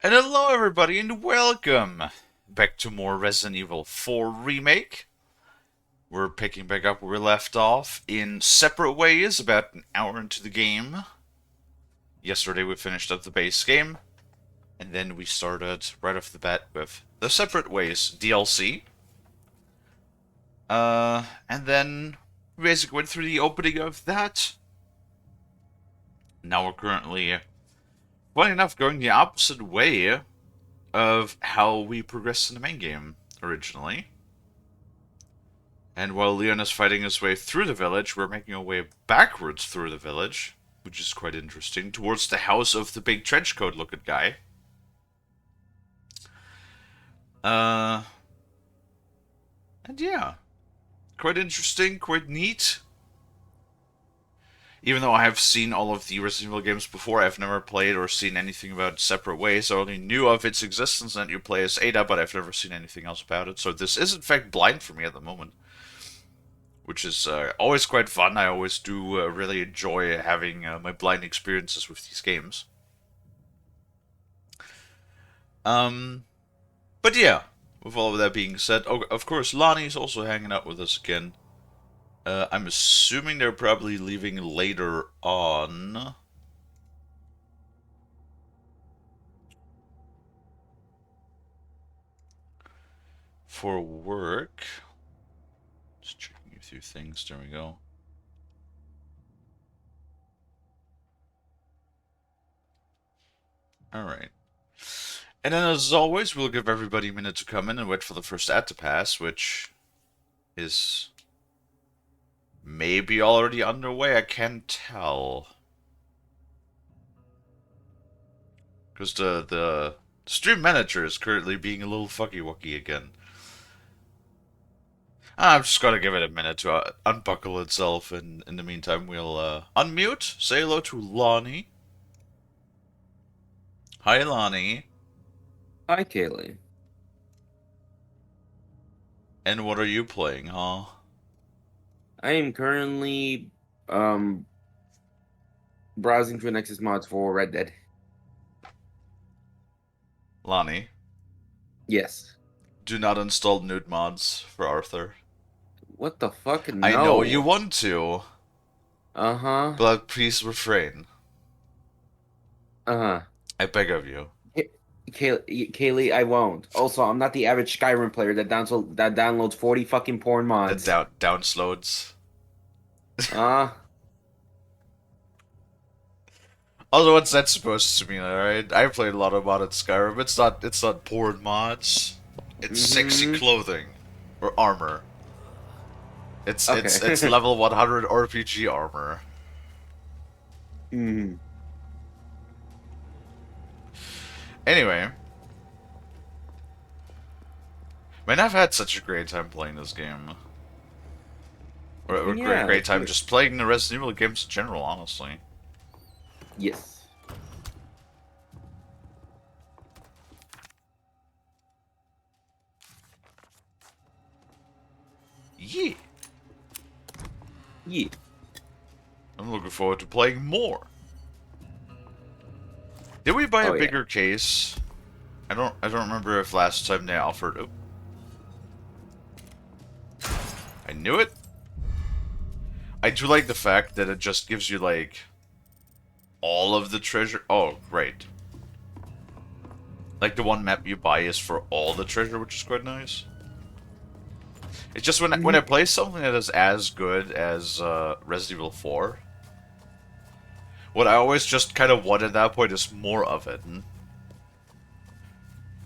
And hello everybody and welcome back to more Resident Evil 4 Remake. We're picking back up where we left off in separate ways about an hour into the game. Yesterday we finished up the base game, and then we started right off the bat with the Separate Ways DLC. And then we basically went through the opening of that. Now we're currently, funny enough, going the opposite way of how we progressed in the main game originally. And while Leon is fighting his way through the village, we're making our way backwards through the village, which is quite interesting, towards the house of the big trenchcoat looking guy. Uh, and yeah, quite interesting, quite neat. Even though I have seen all of the Resident Evil games before, I've never played or seen anything about Separate Ways. I only knew of its existence and that you play as Ada, but I've never seen anything else about it. So this is in fact blind for me at the moment, which is always quite fun. I always do really enjoy having my blind experiences with these games. Um, but yeah, with all of that being said, oh, of course, Lonnie's also hanging out with us again. I'm assuming they're probably leaving later on. For work. Just checking a few things. There we go. Alright. And then, as always, we'll give everybody a minute to come in and wait for the first ad to pass, which is maybe already underway. I can't tell. Because the stream manager is currently being a little fucky-wucky again. I'm just gonna give it a minute to unbuckle itself, and in the meantime, we'll unmute, say hello to Lonnie. Hi, Lonnie. Hi, Kalie. And what are you playing, huh? I am currently um browsing through Nexus mods for Red Dead. Lonnie, Yes. do not install nude mods for Arthur. What the fuck? I know you No. want to, Uh-huh. but please refrain. Uh-huh. I beg of you. Kaylee, I won't. Also, I'm not the average Skyrim player that downloads 40 fucking porn That mods. downloads. Uh, Also, what's that supposed to mean? Alright, I played a lot of modded Skyrim. It's not porn mods. It's sexy mm-hmm. clothing or armor. It's Okay. level 100 RPG armor. Hmm. Anyway, man, I've had such a great time playing this game. Or great, Yeah, great it's time good. just playing the Resident Evil games in general, honestly. Yes. Yeah, Yeah. I'm looking forward to playing more. Did we buy a Oh yeah. bigger case? I don't remember if last time they offered. Oh, I knew it. I do like the fact that it just gives you like all of the treasure. Oh, right. Like the one map you buy is for all the treasure, which is quite nice. It's just when I Hmm. play something that is as good as Resident Evil 4, what I always just kind of want at that point is more of it.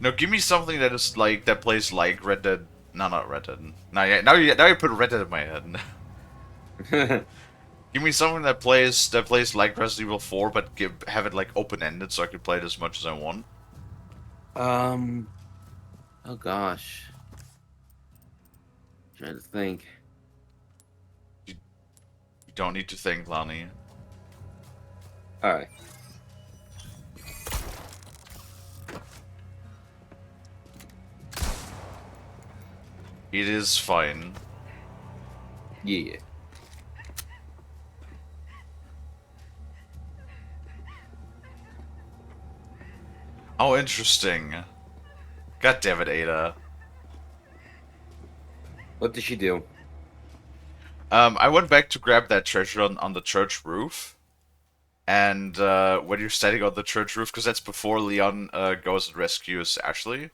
No, give me something that is like that plays like Red Dead. No, not Red Dead. Now you put Red Dead in my head. Give me something that plays like Resident Evil 4, but have it like open ended so I can play it as much as I want. um. Oh gosh. Trying to think. You, you don't need to think, Lonnie. All right. It is fine. Yeah. Oh, interesting. God damn it, Ada. What did she do? I went back to grab that treasure on the church roof, and when you're standing on the church roof, because that's before Leon goes and rescues Ashley,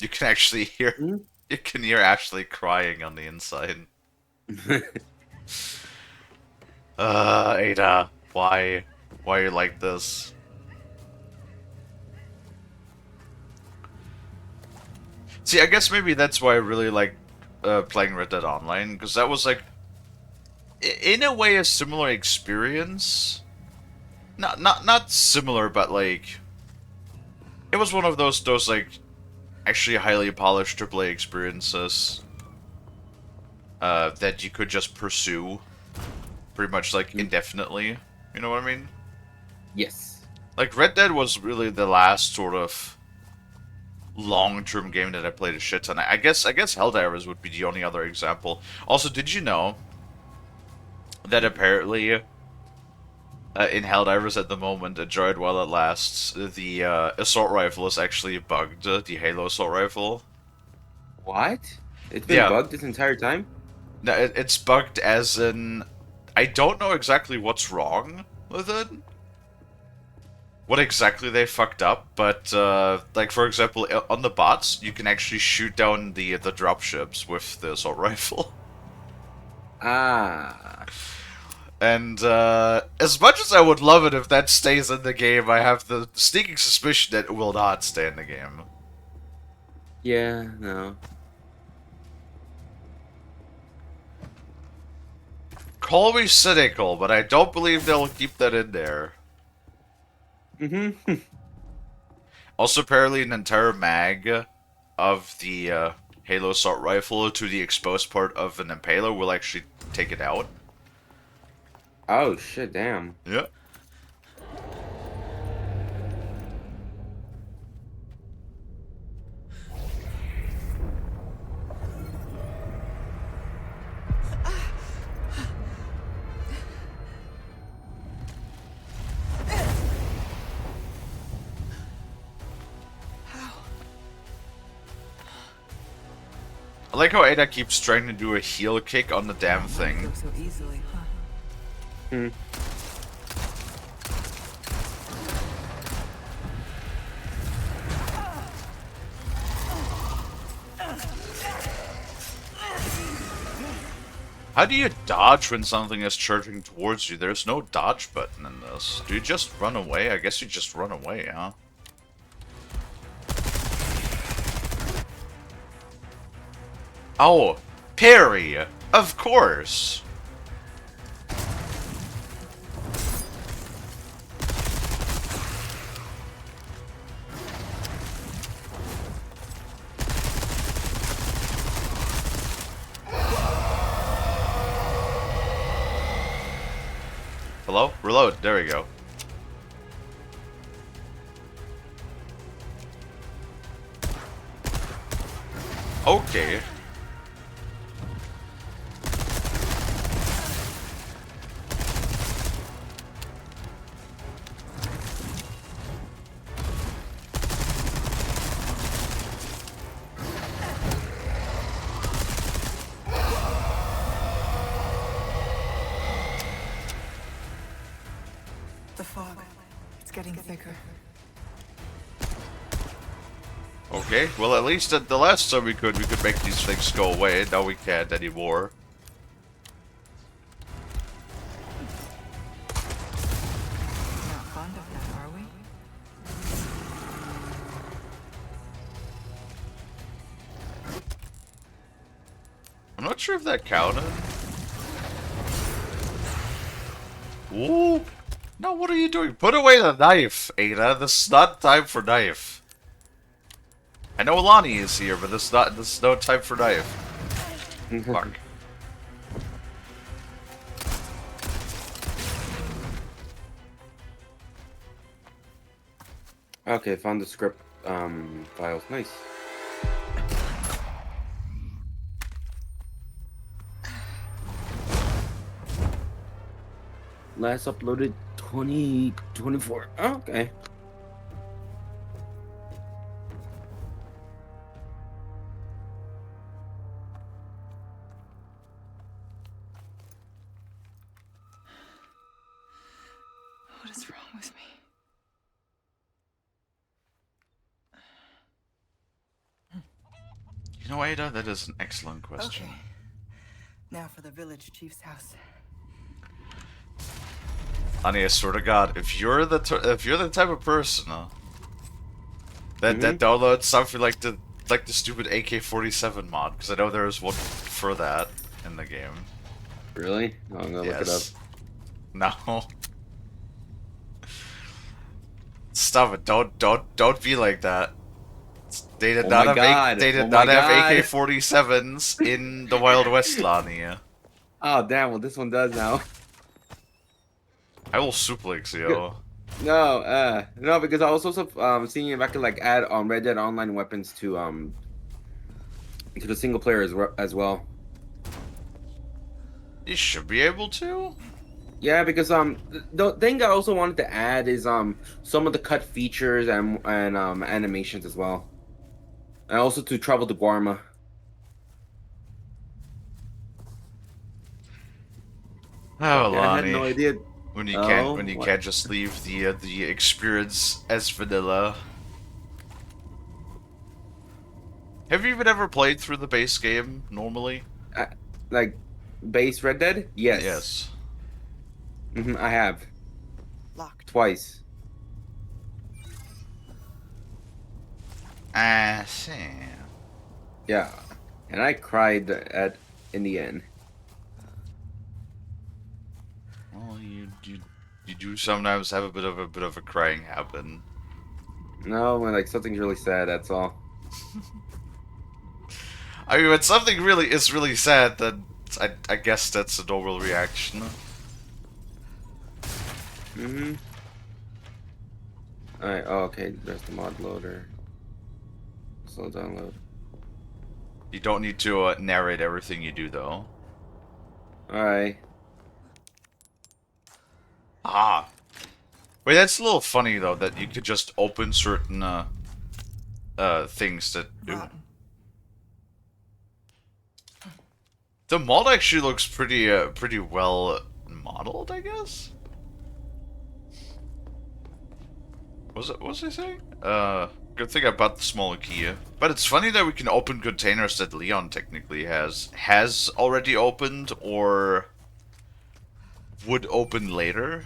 you can actually hear Hmm? you can hear Ashley crying on the inside. Ada, why? Why are you like this? See, I guess maybe that's why I really like playing Red Dead Online, because that was like, in a way, a similar experience. Not similar, but like, it was one of those like actually highly polished AAA experiences that you could just pursue pretty much like indefinitely. You know what I mean? Yes. Like Red Dead was really the last sort of long-term game that I played a shit ton. I guess Helldivers would be the only other example. Also, did you know that apparently in Helldivers at the moment, enjoy it while it lasts, the assault rifle is actually bugged, the Halo assault rifle. What? It's been Yeah, bugged this entire time? no, it's bugged as in, I don't know exactly what's wrong with it, what exactly they fucked up, but like for example, on the bots, you can actually shoot down the dropships with the assault rifle. Ah. And as much as I would love it if that stays in the game, I have the sneaking suspicion that it will not stay in the game. Yeah, no. Call me cynical, but I don't believe they'll keep that in there. Mm-hmm. Also, apparently, an entire mag of the Halo assault rifle to the exposed part of an Impaler will actually take it out. Oh, shit, damn. Yeah. I like how Ada keeps trying to do a heel kick on the damn thing. So easily, huh? Hmm. How do you dodge when something is charging towards you? There's no dodge button in this. Do you just run away? I guess you just run away, huh? Oh, parry! Of course! Hello? Reload. There we go. Okay. The fog. It's getting thicker. Okay, well at least at the last time we could make these things go away. Now we can't anymore. Not fond of that, are we? I'm not sure if that counted. Ooh. No, what are you doing? Put away the knife, Ada. This is not time for knife. I know Lonnie is here, but this is no time for knife. Fuck. Okay, found the script files. Nice. Last uploaded 2024. Oh, okay. What is wrong with me? You know, Ada, that is an excellent question. Okay. Now for the village chief's house. Honey, I swear to God, if you're the type of person that downloads something like the stupid AK-47 mod, because I know there is one for that in the game. Really? Oh, I'm gonna look it up. No. Stop it! Don't be like that. They did Oh not my have God. they did Oh not my have God. AK-47s in the Wild West, Lani. Oh damn! Well, this one does now. I will suplex you. No, because I was also seeing if I could like add Red Dead Online weapons to the single player as well. You should be able to. Yeah, because the thing I also wanted to add is some of the cut features and animations as well, and also to travel to Guarma. Oh, Yeah, I had Lani. no idea. When you Oh, what? can't just leave the experience as vanilla. Have you even ever played through the base game normally? Like base Red Dead? Yes. Yes. I have Locked. twice. I see. Yeah, and I cried in the end. Well, you do sometimes have a bit of a crying happen. No, when like something's really sad. That's all. I mean, when something really is really sad, then I guess that's a normal reaction. Alright. Oh, okay. There's the mod loader. Slow download. You don't need to narrate everything you do, though. Alright. Ah. Wait, that's a little funny, though, that you could just open certain, things that... Ooh. Rotten. The mod actually looks pretty well modeled, I guess? What was I saying? Good thing I bought the smaller key. But it's funny that we can open containers that Leon technically has already opened, or would open later.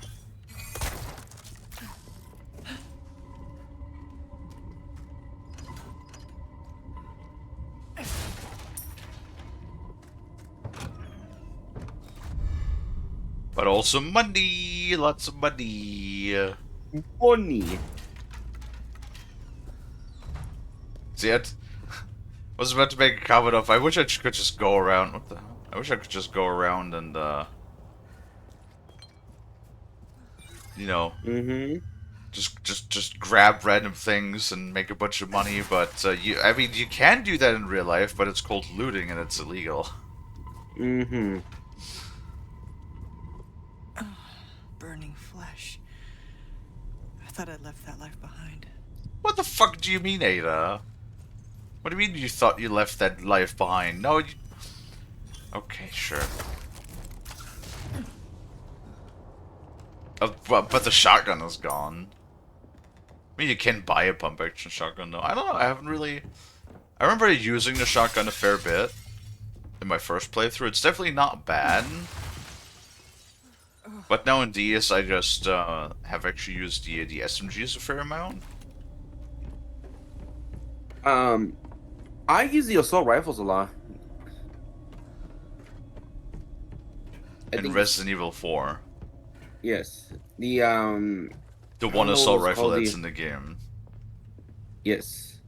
But also money, lots of money. Money. See it? Was about to make a comment of, I wish I could just go around. What the hell? I wish I could just go around and, you know, just grab random things and make a bunch of money. But I mean, you can do that in real life, but it's called looting and it's illegal. Burning flesh. I thought I'd left that life behind. What the fuck do you mean, Ada? What do you mean you thought you left that life behind? No, you... Okay, sure. But the shotgun is gone. I mean, you can buy a pump-action shotgun, though. I don't know, I haven't really... I remember using the shotgun a fair bit in my first playthrough. It's definitely not bad. But now in DS, I just have actually used the SMGs a fair amount. I use the assault rifles a lot. In Resident Evil 4. Yes. The one know assault what it's rifle called, that's the- in the game. Yes.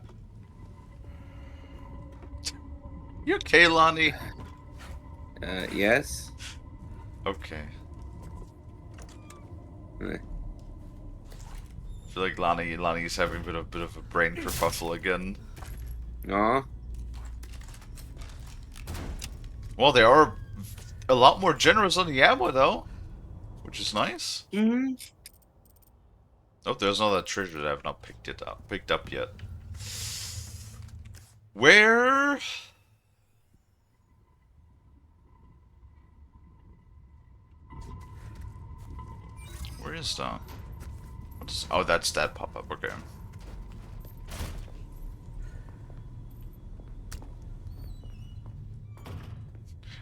You okay, Lonnie? Yes. Okay. Eh. I feel like Lonnie's having a bit of a brain kerfuffle again. Aw. Well, they are a lot more generous on the ammo, though, which is nice. Oh, there's another treasure that I've not picked up yet. Where Where is that? Oh, that's that pop-up. Okay.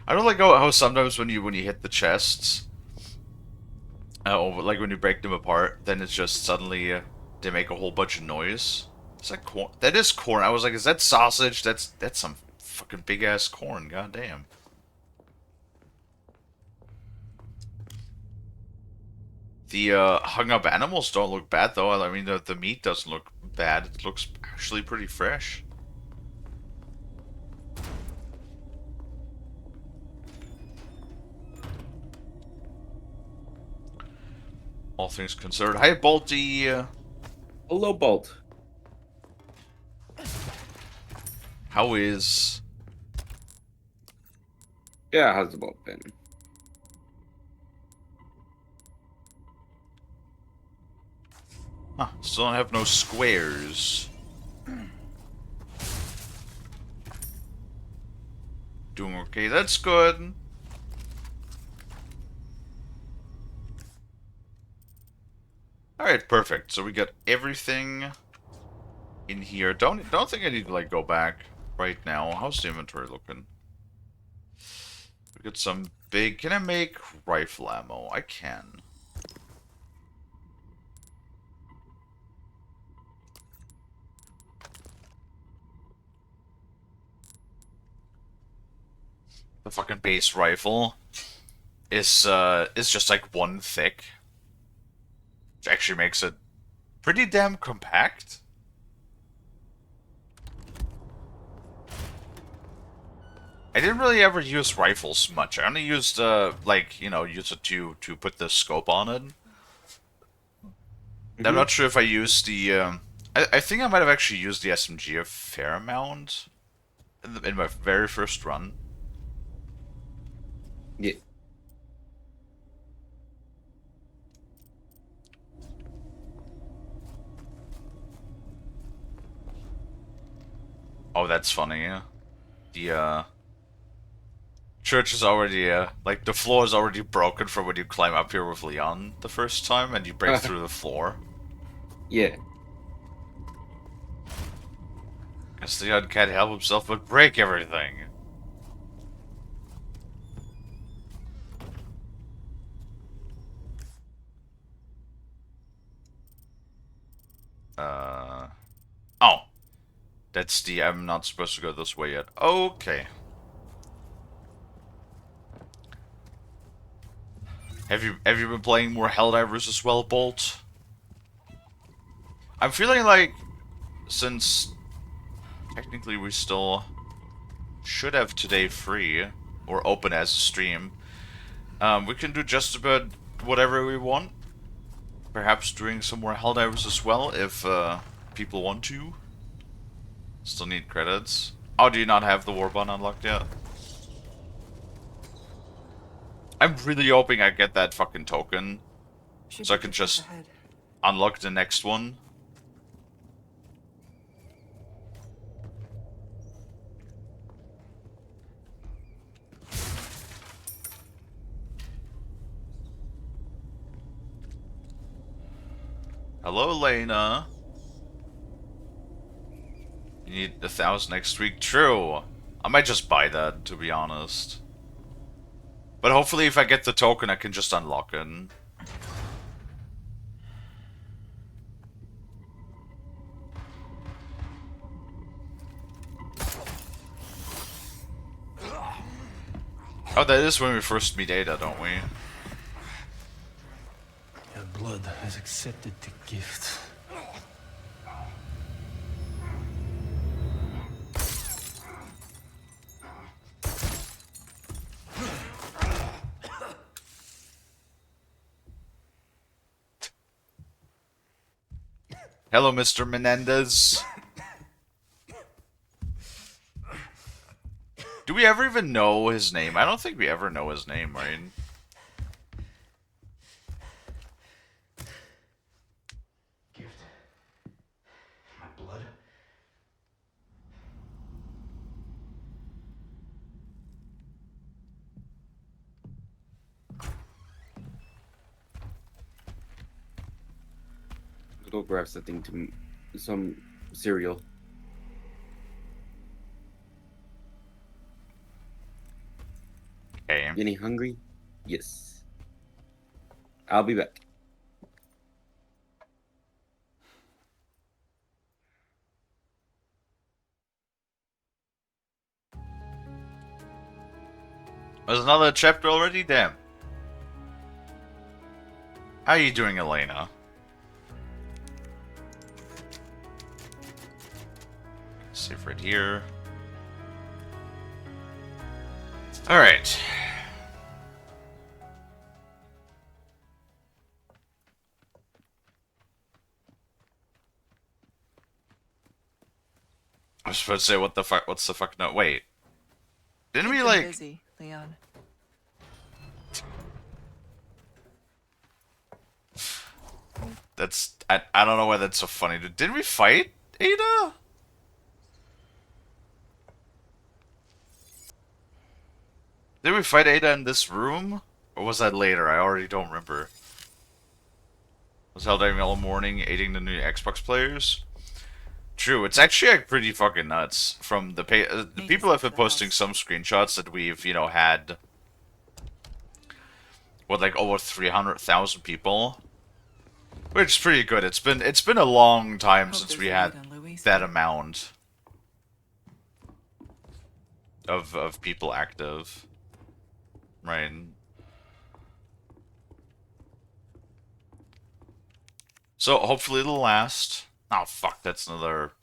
I don't like how sometimes when you hit the chests, or like when you break them apart, then it's just suddenly they make a whole bunch of noise. Is that corn? That is corn. I was like, is that sausage? That's some fucking big ass corn. God damn. The hung up animals don't look bad though. I mean, the meat doesn't look bad. It looks actually pretty fresh. All things considered. Hi, Balti. Hello, Bolt. How is? Yeah, how's the Bolt been? Huh, still don't have no squares. Doing okay. That's good. Alright, perfect. So we got everything in here. Don't think I need to like go back right now. How's the inventory looking? We got some big. Can I make rifle ammo? I can. The fucking base rifle is just like one thick, which actually makes it pretty damn compact. I didn't really ever use rifles much. I only used like, you know, use it to put the scope on it. I'm not sure if I used the I think I might have actually used the SMG a fair amount in my very first run. Yeah. Oh, that's funny. Yeah. The church is already like the floor is already broken from when you climb up here with Leon the first time and you break through the floor. Yeah. Guess Leon can't help himself but break everything. Oh. That's the I'm not supposed to go this way yet. Okay. Have you been playing more Helldivers as well, Bolt? I'm feeling like since technically we still should have today free or open as a stream, we can do just about whatever we want. Perhaps doing some more Helldivers as well if people want to. Still need credits. Oh, do you not have the Warbond unlocked yet? I'm really hoping I get that fucking token so I can just unlock the next one. Hello, Lena. You need 1,000 next week. True. I might just buy that, to be honest. But hopefully if I get the token, I can just unlock it. Oh, that is when we first meet Ada, don't we? Your blood has accepted the gift. Hello, Mr. Menendez. Do we ever even know his name? I don't think we ever know his name, right? Gift. My blood. go grab something some cereal. Okay. Getting hungry? Yes. I'll be back. There's another chapter already? Damn. How are you doing, Elena? Save right here. Alright. I was supposed to say, what the fuck? What's the fuck? No, wait. Didn't we, Keep them like... busy, Leon. That's... I don't know why that's so funny. Didn't we fight Ada? Did we fight Ada in this room? Or was that later? I already don't remember. Was held during all morning, aiding the new Xbox players. True, it's actually like pretty fucking nuts. From the the people have been posting some screenshots that we've, you know, had what, like over 300,000 people, which is pretty good. It's been a long time since we had that amount of people active, right? So hopefully it'll last. Oh fuck, that's another.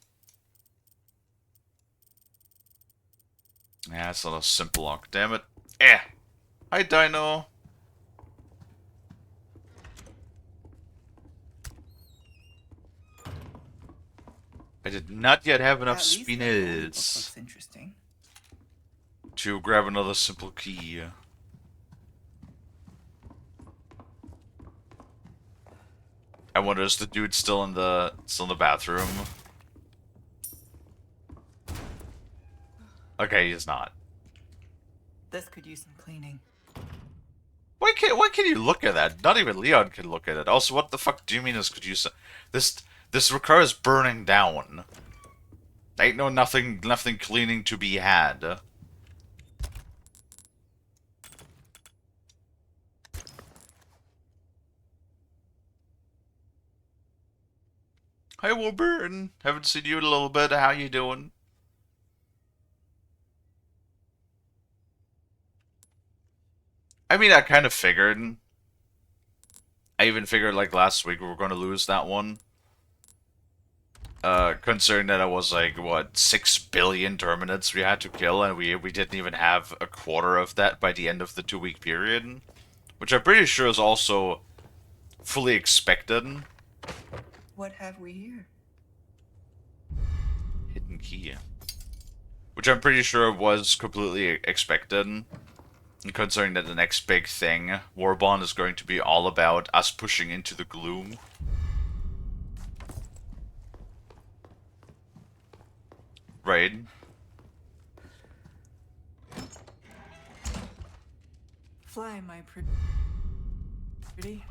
Yeah, it's not a simple lock. Damn it. Eh. Hi, Dino. I did not yet have enough spinners Looks interesting. to grab another simple key. I wonder, is the dude still in the bathroom? Okay, he's not. This could use some cleaning. Why can you look at that? Not even Leon can look at it. Also, what the fuck do you mean this could use this car is burning down. Ain't nothing cleaning to be had. Hi Wilburn, haven't seen you in a little bit. How you doing? I mean, I kind of figured. I even figured like last week we were going to lose that one. Considering that it was like, what, 6 billion Terminates we had to kill, and we didn't even have a quarter of that by the end of the 2-week period. Which I'm pretty sure is also fully expected. What have we here? Hidden key. Which I'm pretty sure was completely expected. And considering that the next big thing, Warbond, is going to be all about us pushing into the gloom. Right. Fly, my pretty.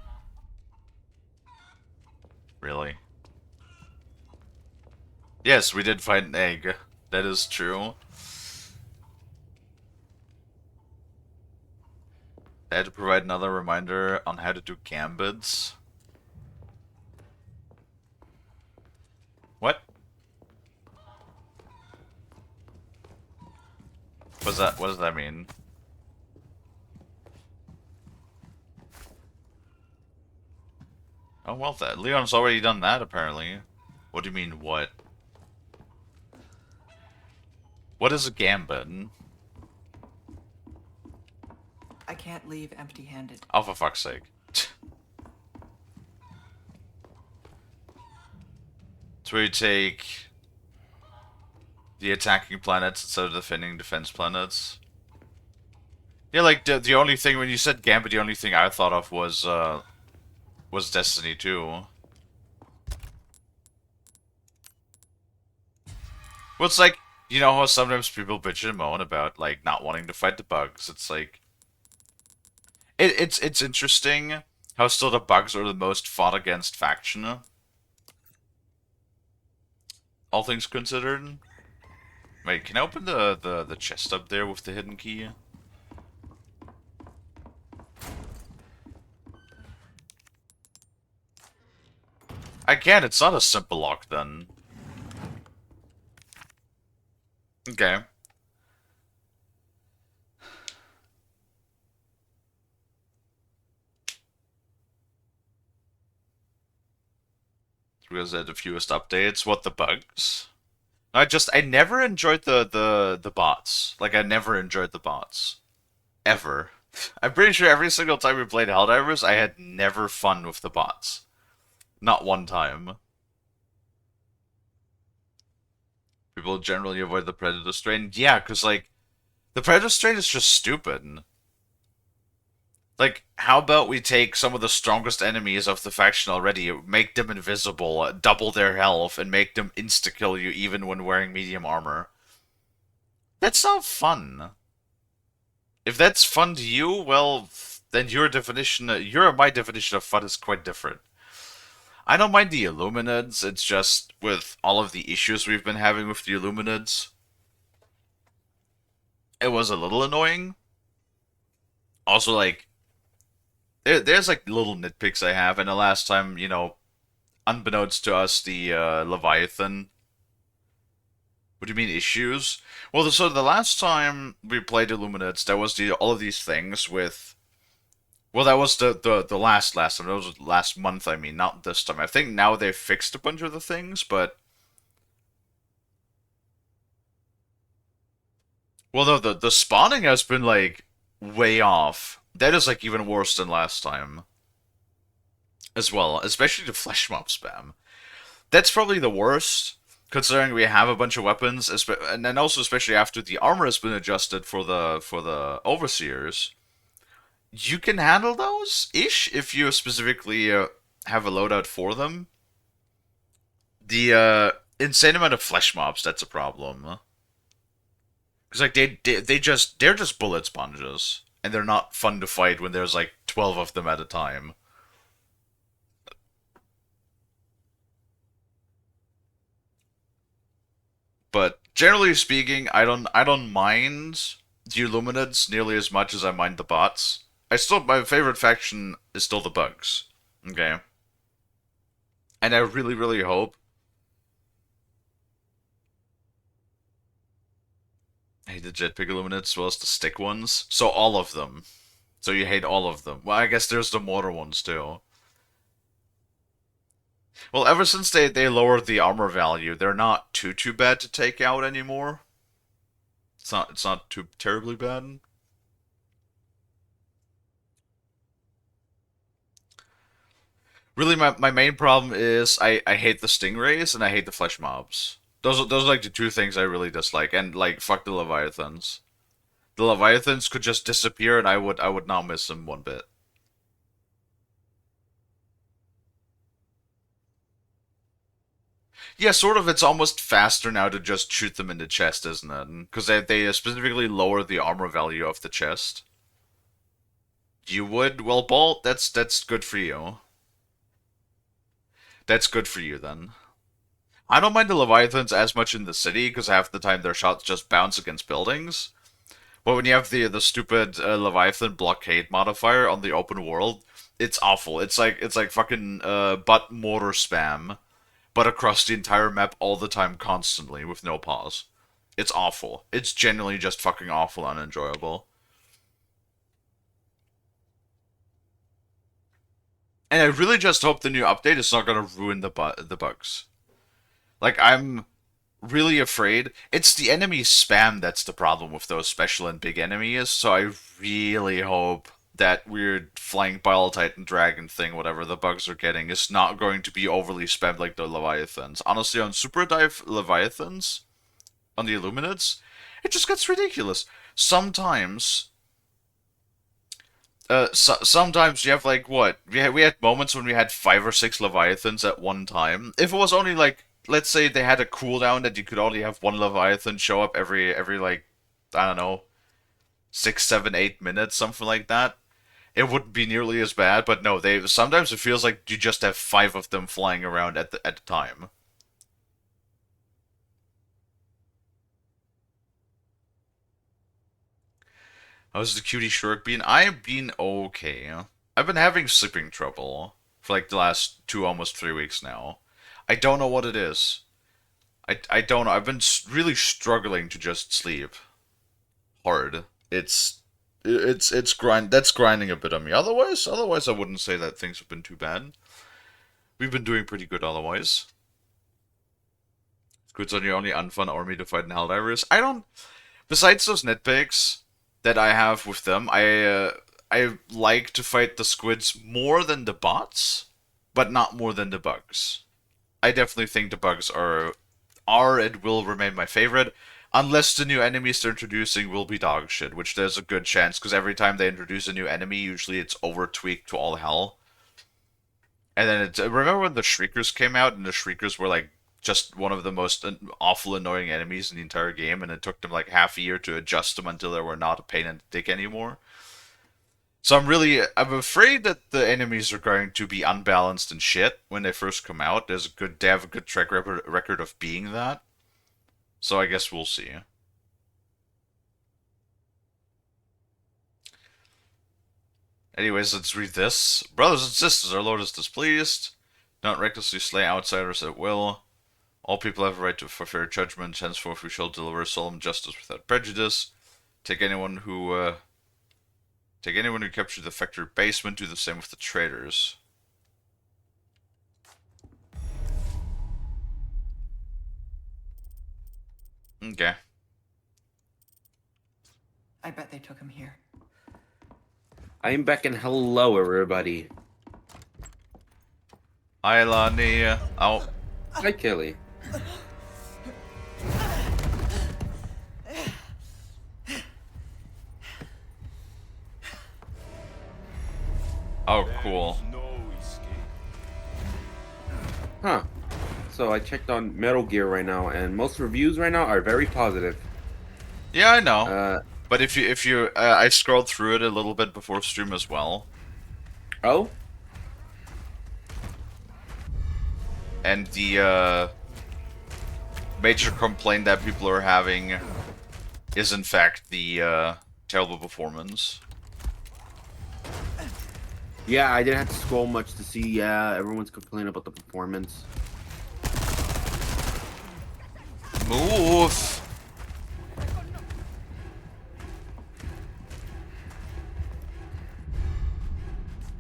Really? Yes, we did find an egg. That is true. I had to provide another reminder on how to do gambits. What? What does that mean? Oh, well, Leon's already done that, apparently. What do you mean, what? What is a gambit? I can't leave empty-handed. Oh, for fuck's sake. So we take the attacking planets instead of defending defense planets. Yeah, like, the only thing, when you said Gambit, the only thing I thought of was Destiny 2. Well, it's like, you know how sometimes people bitch and moan about, like, not wanting to fight the bugs? It's like... It's interesting how still the bugs are the most fought against faction. all things considered. Wait, can I open the chest up there with the hidden key? I can, it's not a simple lock then. Okay. Because they had the fewest updates. What, the bugs? I never enjoyed the bots. Like, I never enjoyed the bots. Ever. I'm pretty sure every single time we played Helldivers, I had never fun with the bots. Not one time. People generally avoid the Predator strain. Yeah, because, like, the Predator strain is just stupid. Like, how about we take some of the strongest enemies of the faction already, make them invisible, double their health, and make them insta-kill you even when wearing medium armor? That's not fun. If that's fun to you, well, then your definition, my definition of fun is quite different. I don't mind the Illuminids, it's just with all of the issues we've been having with the Illuminids, it was a little annoying. Also, like, there's like little nitpicks I have, and the last time, unbeknownst to us, the Leviathan. What do you mean issues? Well, so the last time we played Illuminids, there was all of these things with. Well, that was the last time. That was last month. I mean, not this time. I think now they've fixed a bunch of the things, but well, no, the spawning has been like way off. That is like even worse than last time, as well. Especially the flesh mob spam. That's probably the worst, considering we have a bunch of weapons, and then also especially after the armor has been adjusted for the overseers. You can handle those ish if you specifically have a loadout for them. The insane amount of flesh mobs, that's a problem. Cause like they're just bullet sponges, and they're not fun to fight when there's like 12 of them at a time. But generally speaking, I don't mind the Illuminids nearly as much as I mind the bots. My favorite faction is still the bugs. Okay. And I really, really hope. I hate the jetpack Illuminids as well as the stick ones. So all of them. So you hate all of them. Well, I guess there's the mortar ones too. Well, ever since they lowered the armor value, they're not too bad to take out anymore. It's not too terribly bad. Really, my main problem is I hate the stingrays and I hate the flesh mobs. Those are like the two things I really dislike. And like fuck the leviathans. The leviathans could just disappear and I would not miss them one bit. Yeah, sort of. It's almost faster now to just shoot them in the chest, isn't it? Because they specifically lower the armor value of the chest. You would? Well, Bolt, that's good for you. That's good for you then. I don't mind the Leviathans as much in the city because half the time their shots just bounce against buildings. But when you have the stupid Leviathan blockade modifier on the open world, it's awful. It's like fucking butt mortar spam, but across the entire map all the time, constantly with no pause. It's awful. It's genuinely just fucking awful and unenjoyable. And I really just hope the new update is not gonna ruin the bugs. Like I'm really afraid. It's the enemy spam that's the problem with those special and big enemies, so I really hope that weird flying bile titan dragon thing, whatever the bugs are getting, is not going to be overly spammed like the Leviathans. Honestly, on Super Dive Leviathans, on the Illuminids, it just gets ridiculous. Sometimes sometimes you have like what we had moments when we had 5 or 6 leviathans at one time. If it was only like, let's say they had a cooldown that you could only have one leviathan show up every like, I don't know, 6, 7, 8 minutes, something like that, it wouldn't be nearly as bad. But no, they sometimes it feels like you just have 5 of them flying around at the time. How's the cutie shark been? I've been okay. I've been having sleeping trouble for like the last almost 3 weeks now. I don't know what it is. I don't know. I've been really struggling to just sleep hard. It's grind. That's grinding a bit on me. Otherwise, I wouldn't say that things have been too bad. We've been doing pretty good otherwise. Squid's on your only unfun army to fight in Helldivers. I don't. Besides those nitpicks that I have with them, I like to fight the squids more than the bots, but not more than the bugs. I definitely think the bugs are and will remain my favorite, unless the new enemies they're introducing will be dog shit, which there's a good chance, because every time they introduce a new enemy, usually it's over tweaked to all hell. And then remember when the Shriekers came out, and the Shriekers were like just one of the most awful annoying enemies in the entire game, and it took them like half a year to adjust them until they were not a pain in the dick anymore. So I'm afraid that the enemies are going to be unbalanced and shit when they first come out. They have a good track record of being that. So I guess we'll see. Anyways, let's read this. Brothers and sisters, our Lord is displeased. Don't recklessly slay outsiders at will. All people have a right for fair judgment. Henceforth we shall deliver solemn justice without prejudice. Take anyone who captured the factory basement. Do the same with the traitors. Okay. I bet they took him here. I'm back and hello, everybody. Hi, Lani. Oh. Hi, Kalie. Oh, cool. Huh. So I checked on Metal Gear right now, and most reviews right now are very positive. Yeah, I know. But if you, I scrolled through it a little bit before stream as well. Oh? And the major complaint that people are having is in fact the terrible performance. Yeah, I didn't have to scroll much to see. Yeah, everyone's complaining about the performance. Move!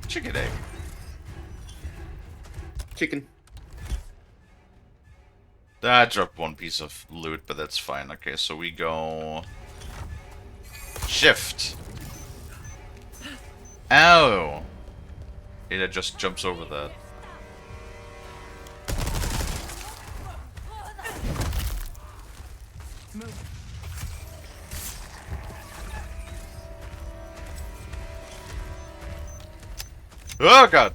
Chicken egg. Chicken. I dropped one piece of loot, but that's fine. Okay, so we go... Shift! Ow! It just jumps over that. Oh god!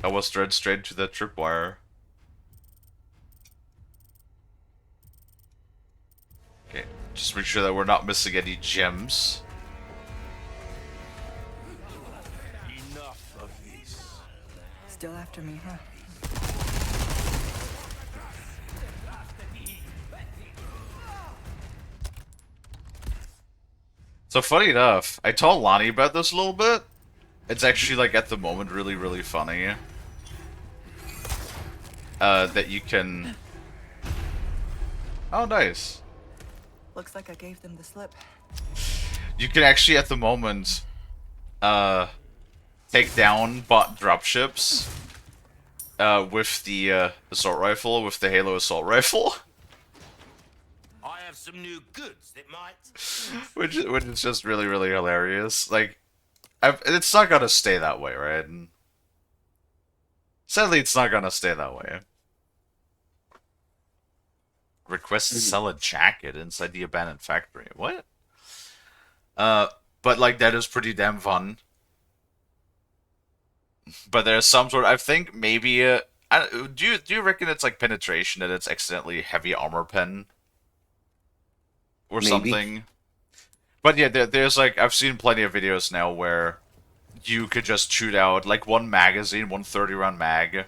I was straight to that tripwire. Okay, just make sure that we're not missing any gems. Enough of this. Still after me, huh? So funny enough, I told Lonnie about this a little bit. It's actually like at the moment really, really funny. That you can... Oh, nice. Looks like I gave them the slip. You can actually at the moment, take down bot dropships, with the, assault rifle, with the Halo assault rifle. I have some new goods that might. which is just really, really hilarious. Like, it's not gonna stay that way, right? Sadly, it's not gonna stay that way. Request to sell a jacket inside the abandoned factory. What? But like that is pretty damn fun. But there's some sort. I think maybe. Do you reckon it's like penetration that it's accidentally heavy armor pen? Or Maybe. something. But yeah, there's like I've seen plenty of videos now where you could just shoot out like one magazine, one 30-round mag,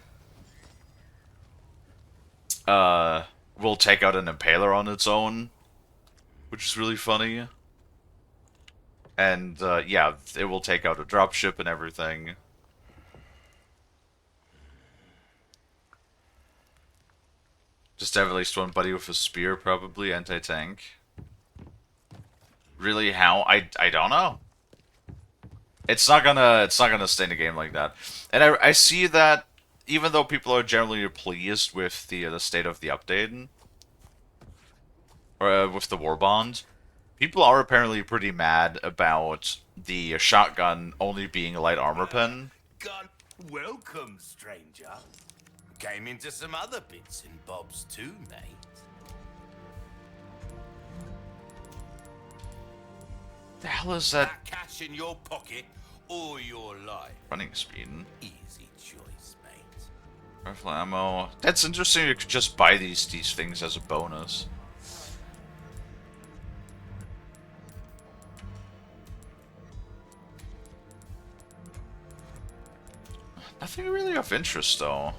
will take out an impaler on its own, which is really funny. And yeah, it will take out a dropship and everything. Just have at least one buddy with a spear, probably anti-tank. Really, how? I don't know. It's not gonna stay in a game like that. And I see that even though people are generally pleased with the state of the update, or with the war bond, people are apparently pretty mad about the shotgun only being a light armor pen. Gun. Welcome, stranger. Came into some other bits and bobs too, mate. The hell is that? That cash in your pocket or your life. Running speed. Easy choice, mate. Rifle ammo. That's interesting. You could just buy these things as a bonus. Nothing really of interest, though.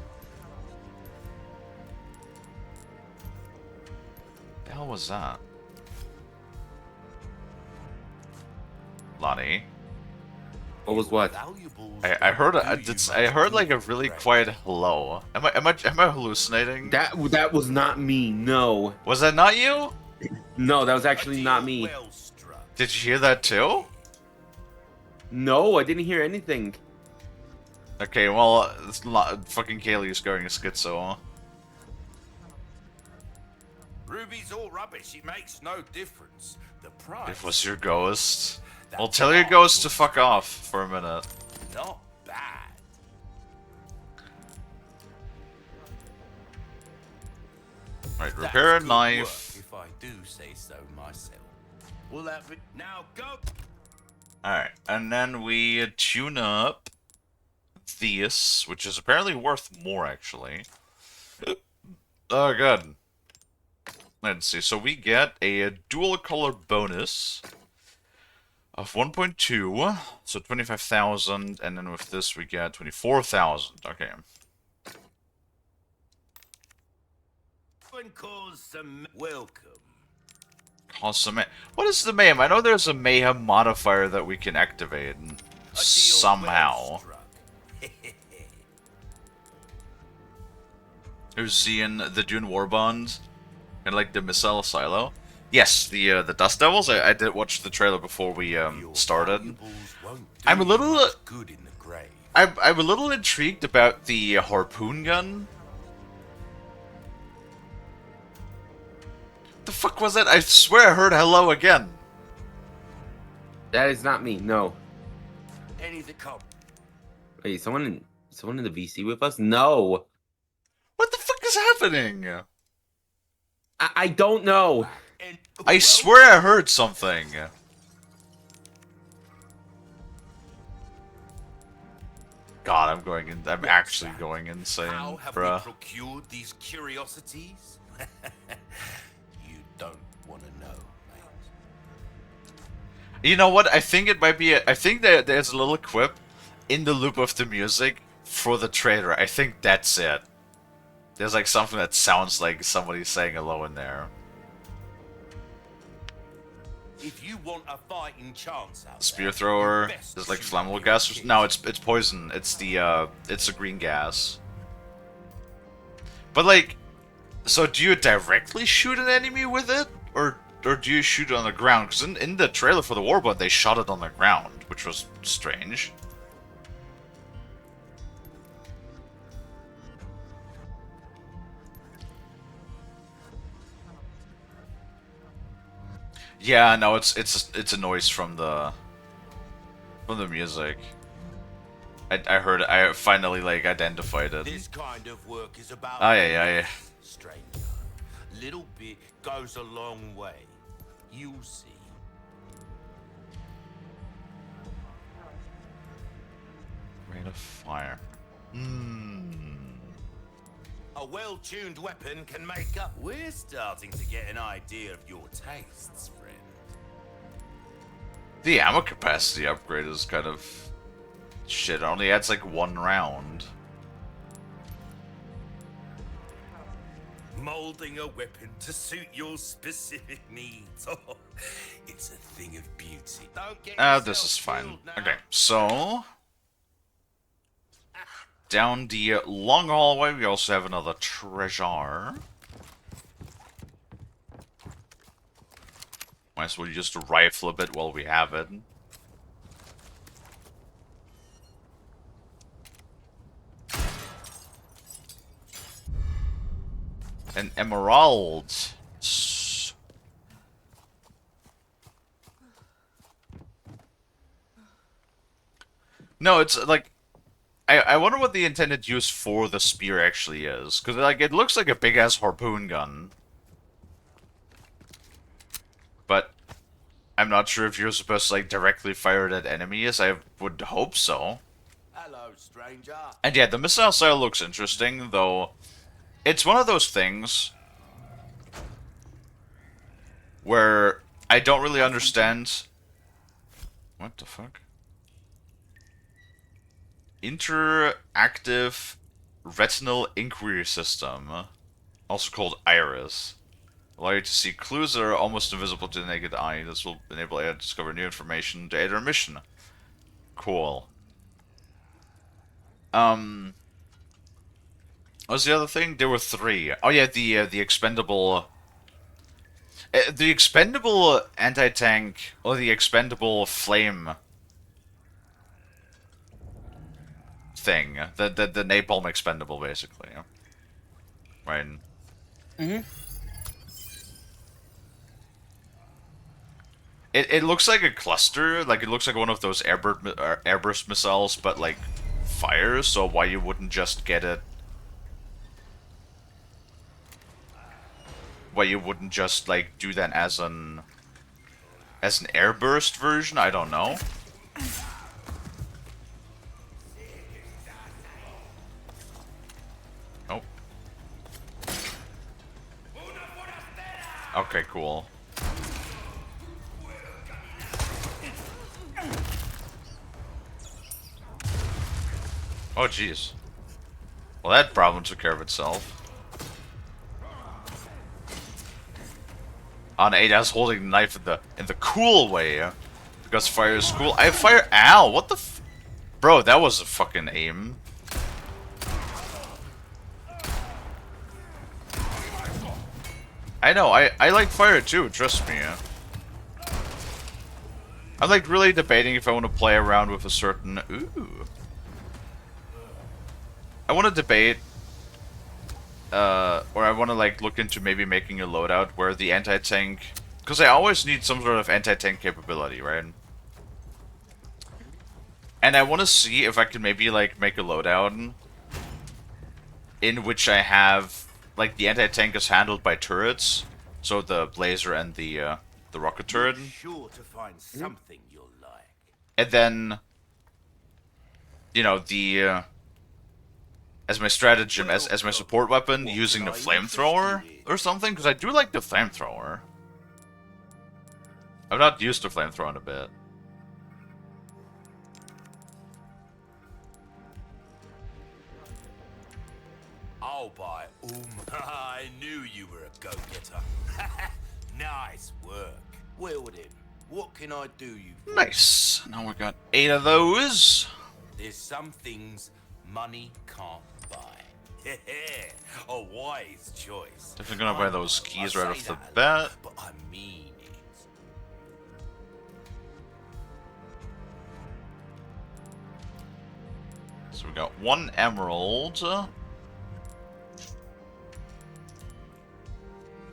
The hell was that? Lonnie. What was what? Valuables I heard don't a, do you I much heard like a good, really friend. quiet hello. Am I hallucinating? That was not me. No, Was that not you? no, that was A actually not deal me. well struck. Did you hear that too? No, I didn't hear anything. Okay, well, fucking Kalie is going schizo. Ruby's all rubbish. It makes no difference. The price. It was your ghost. Well, That's tell your all ghost to good. fuck off for a minute. Not bad. Right, That's repair a good knife. work, if I do say so myself. We'll have it now. Go. Alright, and then we tune up this, which is apparently worth more, actually. Oh, good. Let's see, so we get a dual color bonus of 1.2, so 25,000, and then with this we get 24,000. Okay. And cause some welcome. Cause some what is the mayhem? I know there's a mayhem modifier that we can activate A deal somehow. well struck. Who's seeing the Dune Warbond and like the missile silo? Yes, the Dust Devils. I did watch the trailer before we Your started. valuables won't do I'm a you little- much good in the grave. I'm a little intrigued about the harpoon gun. The fuck was that? I swear I heard hello again. That is not me. No. Anything come. Wait, someone in the VC with us? No. What the fuck is happening? I don't know. And I swear I heard something. God, I'm actually going insane, How have we bruh. procured these curiosities? You don't want to know, mate. You know what? I think it might be. I think that there's a little quip in the loop of the music for the trailer. I think that's it. There's like something that sounds like somebody saying hello in there. If you want a fighting chance out Spear there, thrower. you best There's like shoot flammable your gas. kids. No, it's poison. It's the green gas. But like, so do you directly shoot an enemy with it, or do you shoot it on the ground? Because in the trailer for the Warband, they shot it on the ground, which was strange. Yeah, no, it's a noise from the music. I heard it. I finally like identified it. This kind of work is about Aye. stranger. Little bit goes a long way. You'll see. Rate of fire. A well-tuned weapon can make up. We're starting to get an idea of your tastes, friend. The ammo capacity upgrade is kind of shit. It only adds like 1 round. molding a weapon to suit your specific needs. Oh, it's a thing of beauty. Don't get This yourself is fine. killed now. Okay, so down the long hallway, we also have another treasure. Might as well just rifle a bit while we have it. An emerald. No, it's like I wonder what the intended use for the spear actually is, because like it looks like a big ass harpoon gun, but I'm not sure if you're supposed to like directly fire it at enemies. I would hope so. Hello, stranger. And yeah, the missile style looks interesting, though. It's one of those things where I don't really understand. What the fuck? Interactive retinal inquiry system, also called Iris. Allow you to see clues that are almost invisible to the naked eye. This will enable AI to discover new information to aid our mission. Cool. What's the other thing? There were 3. Oh yeah, the expendable... the expendable anti-tank, or the expendable flame thing. The napalm expendable, basically. Right. Mm-hmm. It looks like a cluster, like it looks like one of those airburst missiles, but like fire, so why you wouldn't just get it... Why you wouldn't just like do that as an airburst version, I don't know. Oh. Okay, cool. Oh, jeez. Well, that problem took care of itself. On Ada's holding the knife in the cool way, because fire is cool. I fire. Ow! What the? Bro, that was a fucking aim. I know. I like fire too. Trust me. I'm like really debating if I want to play around with a certain. Ooh. I want to debate, or I want to like look into maybe making a loadout where the anti-tank, because I always need some sort of anti-tank capability, right? And I want to see if I can maybe like make a loadout in which I have like the anti-tank is handled by turrets, so the blazer and the rocket turret, Sure to find something you'll like. and then you know the as my stratagem, as my support weapon, using the flamethrower or something, because I do like the flamethrower. I've not used the flamethrower in a bit. I'll buy I knew you were a go-getter. Nice work. Well then, what can I do you for? Nice. Now we got 8 of those. There's some things money can't buy. A wise choice. Definitely gonna buy those I keys right say off the that a bat. lot, but I mean it. So we got 1 emerald.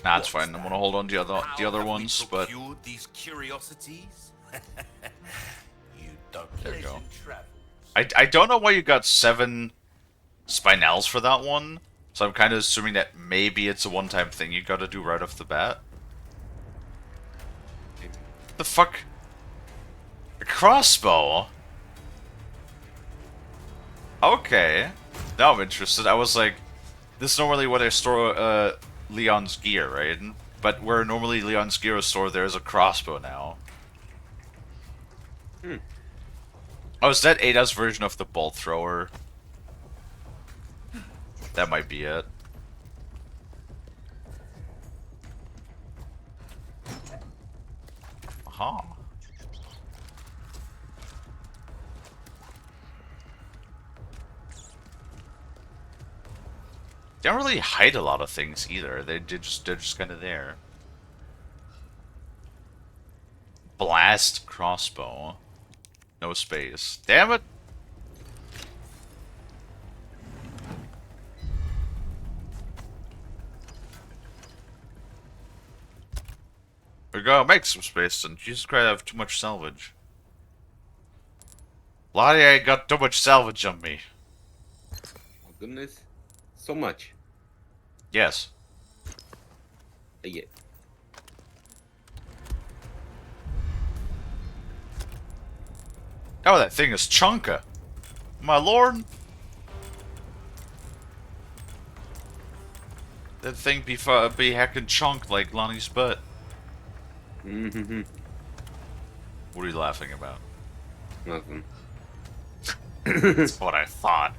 Nah, it's fine. I'm gonna hold on to the other How ones, have we but procured these curiosities? You don't There you go. pleasant travels. I don't know why you got 7 spinels for that one. So I'm kind of assuming that maybe it's a one-time thing you gotta do right off the bat. The fuck? A crossbow? Okay. Now I'm interested. I was like, this is normally what I store Leon's gear, right? But where normally Leon's gear is stored, there's a crossbow now. Oh, is that Ada's version of the bolt thrower? That might be it. Huh. They don't really hide a lot of things either. They're just kind of there. Blast crossbow. No space. Damn it! We gotta make some space then. Jesus Christ, I have too much salvage. Lottie ain't got too much salvage on me. Oh, goodness. So much. Yes. Yeah. Oh, that thing is chunka. My lord. That thing be heckin' chunked like Lonnie's butt. Mm-hmm. What are you laughing about? Nothing. That's what I thought.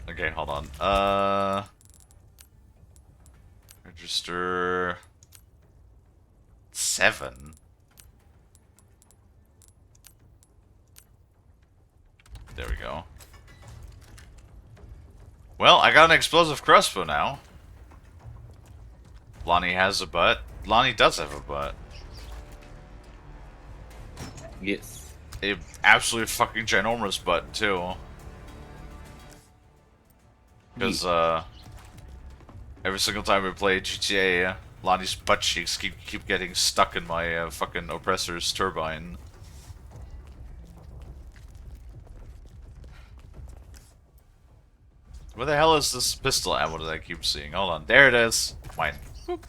Okay, hold on. Register 7. There we go. Well, I got an explosive crossbow now. Lonnie has a butt. Lonnie does have a butt. Yes. A absolutely fucking ginormous butt, too. Because, every single time we play GTA, Lonnie's butt cheeks keep getting stuck in my, fucking oppressor's turbine. Where the hell is this pistol ammo that I keep seeing? Hold on, there it is! Mine. Boop.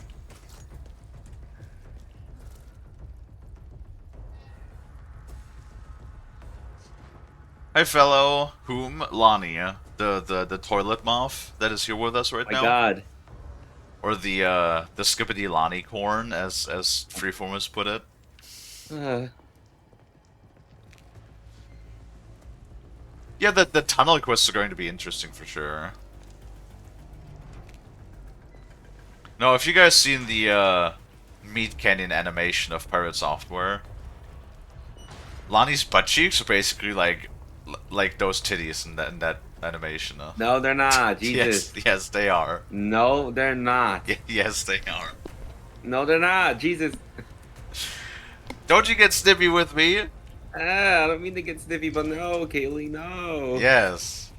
Hi fellow, whom? Lonnie, the toilet moth that is here with us right My now? God. Or the Skippity Lonnie corn, as Freeform has put it. Yeah, the tunnel quests are going to be interesting for sure. No, if you guys seen the Meat Canyon animation of Pirate Software, Lonnie's butt cheeks are basically like those titties in that animation. No, they're not. Jesus. Yes, they are. No, they're not. Yes, they are. No, they're not. Jesus. Don't you get snippy with me? I don't mean to get sniffy, but no, Kalie, no. Yes.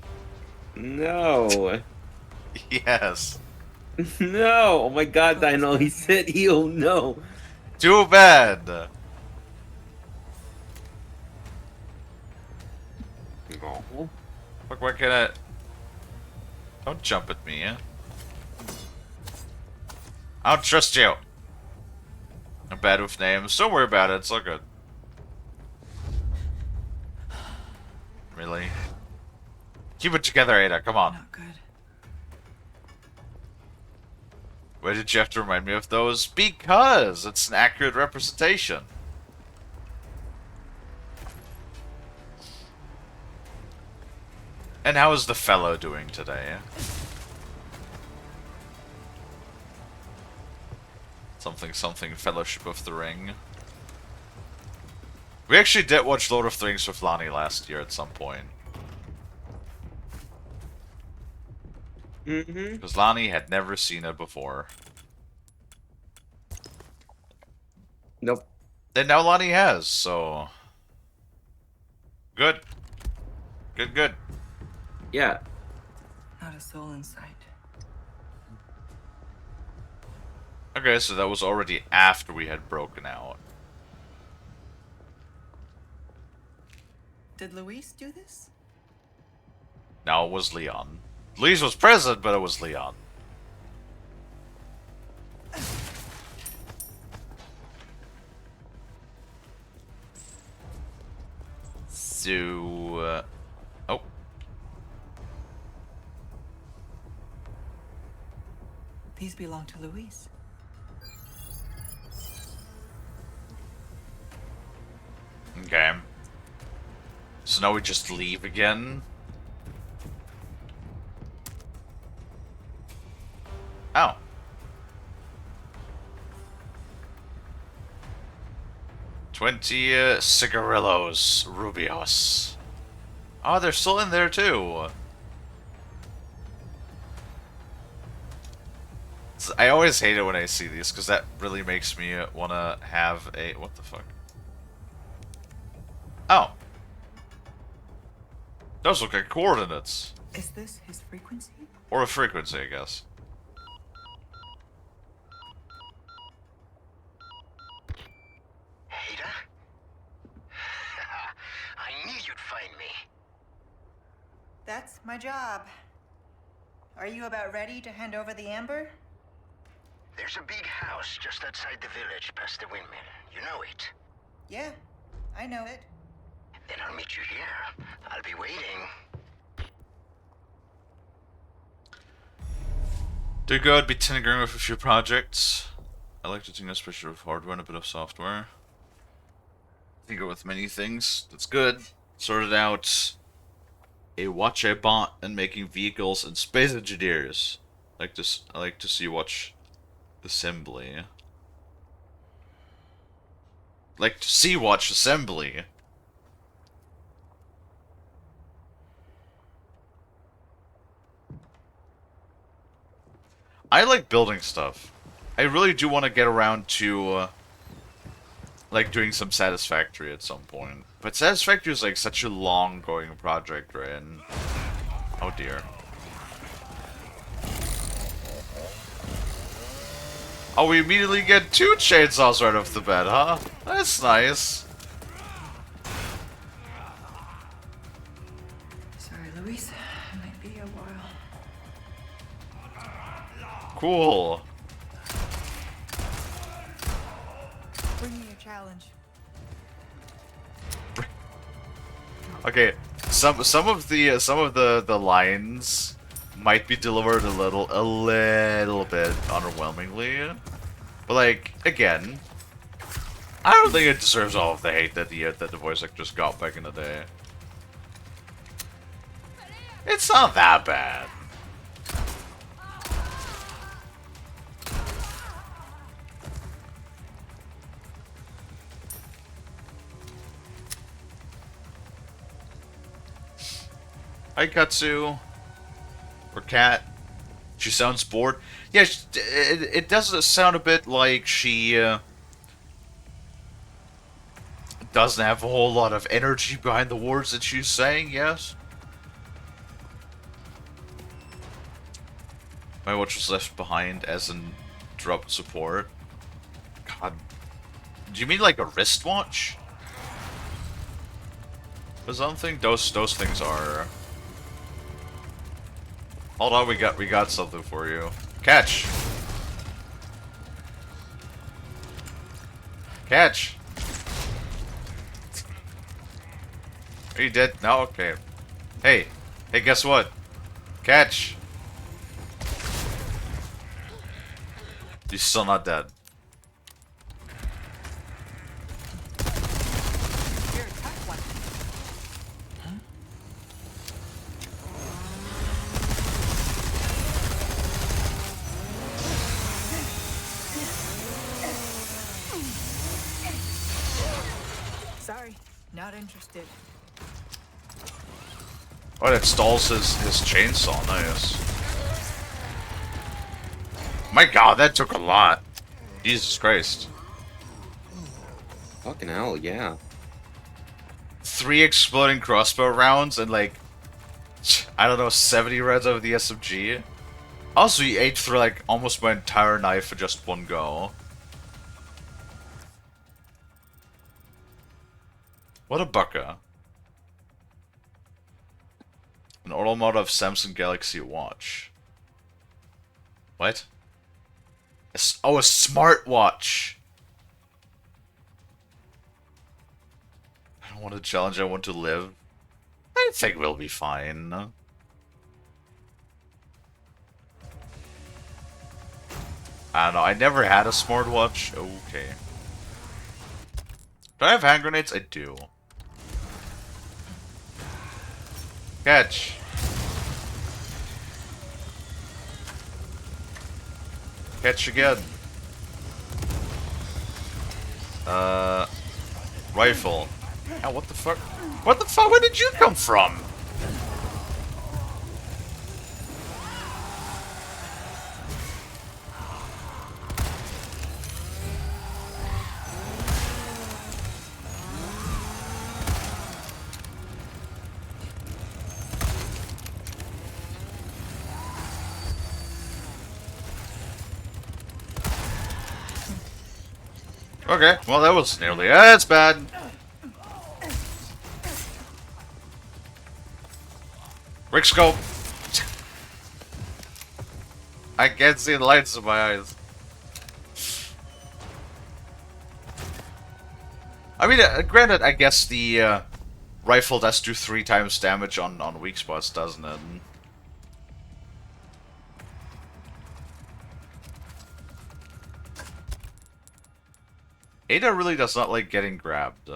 No. Yes. No. Oh my God, Dino. He said he'll no. Too bad. No. Fuck, why can't I... Don't jump at me, eh? I don't trust you. I'm bad with names. Don't worry about it. It's all good. Really? Keep it together, Ada. Come on. Not good. Why did you have to remind me of those? Because it's an accurate representation. And how is the fellow doing today? Something Fellowship of the Ring. We actually did watch Lord of the Rings with Lonnie last year at some point. Mm-hmm. Because Lonnie had never seen it before. Nope. And now Lonnie has, so... Good. Good. Yeah. Not a soul in sight. Okay, so that was already after we had broken out. Did Luis do this? No, it was Leon. Luis was present, but it was Leon. So, oh. These belong to Luis. Okay. So now we just leave again? Oh. 20 cigarillos rubios. Oh, they're still in there too. I always hate it when I see these, because that really makes me want to have a... What the fuck? Oh. Those look like coordinates. Is this his frequency? Or a frequency, I guess. Ada? I knew you'd find me. That's my job. Are you about ready to hand over the amber? There's a big house just outside the village past the windmill. You know it. Yeah, I know it. Then I'll meet you here. I'll be waiting. Do good, be tinkering with a few projects. I like to tinker especially with hardware and a bit of software. Tinker with many things. That's good. Sorted out a watch I bought and making vehicles and space engineers. I like to see watch assembly. Like to see watch assembly. I like building stuff. I really do want to get around to like doing some Satisfactory at some point. But Satisfactory is like such a long going project, right? And oh dear. Oh, we immediately get 2 chainsaws right off the bat, huh? That's nice. Sorry, Luis. It might be a while. Cool. Bring me your challenge. Okay, some of the lines might be delivered a little bit underwhelmingly, but like again, I don't think it deserves all of the hate that the voice actors got back in the day. It's not that bad. Hi, Katsu. Or Cat. She sounds bored. Yeah, it does sound a bit like she doesn't have a whole lot of energy behind the words that she's saying, yes? My watch was left behind as in dropped support. God. Do you mean like a wristwatch? Because I don't think those things are... Hold on, we got something for you. Catch! Catch! Are you dead? No? Okay. Hey! Hey, guess what? Catch! You're still not dead. Your attack weapon. Sorry, not interested. Oh, that stalls his chainsaw. Nice. My god, that took a lot. Jesus Christ. Fucking hell, yeah. 3 exploding crossbow rounds and like, I don't know, 70 rounds of the SMG. Also, he ate through like almost my entire knife in just one go. What a bucka. An automotive Samsung Galaxy Watch. What? Oh, a smartwatch! I don't want to challenge, I want to live. I think we'll be fine. I don't know, I never had a smartwatch. Okay. Do I have hand grenades? I do. Catch. Catch again. rifle. Ow, what the fuck? What the fuck? Where did you come from? Okay, well that was nearly as bad. Rick scope. I can't see the lights in my eyes. I mean, granted, I guess the rifle does do 3 times damage on weak spots, doesn't it? Ada really does not like getting grabbed.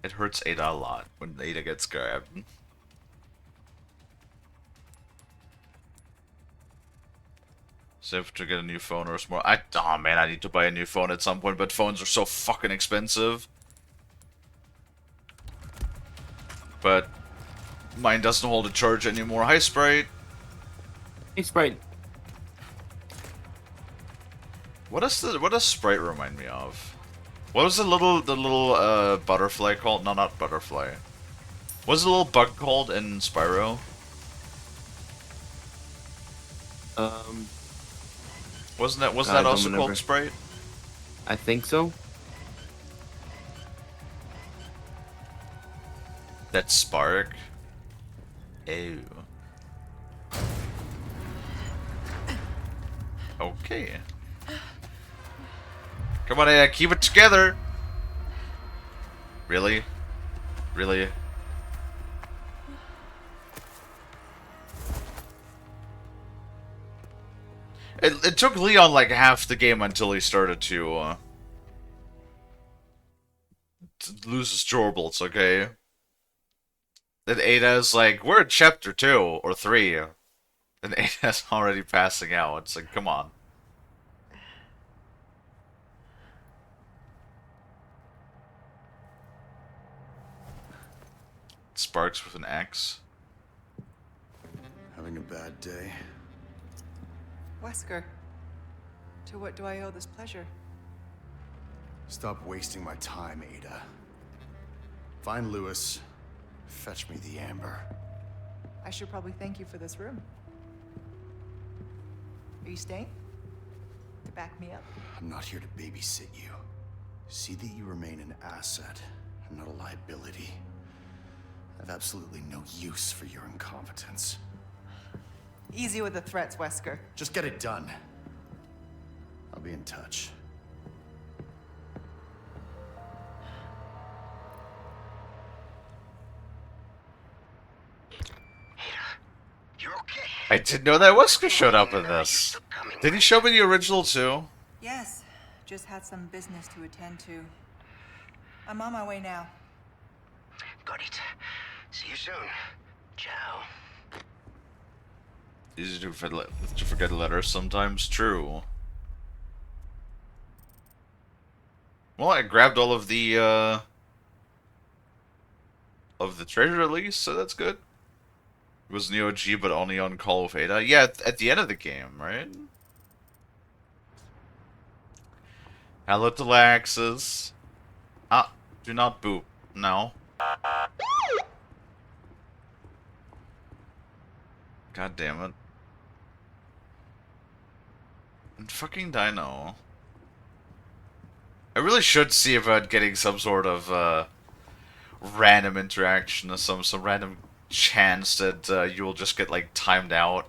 It hurts Ada a lot when Ada gets grabbed. Save to get a new phone or more. Oh man, I need to buy a new phone at some point, but phones are so fucking expensive. But mine doesn't hold a charge anymore. Hi, Sprite. Hey, Sprite. What does Sprite remind me of? What was the little butterfly called? No, not butterfly. What was the little bug called in Spyro? Wasn't that I don't also remember. called Sprite? I think so. That Spark. Ew. Okay. Come on, Ada, keep it together. Really? Really? It took Leon like half the game until he started to lose his gerbils, okay? Then Ada's like, we're in chapter 2 or 3. And Ada's already passing out. It's like, come on. Sparks with an X. Having a bad day? Wesker, to what do I owe this pleasure? Stop wasting my time, Ada. Find Lewis. Fetch me the amber. I should probably thank you for this room. Are you staying? To back me up? I'm not here to babysit you. See that you remain an asset and not a liability. I have absolutely no use for your incompetence. Easy with the threats, Wesker. Just get it done. I'll be in touch. You're okay. I didn't know that Wesker showed up in this. Did he show up in the original too? Yes, just had some business to attend to. I'm on my way now. Got it. See you soon. Ciao. Easy to forget letters sometimes. True. Well, I grabbed all of the treasure at least, so that's good. It was Neo G, but only on Call of Ada. Yeah, at the end of the game, right? Hello to Laxus. Ah, do not boop. No. God damn it. And fucking Dino. I really should see about getting some sort of random interaction or some random chance that you will just get like timed out.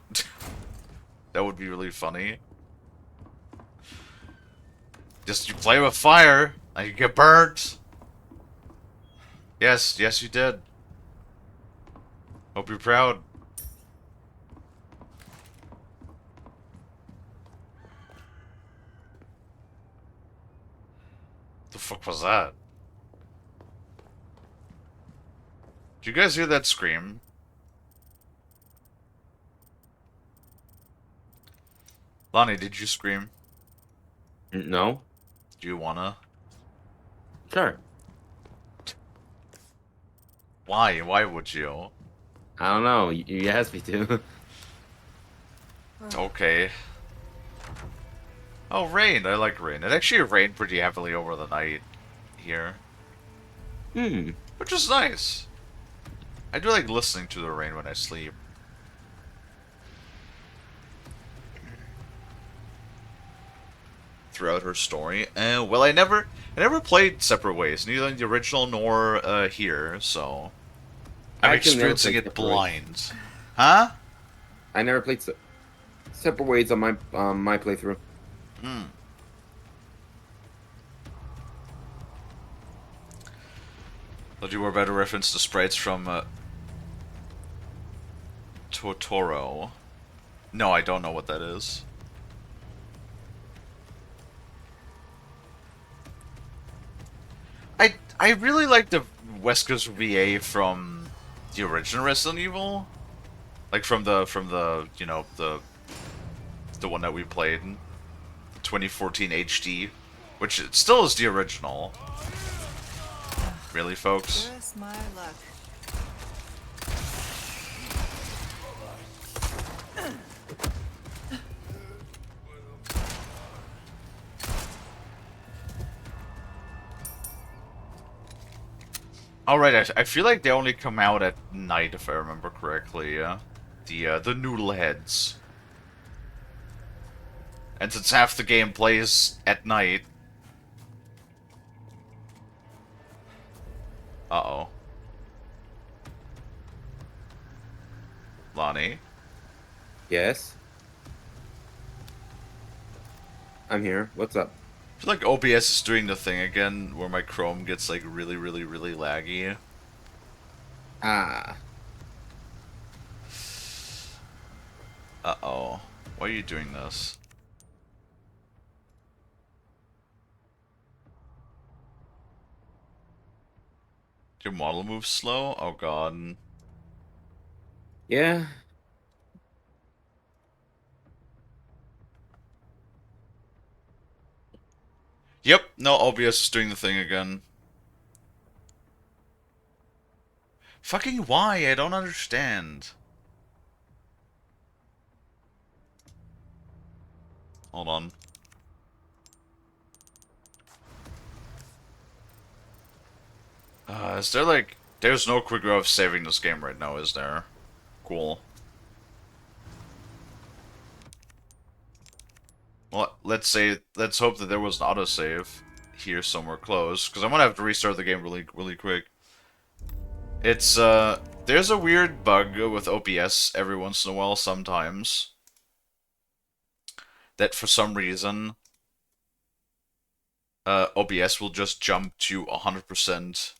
That would be really funny. Just you play with fire and you get burnt. Yes, yes you did. Hope you're proud. The fuck was that? Did you guys hear that scream? Lonnie, did you scream? No. Do you wanna? Sure. Why? Why would you? I don't know. You asked me to. Okay. Oh, rain. I like rain. It actually rained pretty heavily over the night here, Hmm. which is nice. I do like listening to the rain when I sleep. Throughout her story, well, I never played Separate Ways, neither in the original nor here. So I'm I actually never experiencing played it Separate Ways. blind. Huh? I never played Separate Ways on my playthrough. Hmm. Thought you were better reference to sprites from Totoro. No, I don't know what that is. I really like the West Coast VA from the original Resident Evil, like from the you know the one that we played, 2014 HD, which it still is the original. Really, folks? Just my luck. Alright, I feel like they only come out at night, if I remember correctly, yeah? The noodle heads. And since half the game plays at night... Uh-oh. Lonnie? Yes. I'm here. What's up? I feel like OBS is doing the thing again, where my Chrome gets, like, really, really, really laggy. Ah. Uh-oh. Why are you doing this? Your model moves slow? Oh god. Yeah. Yep, no, OBS is doing the thing again. Fucking why? I don't understand. Hold on. Is there like... There's no quick way of saving this game right now, is there? Cool. Well, let's hope that there was an autosave here somewhere close, because I'm gonna have to restart the game really, really quick. It's, there's a weird bug with OBS every once in a while sometimes. That for some reason, OBS will just jump to 100%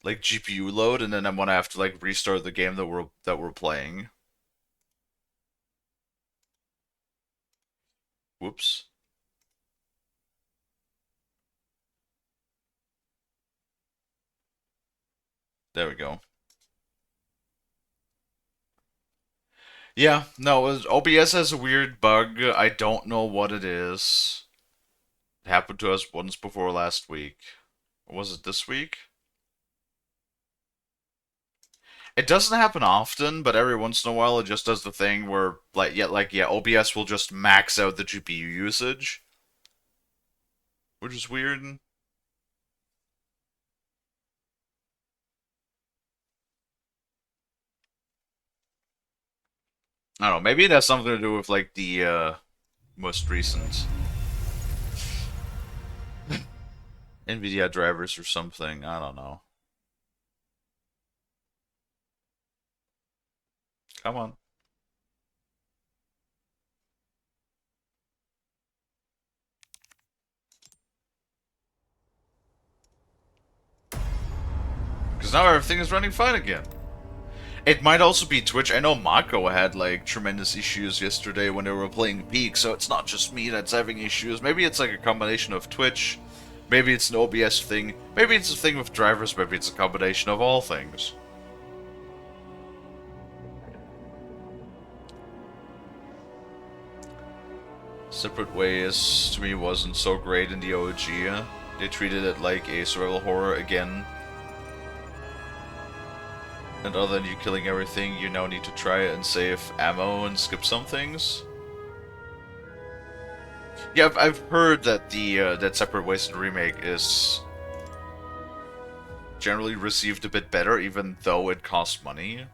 like GPU load, and then I'm gonna have to like restart the game that we're playing. Whoops. There we go. Yeah, no, OBS has a weird bug. I don't know what it is. It happened to us once before last week. Or was it this week? It doesn't happen often, but every once in a while it just does the thing where, yeah, OBS will just max out the GPU usage. Which is weird. I don't know, maybe it has something to do with, like, the, most recent NVIDIA drivers or something. I don't know. Come on. Because now everything is running fine again. It might also be Twitch. I know Mako had, like, tremendous issues yesterday when they were playing Peak, so it's not just me that's having issues. Maybe it's like a combination of Twitch. Maybe it's an OBS thing. Maybe it's a thing with drivers. Maybe it's a combination of all things. Separate Ways, to me, wasn't so great in the OG. They treated it like a survival horror again. And other than you killing everything, you now need to try and save ammo and skip some things. Yeah, I've heard that that Separate Ways in Remake is generally received a bit better, even though it costs money.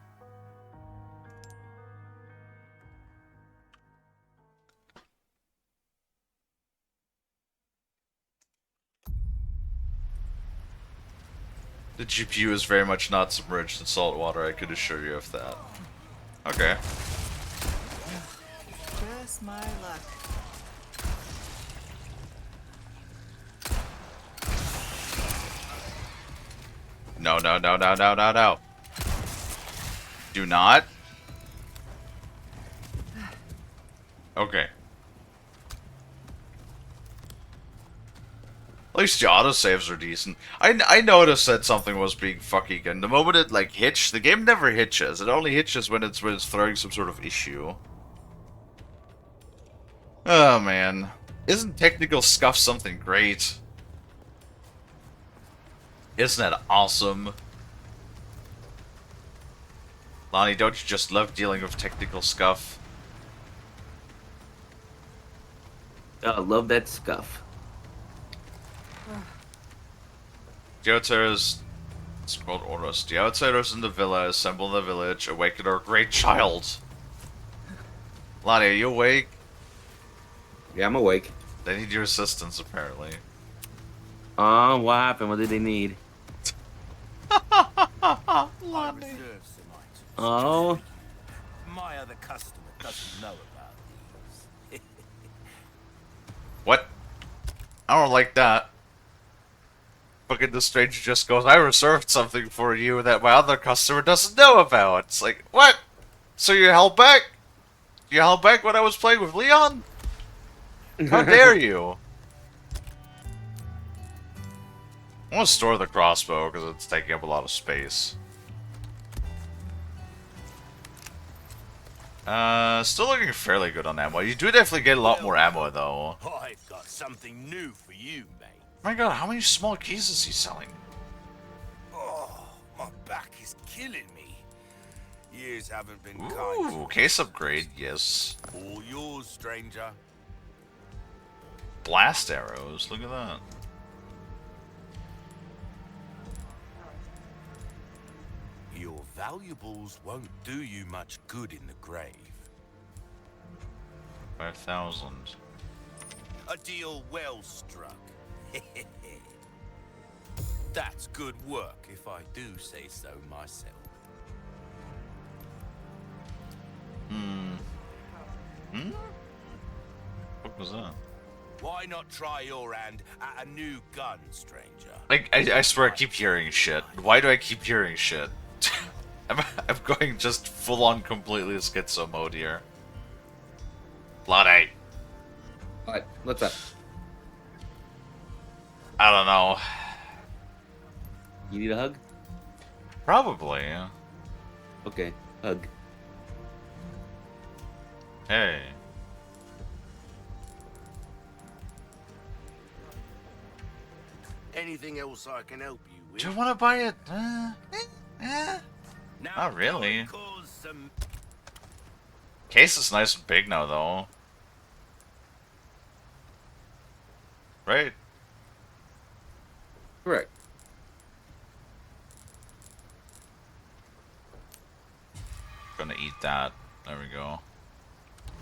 The GPU is very much not submerged in salt water, I could assure you of that. Okay. Just my luck. No, no, no, no, no, no, no. Do not. Okay. At least the autosaves are decent. I noticed that something was being fucking, and the moment it like hitched, the game never hitches. It only hitches when it's throwing some sort of issue. Oh man. Isn't technical scuff something great? Isn't that awesome? Lonnie, don't you just love dealing with technical scuff? Love that scuff. The outsiders... It's called Oros. The outsiders in the villa assemble in the village, awaken our great child. Lonnie, are you awake? Yeah, I'm awake. They need your assistance, apparently. What happened? What did they need? I reserve some items. Oh. My other customer doesn't know about these. What? I don't like that. Fucking the stranger just goes, I reserved something for you that my other customer doesn't know about. It's like, what? So you held back? You held back when I was playing with Leon? How dare you? I want to store the crossbow because it's taking up a lot of space. Still looking fairly good on ammo. You do definitely get a lot more ammo though. I've got something new for you, mate. My god, how many small keys is he selling? Oh, my back is killing me. Years haven't been kind. Ooh, case upgrade, yes. All yours, stranger. Blast arrows, look at that. Your valuables won't do you much good in the grave. 5,000. A deal well struck. That's good work, if I do say so myself. What was that? Why not try your hand at a new gun, stranger? Like, I swear I keep hearing shit. Why do I keep hearing shit? I'm going just full on completely schizo mode here. Bloody. What? What's up? I don't know. You need a hug? Probably. Okay, hug. Hey. Anything else I can help you with? Do you want to buy it? Now, Not really. don't cause some... Case is nice and big now, though. Right? Correct. Gonna eat that. There we go.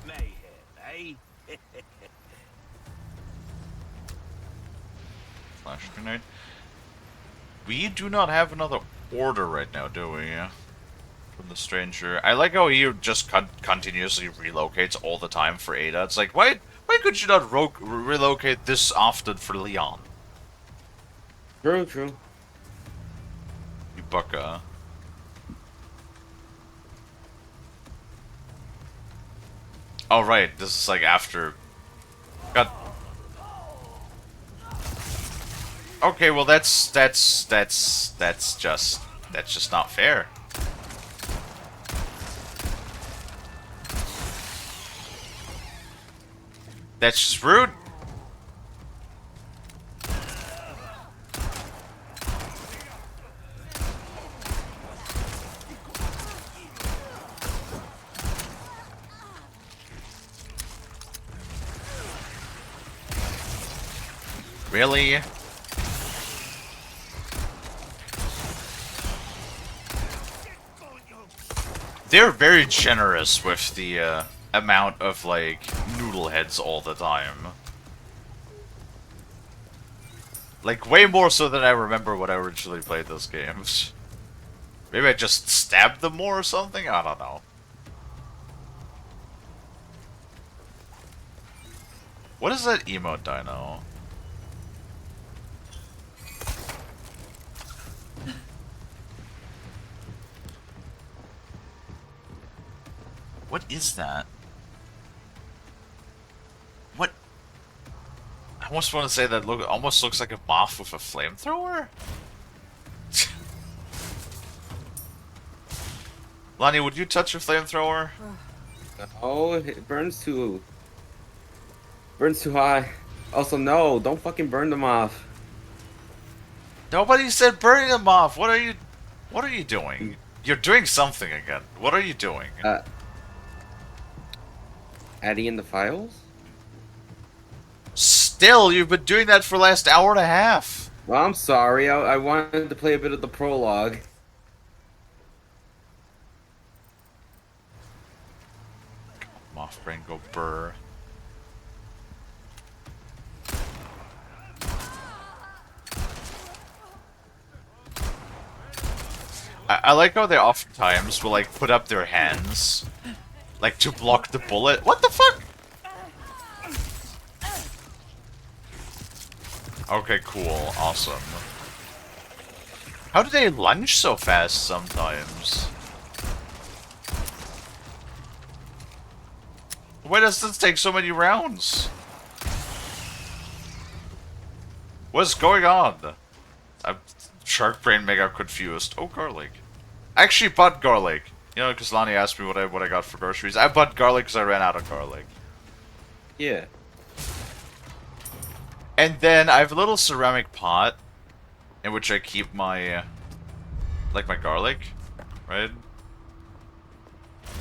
mayhem, eh? Flash grenade. We do not have another order right now, do we? From the stranger. I like how he just continuously relocates all the time for Ada. It's like, why could you not relocate this often for Leon? True, true. You bucka. Oh right, this is like after. God. Okay, well that's just not fair. That's just rude. Really? They're very generous with the amount of, like, noodle heads all the time. Like, way more so than I remember when I originally played those games. Maybe I just stabbed them more or something? I don't know. What is that emote dino? What is that? What? I almost want to say that almost looks like a moth with a flamethrower? Lonnie, would you touch a flamethrower? Oh, it burns too high. Also, no, don't fucking burn them off. Nobody said burning them off. What are you doing? You're doing something again. What are you doing? Adding in the files? Still, you've been doing that for the last hour and a half. Well, I'm sorry. I wanted to play a bit of the prologue. Moth brain go burr. I like how they oftentimes will like put up their hands, like to block the bullet. What the fuck? Okay, cool, awesome. How do they lunge so fast sometimes? Why does this take so many rounds? What's going on? I'm shark brain mega confused. Oh, garlic. I actually bought garlic. You know, because Lonnie asked me what I got for groceries. I bought garlic because I ran out of garlic. Yeah. And then I have a little ceramic pot in which I keep my, like my garlic, right?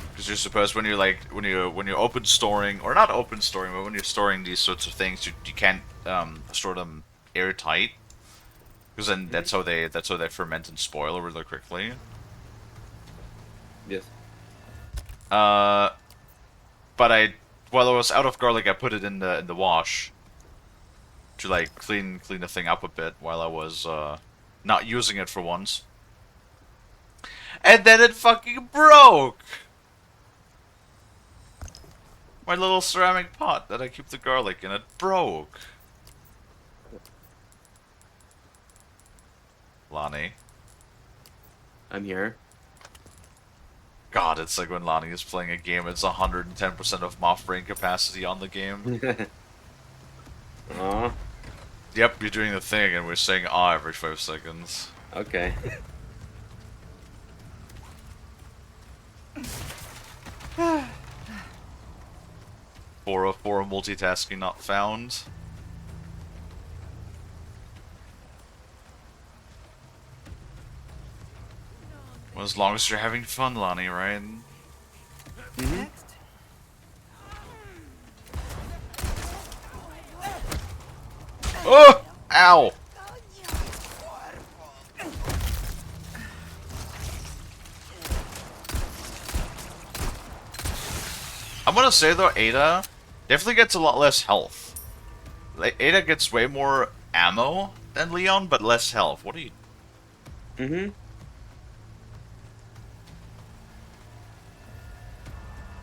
Because you're supposed when you're like when you're open storing or not open storing, but when you're storing these sorts of things, you can't store them airtight because then that's how they ferment and spoil really quickly. Yes. But while I was out of garlic, I put it in the wash to like clean the thing up a bit while I was not using it for once. And then it fucking broke! My little ceramic pot that I keep the garlic in, it broke. Lonnie. I'm here. God, it's like when Lonnie is playing a game, it's 110% of moth brain capacity on the game. Aw. Yep, you're doing the thing, and we're saying "ah" every 5 seconds. Okay. For multitasking not found. Well, as long as you're having fun, Lonnie, right? Next. Oh! Ow! I'm gonna say though, Ada definitely gets a lot less health. Like, Ada gets way more ammo than Leon, but less health. What are you... Mm-hmm.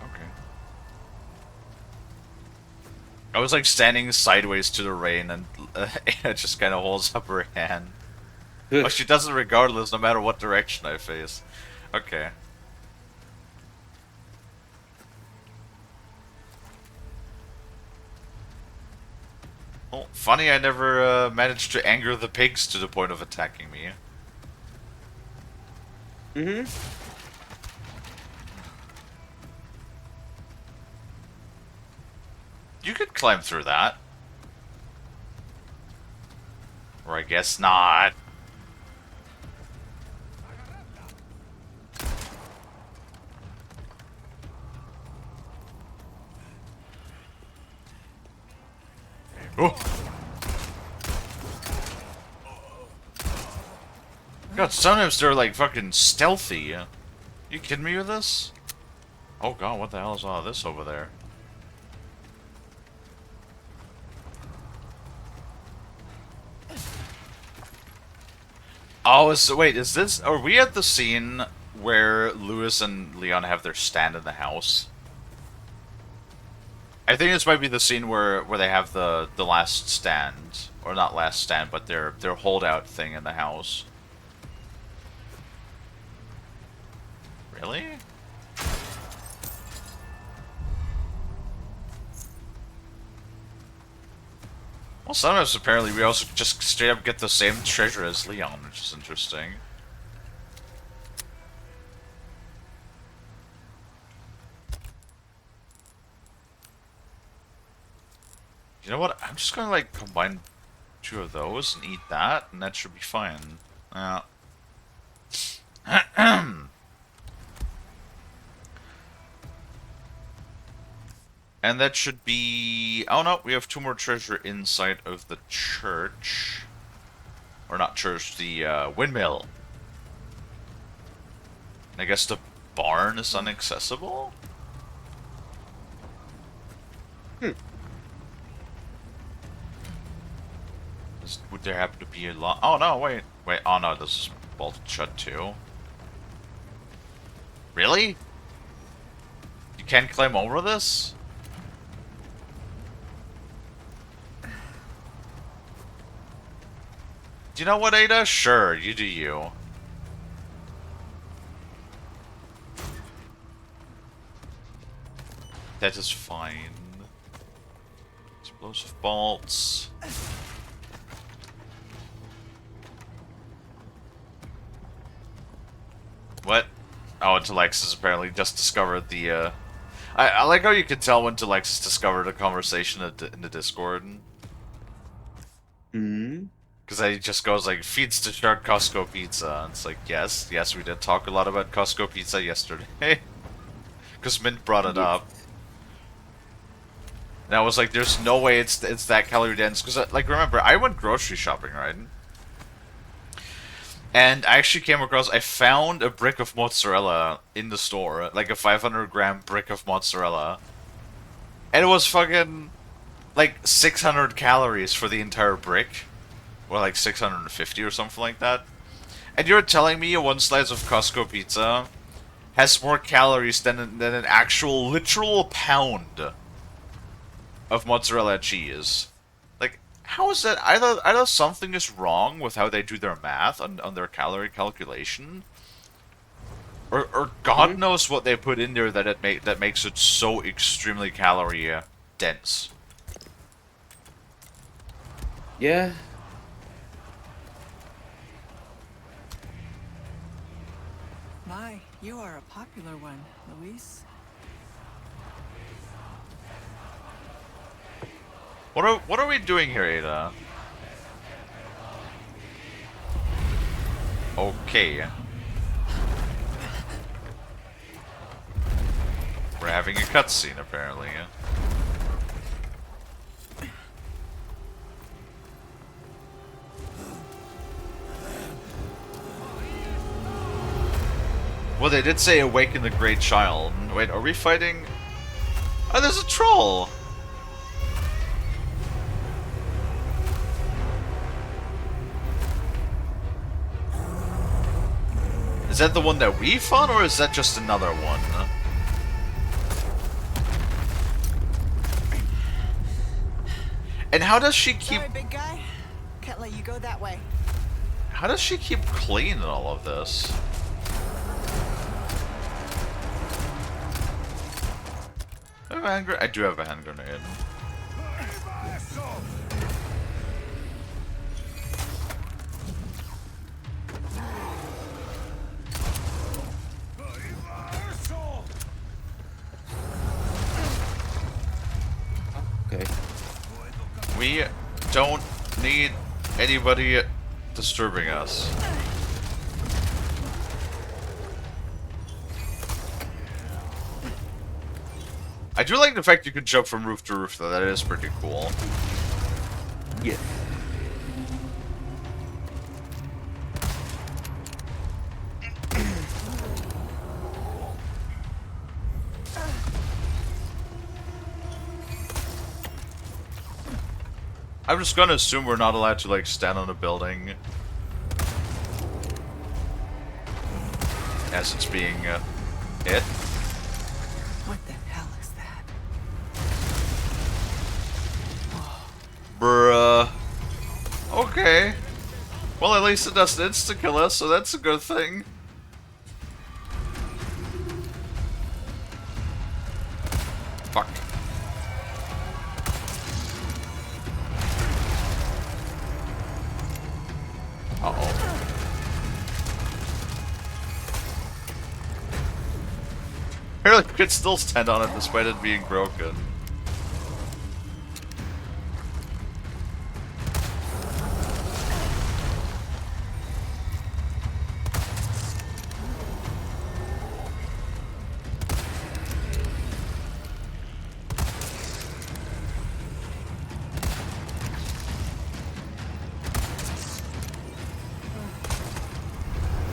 Okay. I was like standing sideways to the rain and Ada just kind of holds up her hand. But she does it regardless, no matter what direction I face. Okay. Well, funny I never managed to anger the pigs to the point of attacking me. Mm-hmm. You could climb through that. Or I guess not. Oh! God, sometimes they're like fucking stealthy. You kidding me with this? Oh god, what the hell is all this over there? Oh, wait, is this... Are we at the scene where Lewis and Leon have their stand in the house? I think this might be the scene where they have the last stand. Or not last stand, but their holdout thing in the house. Really? Well, sometimes apparently we also just straight up get the same treasure as Leon, which is interesting. You know what? I'm just gonna like combine 2 of those and eat that, and that should be fine. Yeah. And that should be... Oh no, we have 2 more treasure inside of the church. Or not church, the windmill. And I guess the barn is inaccessible? Would there happen to be a lot? Oh no, wait. Wait, oh no, this is bolted shut too. Really? You can't climb over this? Do you know what, Ada? Sure, you do you. That is fine. Explosive bolts. What? Oh, Intelexus apparently just discovered the, I like how you can tell when Intelexus discovered a conversation in the Discord. Hmm. Because he just goes like, feeds to shark Costco pizza. And it's like, yes, we did talk a lot about Costco pizza yesterday. Because Mint brought it up. And I was like, there's no way it's that calorie dense. Because, like, remember, I went grocery shopping, right? And I actually came across, I found a brick of mozzarella in the store. Like a 500-gram brick of mozzarella. And it was fucking, like, 600 calories for the entire brick. Or like 650 or something like that. And you're telling me one slice of Costco pizza has more calories than an actual literal pound of mozzarella cheese? Like, how is that? Either something is wrong with how they do their math on their calorie calculation, or God knows what they put in there that makes it so extremely calorie dense. Yeah. My, you are a popular one, Luis. What are we doing here, Ada? Okay. We're having a cutscene, apparently. Well, they did say awaken the great child. Wait, are we fighting? Oh, there's a troll! Is that the one that we fought, or is that just another one? And how does she keep... Sorry, big guy. Can't let you go that way. How does she keep clean in all of this? I do have a hand grenade. Okay. We don't need anybody disturbing us. I do like the fact you can jump from roof to roof, though. That is pretty cool. Yeah. I'm just gonna assume we're not allowed to, like, stand on a building as it's being hit. What the hell is that? Bruh. Okay. Well, at least it doesn't insta-kill us, so that's a good thing. Fuck. Uh-oh. Apparently we could still stand on it despite it being broken.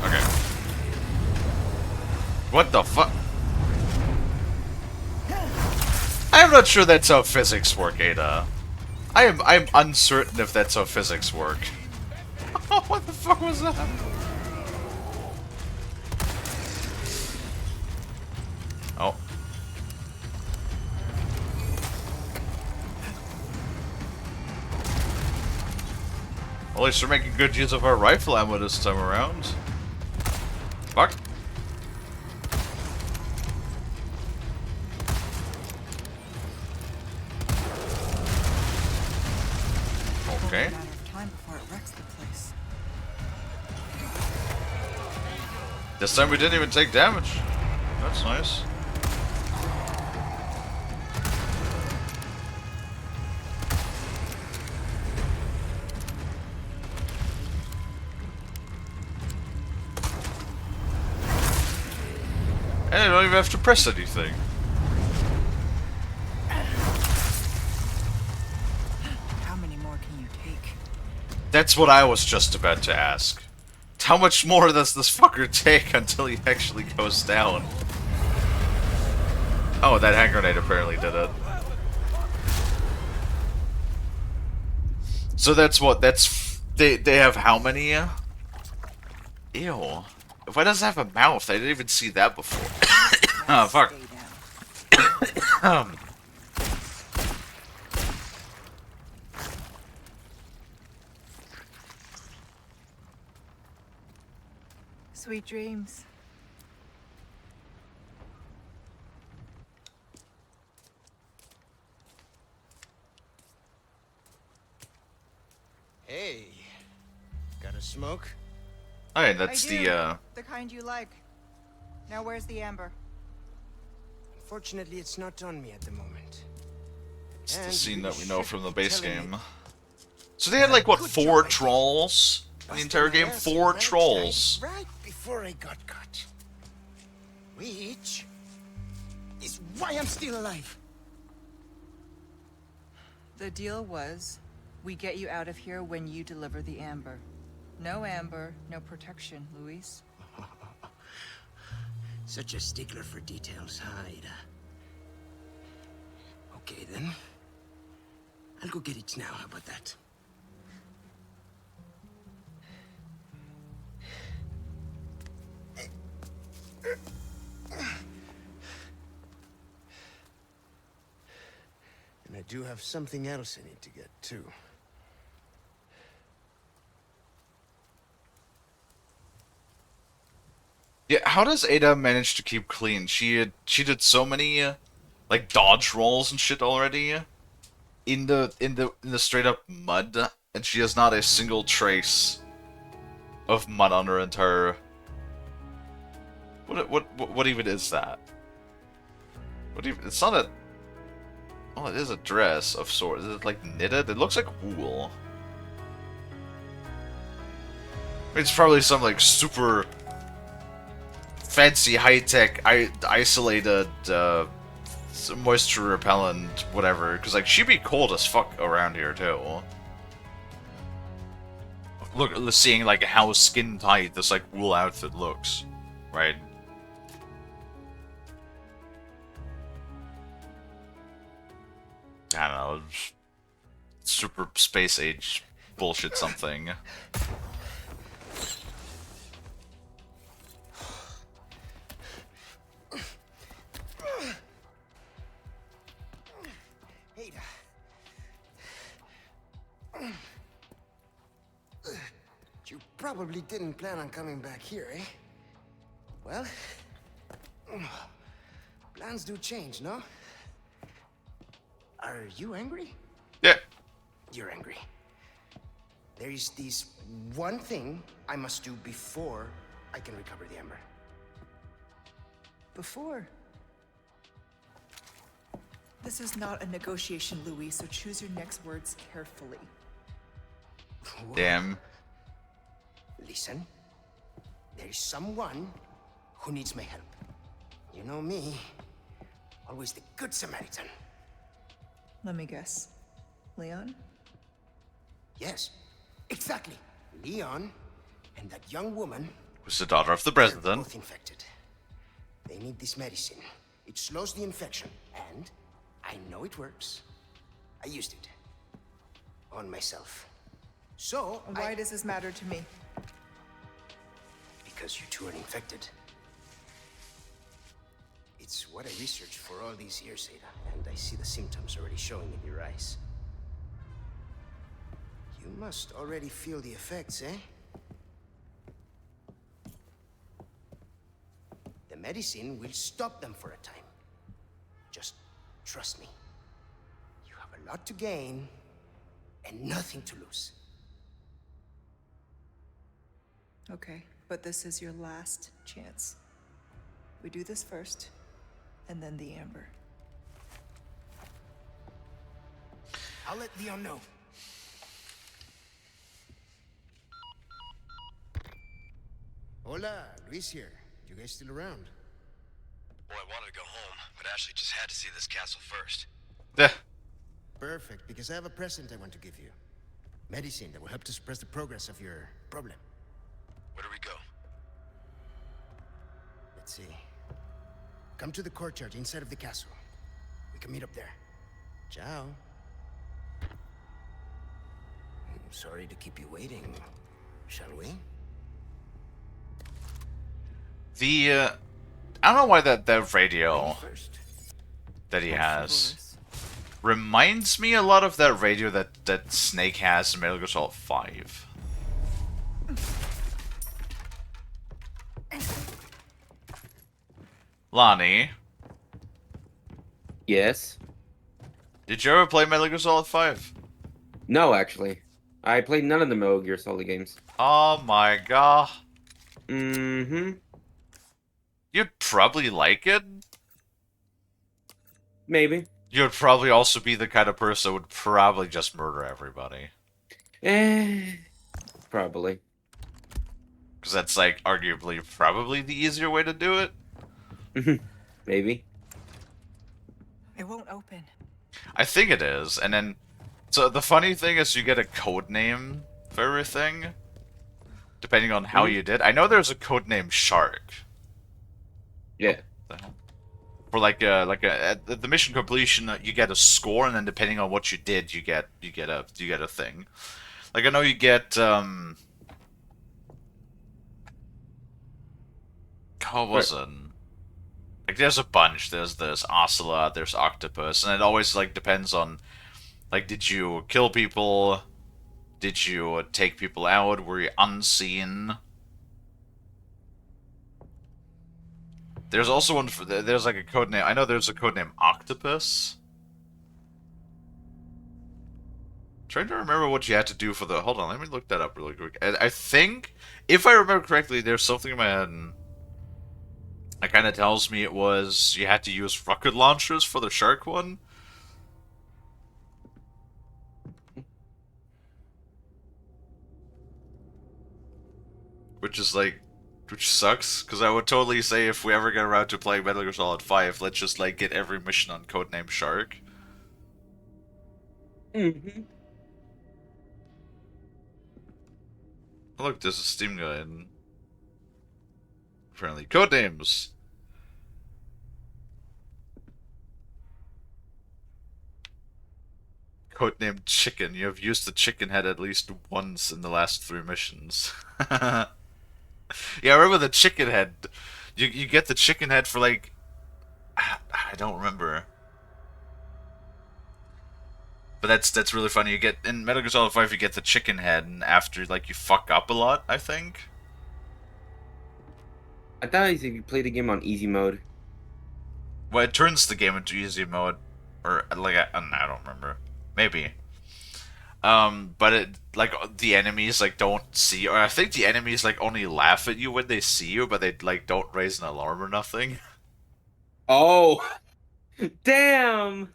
Okay. What the fuck? I'm not sure that's how physics work, Ada. I'm uncertain if that's how physics work. What the fuck was that? Oh. At least we're making good use of our rifle ammo this time around. Fuck. Okay. Only a matter of time before it wrecks the place. This time we didn't even take damage. That's nice. And I don't even have to press anything. How many more can you take? That's what I was just about to ask. How much more does this fucker take until he actually goes down? Oh, that hand grenade apparently did it. So that's what, they have how many? Ew. If it doesn't have a mouth, I didn't even see that before. Oh, fuck. Stay down. Sweet dreams. Hey, got a smoke? Alright, that's I do. the, The kind you like. Now where's the amber? Unfortunately, it's not on me at the moment. it's the And scene you that we know should from the be base telling game. me. So they had like, what, Good 4 job, I think. trolls in the entire Busted my game? ass 4 right trolls. time, right before I got caught. Which is why I'm still alive. The deal was, we get you out of here when you deliver the amber. No amber, no protection, Luis. Such a stickler for details, Hyde. Okay, then. I'll go get it now. How about that? And I do have something else I need to get, too. Yeah, how does Ada manage to keep clean? She did so many like dodge rolls and shit already in the straight up mud, and she has not a single trace of mud on her entire. What even is that? What even? It's not a. Oh, it is a dress of sorts. Is it like knitted? It looks like wool. It's probably some like super fancy, high-tech, isolated, moisture repellent, whatever. Because like she'd be cold as fuck around here too. Look, seeing like how skin tight this like wool outfit looks, right? I don't know. It's super space age bullshit something. Ada. You probably didn't plan on coming back here, eh? Well, plans do change, no? Are you angry? Yeah. You're angry. There is this one thing I must do before I can recover the Ember. Before. This is not a negotiation, Louis, so choose your next words carefully. Damn. Listen, there is someone who needs my help. You know me, always the good Samaritan. Let me guess. Leon? Yes, exactly. Leon and that young woman, Who's the daughter of the they're president. both infected. They need this medicine. It slows the infection, and I know it works. I used it on myself. So, Why does this matter to me? Because you two are infected. It's what I researched for all these years, Ada, and I see the symptoms already showing in your eyes. You must already feel the effects, eh? The medicine will stop them for a time. Just trust me. You have a lot to gain and nothing to lose. Okay, but this is your last chance. We do this first, and then the Amber. I'll let Leon know. Hola, Luis here. You guys still around? Well, I wanted to go home, but Ashley just had to see this castle first. Yeah. Perfect, because I have a present I want to give you. Medicine that will help to suppress the progress of your problem. Where do we go? Let's see. Come to the courtyard inside of the castle. We can meet up there. Ciao. Sorry to keep you waiting. Shall we? The, I don't know why that radio First. that he has Course. reminds me a lot of that radio that Snake has in Metal Gear Solid 5. Lonnie, Yes. did you ever play Metal Gear Solid 5? No, actually. I played none of the Metal Gear Solid games. Oh my god. Mm-hmm. You'd probably like it. Maybe. You'd probably also be the kind of person that would probably just murder everybody. Probably. Because that's, like, arguably probably the easier way to do it. Maybe. It won't open. I think it is. And then, so the funny thing is you get a code name for everything, depending on how you did. I know there's a code name Shark. Yeah. For like at the mission completion, you get a score, and then depending on what you did, you get a thing. Like I know you get how was it? Like there's a bunch. There's Ocelot, there's Octopus, and it always like depends on like did you kill people, did you take people out, were you unseen? There's also one for there's like a code name. I know there's a code name Octopus. Trying to remember what you had to do for the. Hold on, let me look that up really quick. I think, if I remember correctly, there's something in my head that kind of tells me it was you had to use rocket launchers for the shark one. Which is like, which sucks, because I would totally say if we ever get around to playing Metal Gear Solid 5, let's just like get every mission on codename Shark. Mm-hmm. Oh, look, there's a Steam guide. Apparently, codenames. Codenamed Chicken. You have used the chicken head at least once in the last 3 missions. Yeah, I remember the chicken head. You get the chicken head for like... I don't remember. But that's really funny. You get in Metal Gear Solid 5, you get the chicken head, and after like you fuck up a lot, I think. I thought if you play the game on easy mode. Well, it turns the game into easy mode, or like I don't remember. Maybe. But it like the enemies like don't see, or I think the enemies like only laugh at you when they see you, but they like don't raise an alarm or nothing. Oh, damn!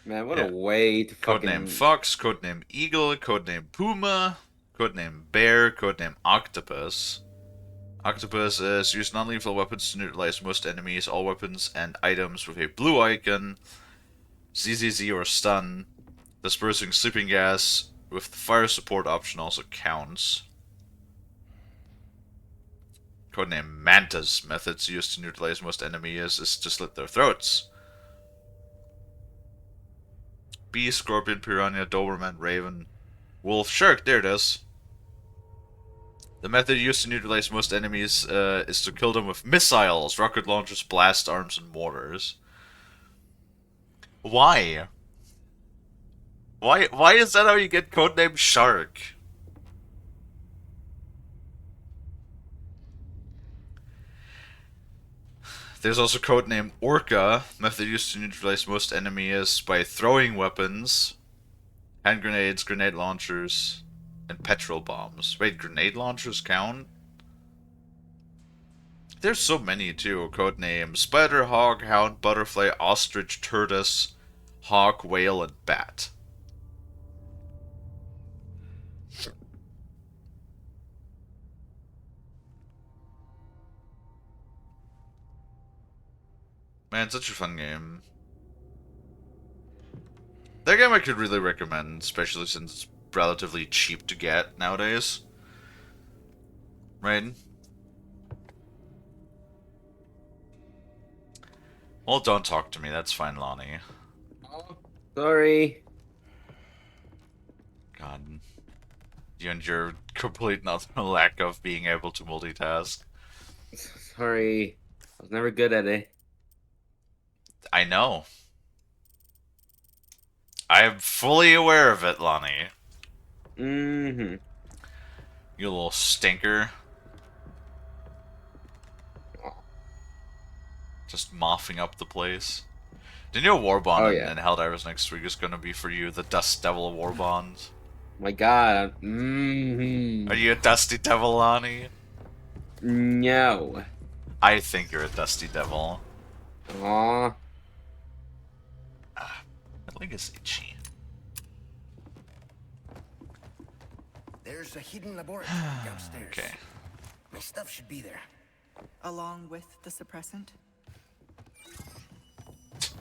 Man, what Yeah. a way to Codename fucking... Fox, codename Eagle, codename Puma, codename Bear, codename Octopus. Octopus is use non-lethal weapons to neutralize most enemies, all weapons and items with a blue icon, ZZZ or stun. Dispersing sleeping gas with the fire support option also counts. Codename Mantis. Methods used to neutralize most enemies is to slit their throats. Bee, Scorpion, Piranha, Doberman, Raven, Wolf, Shark, there it is. The method used to neutralize most enemies is to kill them with missiles, rocket launchers, blast arms, and mortars. Why? Why is that how you get codename Shark? There's also codename Orca. Method used to neutralize most enemies by throwing weapons, hand grenades, grenade launchers, and petrol bombs. Wait, grenade launchers count? There's so many too. Codename Spider, Hog, Hound, Butterfly, Ostrich, Tortoise, Hawk, Whale, and Bat. Man, such a fun game. That game I could really recommend, especially since it's relatively cheap to get nowadays. Right? Well, don't talk to me, that's fine, Lonnie. Oh, sorry. God. You and your complete lack of being able to multitask. Sorry. I was never good at it. I know. I am fully aware of it, Lonnie. Mm-hmm. You little stinker. Just mopping up the place. The new Warbond yeah. in Helldivers next week is going to be for you, the Dust Devil Warbond. My God. Mm-hmm. Are you a Dusty Devil, Lonnie? No. I think you're a Dusty Devil. Aw. My leg is itchy. There's a hidden laboratory downstairs. Okay. My stuff should be there. Along with the suppressant?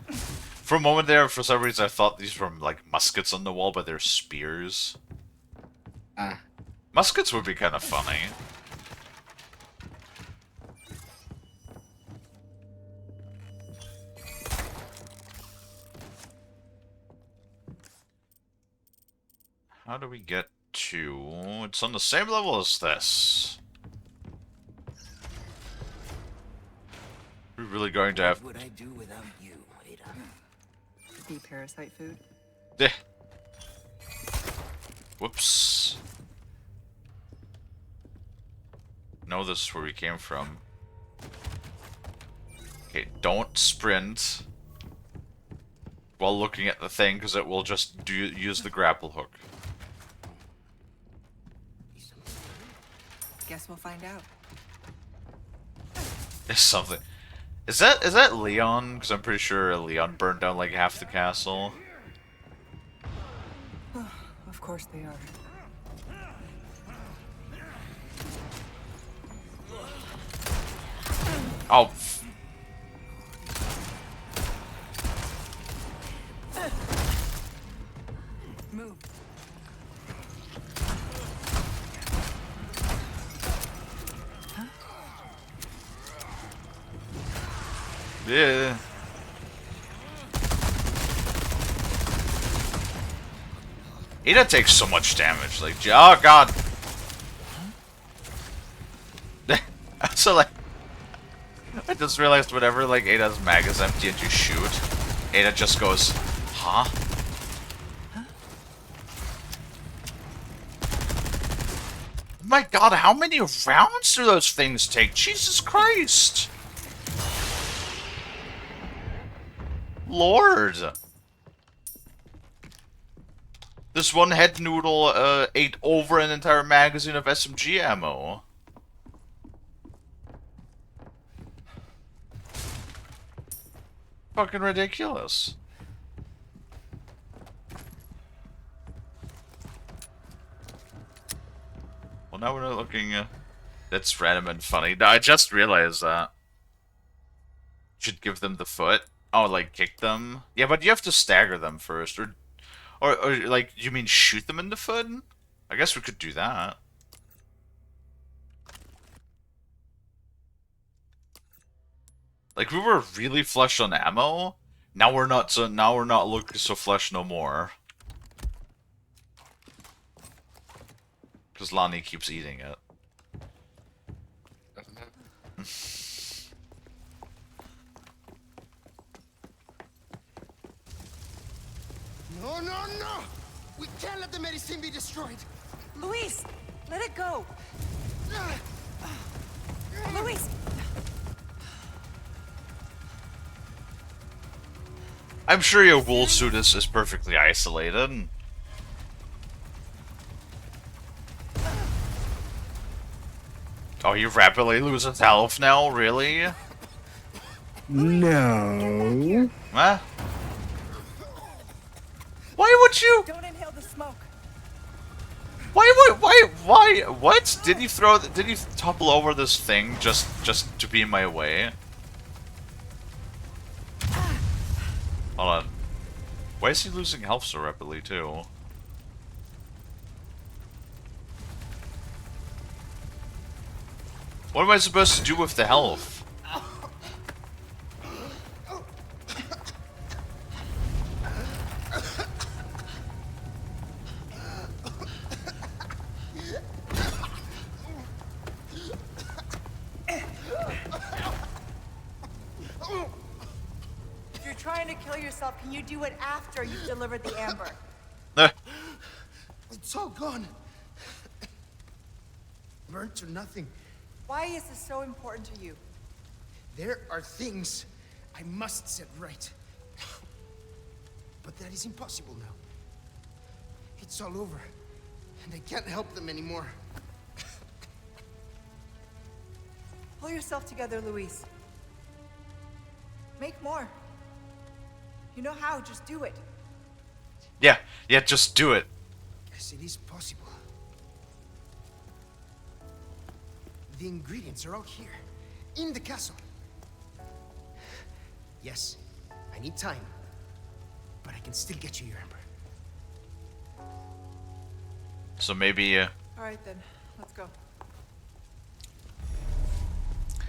For a moment there, for some reason, I thought these were like muskets on the wall, but they're spears. Ah. Muskets would be kind of funny. How do we get to... It's on the same level as this. We're really going to have... What would I do without you, Ada? Be parasite food? Eh. Whoops. No, this is where we came from. Okay, don't sprint while looking at the thing, because it will just use the grapple hook. Guess we'll find out. There's something. Is that Leon? Because I'm pretty sure Leon burned down like half the castle. Of course they are. Oh. Move. Yeah. Ada takes so much damage. Like, oh god. So like, I just realized whenever like Ada's mag is empty and you shoot, Ada just goes, huh? My god, how many rounds do those things take? Jesus Christ! Lord! This one head noodle ate over an entire magazine of SMG ammo. Fucking ridiculous. Well, now we're not looking. That's random and funny. No, I just realized that. Should give them the foot. Oh, like kick them? Yeah, but you have to stagger them first, or like you mean shoot them in the foot? I guess we could do that. Like we were really flush on ammo. Now we're not. So now we're not looking so flush no more. Because Lonnie keeps eating it. No, no, no! We can't let the medicine be destroyed. Luis, let it go. Luis. I'm sure your wool suit is perfectly isolated. Oh, you rapidly loses health now? Really? No. Huh? Why would you? Don't inhale the smoke. Why? What? Did he throw? Did he topple over this thing just to be in my way? Hold on. Why is he losing health so rapidly too? What am I supposed to do with the health? If you're trying to kill yourself, can you do it after you've delivered the amber? It's all gone. Burnt to nothing. Why is this so important to you? There are things I must set right. But that is impossible now. It's all over, and I can't help them anymore. Pull yourself together, Luis. Make more. You know how, just do it. Yeah, just do it. Yes, it is possible. The ingredients are all here, in the castle. Yes, I need time, but I can still get you your ember. So maybe, All right then, let's go.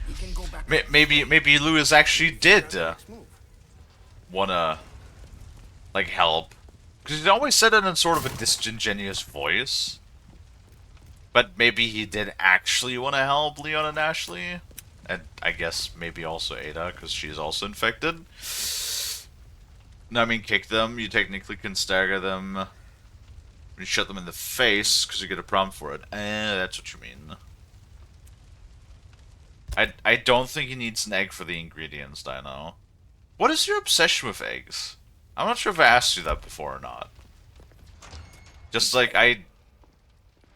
We can go back. maybe Lewis actually did Next move. wanna, like, help. Because he always said it in sort of a disingenuous voice. But maybe he did actually want to help Leon and Ashley. And I guess maybe also Ada, because she's also infected. No, I mean, kick them. You technically can stagger them. You shut them in the face, because you get a prompt for it. That's what you mean. I don't think he needs an egg for the ingredients, Dino. What is your obsession with eggs? I'm not sure if I asked you that before or not. Just like, I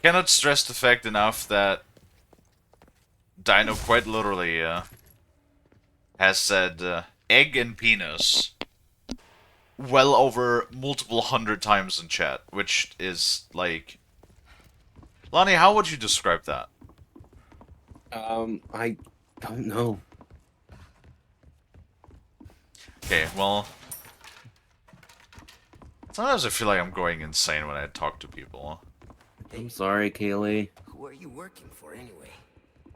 cannot stress the fact enough that Dino quite literally has said egg and penis well over multiple 100 times in chat, which is like... Lonnie, how would you describe that? I don't know. Okay, well... Sometimes I feel like I'm going insane when I talk to people. I'm sorry, Kalie. Who are you working for anyway?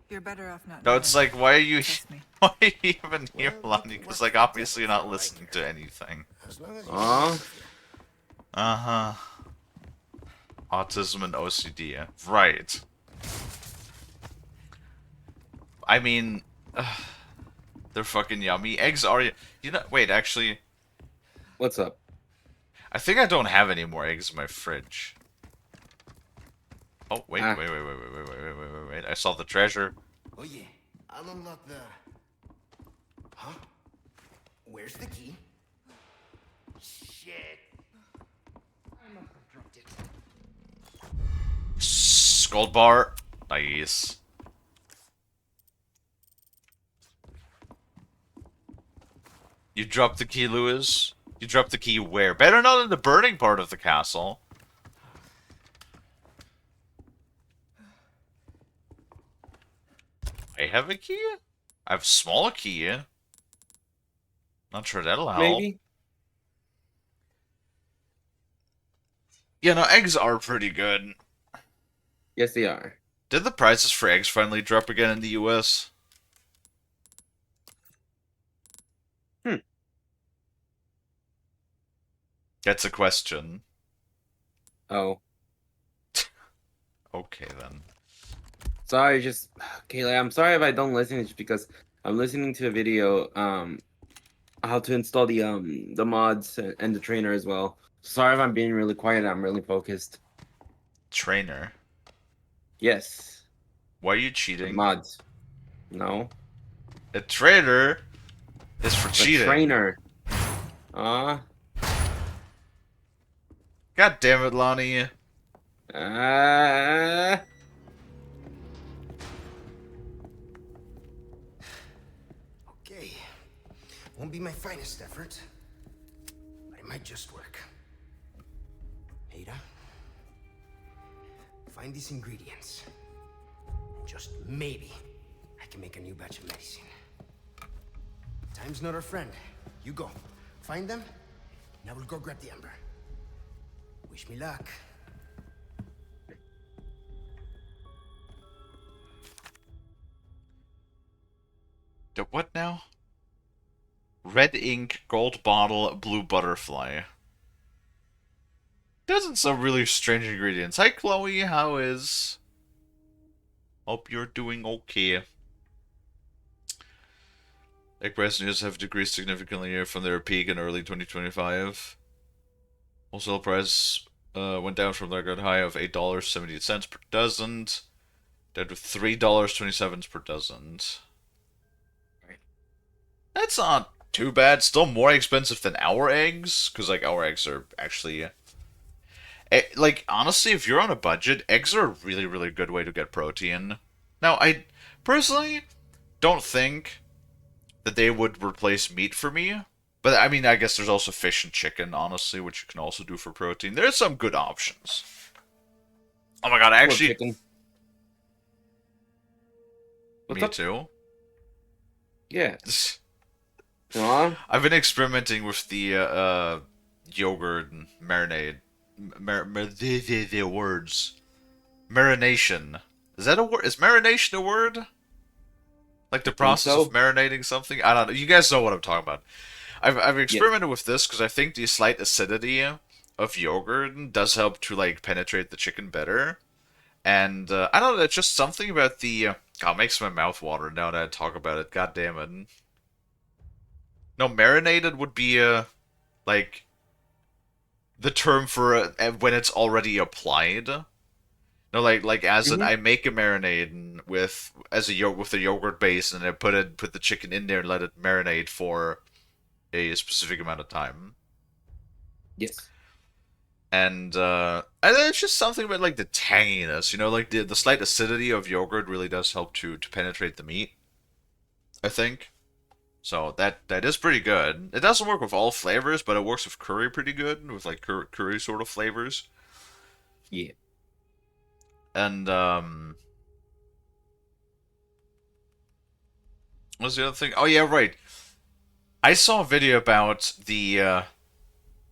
You're better off not No, it's knowing. like, why are you... Trust me. Why are you even here, Well, Lonnie? you can Because, work like, for the obviously you're devil not for all I listening to care. anything. As long as you Aw. don't interfere. Uh-huh. Autism and OCD. Right. I mean, they're fucking yummy. Eggs are... You know... Wait, actually... What's up? I think I don't have any more eggs in my fridge. Oh, wait, Ah. wait. I saw the treasure. Oh yeah, I'll unlock the... Huh? Where's the key? Shit. I must have dropped it. Gold bar. Nice. You dropped the key, Lewis? You dropped the key where? Better not in the burning part of the castle. I have a key? I have a small key. Not sure that'll help. Maybe. Yeah, no, eggs are pretty good. Yes, they are. Did the prices for eggs finally drop again in the US? That's a question. Oh, Okay, then. sorry. Just Kayla. I'm sorry if I don't listen. It's because I'm listening to a video. How to install the mods and the trainer as well. Sorry if I'm being really quiet. I'm really focused. Trainer. Yes. Why are you The cheating? mods. No. A trainer is for The cheating. trainer. God damn it, Lonnie. Okay. Won't be my finest effort, but it might just work. Ada, find these ingredients. And just maybe I can make a new batch of medicine. Time's not our friend. You go. Find them, and I will go grab the amber. Wish me luck. The what now? Red ink, gold bottle, blue butterfly. Doesn't some really strange ingredients. Hi, Chloe. How is? Hope you're doing okay. Egg price news have decreased significantly from their peak in early 2025. Wholesale price went down from their record high of $8.78 per dozen down to $3.27 per dozen. That's not too bad. Still more expensive than our eggs, because like our eggs are actually, like honestly, if you're on a budget, eggs are a really really good way to get protein. Now, I personally don't think that they would replace meat for me, but I mean, I guess there's also fish and chicken, honestly, which you can also do for protein. There's some good options. Oh my god, I actually, chicken. What's me up? too. Yeah. I've been experimenting with the yogurt and marinade. The words. Marination. Is that a word? Is marination a word? Like the process so. of marinating something? I don't know. You guys know what I'm talking about. I've experimented with this because I think the slight acidity of yogurt does help to like penetrate the chicken better. And I don't know, it's just something about the God, it makes my mouth water now that I talk about it. God damn it. No, marinated would be like the term for when it's already applied. No, like as in I make a marinade with with a yogurt base, and I put the chicken in there and let it marinate for a specific amount of time. Yes. And it's just something about like the tanginess, like the slight acidity of yogurt really does help to penetrate the meat, I think. So that is pretty good. It doesn't work with all flavors, but it works with curry pretty good, with like curry sort of flavors. Yeah. And what's the other thing? Oh yeah, right. I saw a video about the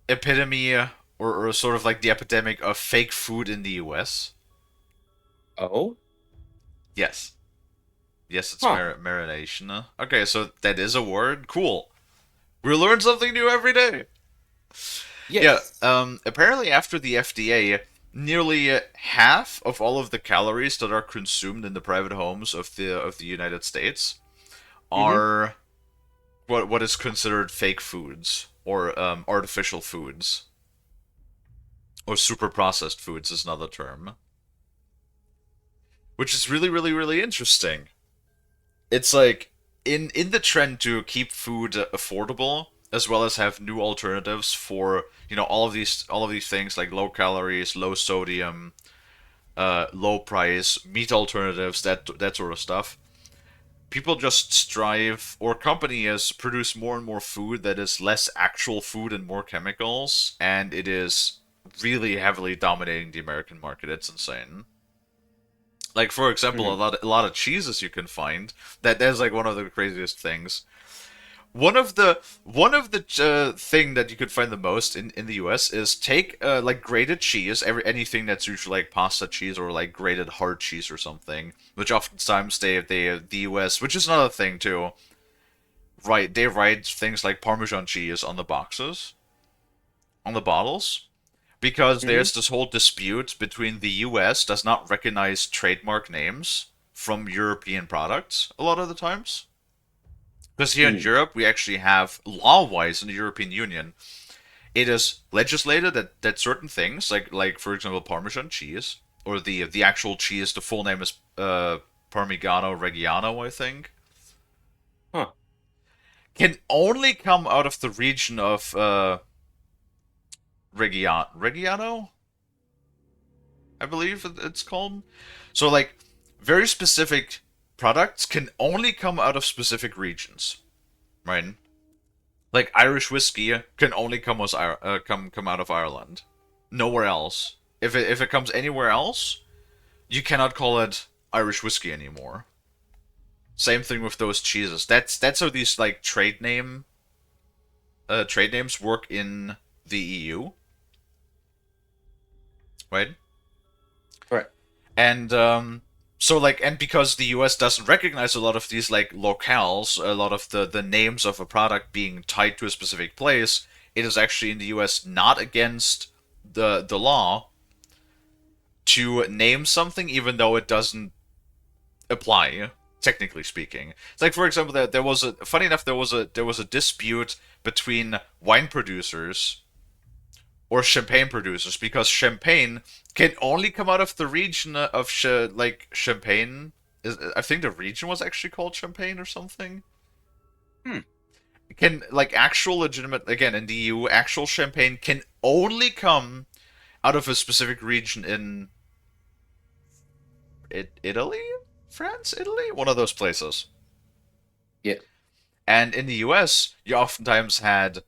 epidemic or sort of like the epidemic of fake food in the US. Oh? Yes. Yes, it's Huh. marination. Okay, so that is a word. Cool. We learn something new every day. Yeah. Yes. Apparently, after the FDA, nearly half of all of the calories that are consumed in the private homes of the United States Mm-hmm. are what is considered fake foods or artificial foods or super processed foods is another term, which is really, really, really interesting. It's like in the trend to keep food affordable as well as have new alternatives for all of these things like low calories, low sodium, low price meat alternatives, that sort of stuff. People just strive, or companies produce more and more food that is less actual food and more chemicals, and it is really heavily dominating the American market. It's insane. Like for example, Mm-hmm. a lot of cheeses you can find. That's like one of the craziest things. One of the thing that you could find the most in the U.S. is take like grated cheese, anything that's usually like pasta cheese or like grated hard cheese or something, which oftentimes the U.S., which is another thing too, right? They write things like Parmesan cheese on the boxes, on the bottles, because Mm-hmm. there's this whole dispute between the US does not recognize trademark names from European products a lot of the times. Because here in Mm. Europe, we actually have law-wise in the European Union, it is legislated that certain things, like for example Parmesan cheese or the actual cheese, the full name is Parmigiano Reggiano, I think, Huh. can only come out of the region of Reggiano, I believe it's called. So like very specific products can only come out of specific regions, right? Like Irish whiskey can only come out of Ireland, nowhere else. If it comes anywhere else, you cannot call it Irish whiskey anymore. Same thing with those cheeses. That's how these like trade names work in the EU, right? Right. And so like and because the US doesn't recognize a lot of these like locales, a lot of the names of a product being tied to a specific place, it is actually in the US not against the law to name something even though it doesn't apply, technically speaking. It's like for example there was a funny enough there was a dispute between wine producers or champagne producers because champagne can only come out of the region of like Champagne. I think the region was actually called Champagne or something. Hmm. Can like actual legitimate again in the EU actual champagne can only come out of a specific region in Italy, France, Italy, one of those places. Yeah. And in the US, you oftentimes had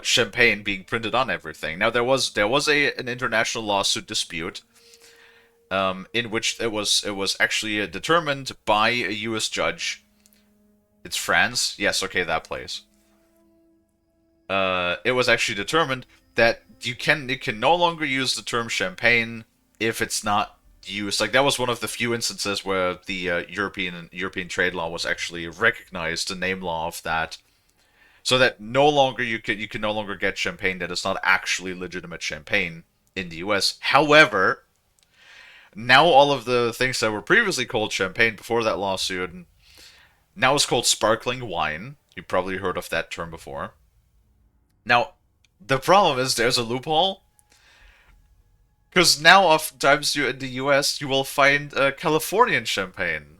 champagne being printed on everything. Now there was an international lawsuit dispute, in which it was actually determined by a U.S. judge. It's France, yes, okay, that place. It was actually determined that you can no longer use the term champagne if it's not used. Like that was one of the few instances where the European trade law was actually recognized, the name law of that, so that no longer you can no longer get champagne that is not actually legitimate champagne in the U.S. However, now all of the things that were previously called champagne before that lawsuit now is called sparkling wine. You probably heard of that term before. Now, the problem is there's a loophole because now oftentimes you in the U.S. you will find Californian champagne,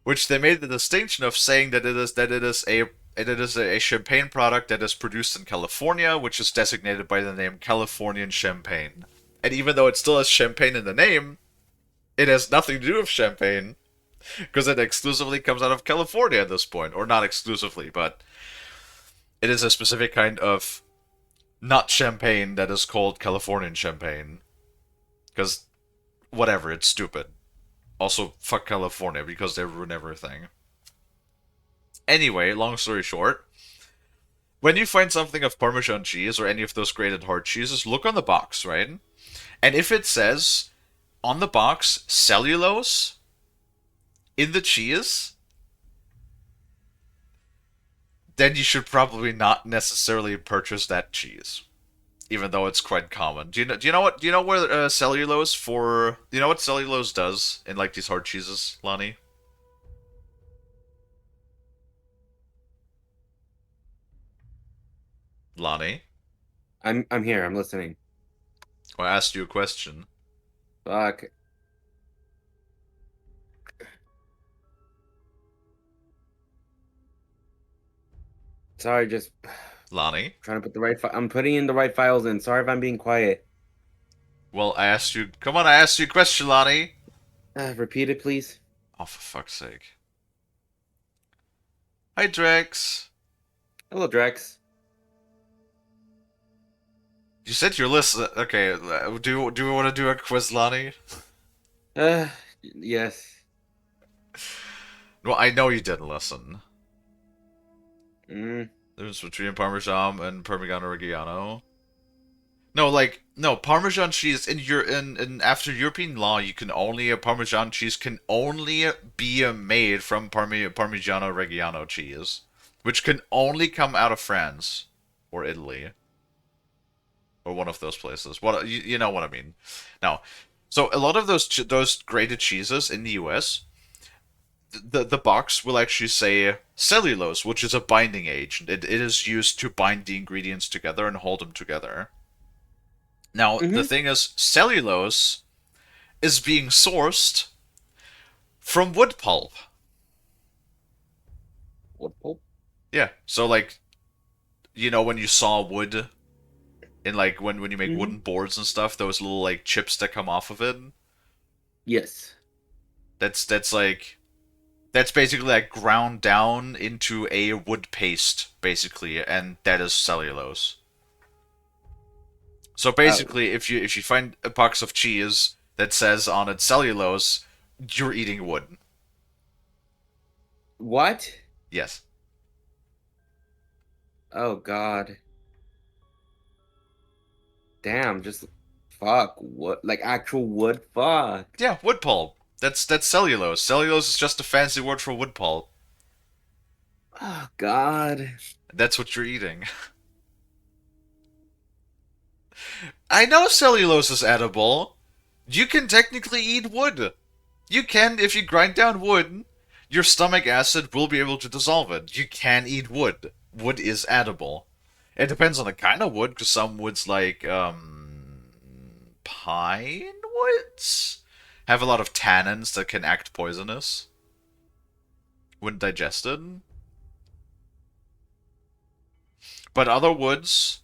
which they made the distinction of saying that it is a champagne product that is produced in California, which is designated by the name Californian champagne. And even though it still has champagne in the name, it has nothing to do with champagne because it exclusively comes out of California at this point, or not exclusively, but it is a specific kind of not champagne that is called Californian champagne. Because whatever, it's stupid. Also, fuck California because they ruin everything. Anyway, long story short, when you find something of Parmesan cheese or any of those grated hard cheeses, look on the box, right? And if it says on the box cellulose, in the cheese, then you should probably not necessarily purchase that cheese, even though it's quite common. Do you know where cellulose for? Do you know what cellulose does in like these hard cheeses, Lonnie? Lonnie, I'm here. I'm listening. I asked you a question. Fuck. Sorry, just Lonnie, trying to put the right. I'm putting in the right files in. Sorry if I'm being quiet. well, I asked you. Come on, I asked you a question, Lonnie. Repeat it, please. Oh, for fuck's sake. Hi, Drex. Hello, Drex. You said you're listening. Okay, do we want to do a quiz, Lonnie? Yes. Well, I know you didn't listen. Mm. There's between Parmesan and Parmigiano Reggiano. No, Parmesan cheese in after European law, you can only a Parmesan cheese can only be made from Parmigiano Reggiano cheese, which can only come out of France or Italy or one of those places. What you know what I mean? Now, so a lot of those grated cheeses in the U.S. The box will actually say cellulose, which is a binding agent. It is used to bind the ingredients together and hold them together. Now, the thing is, cellulose is being sourced from wood pulp. Wood pulp? Yeah, so like, you know, when you saw wood in like when you make wooden boards and stuff, those little like chips that come off of it. Yes. That's basically like ground down into a wood paste, basically, and that is cellulose. So basically, if you find a box of cheese that says on it cellulose, you're eating wood. What? Yes. Oh God. Damn, just fuck. What? Like actual wood? Fuck. Yeah, wood pulp. That's cellulose. Cellulose is just a fancy word for wood pulp. Oh God. That's what you're eating. I know cellulose is edible. You can technically eat wood. You can, if you grind down wood, your stomach acid will be able to dissolve it. You can eat wood. Wood is edible. It depends on the kind of wood, because some woods like, pine woods have a lot of tannins that can act poisonous when digested. But other woods...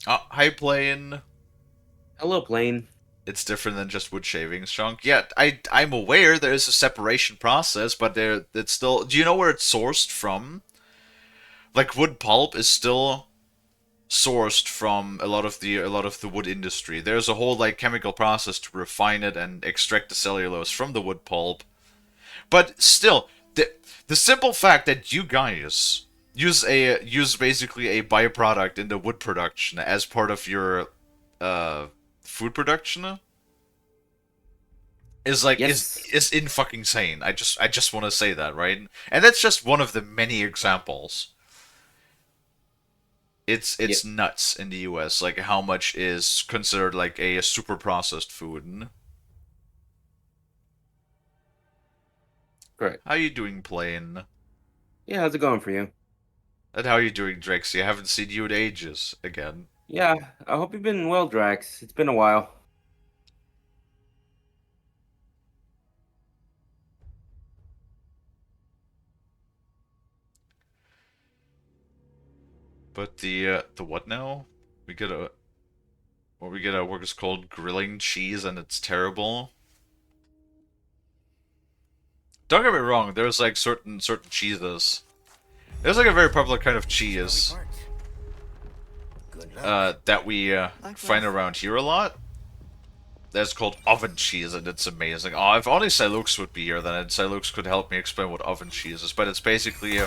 High plane... Hello, plane. It's different than just wood shavings, chunk. Yeah, I'm aware there is a separation process, but it's still. Do you know where it's sourced from? Like wood pulp is still sourced from a lot of the wood industry. There's a whole like chemical process to refine it and extract the cellulose from the wood pulp. But still, the simple fact that you guys use basically a byproduct in the wood production as part of your food production is like Yes. is in fucking sane. I just want to say that, right? And that's just one of the many examples. It's nuts in the US, like how much is considered like a super processed food. Correct. How you doing, Plane? Yeah, how's it going for you? And how you doing, Drexy? I haven't seen you in ages again. Yeah, I hope you've been well, Drax. It's been a while. But the what now? We get a we get a work is called grilling cheese, and it's terrible. Don't get me wrong. There's like certain cheeses. There's like a very popular kind of cheese that we find around here a lot. That's called oven cheese, and it's amazing. Oh, if only Silux would be here, then Silux could help me explain what oven cheese is. But it's basically,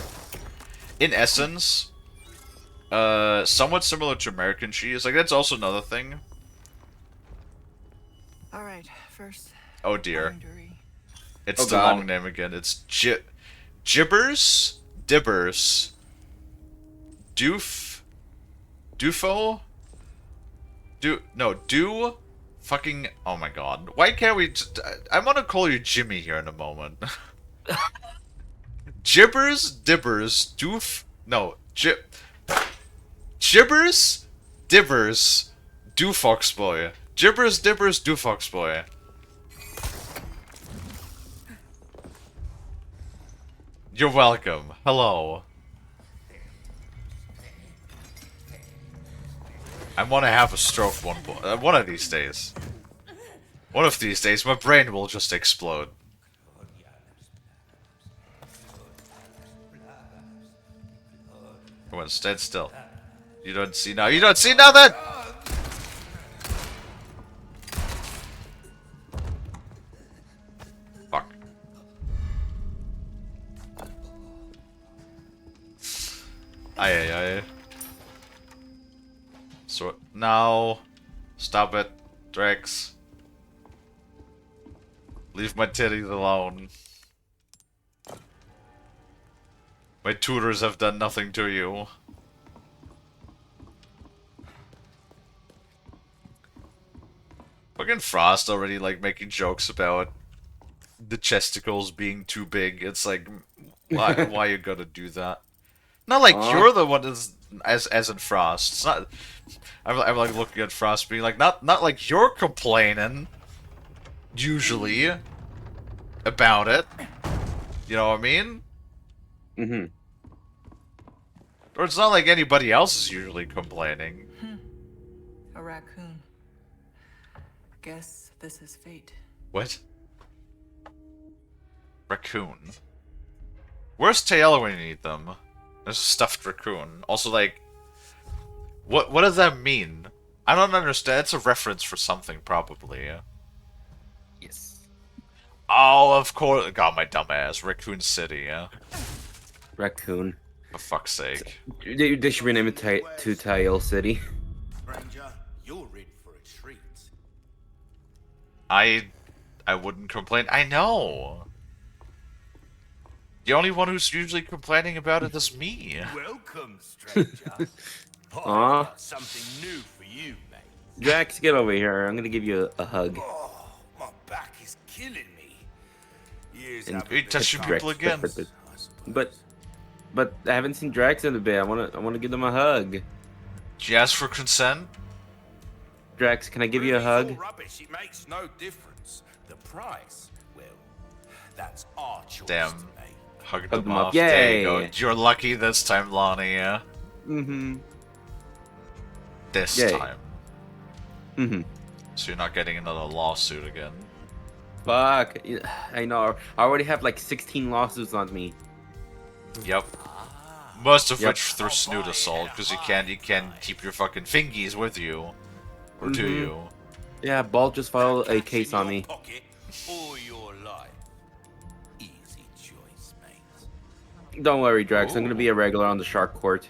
in essence, somewhat similar to American cheese. Like, that's also another thing. All right, first. Oh dear. Boundary. It's Oh, the God. long name again. It's Gibbers, Dibbers, Dufo, Do, fucking, oh my god. Why can't we just, I'm gonna call you Jimmy here in a moment. Gibbers, Dibbers, Gibbers, Dibbers, Do Foxboy. Gibbers, Dibbers, Do Foxboy. You're welcome. Hello. I want to have a stroke one of these days. One of these days, my brain will just explode. Come on, stand still. You don't see now. You don't see nothing! Fuck. Aye. So, now. Stop it, Drex. Leave my titties alone. My tutors have done nothing to you. Fucking Frost already, like, making jokes about the chesticles being too big. It's like, why you gotta do that? Not like you're the one as in Frost. It's not. I'm like looking at Frost being like, not like you're complaining. Usually. About it. You know what I mean? Mm-hmm. Or it's not like anybody else is usually complaining. A raccoon. Guess this is fate. What? Raccoon. Where's Taylor when you need them? There's a stuffed raccoon. Also, like, what does that mean? I don't understand. It's a reference for something, probably. Yes. Oh, of course. God, my dumb ass. Raccoon City, yeah? Raccoon. For fuck's sake. They should rename it to Tail City. Stranger, you're in for a treat. I wouldn't complain. I know. The only one who's usually complaining about it is me. Welcome, stranger. I've Aw. got something new for you, mate. Drax, get over here. I'm gonna give you a hug. Oh, my back is killing me. Years And haven't you been touching kind, people again. I suppose. But I haven't seen Drax in a bit. I wanna give them a hug. Did you ask for consent? Drax, can I give you a Really, it's hug? all rubbish. It makes no difference. The price, well, that's our choice Damn. to make. Hug them them up. off. There you Yay. go. You're lucky this time, Lonnie, yeah? Mm-hmm. This Yay. time. Mm-hmm. So you're not getting another lawsuit again. Fuck. I know. I already have like 16 lawsuits on me. Yep. Most of Yep. which through snoot assault, because you can't keep your fucking fingies with you. Or do Mhm. you? Yeah, Balt just filed a Cash case in on your me. pocket or your life. Easy choice, mate. Don't worry, Drax. I'm gonna be a regular on the Shark Court.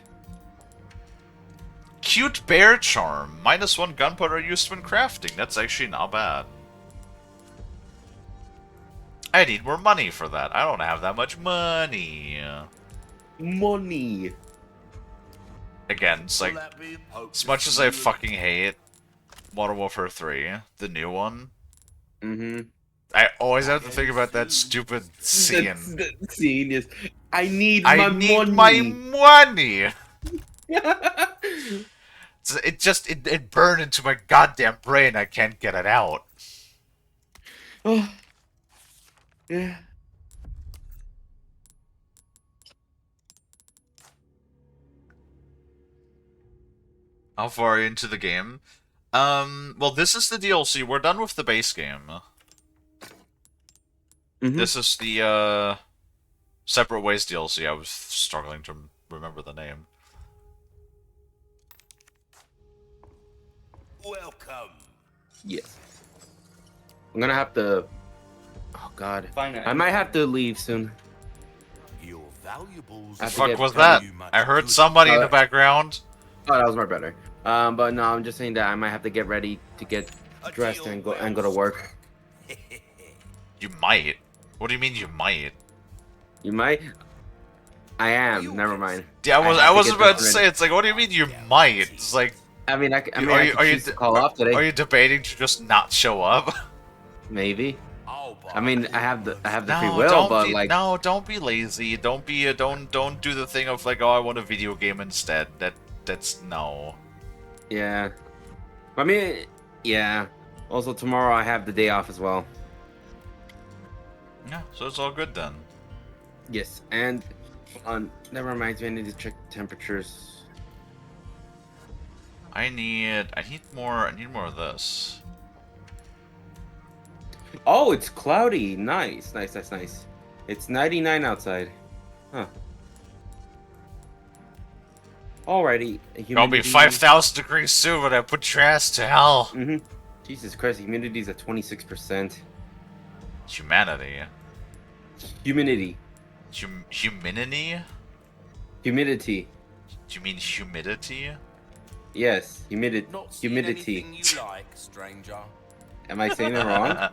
Cute bear charm. -1 gunpowder used when crafting. That's actually not bad. I need more money for that. I don't have that much money. Money. Again, it's like, Will that be a poke as to much as see I you fucking hate Modern Warfare 3, the new one, Mm-hmm. I always have to think about that stupid scene. The scene is, I need I my need money. my money! It burned into my goddamn brain. I can't get it out. Oh. Yeah. How far are you into the game? Well, this is the DLC. We're done with the base game. Mhm. This is the, Separate Ways DLC. I was struggling to remember the name. Welcome. Yes. I'm gonna have to. Oh God. I might have to leave soon. Your valuables. I The have to fuck get- was that? You much I heard good. somebody in the background. Oh, that was more better. But no, I'm just saying that I might have to get ready to get A dressed deal and go well to work. You might. What do you mean you might? You might. I am. You Never can- mind. Yeah, I I have to was get about to this say, ready. it's like, what do you mean you might? It's like, I mean, I are could you, choose to call off are today. you debating to just not show up? Maybe. I'll buy I mean, I all have the free No, will, but like, don't be lazy. Don't be don't do the thing of like, oh, I want a video game instead. That's no. yeah. I mean, yeah. Also, tomorrow I have the day off as well. Yeah, so it's all good then. Yes, and that reminds me, I need to check temperatures. I need more of this. Oh, it's cloudy. Nice, nice, nice, nice. It's 99 outside. Huh. Alrighty. It'll be 5,000 degrees soon when I put your ass to hell. Mm-hmm. Jesus Christ, humidity's at 26%. Humanity. Humidity. Humidity? Humidity. Do you mean humidity? Yes, humidity. Not seeing Humidity. anything you like, stranger. Am I saying it wrong?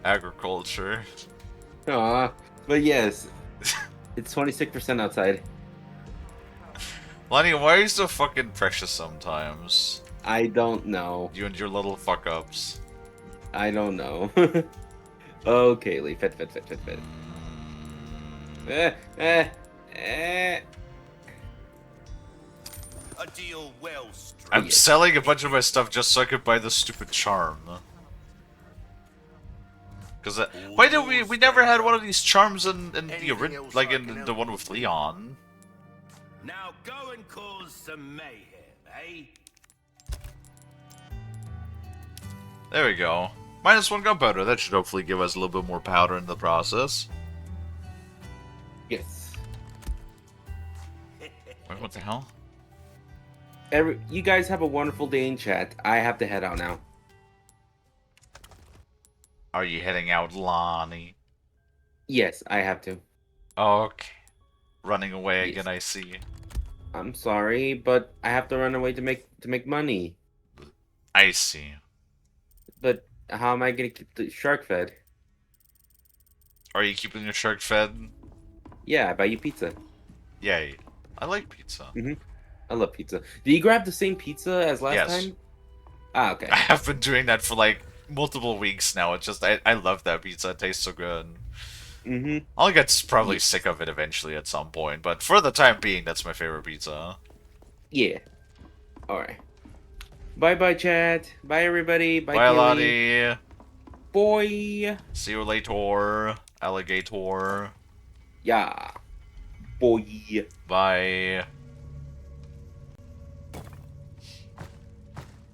Agriculture. Aw, but yes, it's 26% outside. Lonnie, why are you so fucking precious sometimes? I don't know. You and your little fuck ups. I don't know. Oh, Kalie, fit. Eh. A deal well struck. I'm selling a bunch of my stuff just so I could buy the stupid charm. Because why did we never had one of these charms in the one with Leon? Now go and cause some mayhem, eh? There we go. -1 gunpowder. That should hopefully give us a little bit more powder in the process. Yes. Wait, what the hell? You guys have a wonderful day in chat. I have to head out now. Are you heading out, Lonnie? Yes, I have to. Okay. Running away Yes. again, I see. I'm sorry, but I have to run away to make money. I see. But how am I gonna keep the shark fed? Are you keeping your shark fed? Yeah, I buy you pizza. Yay. I like pizza. I love pizza. Did you grab the same pizza as last Yes. time? Ah, okay. I have been doing that for like multiple weeks now. It's just, I love that pizza. It tastes so good. I'll get probably sick of it eventually at some point, but for the time being, that's my favorite pizza. Yeah. Alright. Bye-bye, chat. Bye, everybody. Bye, Bye, Kalie. Lottie. Boy. See you later, alligator. Yeah. Boy. Bye.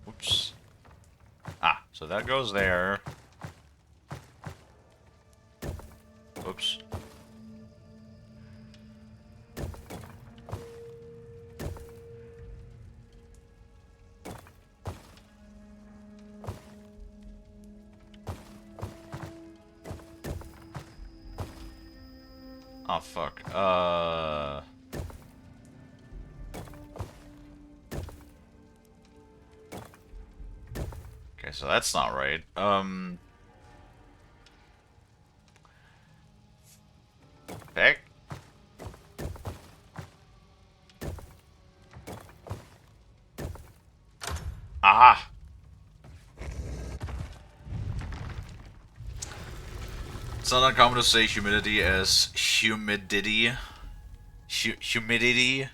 Oops. Ah, so that goes there. Oops. Oh, fuck. Okay, so that's not right. Heck. Aha! It's not uncommon to say humidity as humidity. Humidity?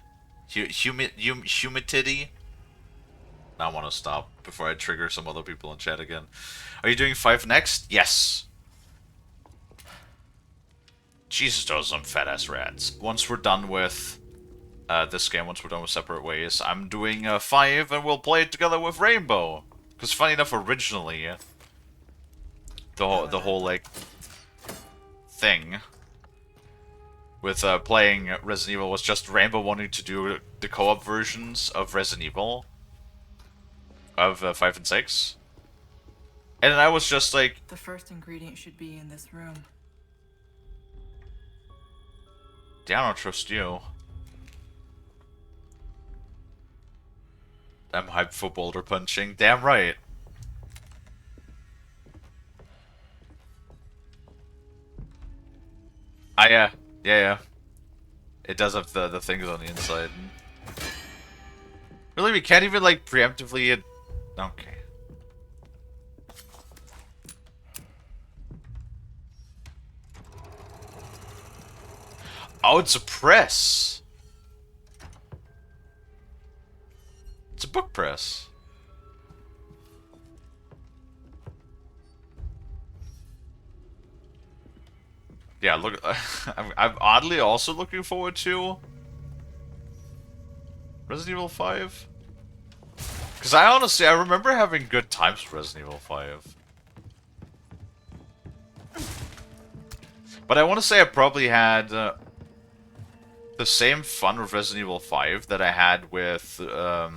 Humidity? Now I want to stop before I trigger some other people in chat again. Are you doing 5 next? Yes. Jesus, those are some fat ass rats. Once we're done with this game, once we're done with Separate Ways, I'm doing 5 and we'll play it together with Rainbow. Because funny enough, originally, the whole like thing with playing Resident Evil was just Rainbow wanting to do the co-op versions of Resident Evil of 5 and 6. And I was just like, The first ingredient should be in this room. yeah, I don't trust you. I'm hyped for boulder punching. Damn right. Yeah, yeah. It does have the things on the inside. Really, we can't even like preemptively. Okay. Oh, it's a press. It's a book press. Yeah, look, I'm oddly also looking forward to Resident Evil 5. Because I remember having good times with Resident Evil 5. But I want to say I probably had the same fun with Resident Evil 5 that I had with, what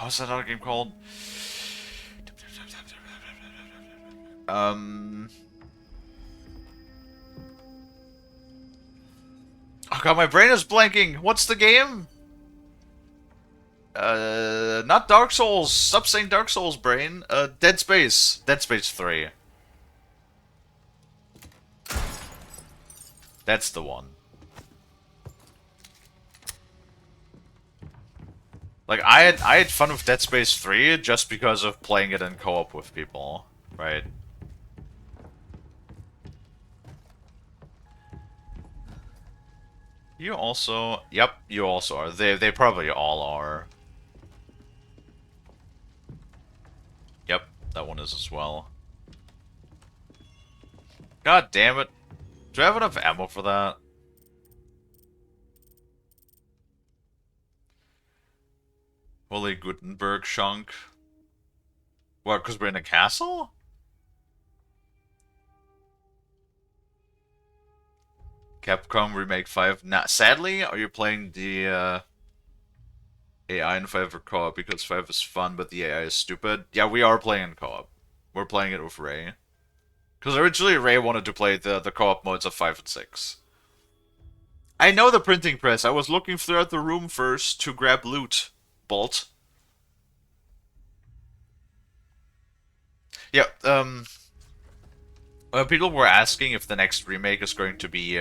was that other game called? Oh god, my brain is blanking. What's the game? Not Dark Souls. Stop saying Dark Souls, brain. Dead Space. Dead Space 3. That's the one. Like, I had fun with Dead Space 3 just because of playing it in co-op with people, right? You also... Yep, you also are. They probably all are. Yep, that one is as well. God damn it. Do I have enough ammo for that? Holy Gutenberg Shunk. What, because we're in a castle? Capcom Remake 5. Nah, sadly, are you playing the AI in 5 or co-op? Because 5 is fun, but the AI is stupid. Yeah, we are playing in co-op. We're playing it with Ray. Because originally Ray wanted to play the co-op modes of 5 and 6. I know the printing press. I was looking throughout the room first to grab loot. Bolt. Yeah, people were asking if the next remake is going to be,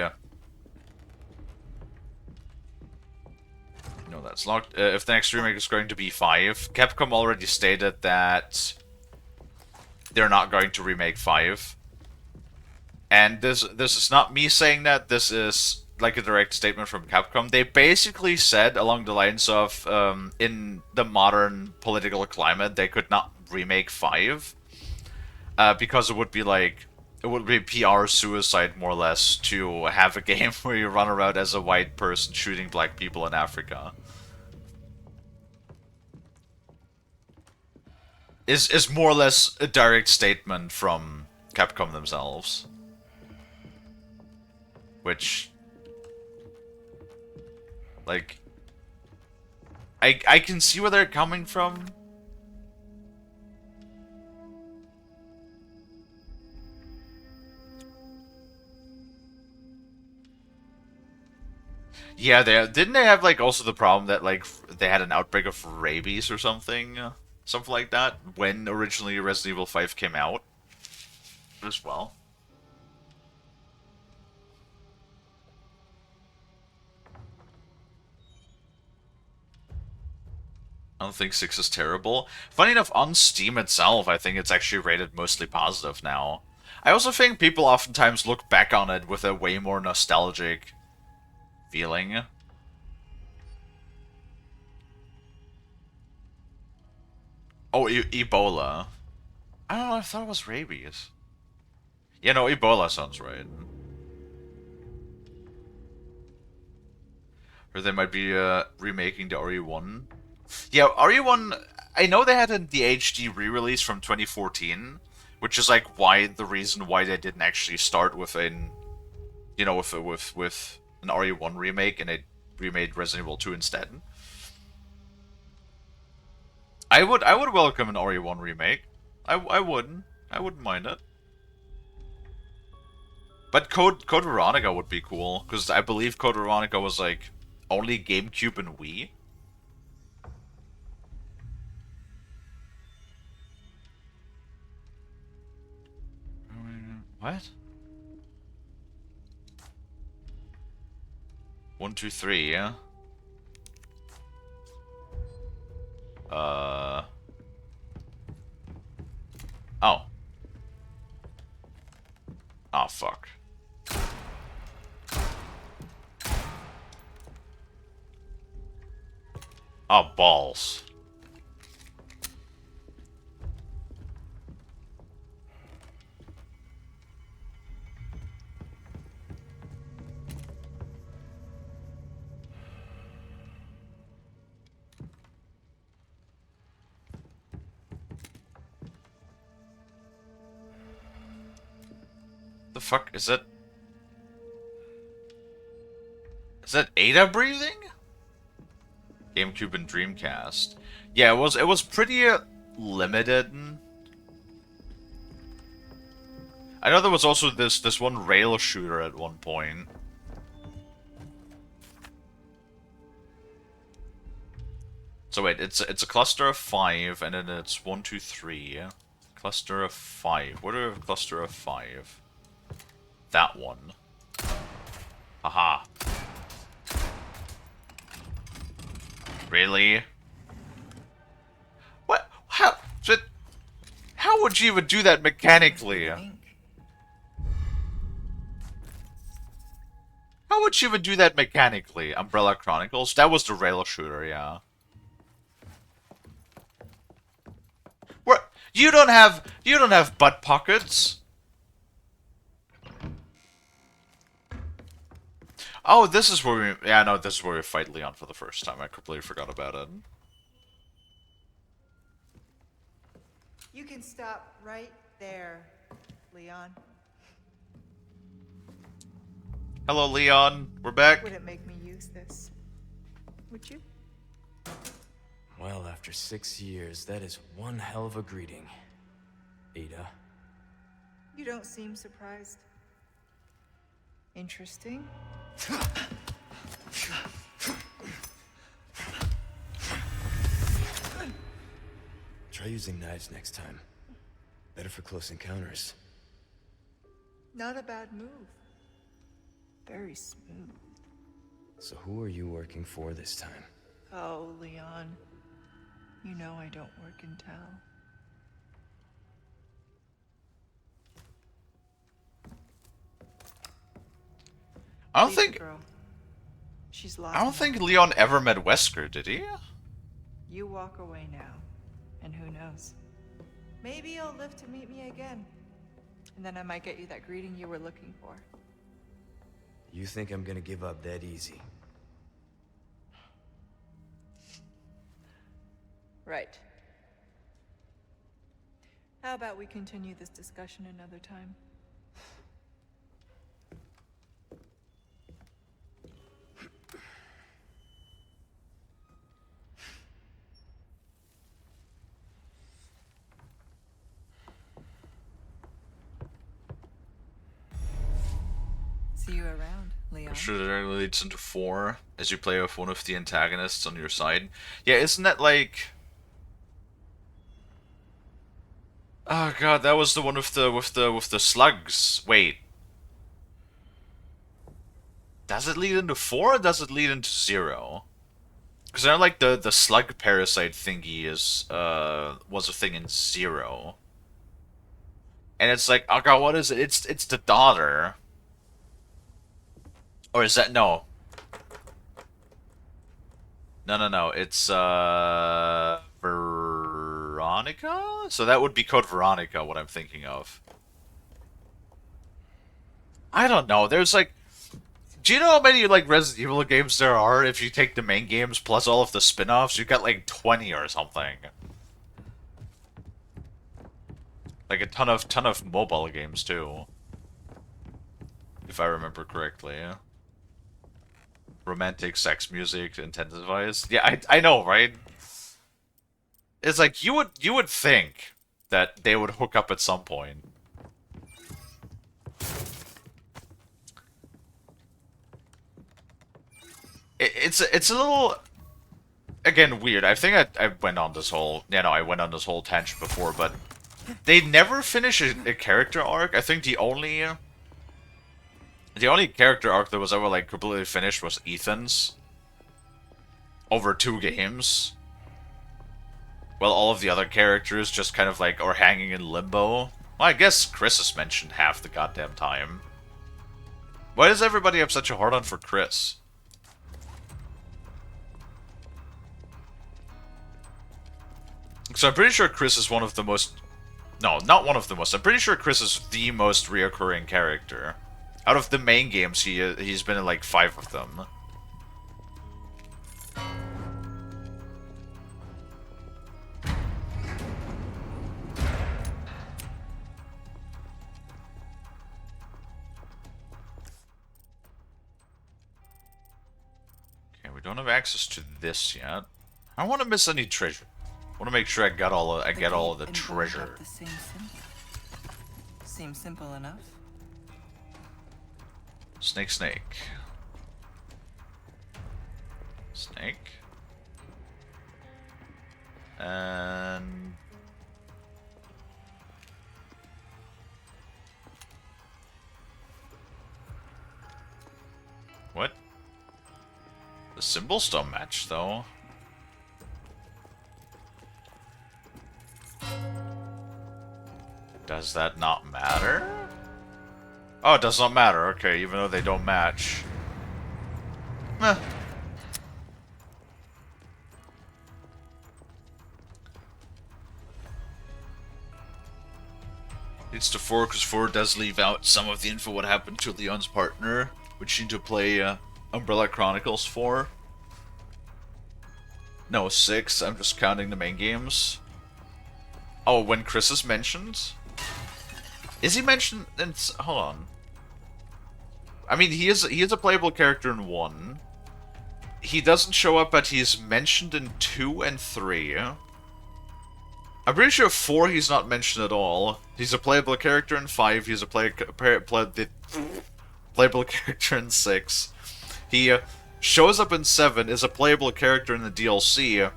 no, that's locked. If the next remake is going to be 5. Capcom already stated that they're not going to remake 5. And this is not me saying that, this is like a direct statement from Capcom. They basically said along the lines of, in the modern political climate, they could not remake 5. Because it would be like, it would be PR suicide, more or less, to have a game where you run around as a white person shooting black people in Africa. Is more or less a direct statement from Capcom themselves. Which, like, I can see where they're coming from. Yeah, didn't they have like also the problem that like they had an outbreak of rabies or something, something like that when originally Resident Evil 5 came out as well. I don't think 6 is terrible. Funny enough, on Steam itself, I think it's actually rated mostly positive now. I also think people oftentimes look back on it with a way more nostalgic feeling. Oh, Ebola. I don't know, I thought it was rabies. Yeah, no, Ebola sounds right. Or they might be remaking the RE1. Yeah, RE1, I know they had the HD re-release from 2014, which is like the reason why they didn't actually start with an, you know, with an RE1 remake and they remade Resident Evil 2 instead. I would welcome an RE1 remake. I wouldn't mind it. But Code Veronica would be cool, because I believe Code Veronica was like only GameCube and Wii. What? 1, 2, 3, yeah? Oh. Oh, fuck. Oh, balls. The fuck is that? Is that Ada breathing? GameCube and Dreamcast. Yeah, it was pretty limited. I know there was also this one rail shooter at one point. So wait, it's a cluster of 5, and then it's 1, 2, 3. Yeah? Cluster of 5. What are a cluster of 5? That one. Haha. Really? What? How would you even do that mechanically? How would you even do that mechanically? Umbrella Chronicles? That was the rail shooter, yeah. What? You don't have butt pockets? Oh, this is where we... Yeah, no, this is where we fight Leon for the first time. I completely forgot about it. You can stop right there, Leon. Hello, Leon. We're back. Wouldn't make me use this, would you? Well, after 6 years, that is one hell of a greeting, Ada. You don't seem surprised. Interesting. Try using knives next time. Better for close encounters. Not a bad move. Very smooth. So who are you working for this time? Oh, Leon. You know I don't work in town. I don't Leave the think... girl. She's lost. I don't think Leon ever met Wesker, did he? You walk away now, and who knows? Maybe you'll live to meet me again, and then I might get you that greeting you were looking for. You think I'm gonna give up that easy? Right. How about we continue this discussion another time? See you around, Leon. Sure, that leads into 4 as you play with one of the antagonists on your side. Yeah, isn't that like... Oh god, that was the one with the slugs. Wait. Does it lead into 4 or does it lead into 0? Because I know like the slug parasite thingy is was a thing in 0. And it's like, oh god, what is it? It's the daughter. Or is that no? No. It's Veronica? So that would be Code Veronica, what I'm thinking of. I don't know. There's like... Do you know how many like Resident Evil games there are? If you take the main games plus all of the spin-offs, you got like 20 or something. Like a ton of mobile games too. If I remember correctly, yeah. Romantic sex music intensifies. Yeah, I know, right? It's like you would think that they would hook up at some point. It's a little again weird. I think I went on this whole I went on this whole tangent before, but they never finish a character arc. I think the only The only character arc that was ever, like, completely finished was Ethan's. Over 2 games. Well, all of the other characters just kind of, like, are hanging in limbo. Well, I guess Chris is mentioned half the goddamn time. Why does everybody have such a hard-on for Chris? So I'm pretty sure Chris is one of the most... No, not one of the most. I'm pretty sure Chris is the most reoccurring character. Out of the main games, he's been in like 5 of them. Okay, we don't have access to this yet. I don't want to miss any treasure. I want to make sure I get all of the treasure. The same symbol. Seems simple enough. Snake, snake. Snake. And... What? The symbols don't match, though. Does that not matter? Oh, it does not matter. Okay, even though they don't match. Meh. It's to 4 because 4 does leave out some of the info what happened to Leon's partner, which you need to play Umbrella Chronicles 4. No, 6. I'm just counting the main games. Oh, when Chris is mentioned? Is he mentioned in... Hold on. I mean, he is a playable character in 1. He doesn't show up, but he's mentioned in 2 and 3. I'm pretty sure 4 he's not mentioned at all. He's a playable character in 5. He's a playable character in 6. He shows up in 7, is a playable character in the DLC,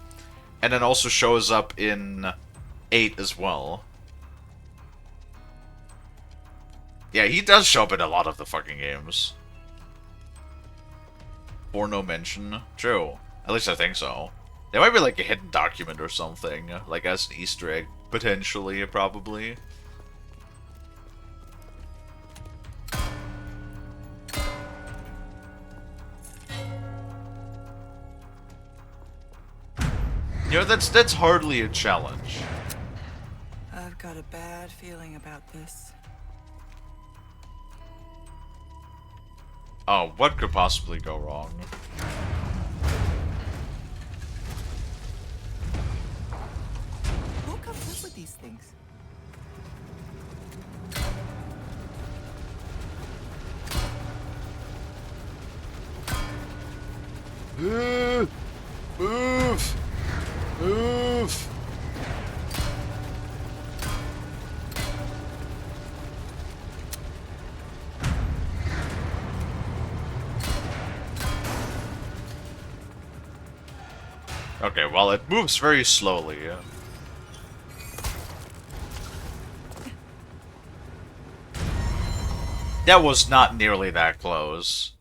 and then also shows up in 8 as well. Yeah, he does show up in a lot of the fucking games. 4 no mention. True. At least I think so. There might be like a hidden document or something, like as an Easter egg, potentially, probably. You know, that's hardly a challenge. I've got a bad feeling about this. Oh, what could possibly go wrong? Who comes up with these things? Move! Move! Move! Okay, well, it moves very slowly. That was not nearly that close.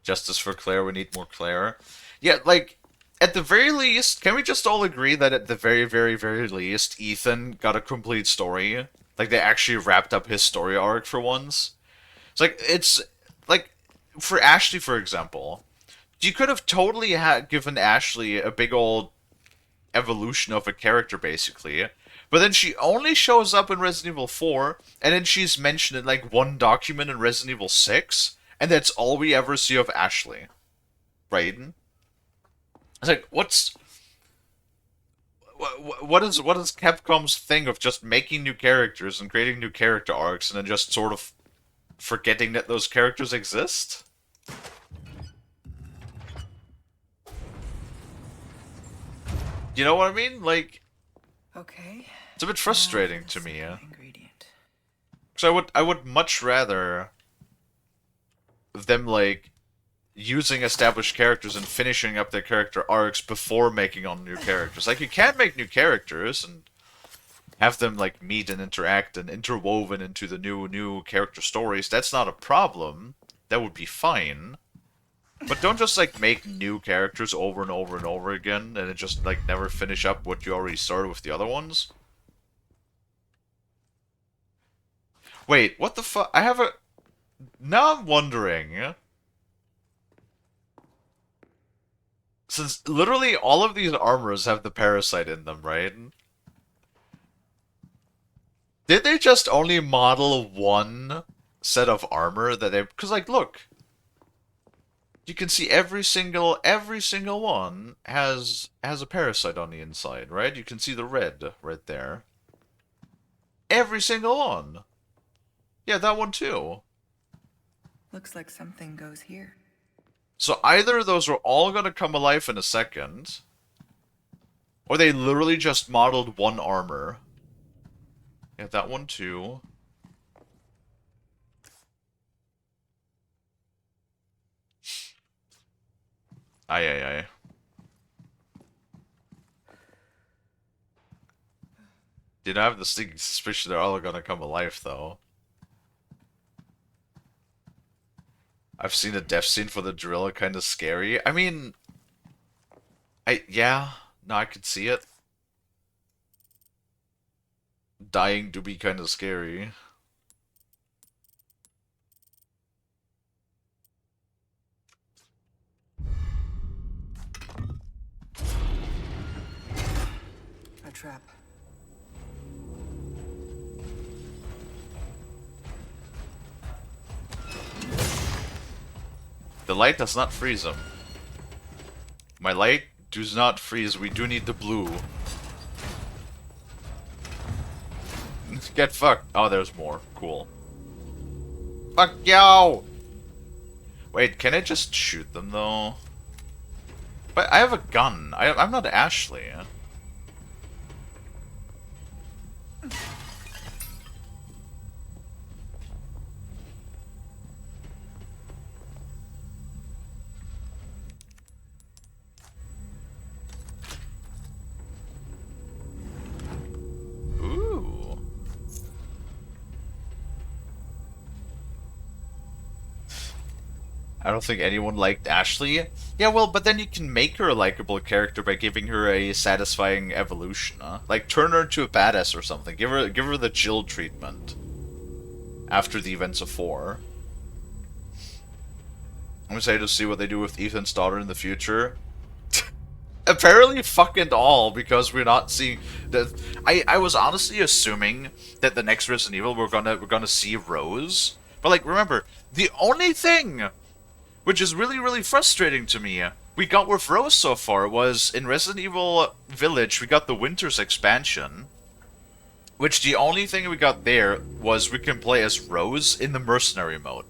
Justice for Claire, we need more Claire. Yeah, like, at the very least, can we just all agree that at the very, very, very least, Ethan got a complete story? Like, they actually wrapped up his story arc for once? It's like, for Ashley, for example, you could have totally given Ashley a big old evolution of a character, basically. But then she only shows up in Resident Evil 4, and then she's mentioned in, like, 1 document in Resident Evil 6, and that's all we ever see of Ashley. Right? It's like, what is Capcom's thing of just making new characters and creating new character arcs, and then just sort of forgetting that those characters exist? You know what I mean? Like, Okay. it's a bit frustrating to me. Ingredient. So I would much rather them, like, using established characters and finishing up their character arcs before making on new characters. Like, you can make new characters, and have them like meet and interact and interwoven into the new character stories. That's not a problem. That would be fine. But don't just like make new characters over and over and over again and it just like never finish up what you already started with the other ones. Wait, what the fuck? I have a... Now I'm wondering... Since literally all of these armors have the parasite in them, right? Did they just only model one set of armor that they... Because, like, look. You can see every single one has a parasite on the inside, right? You can see the red right there. Every single one. Yeah, that one too. Looks like something goes here. So either of those are all gonna come alive in a second, or they literally just modeled one armor. Yeah, that one too. Aye, aye, aye. Did I have the sneaking suspicion they're all gonna come alive, though? I've seen a death scene for the driller, kind of scary. I mean... yeah. No, I could see it. Dying to be kind of scary. A trap. The light does not freeze him. My light does not freeze. We do need the blue. Get fucked. Oh, there's more. Cool. Fuck yo! Wait, can I just shoot them, though? But I have a gun. I'm not Ashley. Ooh. I don't think anyone liked Ashley. Yeah, well, but then you can make her a likable character by giving her a satisfying evolution, huh? Like, turn her into a badass or something. Give her the Jill treatment. After the events of 4. I'm excited to see what they do with Ethan's daughter in the future. Apparently fucking all, because we're not seeing... I was honestly assuming that the next Resident Evil we're gonna see Rose. But, like, remember, the only thing... which is really, really frustrating to me, we got with Rose so far was in Resident Evil Village, we got the Winters expansion, which the only thing we got there was we can play as Rose in the mercenary mode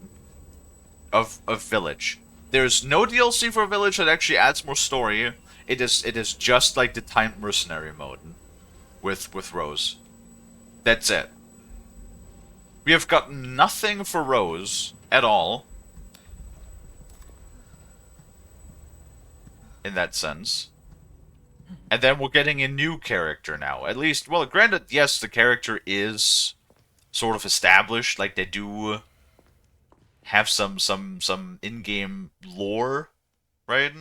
of Village. There's no DLC for Village that actually adds more story. It is just like the timed mercenary mode with Rose. That's it. We have got nothing for Rose at all. In that sense. And then we're getting a new character now. At least, well, granted, yes, the character is sort of established. Like, they do have some in-game lore, right?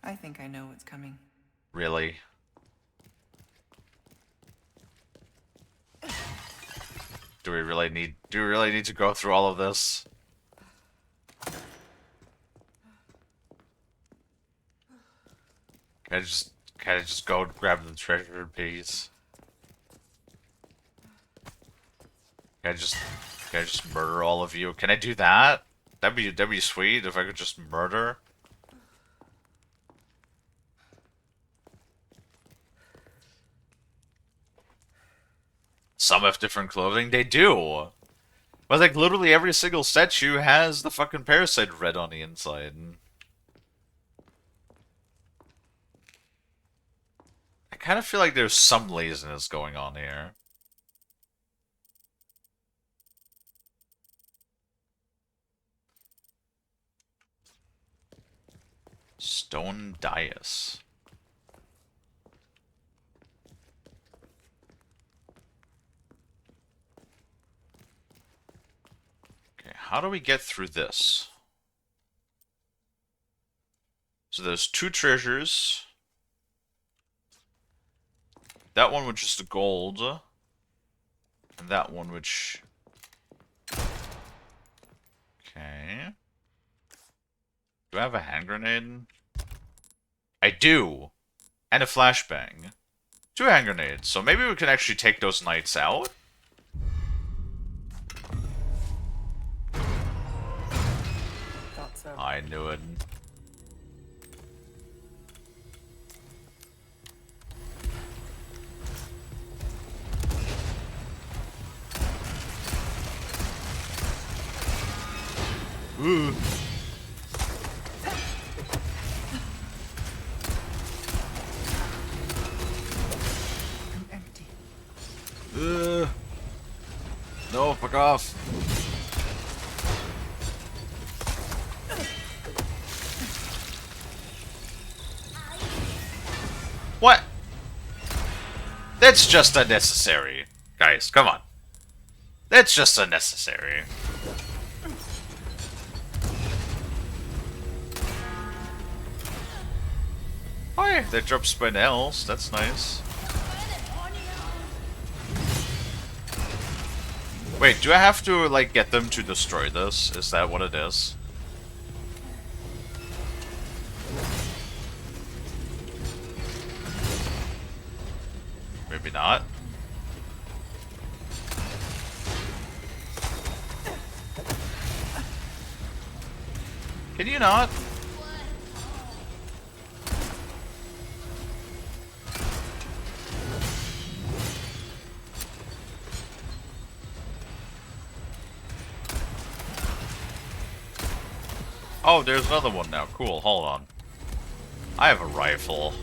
I think I know what's coming. Really? Do we really need to go through all of this? Can I just go and grab the treasure piece? Can I just murder all of you? Can I do that? That'd be sweet if I could just murder. Some have different clothing. They do. But like literally every single statue has the fucking parasite red on the inside. I kind of feel like there's some laziness going on here. Stone dais. Okay, how do we get through this? So there's 2 treasures. That one which is the gold. And that one which... Okay. Do I have a hand grenade? I do! And a flashbang. 2 hand grenades, so maybe we can actually take those knights out? Thought so. I knew it. Ooh. I'm empty. No, fuck off. What? That's just unnecessary. Guys, come on. That's just unnecessary. Oh yeah, they drop spinels. That's nice. Wait, do I have to, like, get them to destroy this? Is that what it is? Maybe not. Can you not? Oh, there's another one now. Cool, hold on. I have a rifle.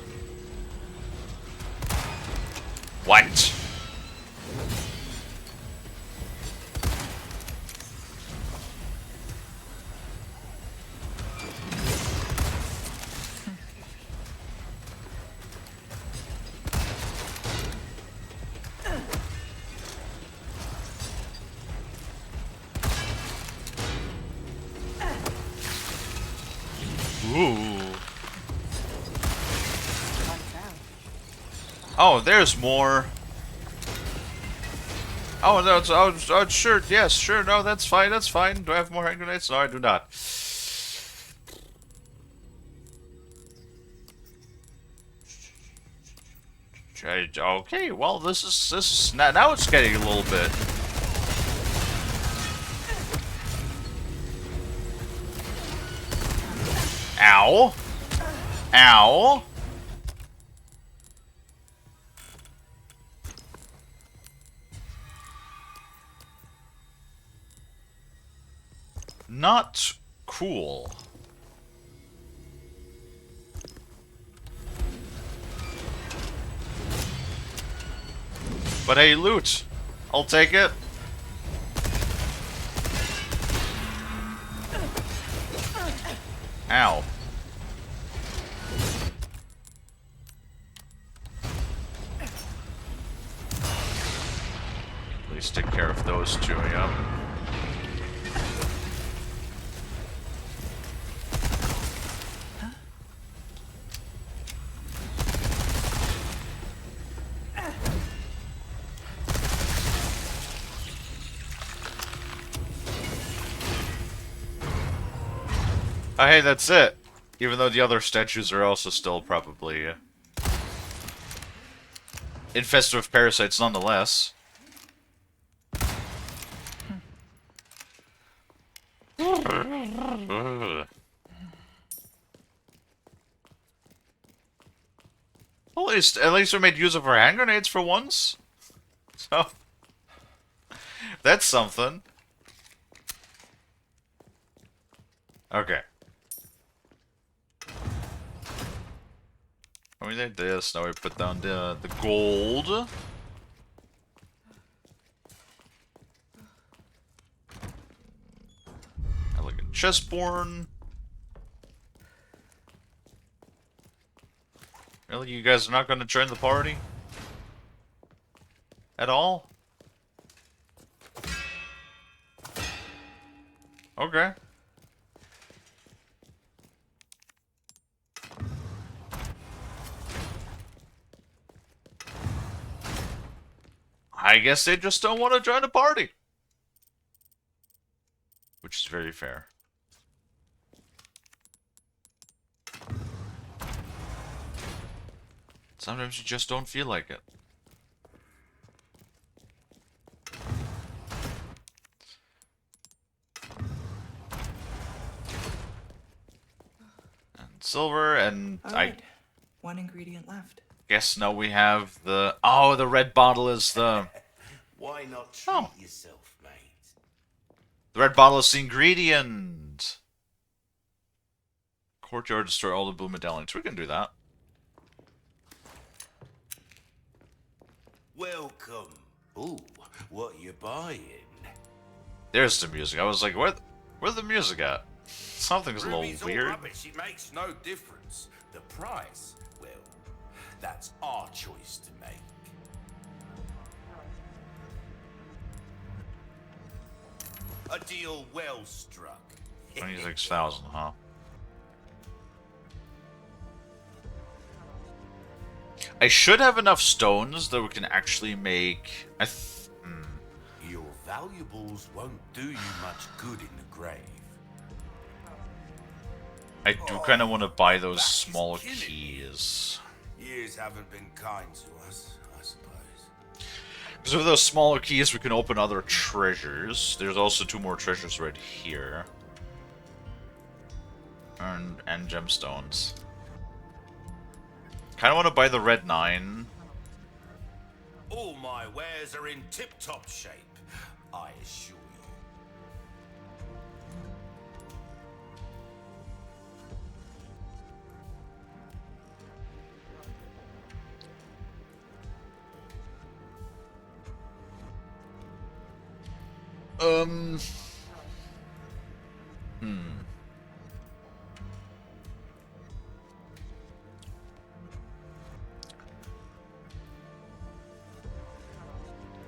What? Ooh. Oh, there's more. Oh, no, oh, sure, yes, sure, no, that's fine, that's fine. Do I have more hand grenades? No, I do not. Okay, well, this is, now it's getting a little bit. Ow. Ow. Not cool. But hey, loot. I'll take it. Ow. At least take care of those two, yeah. Oh, hey, that's it. Even though the other statues are also still probably infested with parasites nonetheless. Well, at least we made use of our hand grenades for once. So that's something. Okay. We did this, now we put down the gold. Elegant chessboard. Really? You guys are not going to join the party? At all? Okay. I guess they just don't want to join the party. Which is very fair. Sometimes you just don't feel like it. And silver, and All right. One ingredient left. guess now we have the... Oh, the red bottle is the... Why not treat Oh. yourself, mate? The red bottle is the ingredient. Courtyard, destroy all the blue medallions. We can do that. Welcome. Ooh, what you buying? There's the music. I was like, where's the music at? Something's a little Ruby's all weird. rubbish. It makes no difference. The price, well, that's our choice to make. A deal well struck. 26,000, huh? I should have enough stones that we can actually make... Your valuables won't do you much good in the grave. I do kind of want to buy those Back is small killing me. keys. Years haven't been kind to us, I suppose. Because with those smaller keys, we can open other treasures. There's also 2 more treasures right here. And gemstones. Kind of want to buy the red 9. All my wares are in tip-top shape, I assure you.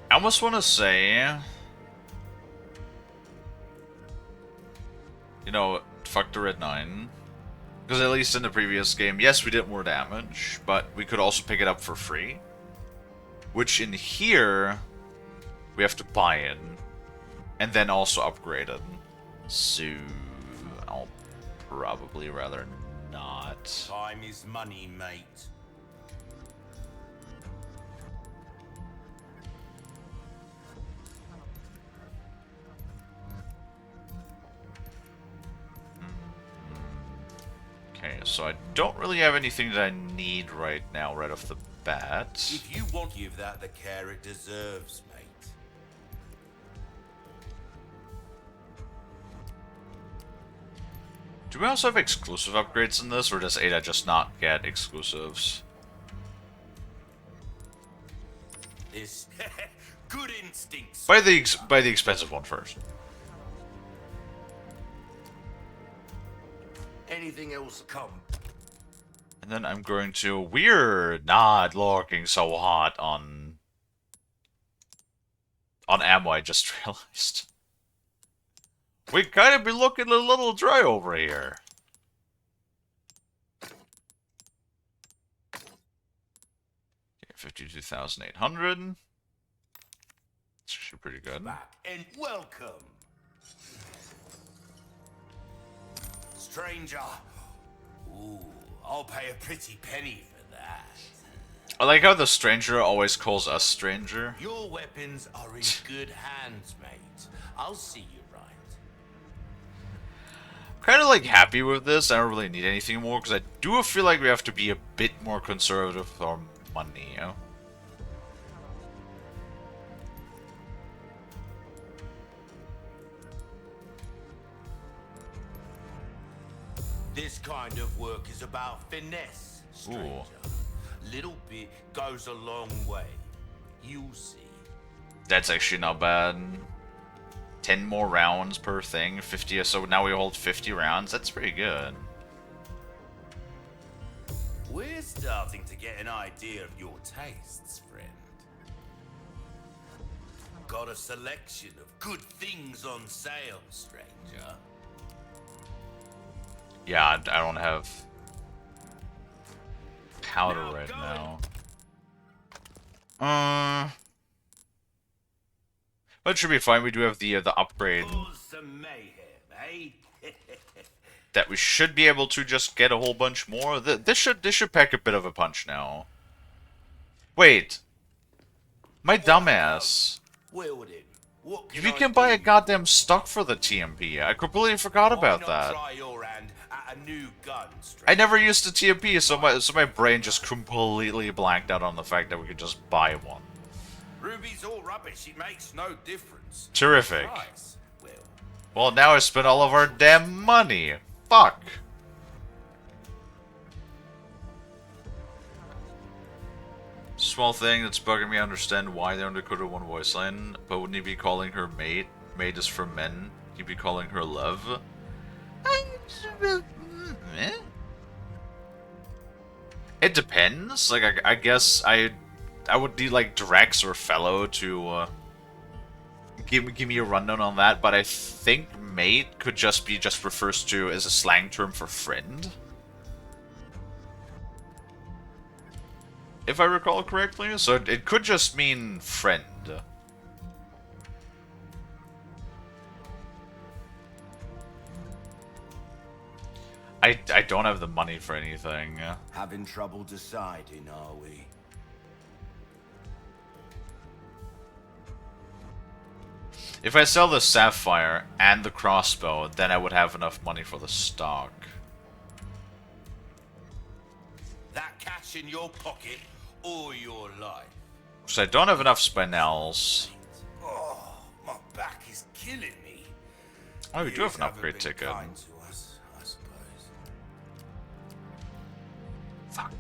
I almost want to say... You know, fuck the red 9. Because at least in the previous game, yes, we did more damage, but we could also pick it up for free. Which in here, we have to buy it. And then also upgrade it. So, I'll probably rather not. Time is money, mate. Okay, so I don't really have anything that I need right now, right off the bat. If you want, give that the care it deserves, mate. Do we also have exclusive upgrades in this, or does Ada just not get exclusives? This good instincts. Buy the expensive one first. Anything else come? And then I'm going to... We're not looking so hot on ammo, I just realized. We kind of be looking a little dry over here. Okay, 52,800. It's actually pretty good. Back and welcome. Stranger. Ooh, I'll pay a pretty penny for that. I like how the stranger always calls us stranger. Your weapons are in good hands, mate. I'll see you right. Kind of like happy with this. I don't really need anything more because I do feel like we have to be a bit more conservative with our money, you know? This kind of work is about finesse, stranger. Little bit goes a long way. You'll see. That's actually not bad. 10 more rounds per thing, 50, so now we hold 50 rounds. That's pretty good. We're starting to get an idea of your tastes, friend. Got a selection of good things on sale, stranger. Yeah, I don't have powder right now. But it should be fine. We do have the upgrade Cause some mayhem, eh? that we should be able to just get a whole bunch more. This should pack a bit of a punch now. Wait, my dumbass. Well then, what can You I can do buy a you? goddamn stock for the TMP. I completely forgot Why about not that. try your hand at a new gun, stranger? I never used the TMP, so my brain just completely blanked out on the fact that we could just buy one. Ruby's all rubbish. It makes no difference. Terrific. Price, well, Well, now I spent all of our damn money. Fuck. Small thing that's bugging me. I understand why they only decoded one voice line, but wouldn't he be calling her mate? Mate is for men. He'd be calling her love. It depends. Like, I guess I would need like Drex or Fellow to give me a rundown on that. But I think mate could just refers to as a slang term for friend, if I recall correctly. So it could just mean friend. I don't have the money for anything. having trouble deciding, are we? If I sell the sapphire and the crossbow, then I would have enough money for the stock. That cash in your pocket or your life? So I don't have enough spinels. Oh, my back is killing me. Oh, we do have an Years upgrade haven't been ticket. kind to us, I suppose. Fuck.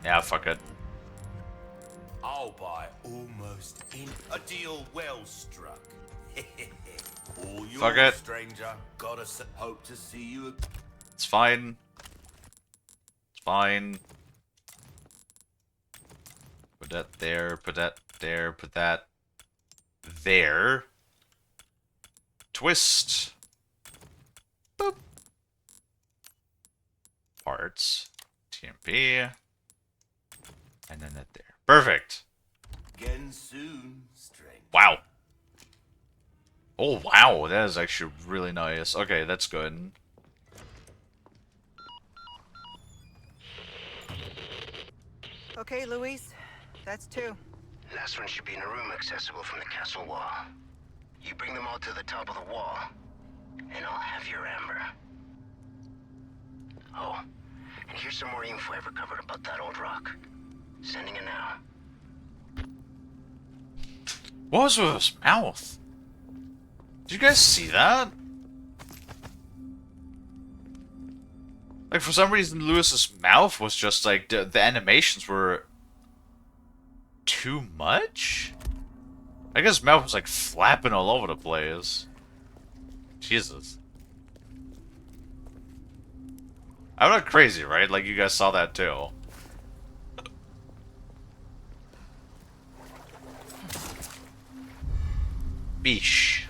Yeah, fuck it. I'll buy almost in a deal well struck. All yours, Fuck it. stranger. Hope to see you. It's fine. It's fine. Put that there, put that there, put that there. Twist. Boop. Parts. TMP. And then that there. Perfect. Again soon, stranger. Wow. Oh, wow. That is actually really nice. Okay, that's good. Okay, Louise, that's 2. Last one should be in a room accessible from the castle wall. You bring them all to the top of the wall, and I'll have your amber. Oh, and here's some more info I've recovered about that old rock. Sending it now. What was with his mouth? Did you guys see that? Like, for some reason, Lewis's mouth was just like, the animations were too much? I guess his mouth was like flapping all over the place. Jesus. I'm not crazy, right? Like, you guys saw that too. Beesh.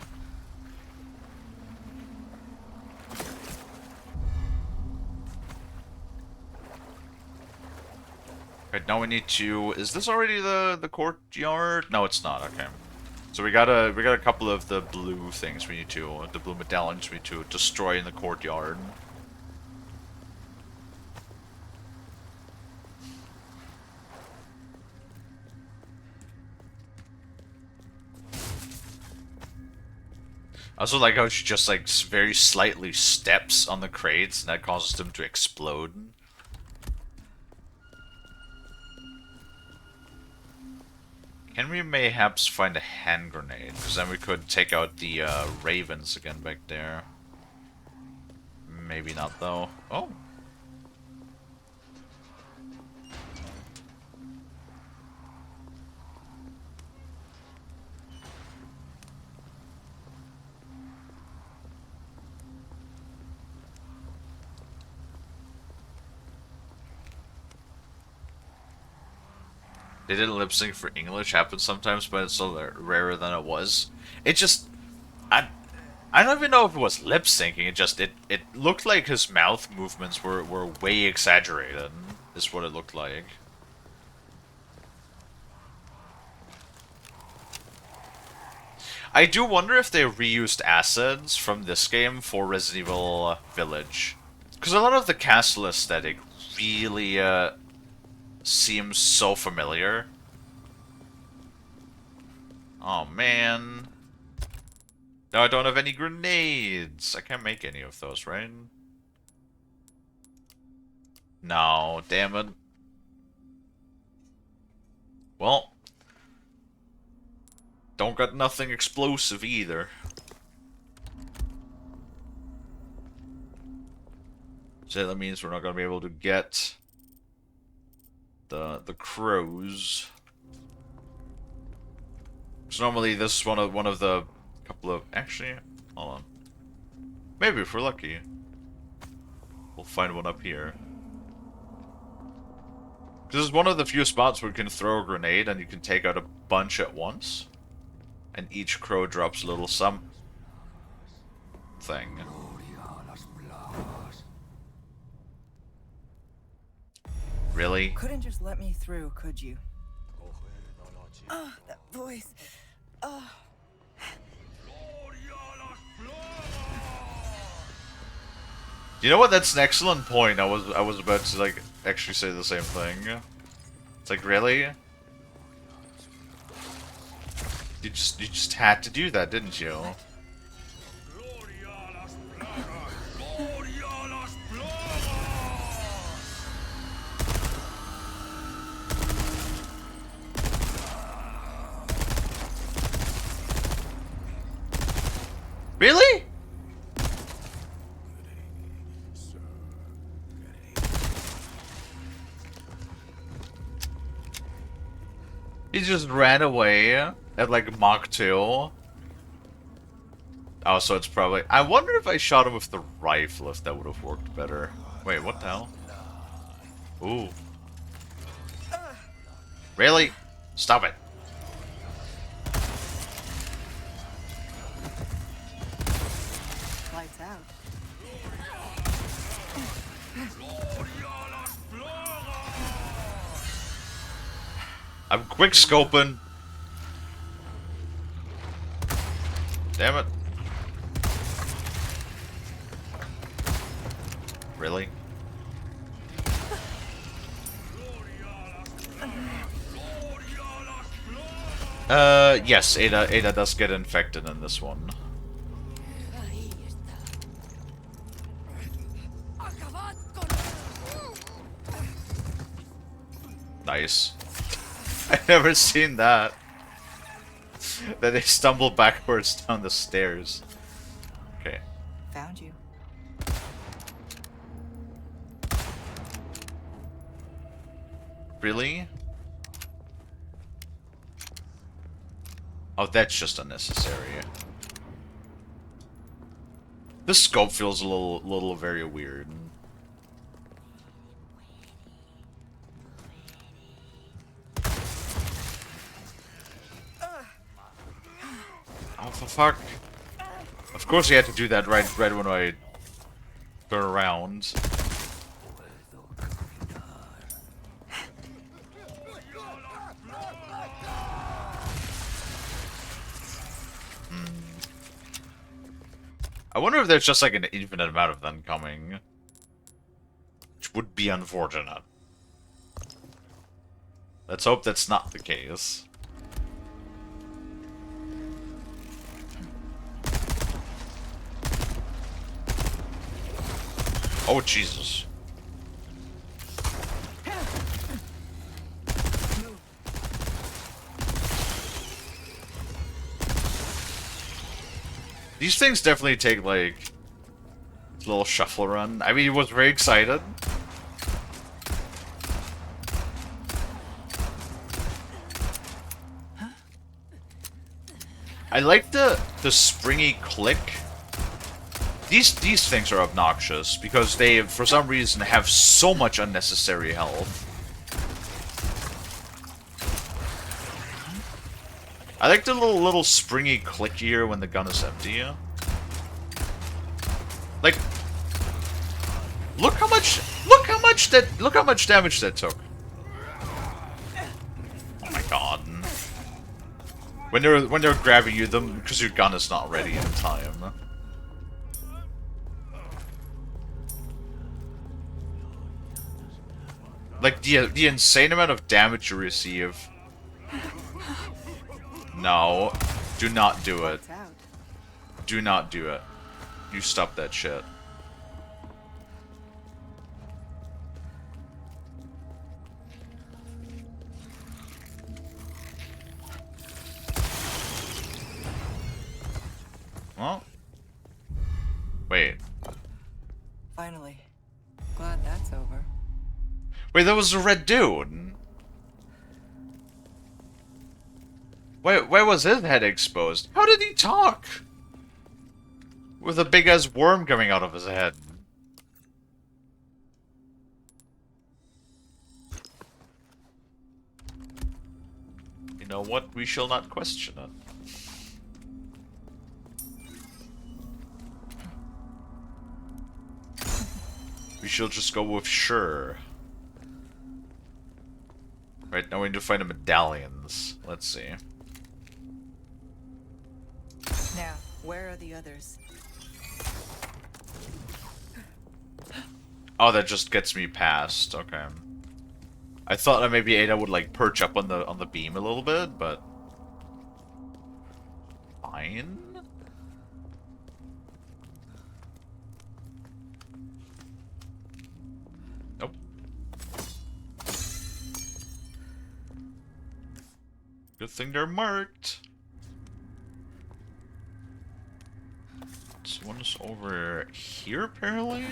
Right, now we need to... Is this already the courtyard? No, it's not. Okay. So we got a couple of the blue things we need to... The blue medallions we need to destroy in the courtyard. I also like how she just like very slightly steps on the crates and that causes them to explode. Can we mayhaps find a hand grenade? Because then we could take out the ravens again back there. Maybe not though. Oh. they didn't lip sync for English happens sometimes, but it's so rarer than it was. It just, I don't even know if it was lip syncing. It looked like his mouth movements were way exaggerated. Is what it looked like. I do wonder if they reused assets from this game for Resident Evil Village, because a lot of the castle aesthetic really seems so familiar. Oh man. No, I don't have any grenades. I can't make any of those, right? No, damn it. Well, don't got nothing explosive either. So that means we're not gonna be able to get the crows. So normally this is one of the couple of actually hold on. Maybe if we're lucky. We'll find one up here. This is one of the few spots where you can throw a grenade and you can take out a bunch at once. And each crow drops a little something. Really? Couldn't just let me through, could you? Oh, that voice. Oh. You know what? That's an excellent point. I was about to like actually say the same thing. It's like, really? You just had to do that, didn't you? Really? He just ran away at like Mach 2. Oh, so it's probably... I wonder if I shot him with the rifle, if that would have worked better. Wait, what the hell? Ooh. Really? Stop it. Lights out. I'm quick scoping. Damn it. Really? Yes, Ada does get infected in this one. Nice. I've never seen that. That they stumble backwards down the stairs. Okay. Found you. Really? Oh, that's just unnecessary. This scope feels a little very weird. Oh, for fuck. Of course he had to do that right when I turn around. I wonder if there's just like an infinite amount of them coming. Which would be unfortunate. Let's hope that's not the case. Oh, Jesus. These things definitely take, like, a little shuffle run. I mean, he was very excited. I like the springy click. These things are obnoxious because they, for some reason, have so much unnecessary health. I like the little springy click here when the gun is empty. Like, look how much damage that took. Oh my god. When they're grabbing you, because your gun is not ready in time. Like the insane amount of damage you receive. No, do not do it. Do not do it. You stop that shit. Well, wait. Finally. Glad that's over. Wait, that was a red dude. Why was his head exposed? How did he talk? With a big-ass worm coming out of his head. You know what? We shall not question it. We shall just go with sure. Right, now we need to find the medallions. Let's see. Now, where are the others? Oh, that just gets me past. Okay. I thought that maybe Ada would like perch up on the beam a little bit, but fine. Nope. Good thing they're marked. This one's over here, apparently.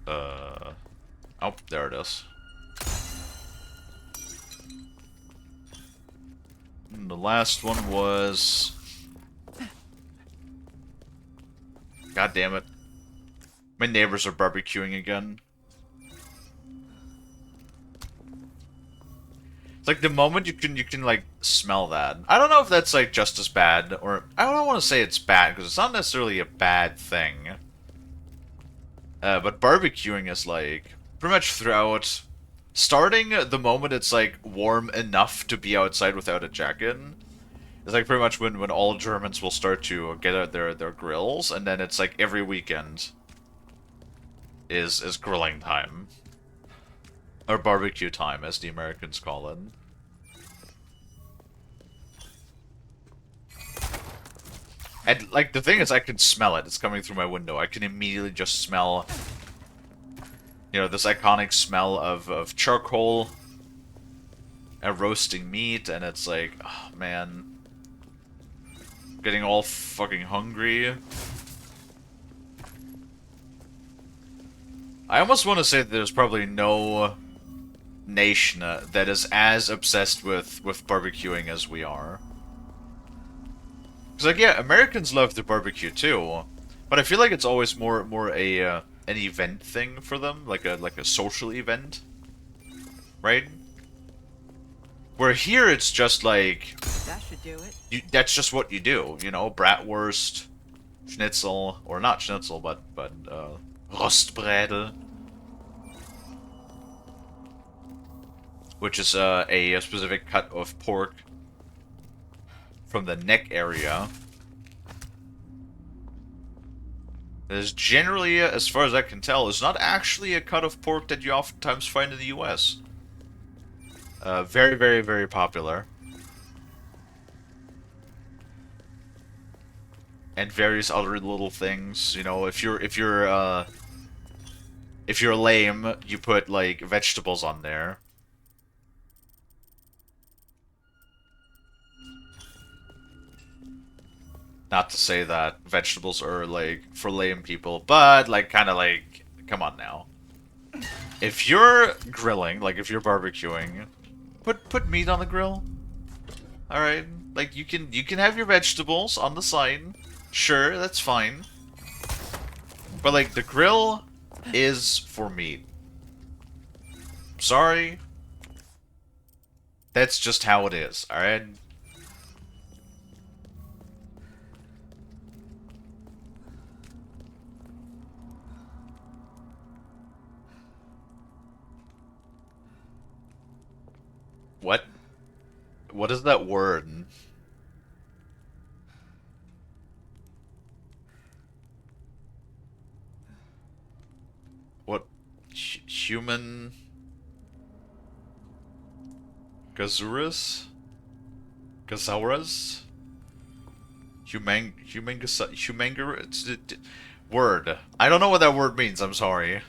Oh, there it is. And the last one was... God damn it. My neighbors are barbecuing again. It's like the moment you can like smell that. I don't know if that's like just as bad, or I don't want to say it's bad because it's not necessarily a bad thing. But barbecuing is like pretty much throughout, starting the moment it's like warm enough to be outside without a jacket. It's like pretty much when all Germans will start to get out their grills, and then it's like every weekend is grilling time. Or barbecue time, as the Americans call it. And, like, the thing is, I can smell it. It's coming through my window. I can immediately just smell, you know, this iconic smell of charcoal and roasting meat, and it's like, oh, man. Getting all fucking hungry. I almost want to say that there's probably no nation that is as obsessed with barbecuing as we are. Because, like, yeah, Americans love to barbecue too, but I feel like it's always more an event thing for them, like a social event, right? Where here it's just like That should do it. that's just what you do, you know, bratwurst, schnitzel, or not schnitzel, but Rostbrädel. Which is a specific cut of pork from the neck area. That is generally, as far as I can tell, is not actually a cut of pork that you oftentimes find in the US. Very, very, very popular. And various other little things, you know, if you're lame, you put like vegetables on there. Not to say that vegetables are like for lame people, but like kind of like, come on now. If you're grilling, like if you're barbecuing, put meat on the grill. All right, like you can have your vegetables on the side. Sure, that's fine. But like, the grill is for meat. Sorry. That's just how it is, alright? What? What is that word? What? Human... Gazuras? Gazauras? Humangar... Word. I don't know what that word means, I'm sorry.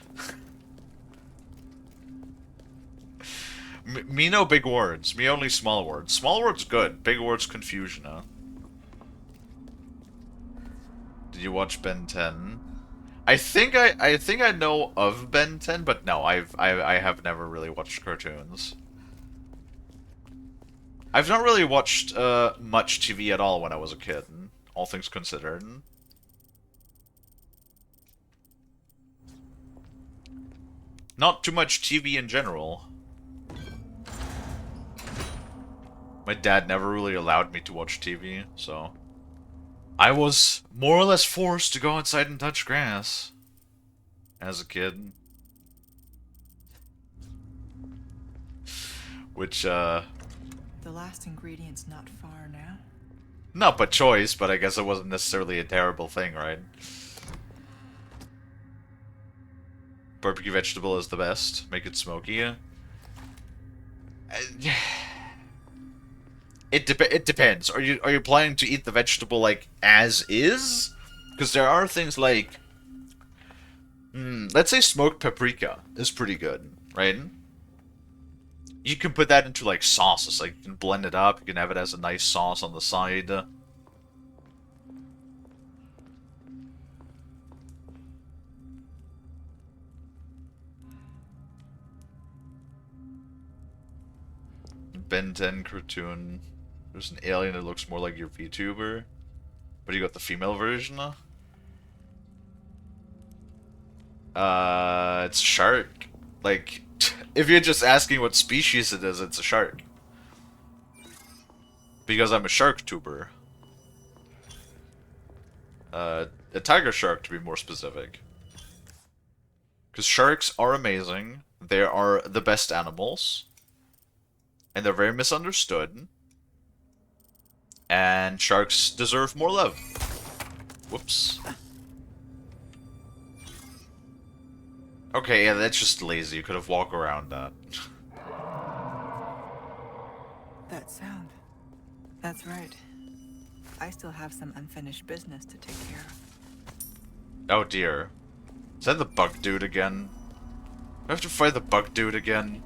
Me no big words. Me only small words. Small words good. Big words confusion, huh? Did you watch Ben 10? I think I know of Ben 10, but no, I have never really watched cartoons. I've not really watched much TV at all when I was a kid, all things considered. Not too much TV in general. My dad never really allowed me to watch TV, so... I was more or less forced to go outside and touch grass. As a kid. Which, The last ingredient's not far now. not by choice, but I guess it wasn't necessarily a terrible thing, right? Barbecue vegetable is the best. Make it smoky. It depends. Are you planning to eat the vegetable like as is? Because there are things like, let's say smoked paprika is pretty good, right? You can put that into like sauces. Like you can blend it up. You can have it as a nice sauce on the side. Ben 10 cartoon. There's an alien that looks more like your VTuber. But you got the female version? It's a shark. Like, if you're just asking what species it is, it's a shark. Because I'm a shark tuber. A tiger shark to be more specific. Because sharks are amazing. They are the best animals. And they're very misunderstood. And sharks deserve more love. Whoops. Okay, yeah, that's just lazy. You could have walked around that. That sound. That's right. I still have some unfinished business to take care of. Oh dear. Is that the bug dude again? Do I have to fight the bug dude again?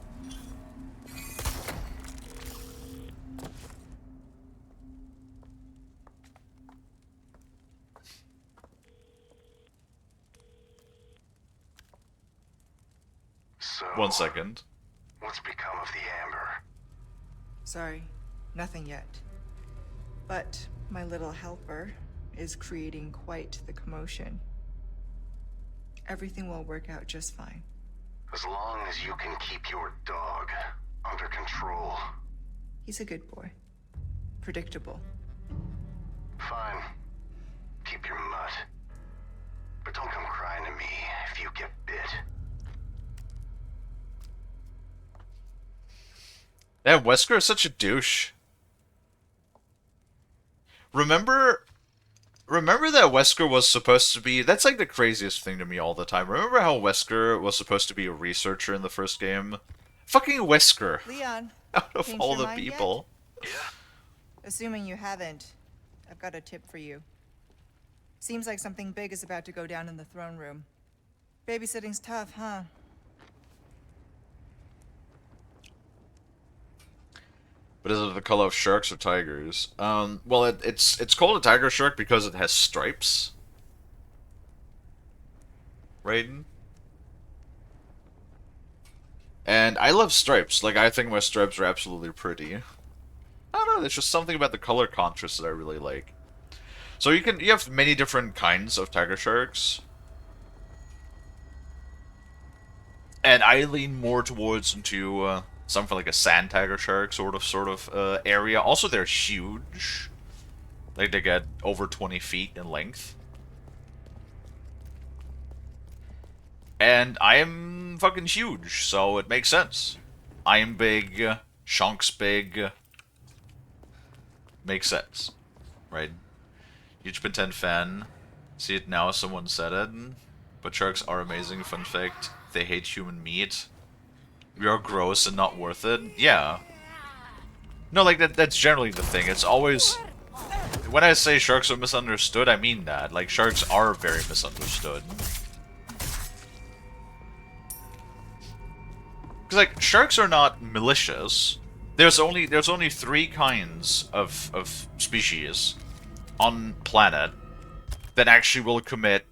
So, 1 second. what's become of the Amber? Sorry, nothing yet. But my little helper is creating quite the commotion. Everything will work out just fine. As long as you can keep your dog under control. He's a good boy. Predictable. Fine. Keep your mutt. But don't come crying to me if you get bit. Yeah, Wesker is such a douche. Remember that Wesker was supposed to be... That's like the craziest thing to me all the time. Remember how Wesker was supposed to be a researcher in the first game? Fucking Wesker. Leon, Out of changed all your the mind yet? people. Assuming you haven't, I've got a tip for you. Seems like something big is about to go down in the throne room. Babysitting's tough, huh? But is it the color of sharks or tigers? Well, it's called a tiger shark because it has stripes. Raiden? And I love stripes. Like, I think my stripes are absolutely pretty. I don't know, there's just something about the color contrast that I really like. So you have many different kinds of tiger sharks. And I lean more towards into something like a sand tiger shark sort of area. Also, they're huge. Like they get over 20 feet in length. And I am fucking huge, so it makes sense. I am big, Shank's big. Makes sense, right? Huge Ben 10 fan. See it now, someone said it. But sharks are amazing, fun fact. They hate human meat. We are gross and not worth it. Yeah. No, like, that's generally the thing. It's always... When I say sharks are misunderstood, I mean that. Like, sharks are very misunderstood. Because, like, sharks are not malicious. There's only 3 kinds of species on planet that actually will commit,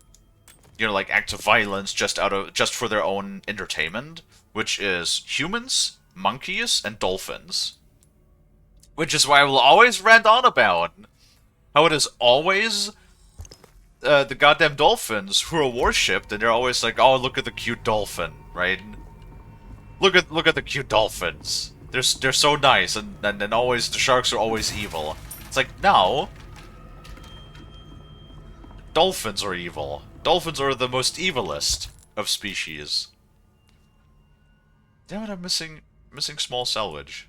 you know, like, acts of violence just for their own entertainment, which is humans, monkeys, and dolphins. Which is why I will always rant on about how it is always the goddamn dolphins who are worshipped, and they're always like, "Oh, look at the cute dolphin," right? Look at the cute dolphins. They're so nice, and then always the sharks are always evil. It's like, no. Dolphins are evil. Dolphins are the most evilest of species. Damn it, I'm missing small salvage.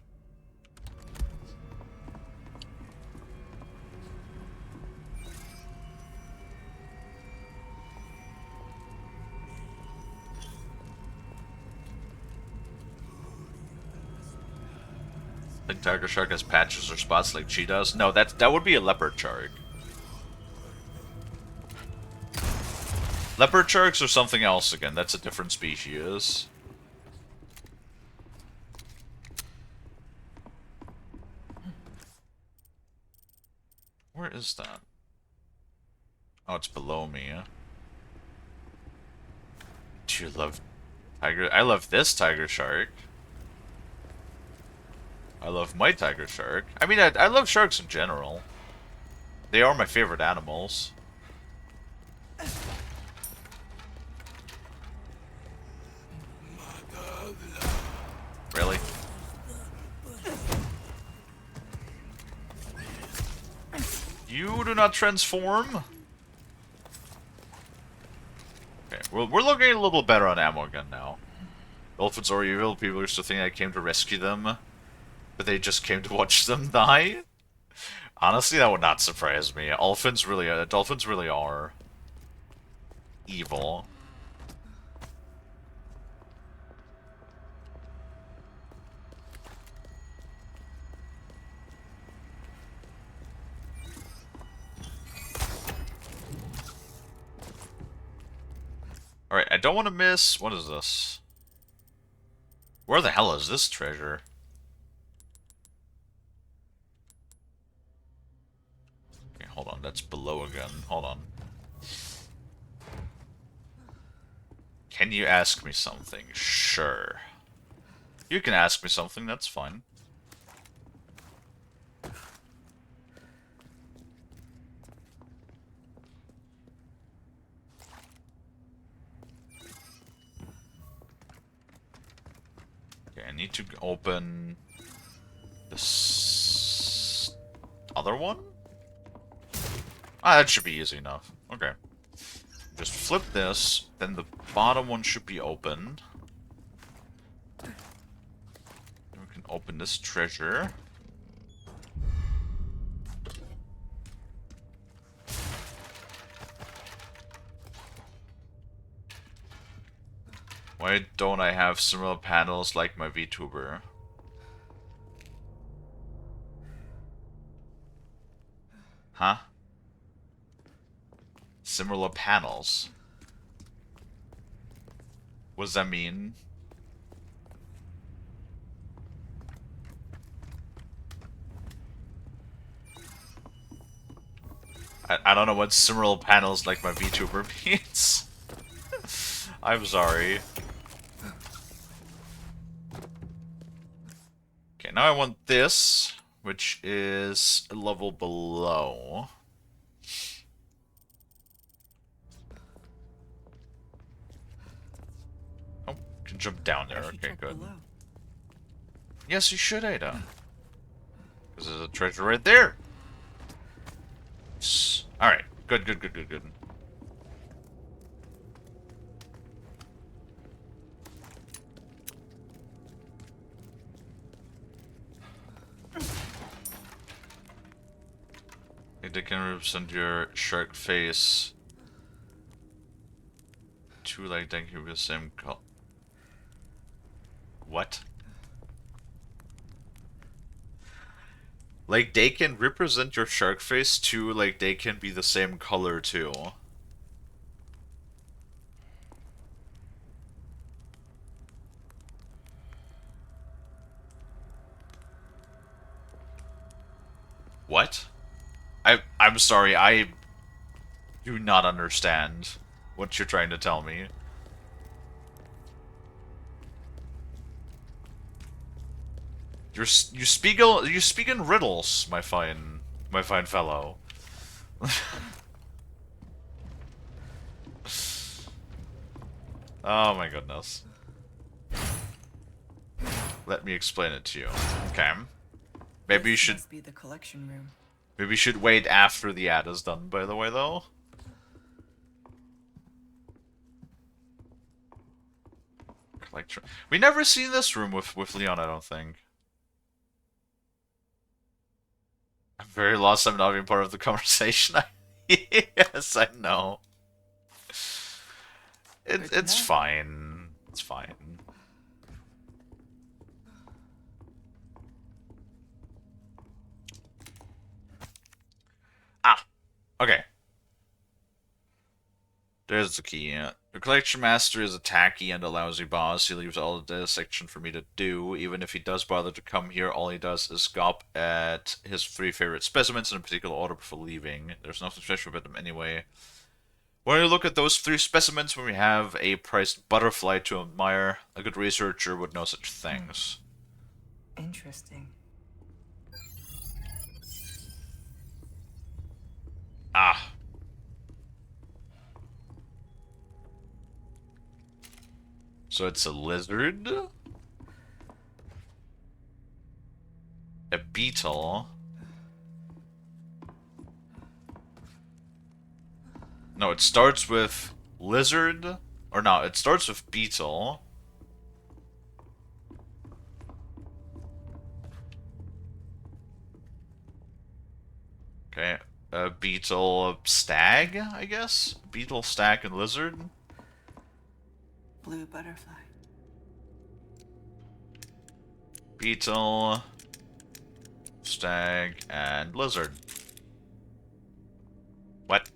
Think tiger shark has patches or spots like cheetahs? No, that would be a leopard shark. Leopard sharks are something else again. That's a different species. Where is that? Oh, it's below me. Do you love tiger? I love this tiger shark. I love my tiger shark. I mean, I love sharks in general. They are my favorite animals. Really? You do not transform? Okay, we're looking a little better on ammo again now. Dolphins are evil. People used to think I came to rescue them, but they just came to watch them die. Honestly, that would not surprise me. Dolphins really are evil. Alright, I don't want to miss... What is this? Where the hell is this treasure? Okay, hold on. That's below again. Hold on. Can you ask me something? Sure. You can ask me something, that's fine. Okay, I need to open this other one? Ah, that should be easy enough. Okay. Just flip this, then the bottom one should be open. Then we can open this treasure. Why don't I have similar panels like my VTuber? Huh? Similar panels. What does that mean? I don't know what similar panels like my VTuber means. I'm sorry. Okay, now I want this, which is a level below. Oh, Can jump down there. I should Okay, check good. below. Yes, you should, Ada. Because there's a treasure right there. Alright. Good, good, good, good, good. They can represent your shark face. Two like that can be the same color. What? Like they can represent your shark face too, like they can be the same color too. What? I'm sorry, I do not understand what you're trying to tell me. You speak in riddles, my fine fellow. Oh my goodness. Let me explain it to you. Okay. Maybe you This should must be the collection room. maybe you should wait after the ad is done, by the way, though. Collection. We never seen this room with Leon, I don't think. I'm very lost. I'm not being part of the conversation. Yes, I know. It's fine. It's fine. Ah, okay. There's the key. The collection master is a tacky and a lousy boss. He leaves all of this section for me to do. Even if he does bother to come here, all he does is gawp at his 3 favorite specimens in a particular order before leaving. There's nothing special about them anyway. When you look at those 3 specimens, when we have a priced butterfly to admire, a good researcher would know such things. Interesting. Ah. So it's a lizard, a beetle. No, it starts with lizard, or no, it starts with beetle. Okay, a beetle, stag, I guess? Beetle, stag, and lizard? Blue butterfly. Beetle, stag, and lizard. What?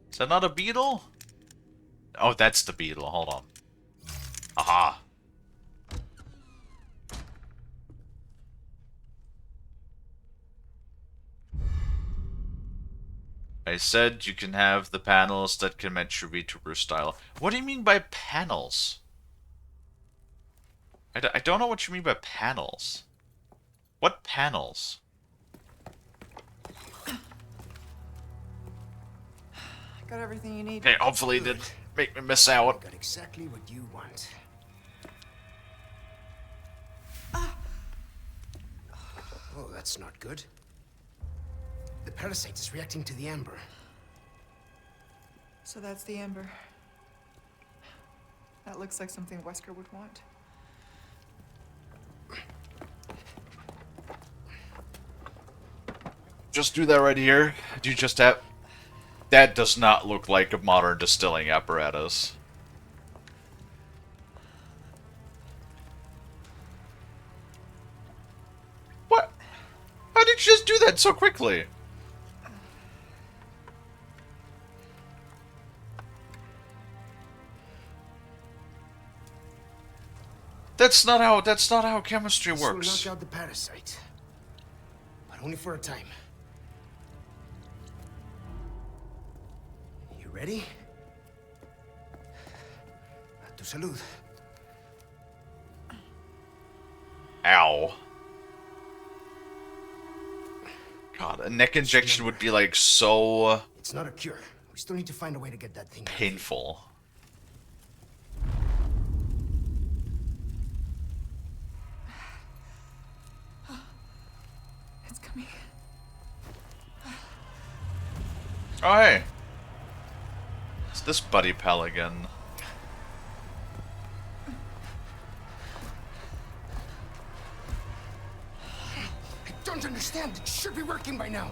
Is that not a beetle? Oh, that's the beetle. Hold on. Aha. I said you can have the panels that can match your VTuber style. What do you mean by panels? I don't know what you mean by panels. What panels? Got everything you need. Okay, hopefully it didn't make me miss out. Got exactly what you want. Oh, that's not good. The parasite is reacting to the amber. So that's the amber. That looks like something Wesker would want. Just do that right here. Do you just have... That does not look like a modern distilling apparatus. What? How did you just do that so quickly? That's not how chemistry This will works. knock out the parasite, but only for a time. You ready? A tu salud. Ow. God, a neck injection would be like so... It's not a cure. We still need to find a way to get that thing. Painful. It's coming. Oh, hey. It's this buddy pal again. I don't understand. It should be working by now.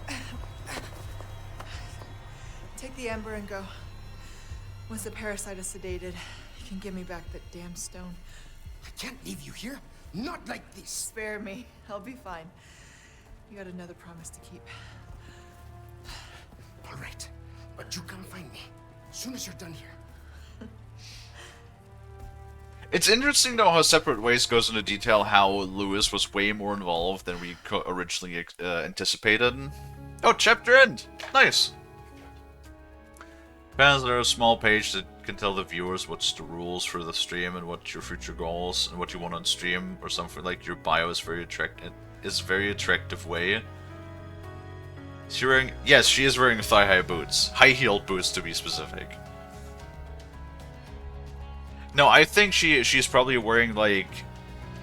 Take the amber and go. Once the parasite is sedated, you can give me back that damn stone. I can't leave you here. Not like this. Spare me. I'll be fine. You got another promise to keep. All right, but you come find me as soon as you're done here. It's interesting though how Separate Ways goes into detail how Lewis was way more involved than we originally anticipated. Oh, chapter end! Nice! Panels are a small page that can tell the viewers what's the rules for the stream and what your future goals and what you want on stream or something like your bio is very attractive way. Is she wearing? Yes, she is wearing thigh-high boots. High-heeled boots to be specific. No, I think she's probably wearing like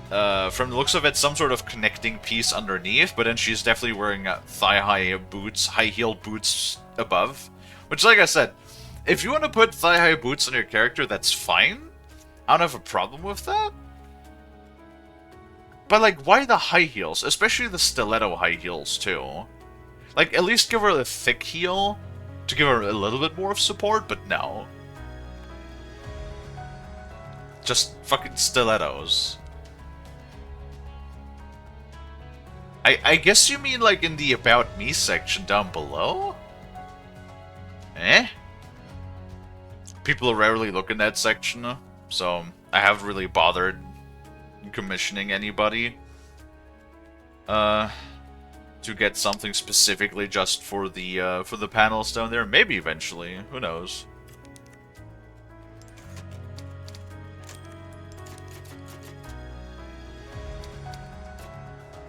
from the looks of it some sort of connecting piece underneath, but then she's definitely wearing thigh-high boots, high-heeled boots above. Which, like I said, if you want to put thigh-high boots on your character, that's fine. I don't have a problem with that. But, like, why the high heels? Especially the stiletto high heels, too. Like, at least give her a thick heel to give her a little bit more of support, but no. Just fucking stilettos. I guess you mean, like, in the About Me section down below? Eh? People rarely look in that section, so I haven't really bothered commissioning anybody to get something specifically just for the panels down there. Maybe eventually, who knows?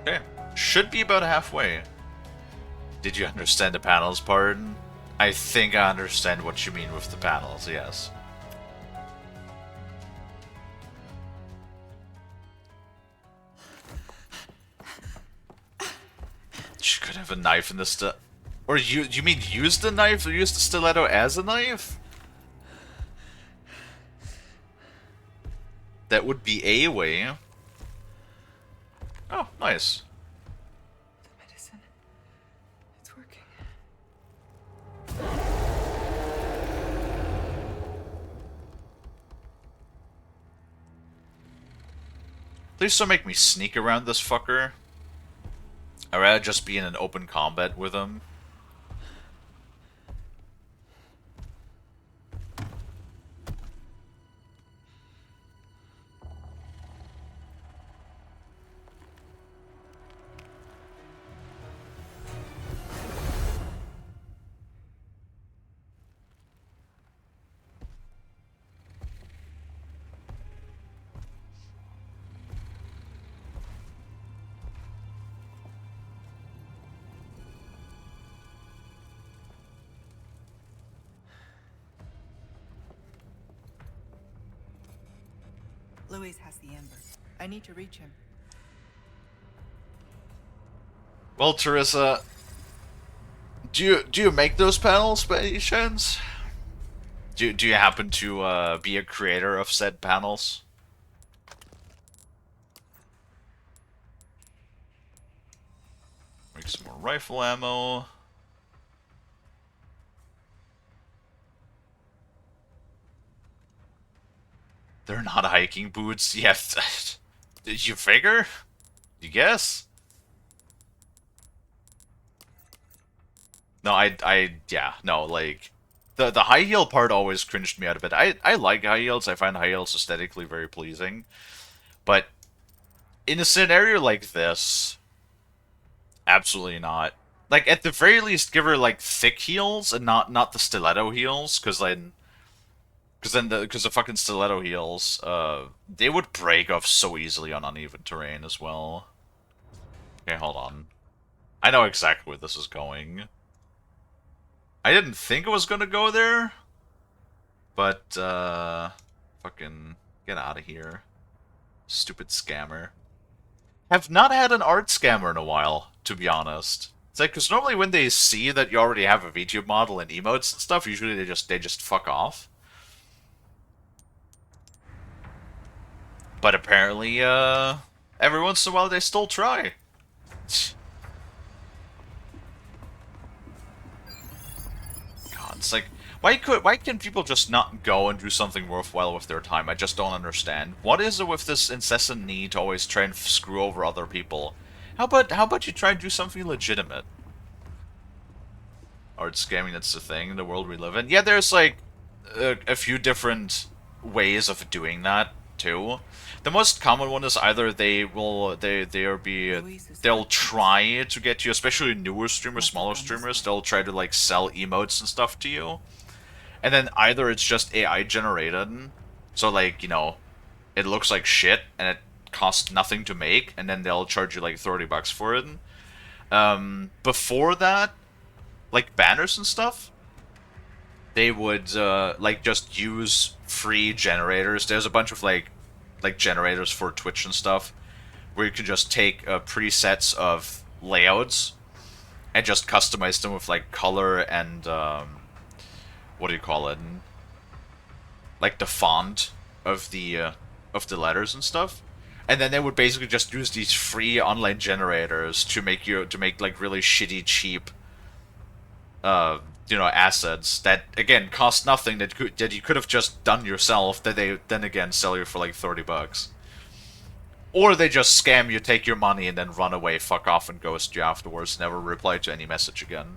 Okay, should be about halfway. Did you understand the panels part? I think I understand what you mean with the panels, yes. She could have a knife in the or you mean use the knife or use the stiletto as a knife? That would be a way. Oh, nice. The medicine. It's working. Please don't make me sneak around this fucker. I'd rather just be in an open combat with him. Louis has the amber. I need to reach him. Well, Teresa, do you make those panels by any chance? Do you happen to be a creator of said panels? Make some more rifle ammo. They're not hiking boots. Yeah, did you figure? You guess? No, yeah, no, like, the high heel part always cringed me out a bit. I like high heels. I find high heels aesthetically very pleasing. But in a scenario like this, absolutely not. Like, at the very least, give her, like, thick heels and not the stiletto heels, because the fucking stiletto heels, they would break off so easily on uneven terrain as well. Okay, hold on. I know exactly where this is going. I didn't think it was gonna go there, but fucking get out of here, stupid scammer. Have not had an art scammer in a while, to be honest. It's like, because normally when they see that you already have a VTube model and emotes and stuff, usually they just fuck off. But apparently, every once in a while they still try. God, it's like, why can people just not go and do something worthwhile with their time? I just don't understand. What is it with this incessant need to always try and screw over other people? How about you try and do something legitimate? Art scamming, that's the thing in the world we live in. Yeah, there's like a few different ways of doing that too. The most common one is either they'll try to get you, especially newer streamers, smaller streamers, they'll try to like sell emotes and stuff to you. And then either it's just AI generated, so like, you know, it looks like shit and it costs nothing to make, and then they'll charge you like $30 for it. Before that, like banners and stuff, they would like just use free generators. There's a bunch of like generators for Twitch and stuff where you can just take presets of layouts and just customize them with like color and what do you call it? Like the font of the letters and stuff. And then they would basically just use these free online generators to make like really shitty cheap you know, assets that again cost nothing, that you could have just done yourself, that they then again sell you for like $30. Or they just scam you, take your money, and then run away, fuck off, and ghost you afterwards, never reply to any message again.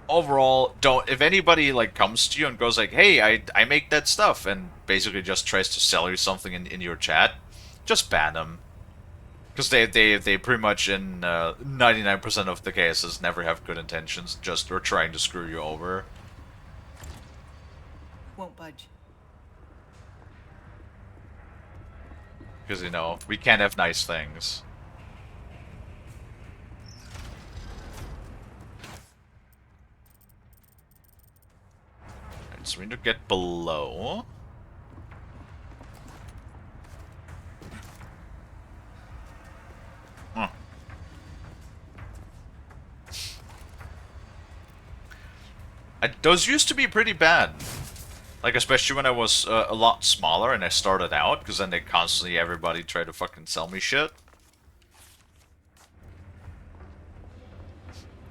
Overall, don't, if anybody like comes to you and goes like, hey, I make that stuff, and basically just tries to sell you something in your chat, just ban them. Because they pretty much in 99% of the cases never have good intentions, just are trying to screw you over. Won't budge. Because, you know, we can't have nice things. Alright, so we need to get below. Huh. Those used to be pretty bad. Like, especially when I was a lot smaller and I started out, because then they constantly, everybody tried to fucking sell me shit.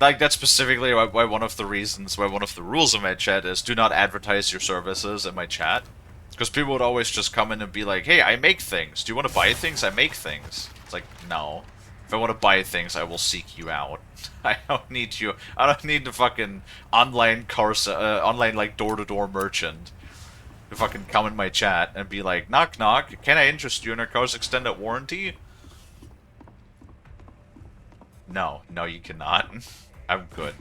Like, that's specifically why one of the reasons, why one of the rules of my chat is do not advertise your services in my chat. Because people would always just come in and be like, hey, I make things. Do you want to buy things? I make things. It's like, no. If I want to buy things, I will seek you out. I don't need you. I don't need the fucking online online like door-to-door merchant to fucking come in my chat and be like, knock knock, can I interest you in our car's extended warranty? No, no you cannot. I'm good.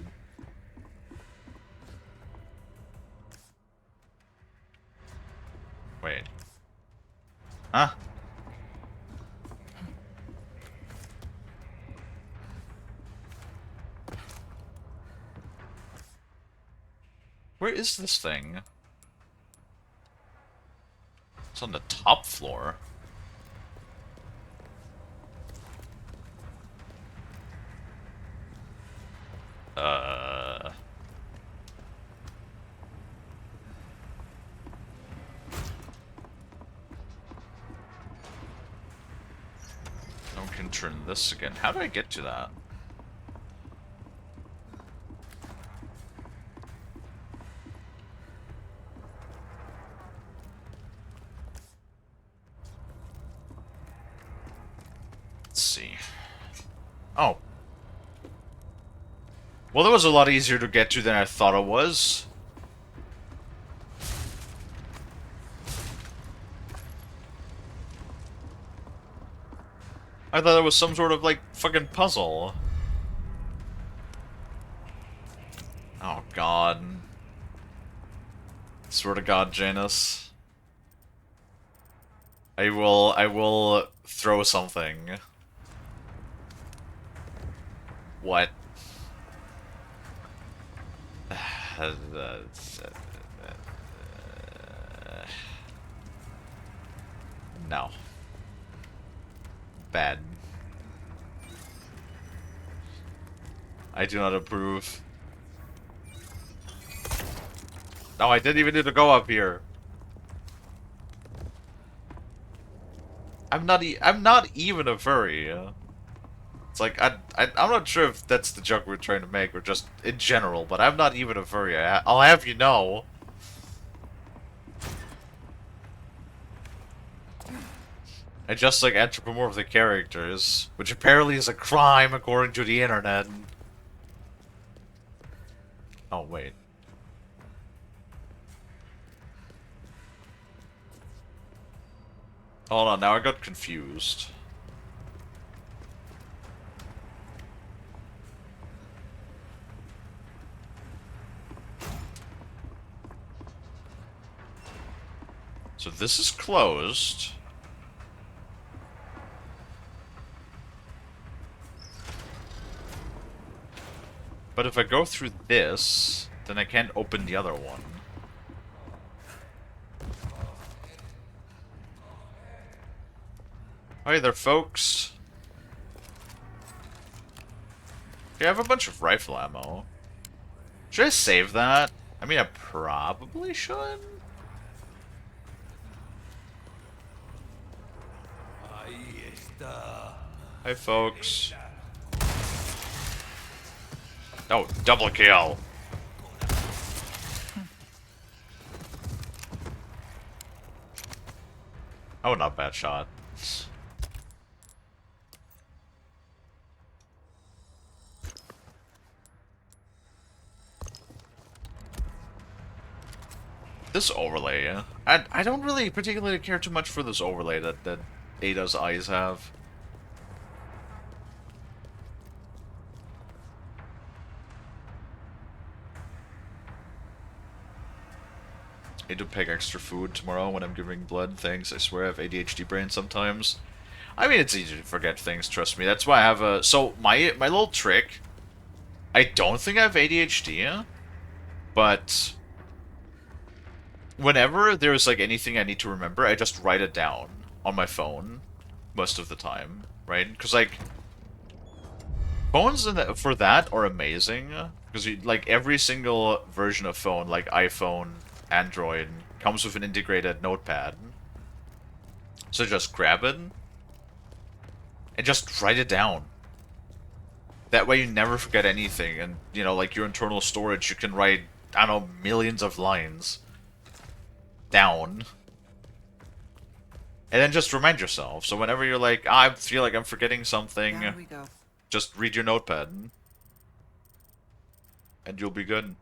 Wait. Huh? Where is this thing? It's on the top floor. No one can turn this again. How do I get to that? Let's see. Oh. Well, that was a lot easier to get to than I thought it was. I thought it was some sort of, like, fucking puzzle. Oh, God. Swear to God, Janus. I will throw something. What? No. Bad. I do not approve. No, I didn't even need to go up here. I'm not even a furry. It's like I'm not sure if that's the joke we're trying to make or just in general, but I'm not even a furry. I'll have you know. I just like anthropomorphic characters, which apparently is a crime according to the internet. Oh wait. Hold on, now I got confused. So this is closed. But if I go through this, then I can't open the other one. Hi there, folks. Okay, I have a bunch of rifle ammo. Should I save that? I mean, I probably should. Hi, folks. Oh, double kill. Oh, not bad shot. This overlay, yeah. I don't really particularly care too much for this overlay that Ada's eyes have. I need to pick extra food tomorrow when I'm giving blood. Thanks, I swear I have ADHD brain sometimes. I mean, it's easy to forget things, trust me. That's why I have a... So, my little trick... I don't think I have ADHD, but... Whenever there's, like, anything I need to remember, I just write it down on my phone. Most of the time, right? Because, like... Phones for that are amazing. Because, like, every single version of phone, like iPhone, Android, comes with an integrated notepad. So just grab it and just write it down. That way you never forget anything, and, you know, like your internal storage, you can write, I don't know, millions of lines down. And then just remind yourself. So whenever you're like, I feel like I'm forgetting something, Down we go. just read your notepad. And you'll be good.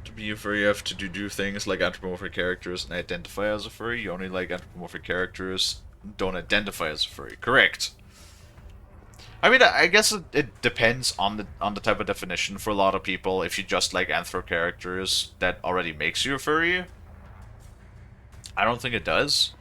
To be a furry, you have to do things like anthropomorphic characters and identify as a furry. You only like anthropomorphic characters, don't identify as a furry. Correct. I mean, I guess it depends on the type of definition for a lot of people. If you just like anthro characters, that already makes you a furry. I don't think it does.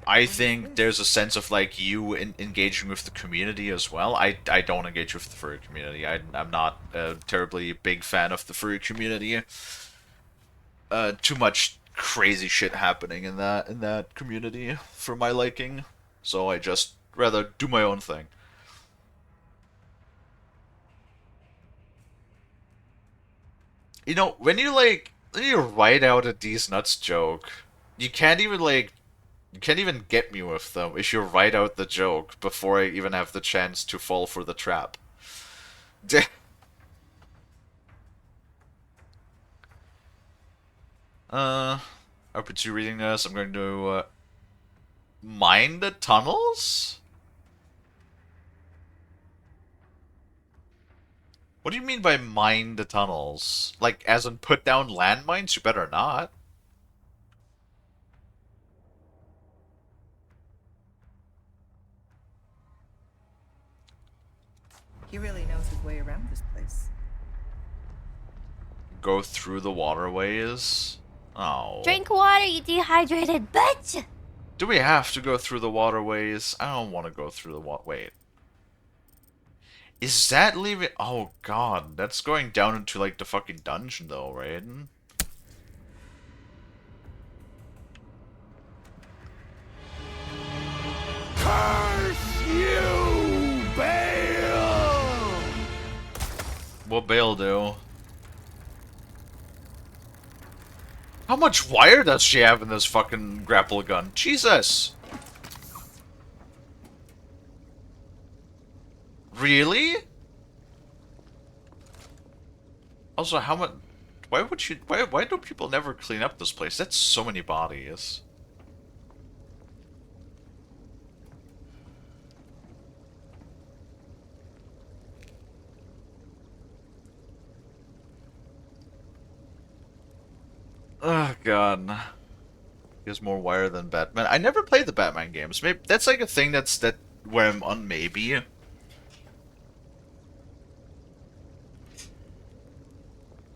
I think there's a sense of like you engaging with the community as well. I don't engage with the furry community. I'm not a terribly big fan of the furry community. Too much crazy shit happening in that community for my liking. So I just rather do my own thing. You know, when you write out a these nuts joke, you can't even get me with them if you write out the joke before I even have the chance to fall for the trap. Open to reading this. I'm going to mine the tunnels? What do you mean by mine the tunnels? Like, as in put down landmines? You better not. He really knows his way around this place. Go through the waterways? Oh. Drink water, you dehydrated bitch! Do we have to go through the waterways? I don't want to go through the wait. Is that leaving? Oh god, that's going down into like the fucking dungeon though, right? Curse you, Bale! What Bale do? How much wire does she have in this fucking grapple gun? Jesus! Really? Also, how much? Why would you? Why do people never clean up this place? That's so many bodies. Oh god. He has more wire than Batman. I never played the Batman games. Maybe that's like a thing that's where I'm on maybe.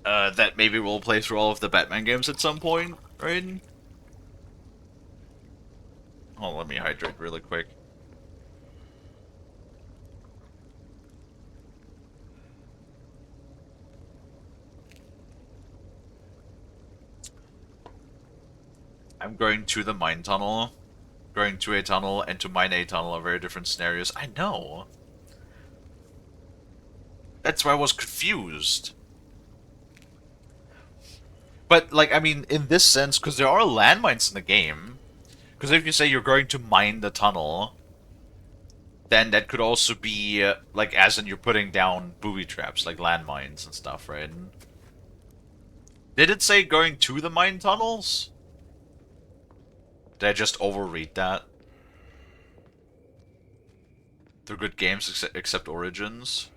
That maybe we'll play through all of the Batman games at some point, right? Oh, let me hydrate really quick. I'm going to the mine tunnel. Going to a tunnel and to mine a tunnel are very different scenarios. I know. That's why I was confused. But, like, I mean, in this sense, because there are landmines in the game. Because if you say you're going to mine the tunnel, then that could also be, like, as in you're putting down booby traps, like landmines and stuff, right? Did it say going to the mine tunnels? Did I just overread that? They're good games, except Origins.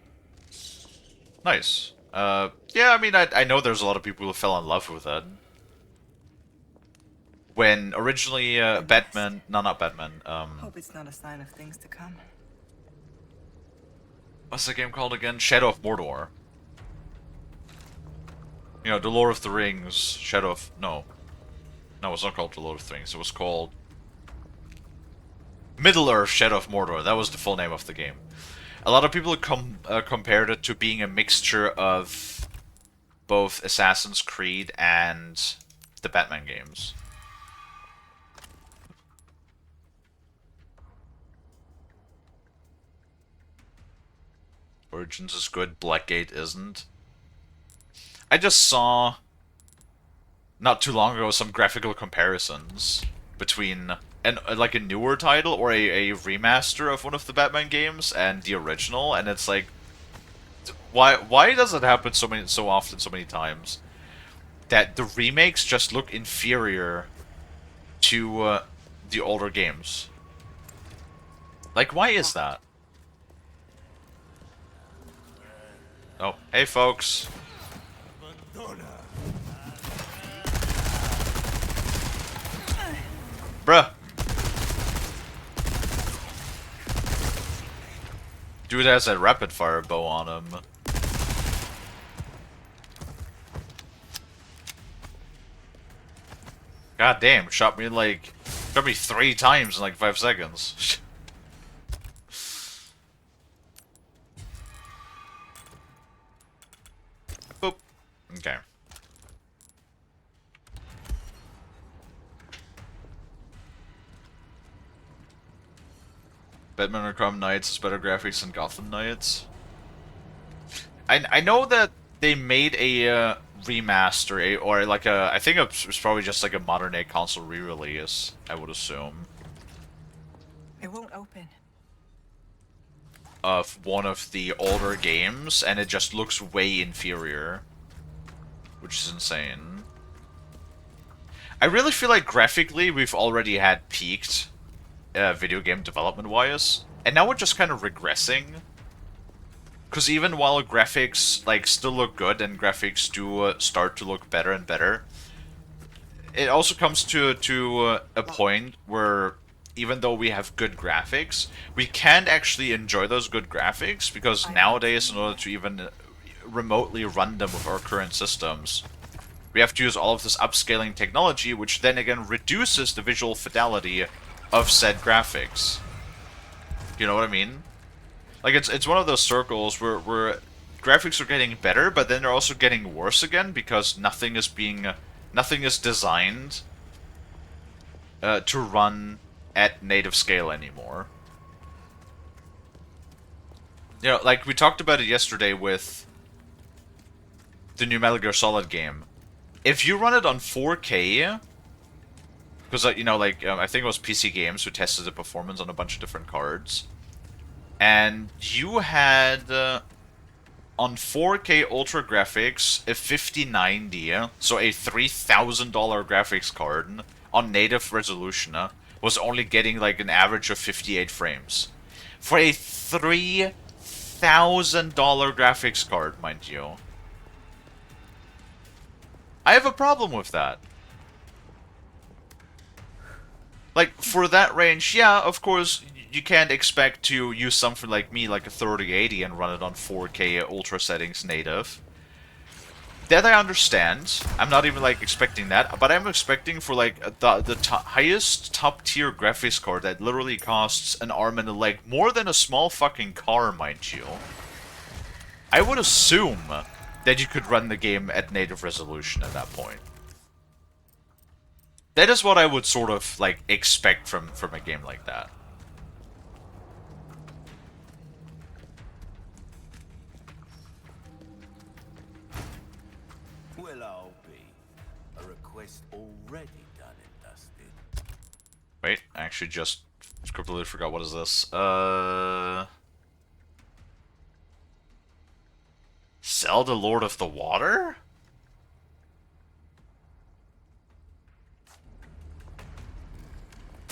Nice. Yeah, I mean, I know there's a lot of people who fell in love with it. When originally, Batman... No, not Batman, Hope it's not a sign of things to come. what's the game called again? Shadow of Mordor. You know, the Lord of the Rings, Shadow of... No. No, it's not called the Lord of the Rings. It was called... Middle-earth Shadow of Mordor. That was the full name of the game. A lot of people compared it to being a mixture of both Assassin's Creed and the Batman games. Origins is good, Blackgate isn't. I just saw, not too long ago, some graphical comparisons between like a newer title or a remaster of one of the Batman games and the original, and it's like, why does it happen so often, so many times, that the remakes just look inferior to the older games? Like, why is that? Oh, hey folks. Bruh. Dude has a rapid fire bow on him. God damn, shot me 3 times in like 5 seconds. Boop. Okay. Batman Arkham Knights has better graphics than Gotham Knights. I know that they made a remaster, or like I think it was probably just like a modern day console re-release, I would assume. It won't open. Of one of the older games, and it just looks way inferior. Which is insane. I really feel like graphically we've already had peaked video game development-wise, and now we're just kind of regressing. Because even while graphics like still look good and graphics do start to look better and better, it also comes to a point where even though we have good graphics, we can't actually enjoy those good graphics because nowadays, in order to even remotely run them with our current systems, we have to use all of this upscaling technology, which then again reduces the visual fidelity of said graphics. You know what I mean? Like, it's one of those circles where graphics are getting better, but then they're also getting worse again because nothing is designed to run at native scale anymore. You know, like we talked about it yesterday with the new Metal Gear Solid game. If you run it on 4K, because you know, like I think it was PC Games who tested the performance on a bunch of different cards, and you had on 4K Ultra graphics a 5090, so a $3,000 graphics card on native resolution, was only getting like an average of 58 frames for a $3,000 graphics card, mind you. I have a problem with that. Like, for that range, yeah, of course, you can't expect to use something like me, like a 3080, and run it on 4K Ultra settings native. That I understand. I'm not even, like, expecting that, but I'm expecting for, like, the highest top-tier graphics card that literally costs an arm and a leg, more than a small fucking car, mind you. I would assume that you could run the game at native resolution at that point. That is what I would sort of, like, expect from a game like that. Well, I'll be. A request already done and dusted. Wait, I actually just completely forgot what is this. Zelda Lord of the Water?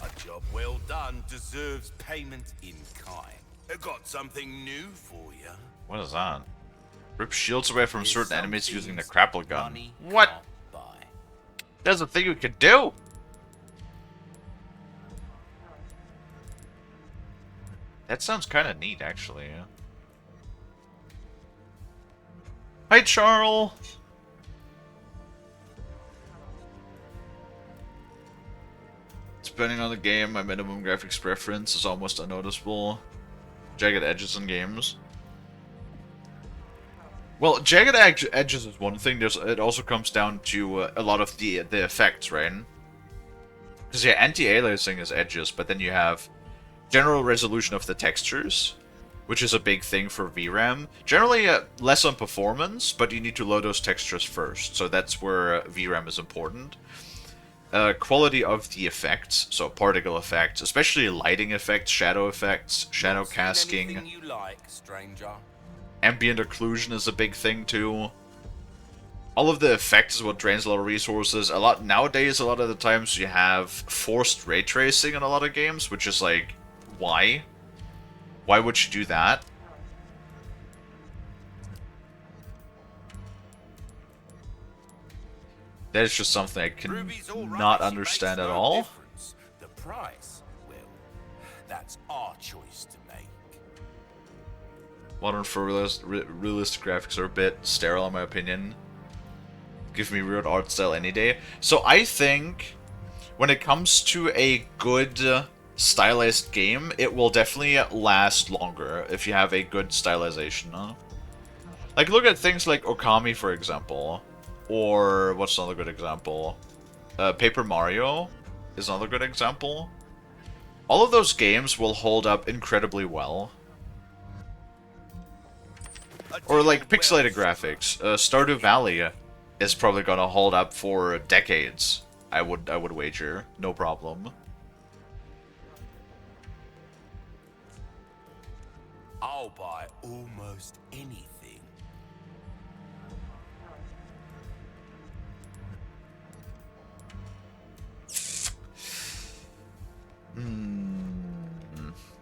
A job well done deserves payment in kind. I got something new for you. What is that? Rip shields away from There's certain some enemies using the things grapple gun. money What? can't buy. That's a thing we could do! That sounds kind of neat, actually. Yeah. Hi, Charles! Depending on the game, my minimum graphics preference is almost unnoticeable. Jagged edges in games. Well, jagged edges is one thing. It also comes down to a lot of the effects, right? Because yeah, anti-aliasing is edges, but then you have general resolution of the textures, which is a big thing for VRAM. Generally, less on performance, but you need to load those textures first, so that's where VRAM is important. Quality of the effects, so particle effects, especially lighting effects, shadow casting. Anything you like, stranger? Ambient occlusion is a big thing too. All of the effects is what drains a lot of resources. Nowadays, a lot of the times you have forced ray tracing in a lot of games, which is like, why? Why would you do that? That is just something I cannot understand at all. The price, well, that's our choice to make. Modern realistic graphics are a bit sterile in my opinion. Give me weird art style any day. So I think when it comes to a good stylized game, it will definitely last longer if you have a good stylization. Huh? Like look at things like Okami, for example. Or what's another good example? Paper Mario is another good example. All of those games will hold up incredibly well. Or like pixelated graphics. Stardew Valley is probably gonna hold up for decades. I would wager, no problem. I'll buy almost anything.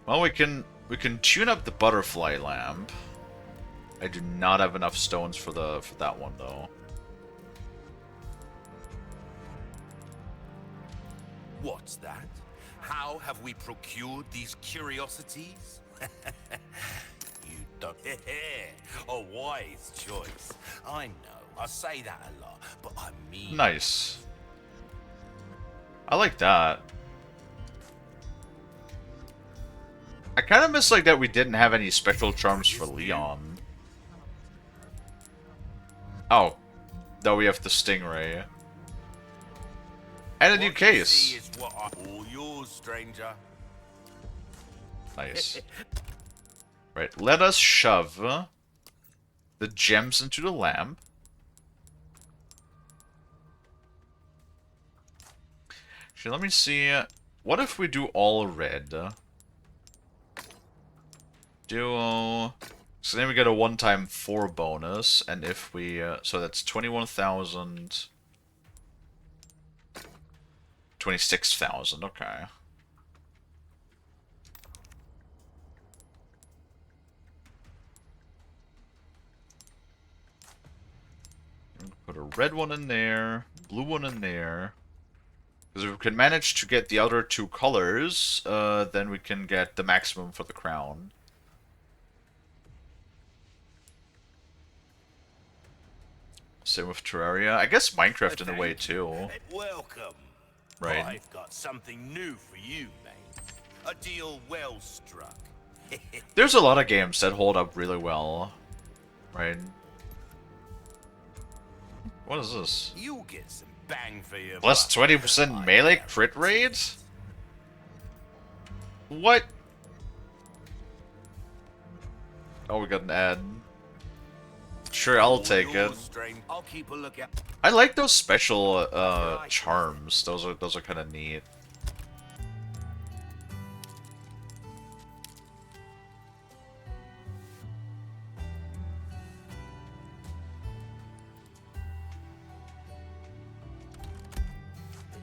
Well, we can tune up the butterfly lamp. I do not have enough stones for that one though. What's that? How have we procured these curiosities? You don't. A wise choice. I know. I say that a lot, but I mean. Nice. I like that. I kind of miss like that we didn't have any special charms for Leon. Oh. No, we have the Stingray. And a new What you case. see is what all yours, stranger. Nice. Right, let us shove the gems into the lamp. Actually, let me see. What if we do all red? Duo. So then we get a one-time 4 bonus, and if we... so that's 21,000... 26,000, okay. Put a red one in there, blue one in there. Because if we can manage to get the other 2 colors, then we can get the maximum for the crown. Same with Terraria. I guess Minecraft in a way too. Welcome. Right. I've got something new for you, mate. A deal well struck. There's a lot of games that hold up really well. Right. What is this? You'll get some bang for your Plus buck. 20% melee crit rate? What? Oh, we got an ad. Sure, I'll take it. I'll keep a lookout. I like those special charms. Those are kind of neat.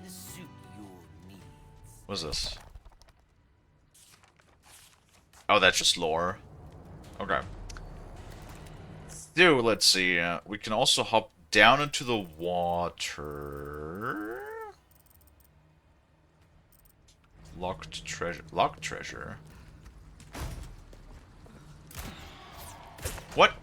Suit your needs. What's this? Oh, that's just lore. Okay. So, let's see. We can also hop down into the water. Locked treasure. Locked treasure. What?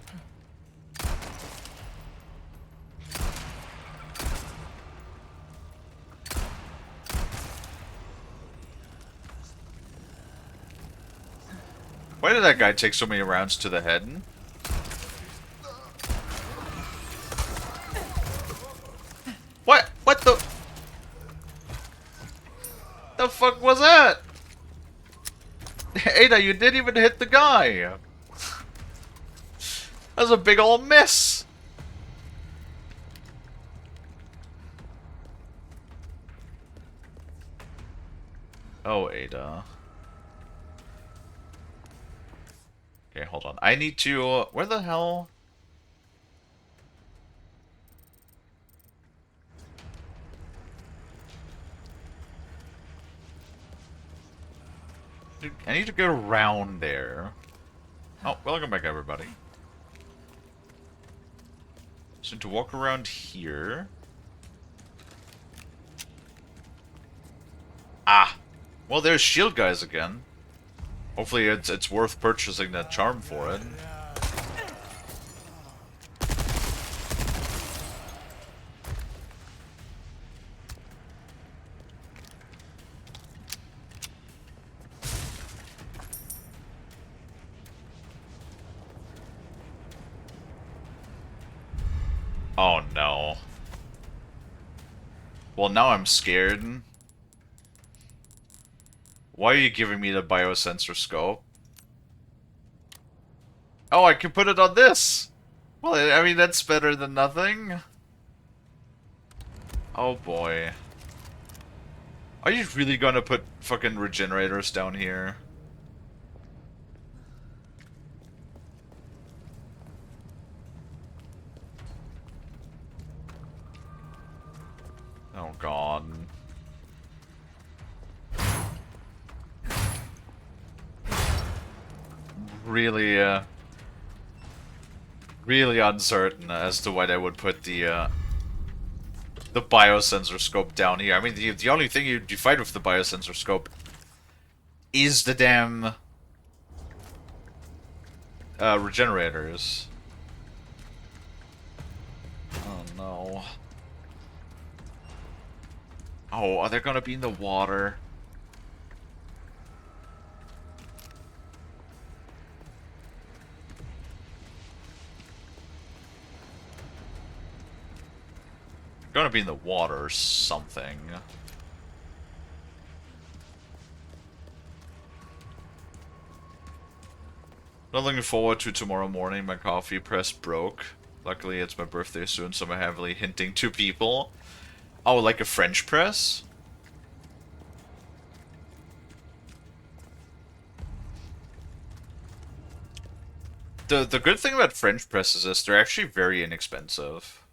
Why did that guy take so many rounds to the head? What? What the? The fuck was that? Ada, you didn't even hit the guy. That was a big ol' miss. Oh, Ada. Okay, hold on. I need to... where the hell... Dude, I need to get around there. Oh, welcome back, everybody. So to walk around here... Ah! Well, there's shield guys again. Hopefully it's worth purchasing that charm for it. Oh no. Well, now I'm scared. Why are you giving me the biosensor scope? Oh, I can put it on this! Well, I mean, that's better than nothing. Oh boy. Are you really gonna put fucking regenerators down here? Oh god. Really, really uncertain as to why they would put the biosensor scope down here. I mean, the only thing you fight with the biosensor scope is the damn regenerators. Oh no. Oh, are they gonna be in the water? Gonna be in the water or something. Not looking forward to tomorrow morning. My coffee press broke. Luckily, it's my birthday soon, so I'm heavily hinting to people. Oh, like a French press? The good thing about French presses is they're actually very inexpensive.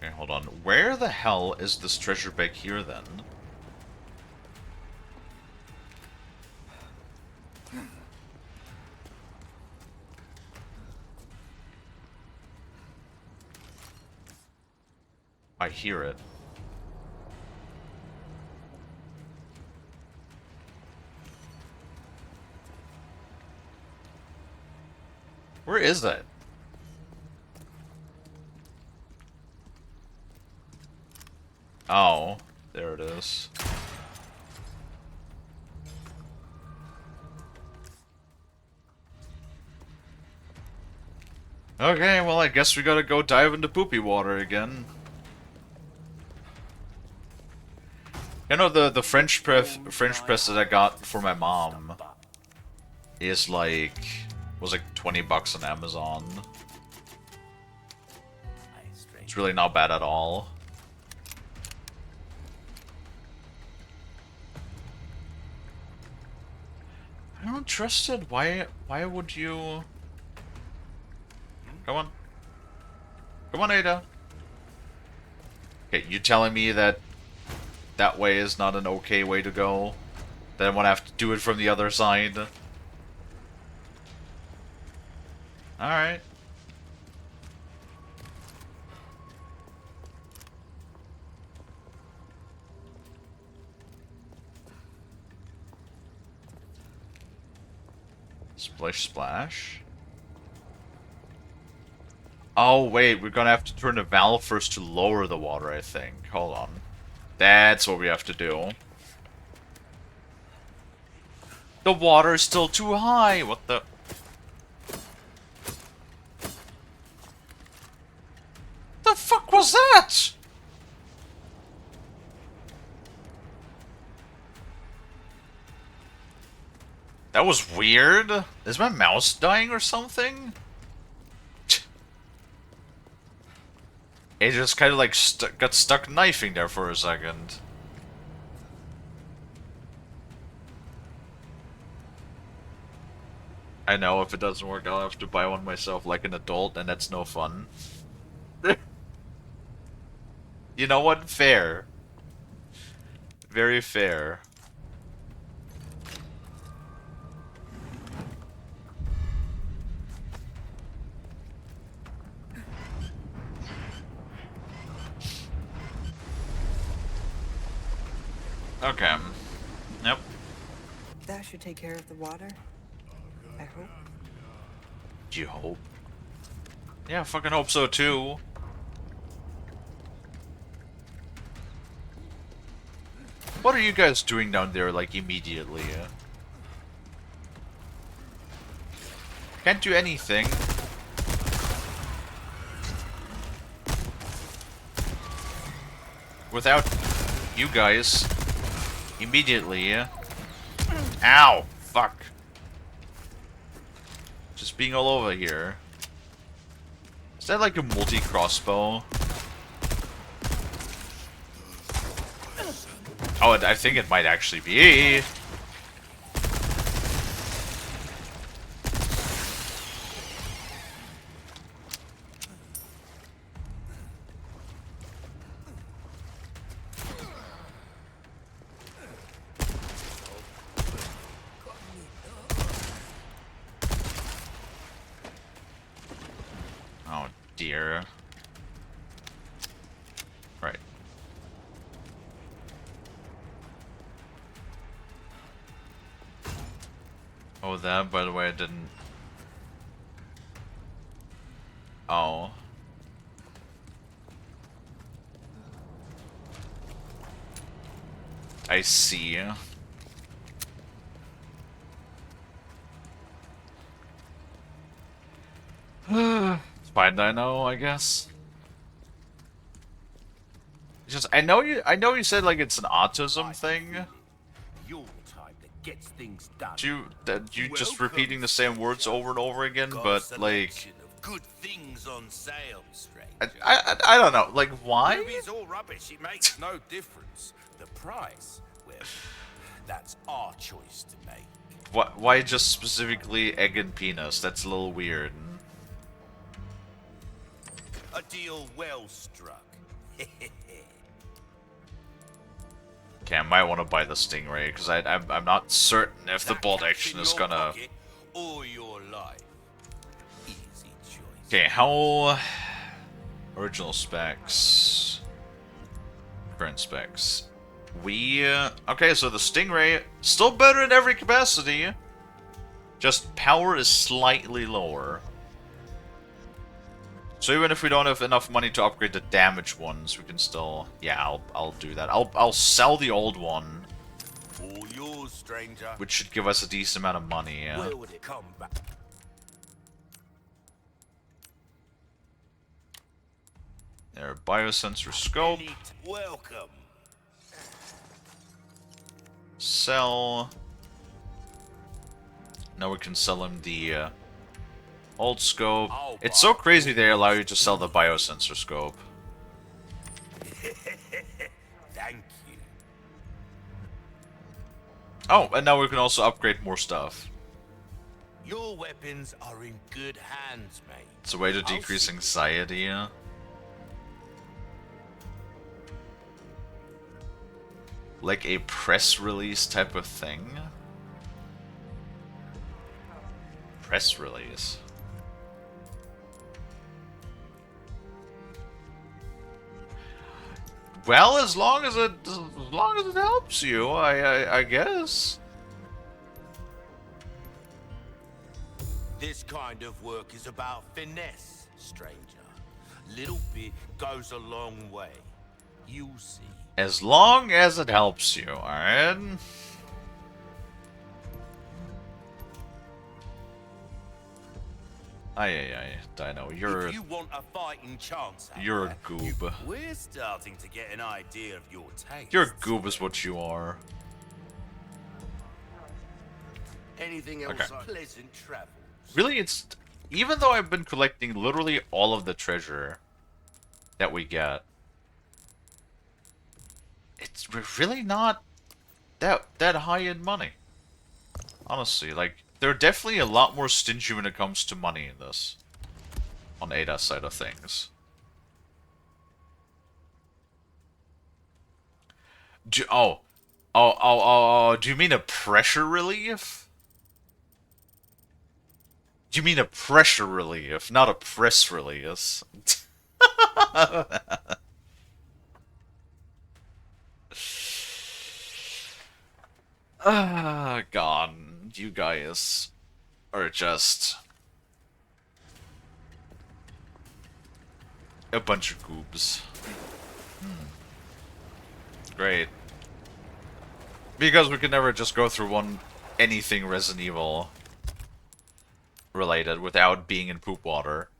Okay, hold on. Where the hell is this treasure back here, then? I hear it. Where is that? Oh, there it is. Okay, well, I guess we gotta go dive into poopy water again. You know, the French press that I got for my mom is like, was like 20 bucks on Amazon. It's really not bad at all. I don't trust it. Why would you? Come on. Come on, Ada. Okay, you telling me that that way is not an okay way to go? Then I want to have to do it from the other side. Alright. Splish splash. Oh wait, we're gonna have to turn the valve first to lower the water, I think. Hold on. That's what we have to do. The water is still too high! What the... The fuck was that? That was weird. Is my mouse dying or something? It just kind of like got stuck knifing there for a second. I know, if it doesn't work, I'll have to buy one myself like an adult, and that's no fun. You know what? Fair. Very fair. Okay. Yep. That should take care of the water. I hope. Do you hope? Yeah, I fucking hope so too. What are you guys doing down there, like, immediately? Can't do anything. Without you guys. Immediately. Ow! Fuck. Just being all over here. Is that like a multi-crossbow? Oh, I think it might actually be. here. Right. Oh, that, by the way, I didn't... Oh. I see. Spine Dino, I guess. Just, I know you said like it's an autism thing. Your type that gets things done. You just repeating the same words over and over again, but like, of good things on sale, strange. I don't know, like why? Ruby's all rubbish. It makes no difference. The price, well, that's our choice to make. Why just specifically egg and penis? That's a little weird. A deal well struck. Okay, I might want to buy the Stingray because I'm not certain if the bolt action is gonna. Or your life. Easy choice. Okay, how original specs, current specs. Okay, so the Stingray still better in every capacity. Just power is slightly lower. So even if we don't have enough money to upgrade the damaged ones, we can still... Yeah, I'll do that. I'll sell the old one. All yours, stranger. Which should give us a decent amount of money, yeah. Where would it come back? There, biosensor scope. Welcome. Sell. Now we can sell him the old scope. It's so crazy they allow you to sell the biosensor scope. Thank you. Oh, and now we can also upgrade more stuff. Your weapons are in good hands, mate. It's a way to decrease anxiety, yeah. Like a press release type of thing. Press release. Well, as long as it helps you, I guess. This kind of work is about finesse, stranger. Little bit goes a long way. You'll see. As long as it helps you, alright? Aye, Dino, If you want a fighting chance, you're a goob. We're starting to get an idea of your taste. You're a goob is what you are. Anything else? Okay. Pleasant travels. Really, it's... Even though I've been collecting literally all of the treasure that we get, it's really not that high in money. Honestly, like, they're definitely a lot more stingy when it comes to money in this. On Ada's side of things. Do you mean a pressure relief? Do you mean a pressure relief, not a press release? Ah, God. You guys are just a bunch of goobs. Great. Because we could never just go through anything Resident Evil related without being in poop water.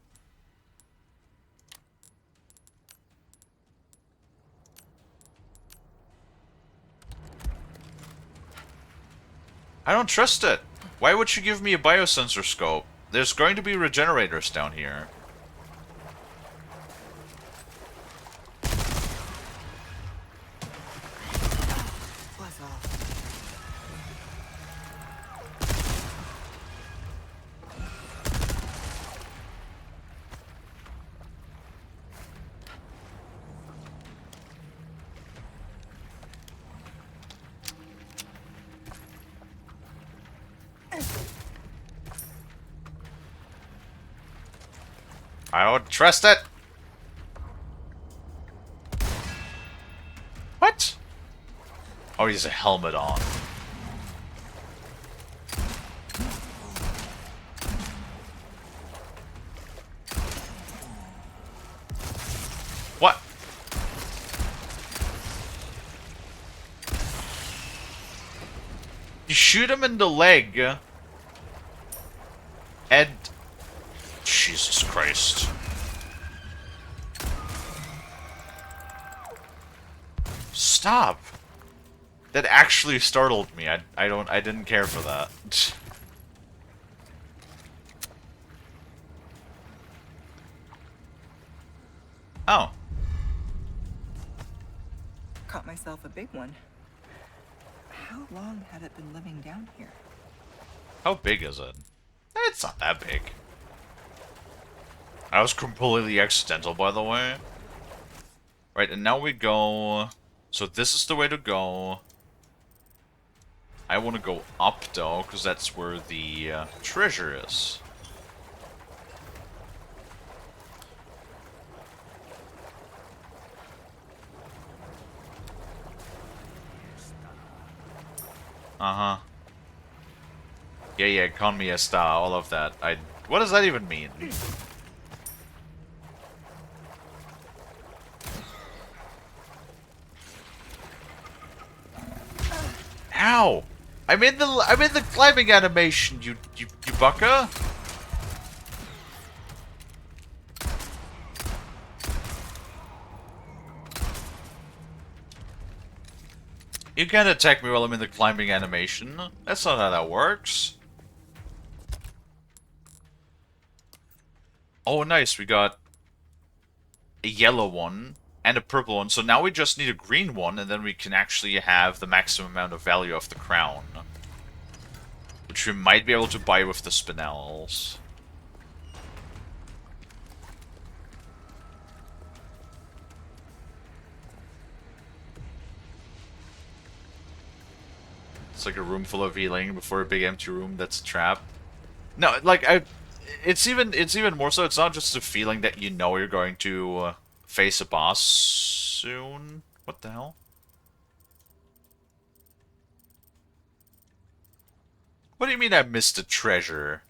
I don't trust it. Why would you give me a biosensor scope? There's going to be regenerators down here. I don't trust it. What? Oh, he has a helmet on. What? You shoot him in the leg. And... Jesus Christ. Stop. That actually startled me. I didn't care for that. Oh. Caught myself a big one. How long had it been living down here? How big is it? It's not that big. That was completely accidental, by the way. Right, and now we go... So this is the way to go. I want to go up, though, because that's where the treasure is. Uh-huh. Yeah, con me esta, all of that. What does that even mean? Ow! I'm in the climbing animation, you bucka! You can't attack me while I'm in the climbing animation. That's not how that works. Oh, nice. We got a yellow one and a purple one. So now we just need a green one, and then we can actually have the maximum amount of value of the crown. Which we might be able to buy with the spinels. It's like a room full of healing before a big empty room that's a trap. No, like, it's even more so. It's not just a feeling that you know you're going to face a boss soon. What the hell? What do you mean I missed a treasure?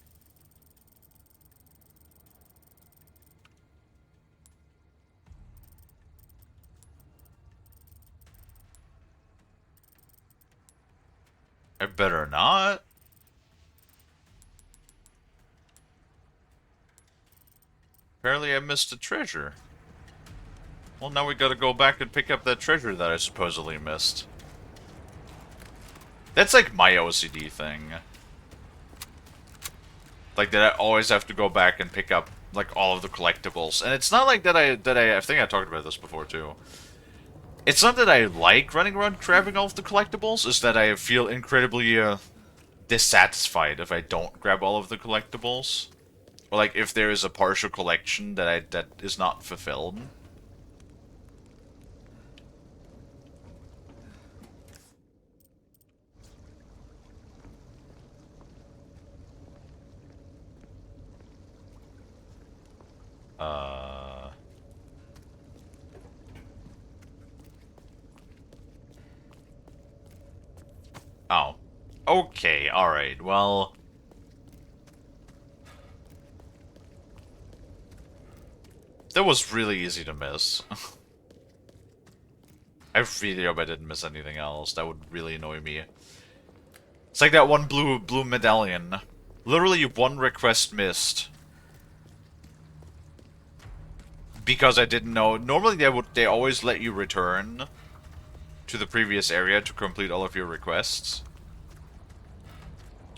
I better not. Apparently I missed a treasure. Well, now we gotta go back and pick up that treasure that I supposedly missed. That's like my OCD thing. Like that I always have to go back and pick up like all of the collectibles. And it's not like I think I talked about this before too. It's not that I like running around grabbing all of the collectibles, it's that I feel incredibly dissatisfied if I don't grab all of the collectibles. Or like if there is a partial collection that is not fulfilled. Oh. Okay, alright, well... That was really easy to miss. I really hope I didn't miss anything else. That would really annoy me. It's like that one blue medallion. Literally one request missed. Because I didn't know. Normally they always let you return to the previous area to complete all of your requests.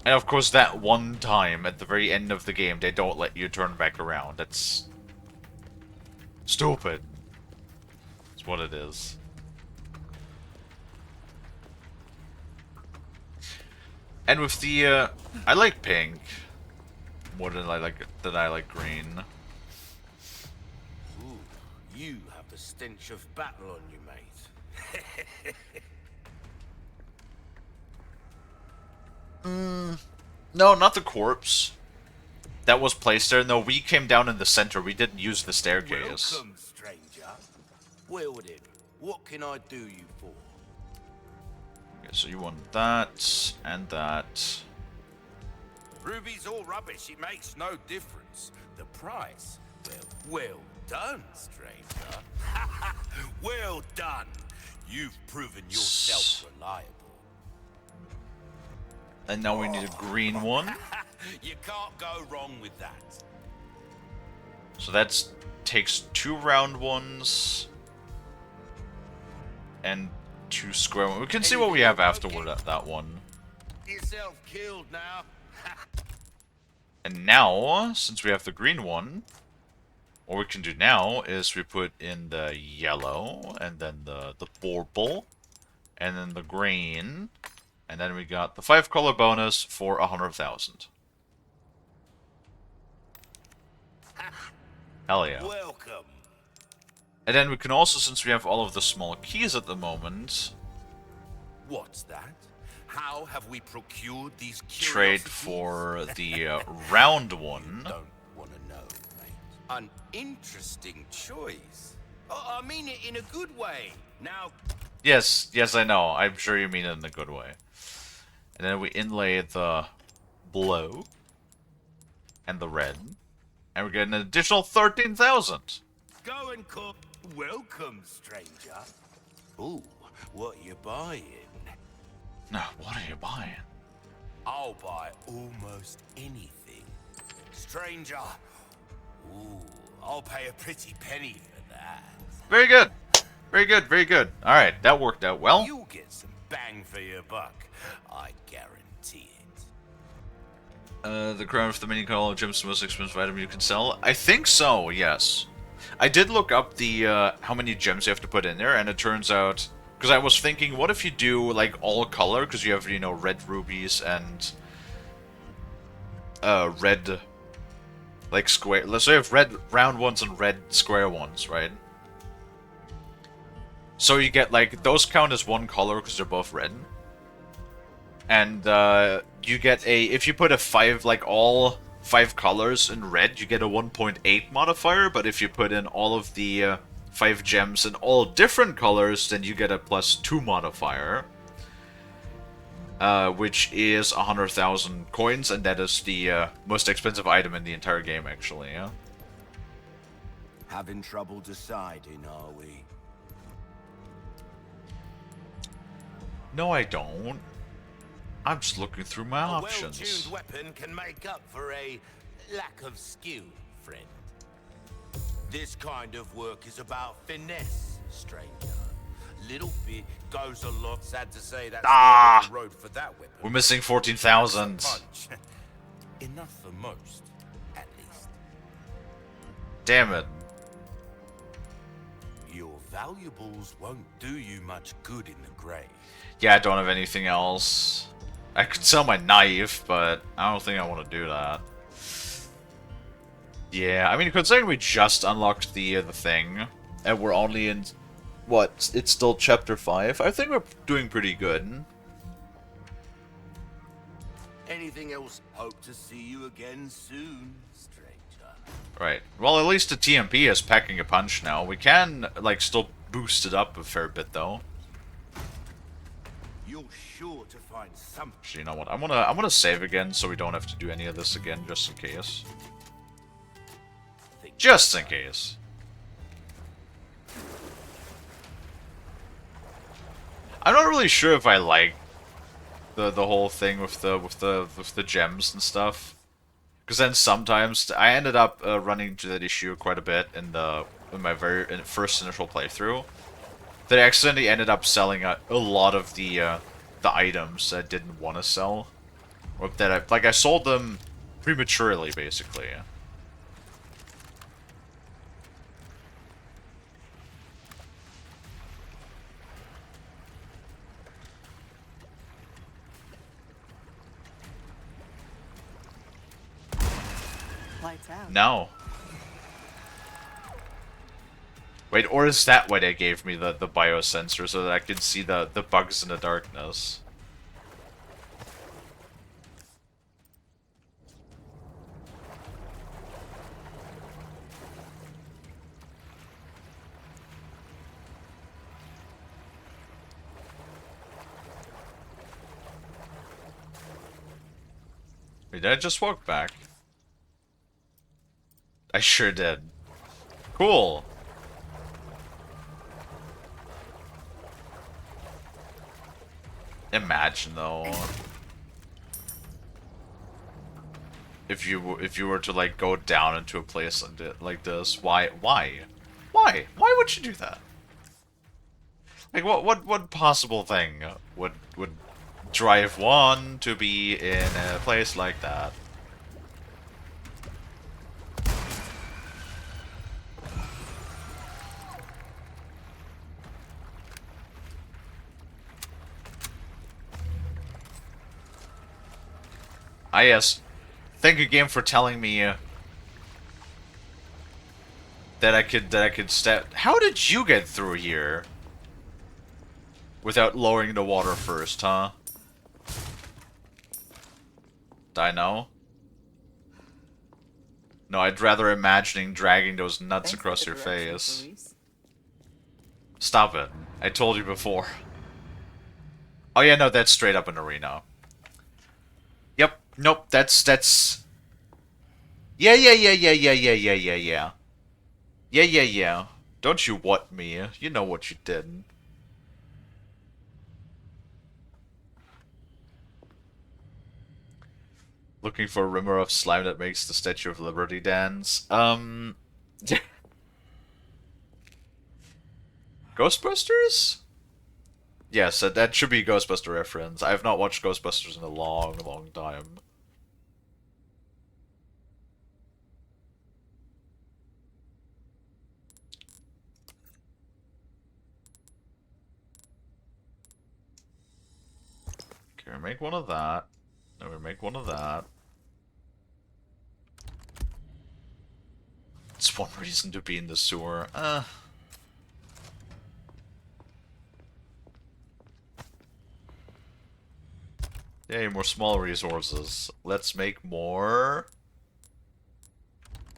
And of course that one time at the very end of the game they don't let you turn back around. That's stupid. That's what it is. And with the I like pink more than I like green. Ooh, you have the stench of battle on you, mate. No, not the corpse. that was placed there. No, we came down in the center. We didn't use the staircase. Welcome, stranger. Well then, what can I do you for? Okay, so you want that and that. Ruby's all rubbish. It makes no difference. The price? Well done, stranger. Well done. You've proven yourself reliable. And now we need a green one. You can't go wrong with that. So that takes 2 round ones. And 2 square ones. We can see what we have afterward at that one. Yourself killed now. And now, since we have the green one, what we can do now is we put in the yellow, and then the purple, and then the green, and then we got the 5 color bonus for 100,000. Hell yeah. Welcome. And then we can also, since we have all of the small keys at the moment, What's that? How have we procured these trade curiosities? for the round one. Don't want to know, mate. An interesting choice. Oh, I mean it in a good way. Now, Yes, I know. I'm sure you mean it in a good way. And then we inlay the blue and the red, and we get an additional 13,000. go and cook. Welcome, stranger. Ooh, what you buying? Now, what are you buying? I'll buy almost anything. Stranger. Ooh, I'll pay a pretty penny for that. Very good. Very good, very good. Alright, that worked out well. You'll get some bang for your buck. I guarantee it. The crown of the mini color gem's the most expensive item you can sell. I think so, yes. I did look up the how many gems you have to put in there, and it turns out, because I was thinking, what if you do like all color, because you have, you know, red rubies and red like square. Let's say you have red round ones and red square ones, right? So you get like those count as one color because they're both red. And you get a, if you put a 5, like all 5 colors in red, you get a 1.8 modifier, but if you put in all of the 5 gems in all different colors, then you get a +2 modifier. Which is 100,000 coins, and that is the most expensive item in the entire game, actually, yeah? Having trouble deciding, are we? No, I don't. I'm just looking through my A options. well-tuned weapon can make up for a lack of skill, friend. This kind of work is about finesse, stranger. Little bit goes a lot. Sad to say that's the end of the road for that weapon. We're missing 14,000. Punch. Enough for most, at least. Damn it. Your valuables won't do you much good in the grave. Yeah, I don't have anything else. I could sell my knife, but I don't think I want to do that. Yeah, I mean, considering we just unlocked the thing, and we're only in, what, it's still chapter 5, I think we're doing pretty good. Anything else? Hope to see you again soon, stranger. Right. Well, at least the TMP is packing a punch now. We can, like, still boost it up a fair bit, though. You're sure to find something. Actually, you know what? I'm gonna save again, so we don't have to do any of this again, just in case. Just in case. I'm not really sure if I like the whole thing with the gems and stuff, because then sometimes I ended up running into that issue quite a bit in my first initial playthrough. That I accidentally ended up selling a lot of the items I didn't want to sell, or that I sold them prematurely, basically. Lights out. No. Wait, or is that why they gave me the biosensor, so that I can see the bugs in the darkness? Wait, did I just walk back? I sure did. Cool. Imagine though, if you were to like go down into a place like this, why would you do that? Like what possible thing would drive one to be in a place like that? Yes. Thank you, game, for telling me that I could step. How did you get through here without lowering the water first, huh? I know. No, I'd rather imagining dragging those nuts Thanks across for your the directions, face. Luis. Stop it. I told you before. Oh yeah, no, that's straight up an arena. Yep. Nope. That's. Yeah. Yeah. Don't you what me? You know what you did. Looking for a rimmer of slime that makes the Statue of Liberty dance. Ghostbusters? Yes, that should be a Ghostbuster reference. I have not watched Ghostbusters in a long time. Okay, we make one of that. Then we make one of that. It's one reason to be in the sewer. Yay, more small resources. Let's make more.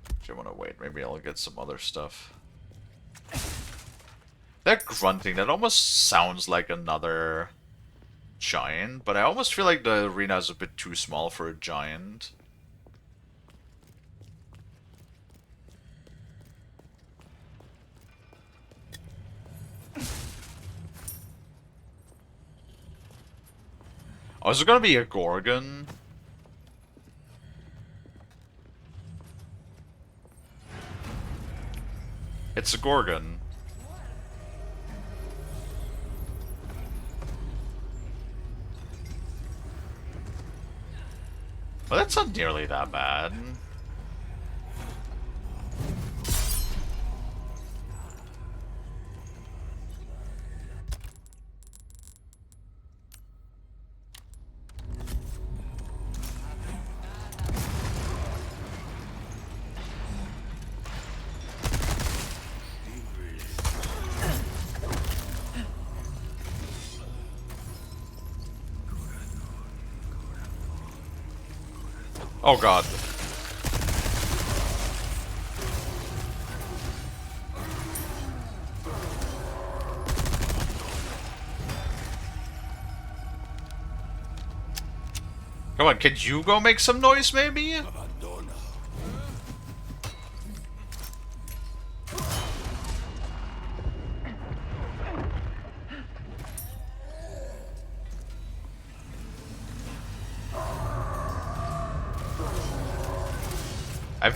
Actually, I want to wait. Maybe I'll get some other stuff. That grunting, that almost sounds like another giant, but I almost feel like the arena is a bit too small for a giant. Oh, is it gonna be a Gorgon? It's a Gorgon. Well, that's not nearly that bad. Oh god. Come on, can you go make some noise, maybe?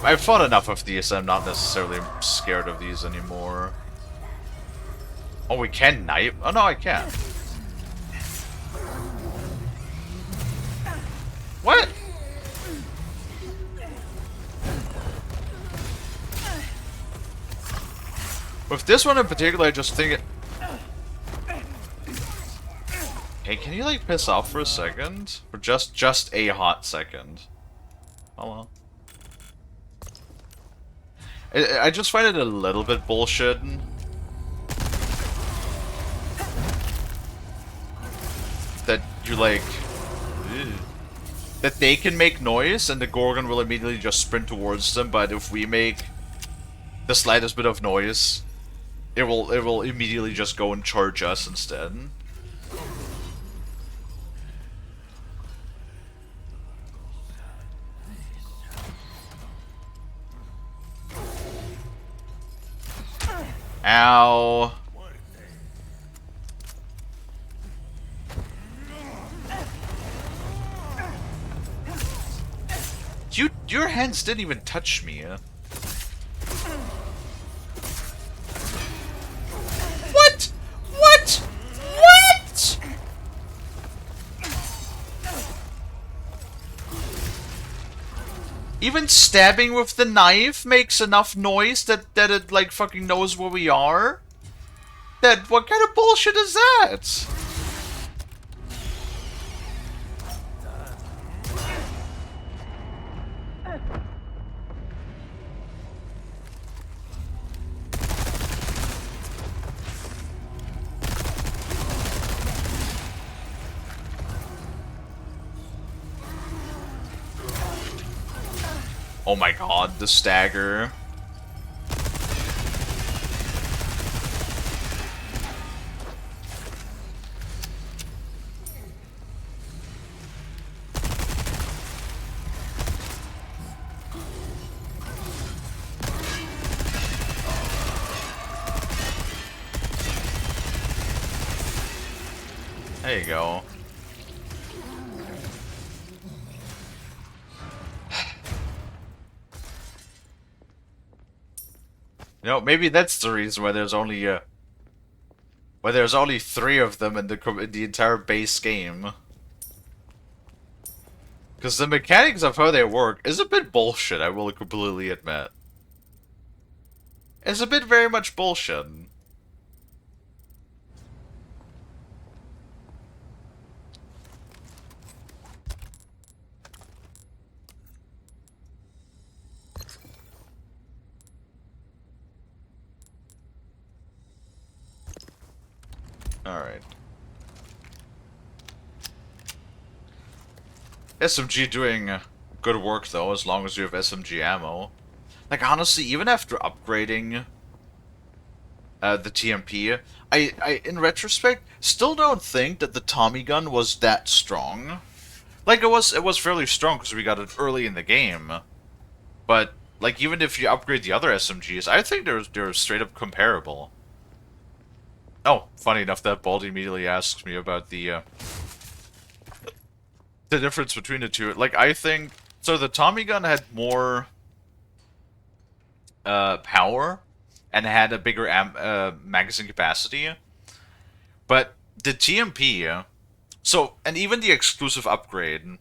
I've fought enough of these, I'm not necessarily scared of these anymore. Oh, we can knife? Oh no, I can't. What? With this one in particular, I just think it... Hey, can you like piss off for a second? For just a hot second. Oh well. I just find it a little bit bullshit. That you like... That they can make noise and the Gorgon will immediately just sprint towards them, but if we make the slightest bit of noise, it will immediately just go and charge us instead. Ow. Your hands didn't even touch me. What? What? What? Even stabbing with the knife makes enough noise that it like fucking knows where we are? What kind of bullshit is that? Oh my god, the stagger. There you go. You know, maybe that's the reason why there's only three of them in the entire base game. Because the mechanics of how they work is a bit bullshit, I will completely admit. It's a bit very much bullshit. Alright. SMG doing good work though, as long as you have SMG ammo. Like honestly, even after upgrading the TMP, I in retrospect still don't think that the Tommy gun was that strong. Like it was fairly strong because we got it early in the game. But like even if you upgrade the other SMGs, I think they're straight up comparable. Oh, funny enough, that Bald immediately asks me about the difference between the two. Like, I think... So, the Tommy gun had more power and had a bigger magazine capacity. But the TMP... So, and even the exclusive upgrade...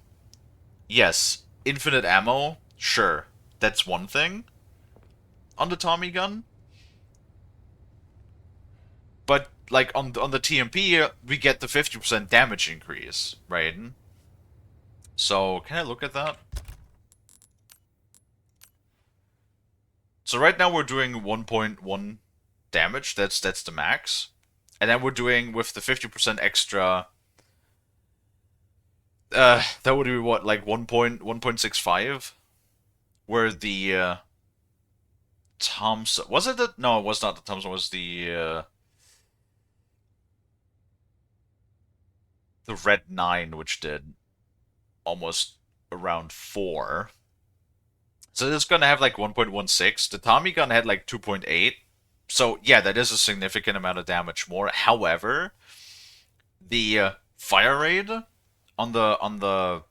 Yes, infinite ammo, sure. That's one thing on the Tommy gun. But, like, on the TMP, we get the 50% damage increase, right? So, can I look at that? So right now we're doing 1.1 damage, that's the max. And then we're doing, with the 50% extra... that would be what, like 1.65? Where the, Thompson... Was it the... No, it was not the Thompson, it was the Red 9, which did almost around 4. So it's gonna have like 1.16. The Tommy gun had like 2.8. So yeah, that is a significant amount of damage more. However, the fire rate on the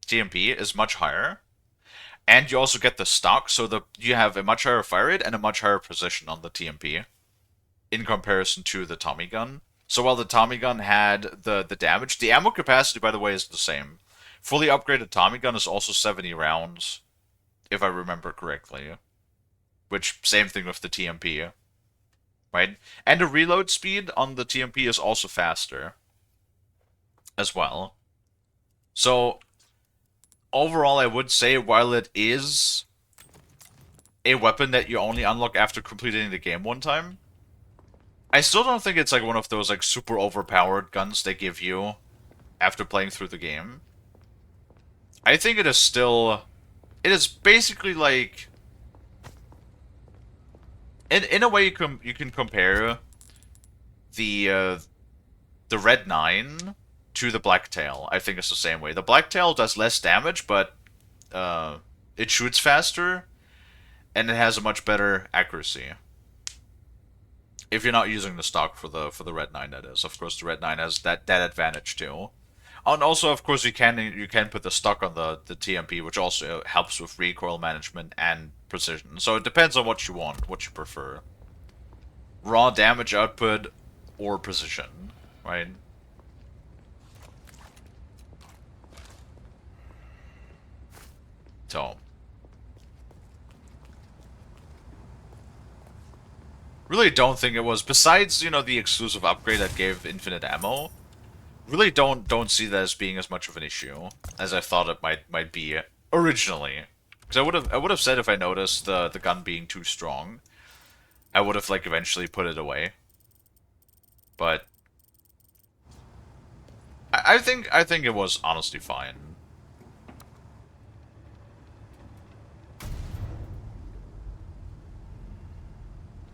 TMP is much higher. And you also get the stock, so you have a much higher fire rate and a much higher precision on the TMP in comparison to the Tommy gun. So while the Tommy gun had the damage, the ammo capacity, by the way, is the same. Fully upgraded Tommy gun is also 70 rounds, if I remember correctly. Which, same thing with the TMP. Right? And the reload speed on the TMP is also faster. As well. So, overall, I would say, while it is a weapon that you only unlock after completing the game one time, I still don't think it's like one of those like super overpowered guns they give you after playing through the game. I think it is still... It is basically like... In a way, you can compare the Red 9 to the Blacktail. I think it's the same way. The Blacktail does less damage, but it shoots faster, and it has a much better accuracy. If you're not using the stock for the Red 9, that is. Of course, the Red 9 has that advantage too. And also, of course, you can put the stock on the TMP, which also helps with recoil management and precision. So it depends on what you want, what you prefer. Raw damage output or precision, right? So, really don't think it was. Besides, you know, the exclusive upgrade that gave infinite ammo, really don't see that as being as much of an issue as I thought it might be originally. Because I would have said if I noticed the gun being too strong, I would have like eventually put it away. But I think it was honestly fine.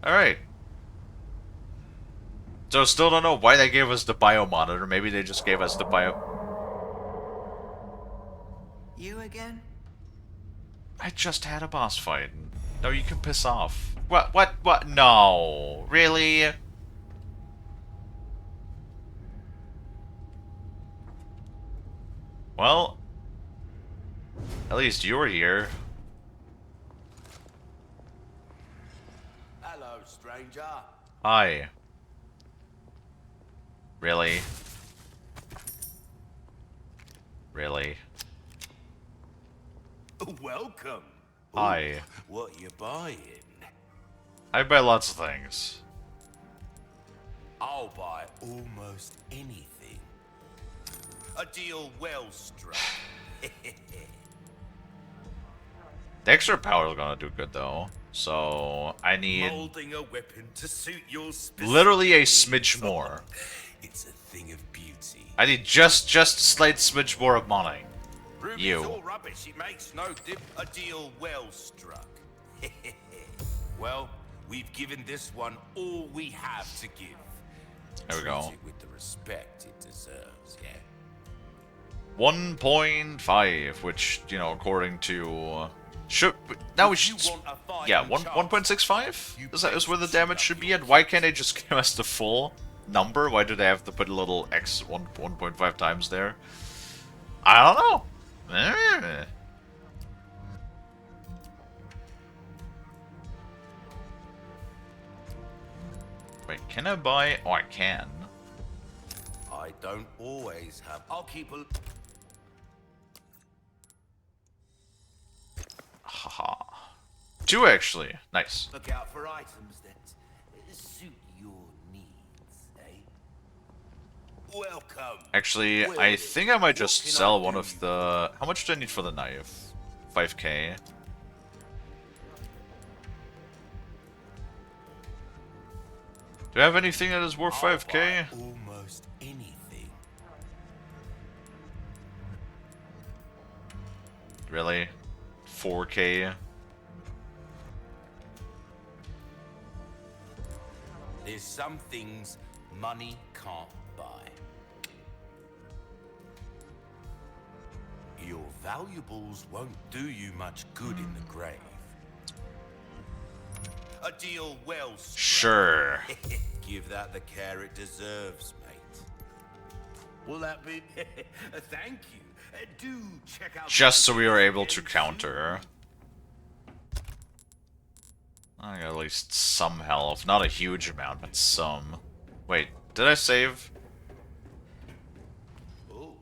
Alright. So still don't know why they gave us the bio monitor. Maybe they just gave us the bio. You again? I just had a boss fight. No, you can piss off. What? No. Really? Well, at least you're here. Hello, stranger. Hi. Really? Really? Welcome. Hi. What you buying? I buy lots of things. I'll buy almost anything. A deal well struck. The extra power is gonna do good though. So I need Molding a weapon to suit your literally a specific smidge needs. more. It's a thing of beauty. I need just a slight smidge more of money. Ruby's You. all rubbish. It makes no dip. A deal well struck. Well, we've given this one all we have to give. There we Treat go. it with the respect it deserves. Yeah. 1.5, which, you know, according to should now we If you should want a fighting yeah, chance, 1.65 is where the damage should be at. Why can't they just give us the full number? Why do they have to put a little x 1.5 times there? I don't know. Wait, can I buy? Oh, I can. I don't always have. I'll keep a. Haha. 2 actually. Nice. Look out for items that suit your needs, eh? Welcome. Actually, I think I might just sell one of the... How much do I need for the knife? 5k. Do I have anything that is worth 5k? Almost anything. Really? 4k? There's some things money can't buy. Your valuables won't do you much good in the grave. A deal well struck. Sure. Give that the care it deserves, mate. Will that be? Thank you. Do check out. Just so we are able to counter. I got at least some health. Not a huge amount, but some. Wait, did I save? Oh,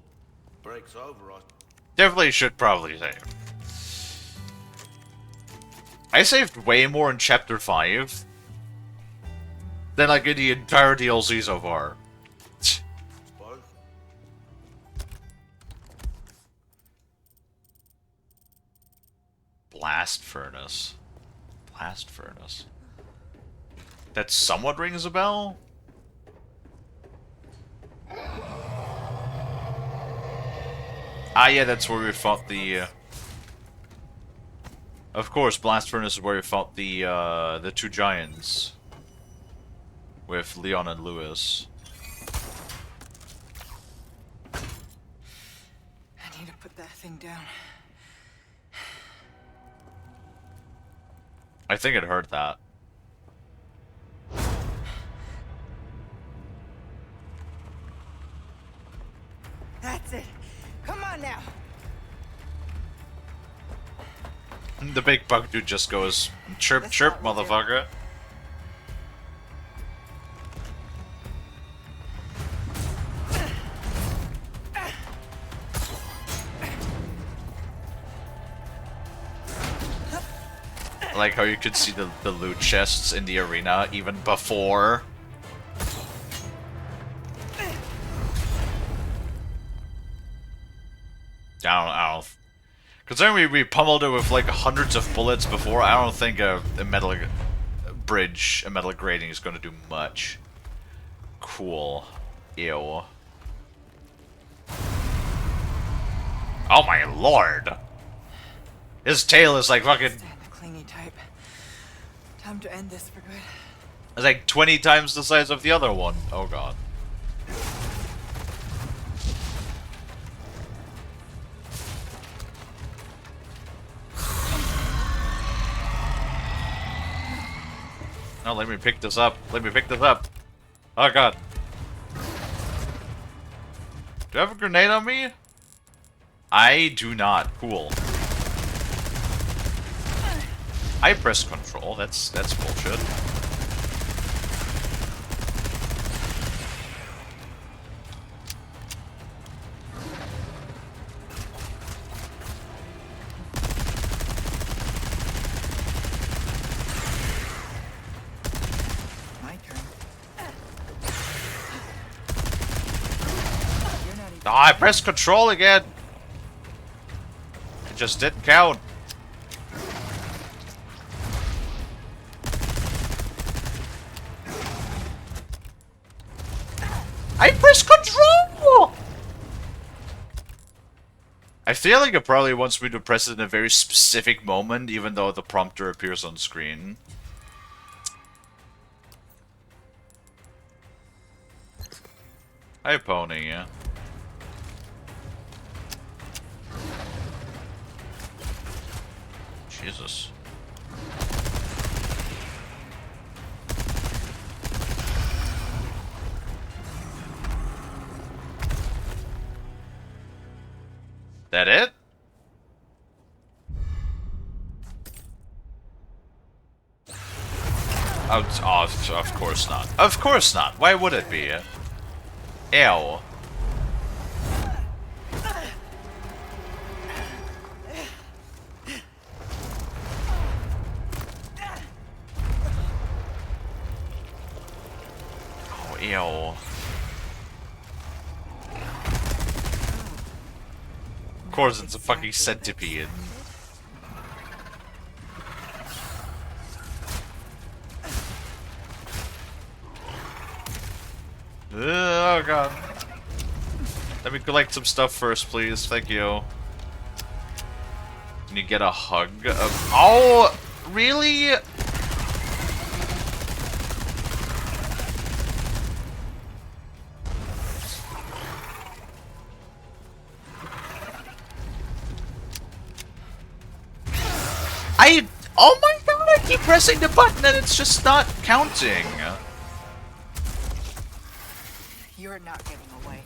breaks over. Definitely should probably save. I saved way more in Chapter 5 than like in the entire DLC so far. Blast Furnace. Blast Furnace. That somewhat rings a bell? Ah, yeah, that's where we fought the... Of course, Blast Furnace is where we fought the 2 giants. With Leon and Lewis. I need to put that thing down. I think it hurt that. the big bug dude just goes, chirp chirp, motherfucker. I like how you could see the loot chests in the arena even before. I don't. Considering we pummeled it with like hundreds of bullets before, I don't think a metal bridge, a metal grating is going to do much. Cool. Ew. Oh my lord! His tail is like fucking... Clingy type. Time to end this for good. It's like 20 times the size of the other one. Oh god. No, let me pick this up. Let me pick this up. Oh god. Do I have a grenade on me? I do not. Cool. I press control. That's bullshit. Oh, I pressed control again! It just didn't count. I pressed control! I feel like it probably wants me to press it in a very specific moment, even though the prompter appears on screen. Hi, Pony. Jesus. That it? Oh, of course not. Of course not. Why would it be? Ew. Ew. Of course it's a fucking centipede. Oh god. Let me collect some stuff first, please. Thank you. Can you get a hug? Oh, really? Oh my god, I keep pressing the button and it's just not counting. You're not getting away.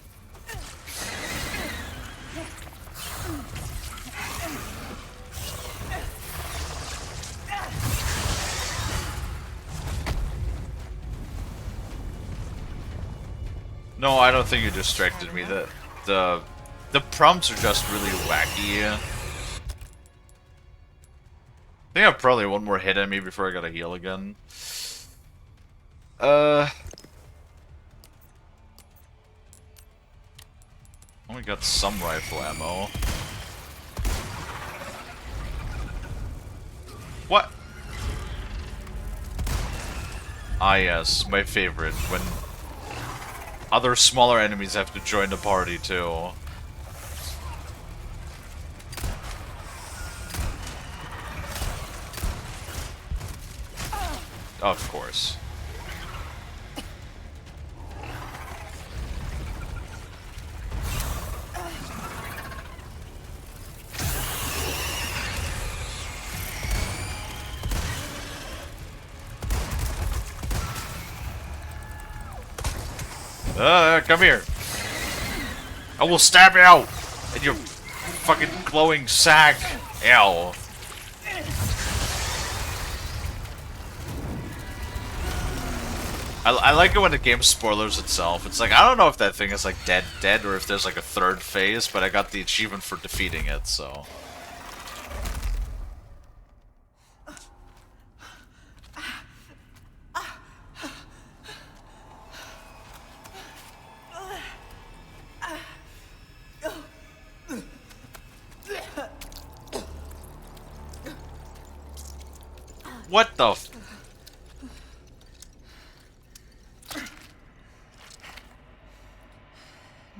No, I don't think you distracted me. The prompts are just really wacky. I think I have probably one more hit on me before I gotta heal again. Only got some rifle ammo. What? Ah yes, my favorite, when other smaller enemies have to join the party too. Of course. Come here. I will stab you out in your fucking glowing sack. Ow. I like it when the game spoilers itself. It's like, I don't know if that thing is like dead, or if there's like a third phase, but I got the achievement for defeating it, so. What the f-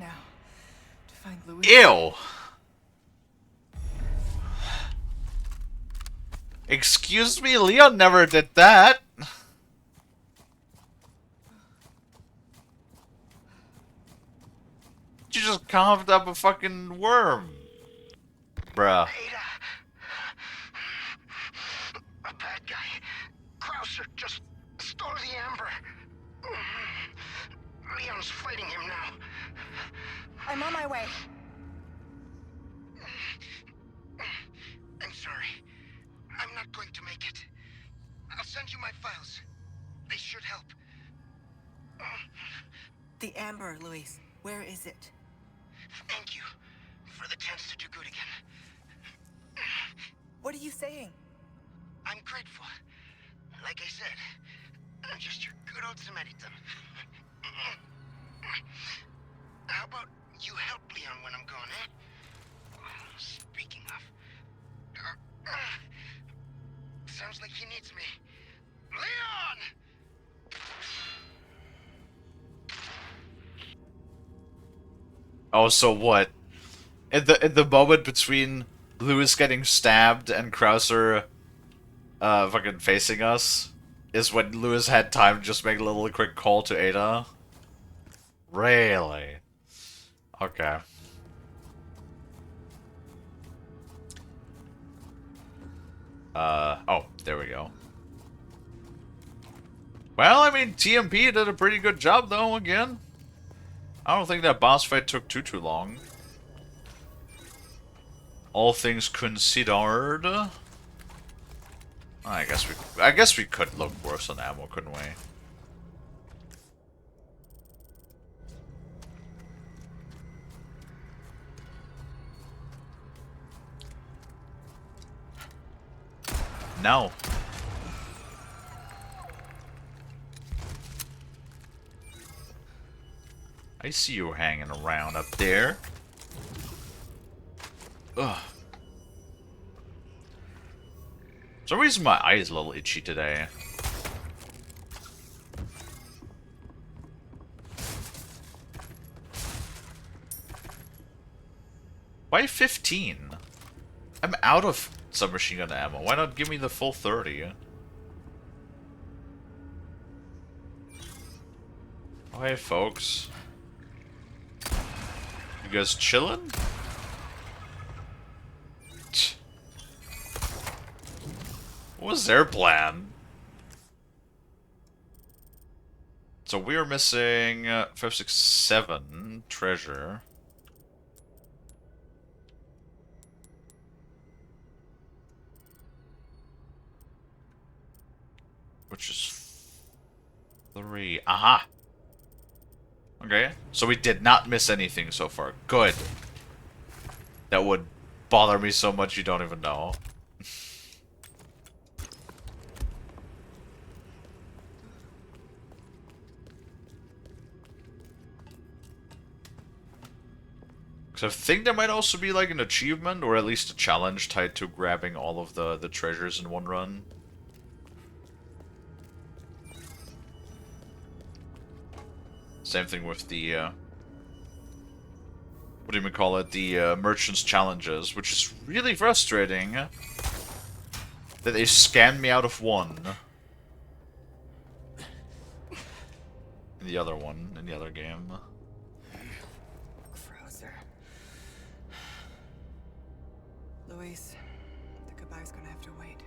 Now, to find Louis. Ew! Excuse me, Leon never did that! You just carved up a fucking worm. Bruh. Ada. A bad guy. Krauser just stole the amber. Leon's fighting him now. I'm on my way. I'm sorry. I'm not going to make it. I'll send you my files. They should help. The amber, Luis. Where is it? Thank you for the chance to do good again. What are you saying? I'm grateful. Like I said, I'm just your good old Samaritan. How about you help Leon when I'm gone, eh? Speaking of... sounds like he needs me. Leon! Oh, so what? In the moment between Lewis getting stabbed and Krauser fucking facing us is when Lewis had time to just make a little quick call to Ada? Really? Okay. Oh, there we go. Well, I mean, TMP did a pretty good job, though, again. I don't think that boss fight took too long. All things considered. I guess we could look worse on ammo, couldn't we? No. I see you hanging around up there. Ugh. For some reason my eye is a little itchy today. Why 15? I'm out of submachine gun ammo. Why not give me the full 30? Oh, hey, folks. You guys chillin'? What was their plan? So we are missing 5, 6, 7 treasure. Which is 3. Aha! Okay, so we did not miss anything so far. Good. That would bother me so much you don't even know. Because I think there might also be like an achievement, or at least a challenge tied to grabbing all of the treasures in one run. Same thing with the, what do you even call it? The merchant's challenges, which is really frustrating. That they scanned me out of one. In the other one, in the other game. Krauser. Luis, the goodbye's gonna have to wait.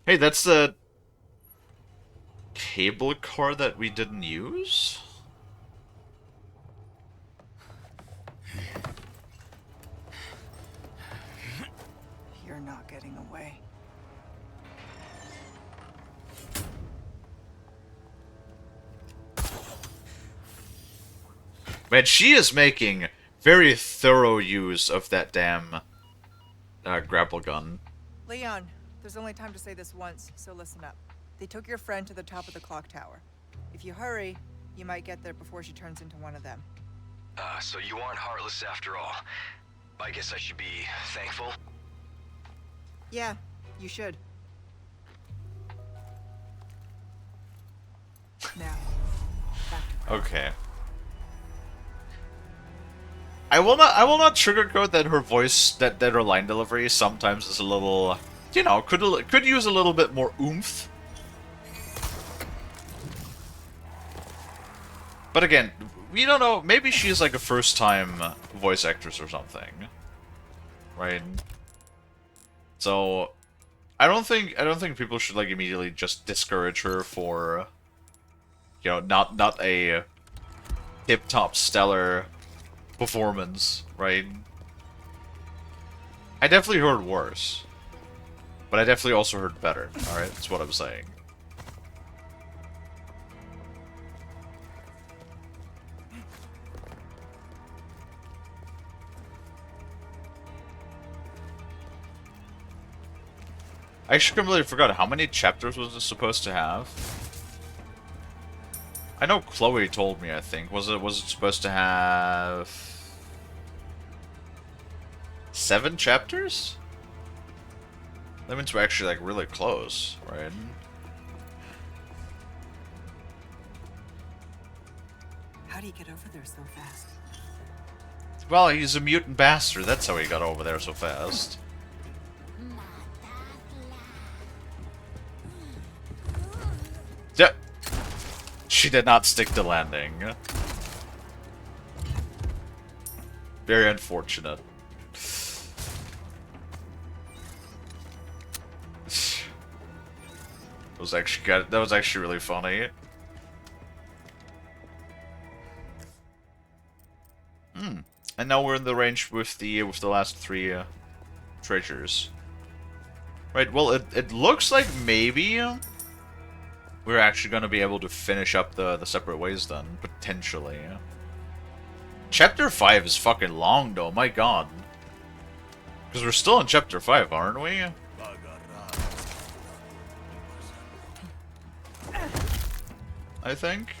Hey, that's the cable car that we didn't use? way. Man, she is making very thorough use of that damn grapple gun. Leon, there's only time to say this once, so listen up. They took your friend to the top of the clock tower. If you hurry, you might get there before she turns into one of them. So you aren't heartless after all. I guess I should be thankful. Yeah, you should. Now, back to Okay. I will not sugarcoat that her voice, that her line delivery sometimes is a little, you know, could use a little bit more oomph. But again, we don't know, maybe she's like a first-time voice actress or something. Right? So I don't think people should like immediately just discourage her for, you know, not a tip-top stellar performance, right? I definitely heard worse. But I definitely also heard better, alright? That's what I'm saying. I actually completely forgot, how many chapters was it supposed to have? I know Chloe told me, I think. Was it supposed to have 7 chapters? That means we're actually like really close, right? How do you get over there so fast? Well, he's a mutant bastard. That's how he got over there so fast. Yeah. She did not stick to landing. Very unfortunate. That was actually really funny. And now we're in the range with the last 3 treasures. Right. Well, it looks like maybe we're actually going to be able to finish up the separate ways then, potentially. Chapter 5 is fucking long though. My God. Because we're still in Chapter 5, aren't we? I think.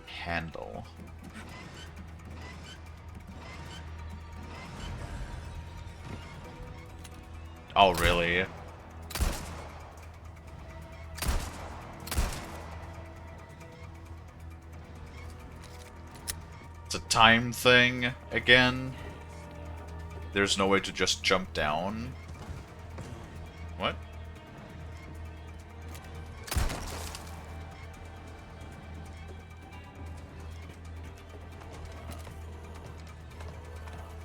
Handle. Oh, really? It's a time thing again. There's no way to just jump down. What?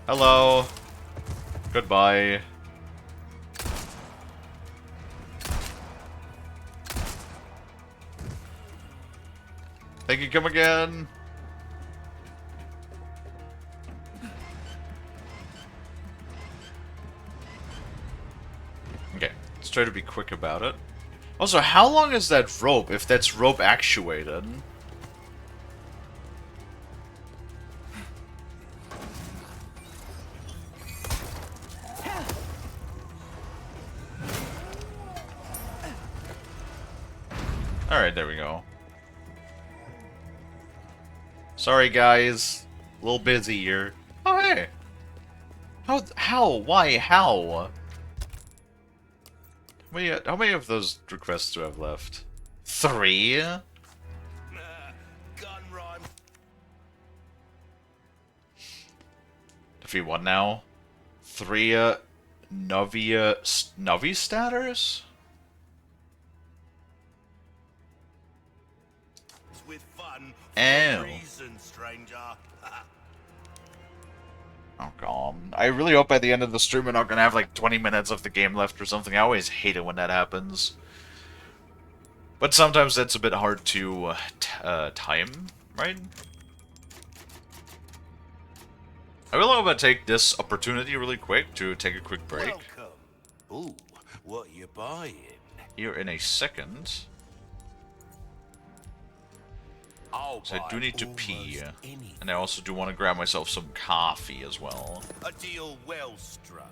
Hello. Goodbye. Thank you, come again. Okay, let's try to be quick about it. Also, how long is that rope, if that's rope actuated? Alright, there we go. Sorry, guys. A little busy here. Oh, hey! How? Why? How? How many of those requests do I have left? 3? Gun rhyme. Defeat what now? 3 Novi statters? With fun Oh. for a reason, stranger. Oh god. I really hope by the end of the stream we're not gonna have like 20 minutes of the game left or something. I always hate it when that happens. But sometimes that's a bit hard to time, right? I will hope I take this opportunity really quick to take a quick break. Welcome. Ooh, what you buying? Here in a second. I'll So I buy do need to almost pee. anything. And I also do want to grab myself some coffee as well. A deal well struck.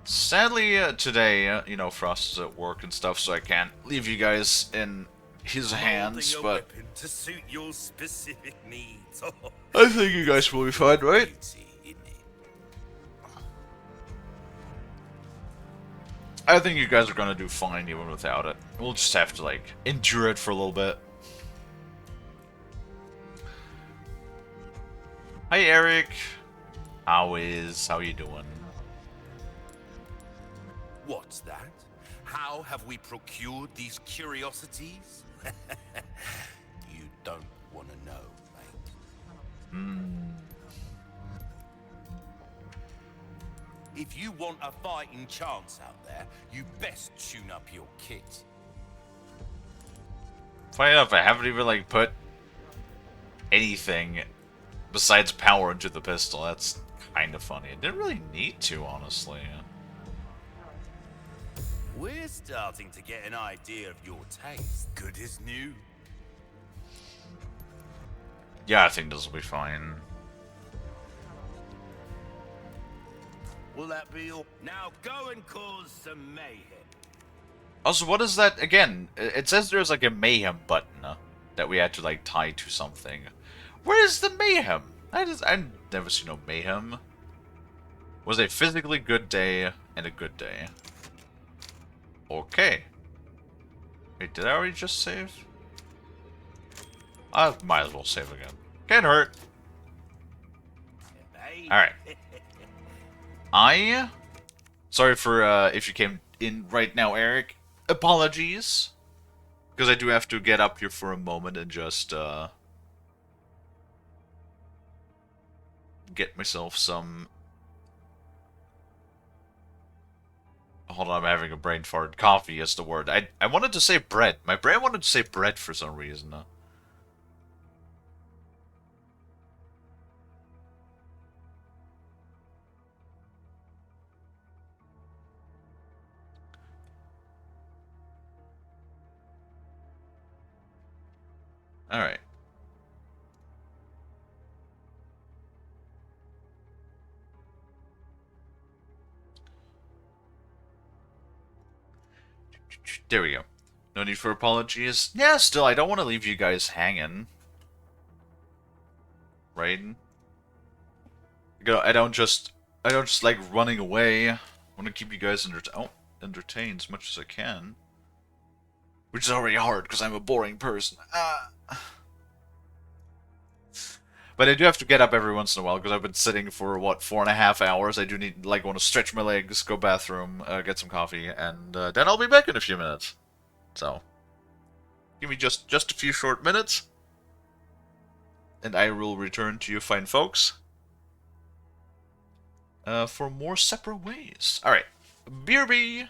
Sadly, today, you know, Frost is at work and stuff, so I can't leave you guys in his hands, Molding a but weapon to suit your specific needs. I think you guys will be fine, right? Easy, isn't it? I think you guys are gonna do fine even without it. We'll just have to, like, endure it for a little bit. Hi, Eric. How you doing? What's that? How have we procured these curiosities? You don't want to know, mate. If you want a fighting chance out there, you best tune up your kit. Funny enough, I haven't even, like, put anything besides power into the pistol. That's kind of funny. I didn't really need to, honestly. We're starting to get an idea of your taste. Good as new. Yeah, I think this will be fine. Will that be all? Now go and cause some mayhem. Also, what is that again? It says there's like a mayhem button that we had to like tie to something. Where is the mayhem? I've never seen no mayhem. Was a physically good day and a good day. Okay. Wait, did I already just save? I might as well save again. Can't hurt. Alright. Sorry for if you came in right now, Eric. Apologies. Because I do have to get up here for a moment and just get myself some... Hold on, I'm having a brain fart. Coffee is the word. I wanted to say bread. My brain wanted to say bread for some reason. Alright. There we go. No need for apologies. Yeah, still, I don't want to leave you guys hanging. Right? I don't just like running away. I want to keep you guys entertained as much as I can. Which is already hard, because I'm a boring person. But I do have to get up every once in a while, because I've been sitting for, what, 4.5 hours. I do need, like, want to stretch my legs, go bathroom, get some coffee, and then I'll be back in a few minutes. So, give me just a few short minutes, and I will return to you fine folks for more separate ways. Alright, BRB!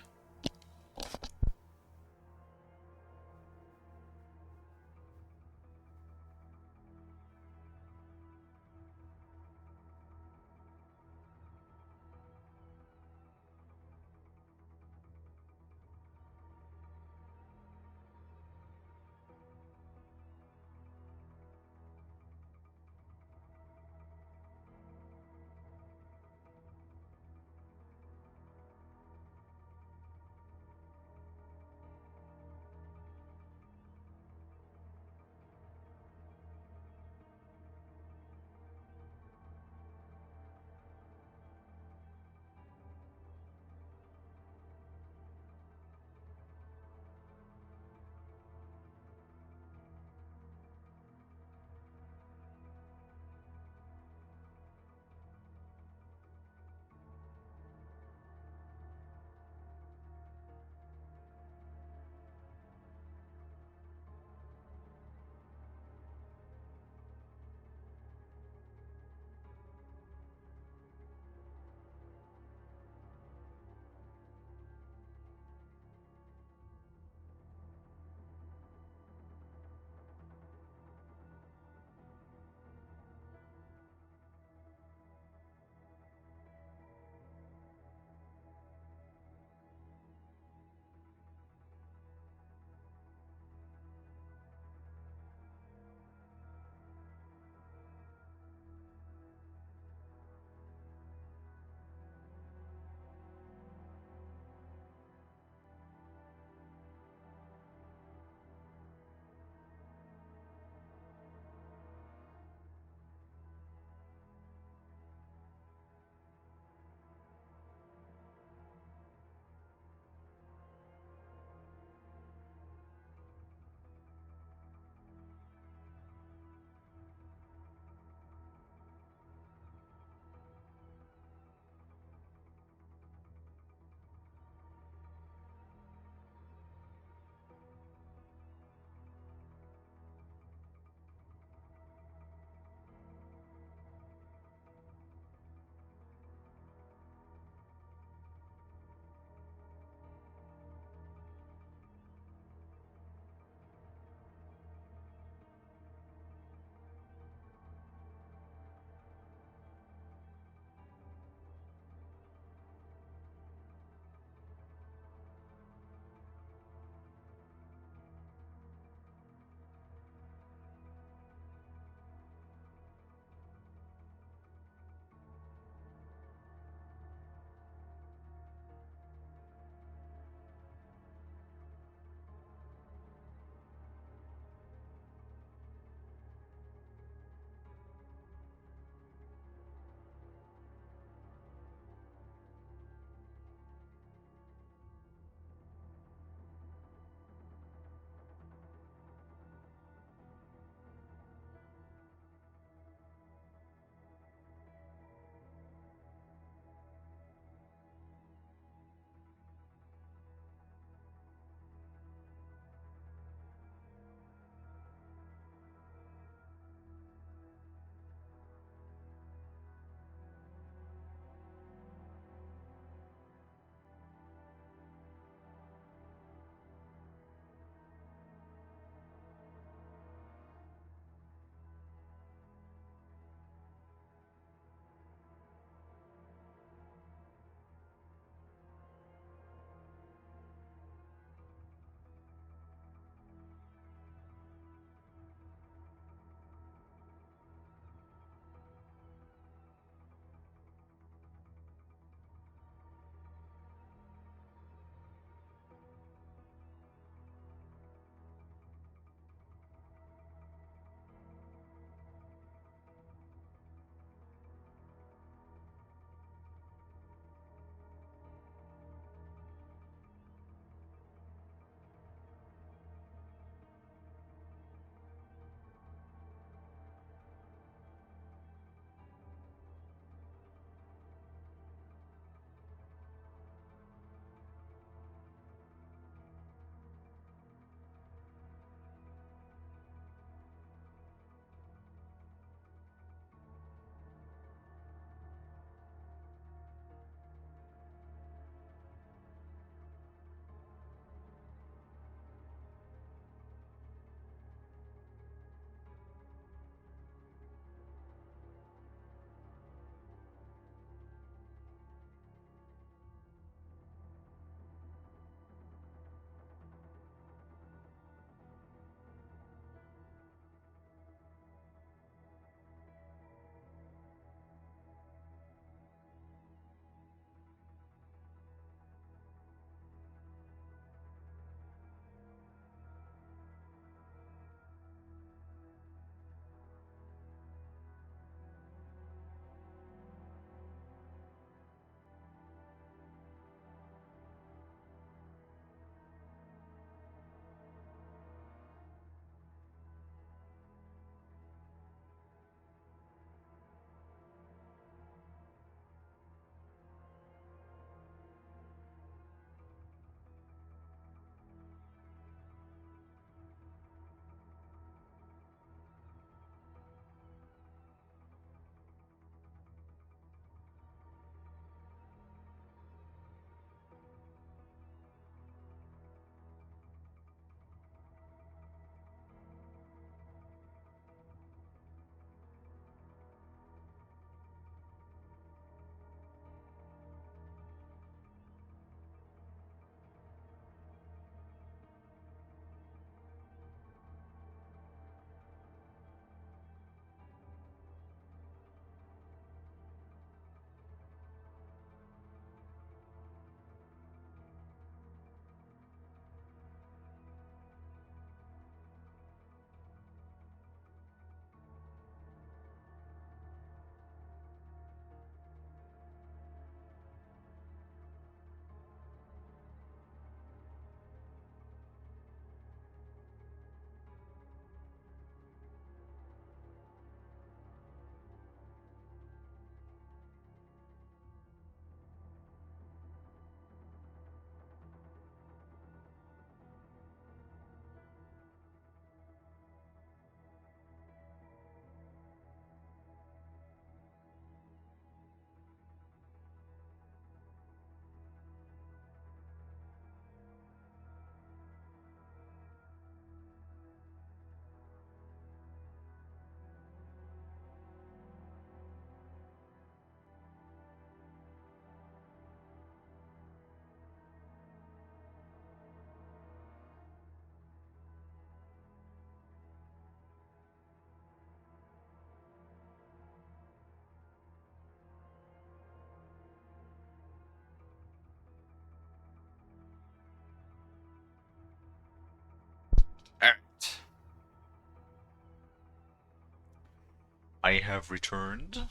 I have returned.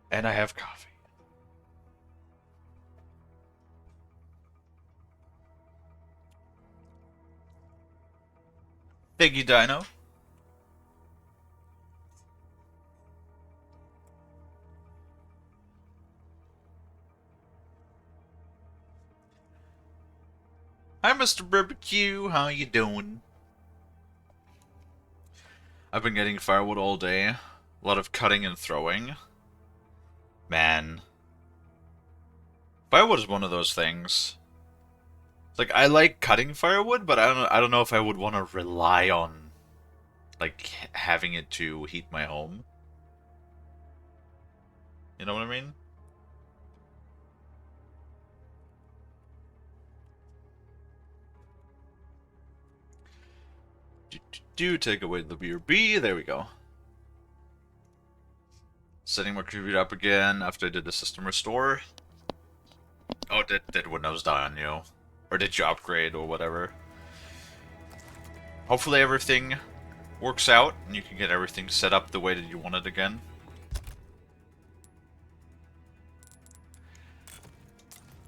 And I have coffee. Thank you, Dino. Hi, Mr. Barbecue. How you doing? I've been getting firewood all day. A lot of cutting and throwing. Man. Firewood is one of those things. It's like, I like cutting firewood, but I don't know if I would want to rely on, like, having it to heat my home. You know what I mean? Do take away the BRB. There we go. Setting my computer up again after I did the system restore. Oh, did Windows die on you? Or did you upgrade or whatever? Hopefully everything works out and you can get everything set up the way that you want it again.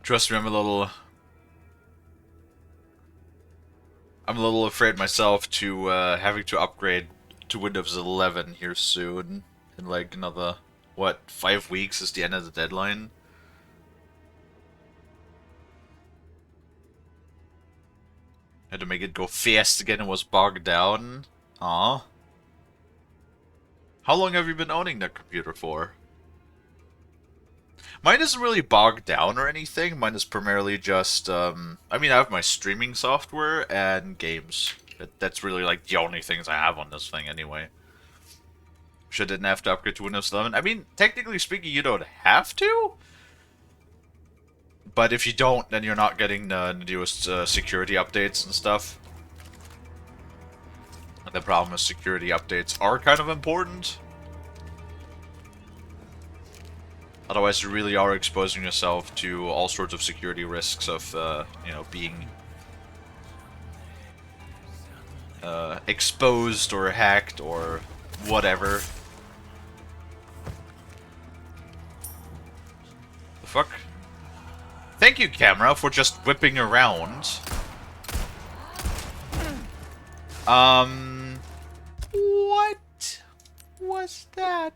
Trust me, I'm a little afraid myself to having to upgrade to Windows 11 here soon. In like another, what, 5 weeks is the end of the deadline. Had to make it go fast again and was bogged down. Aw. How long have you been owning that computer for? Mine isn't really bogged down or anything. Mine is primarily just, I mean, I have my streaming software and games. That's really, like, the only things I have on this thing anyway. Should didn't have to upgrade to Windows 11. I mean, technically speaking, you don't have to. But if you don't, then you're not getting the newest security updates and stuff. And the problem is security updates are kind of important. Otherwise, you really are exposing yourself to all sorts of security risks of, you know, being exposed or hacked or whatever. The fuck? Thank you, camera, for just whipping around. What was that?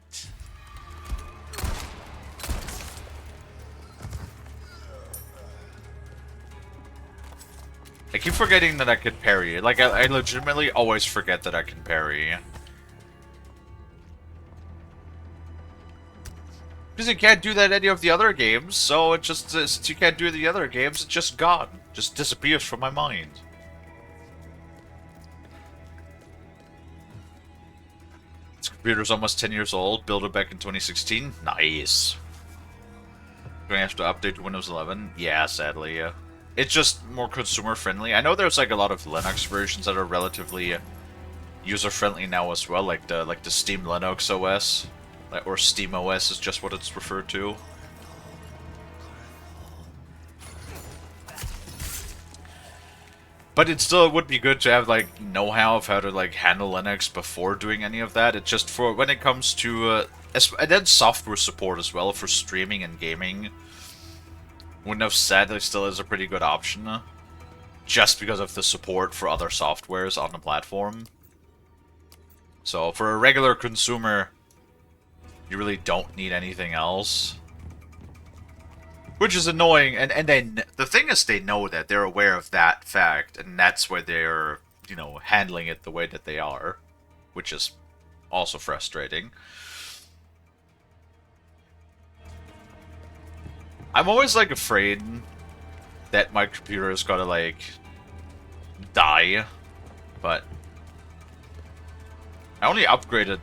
I keep forgetting that I can parry. Like, I legitimately always forget that I can parry. Because you can't do that in any of the other games, so it just, since you can't do it in the other games, it's just gone. Just disappears from my mind. This computer's almost 10 years old, built it back in 2016. Nice. Gonna have to update to Windows 11? Yeah, sadly, yeah. It's just more consumer friendly. I know there's like a lot of Linux versions that are relatively user friendly now as well, like the Steam Linux OS. Or Steam OS is just what it's referred to. But it still would be good to have like know-how of how to like handle Linux before doing any of that. It's just for when it comes to and then software support as well for streaming and gaming. Windows sadly still is a pretty good option, just because of the support for other softwares on the platform. So for a regular consumer, you really don't need anything else. Which is annoying, and the thing is they know that, they're aware of that fact, and that's why they're, you know, handling it the way that they are. Which is also frustrating. I'm always, like, afraid that my computer is gonna, like, die, but I only upgraded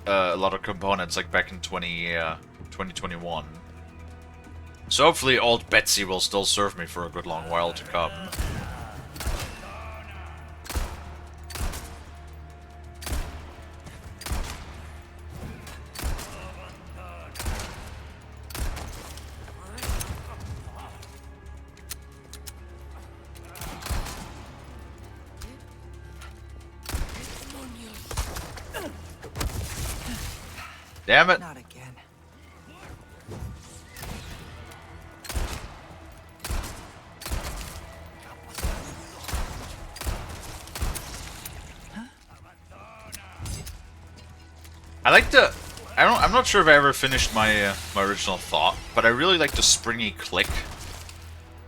a lot of components, like, back in 2021. So hopefully old Betsy will still serve me for a good long while to come. Damn it. Not again. I like the... I'm not sure if I ever finished my my original thought, but I really like the springy click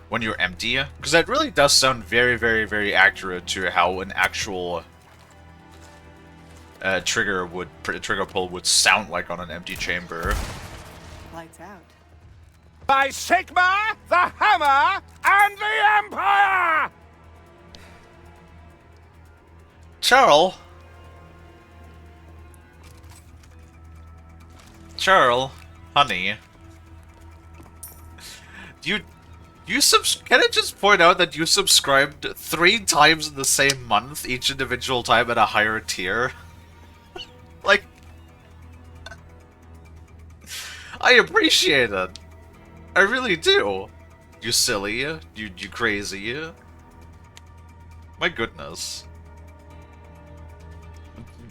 when you're empty, because that really does sound very, very, very accurate to how an actual trigger pull would sound like on an empty chamber. Lights out. By Sigma, the Hammer, and the Empire! Charles, honey, can I just point out that you subscribed 3 times in the same month, each individual time at a higher tier? Like, I appreciate it. I really do. You silly, you crazy. My goodness.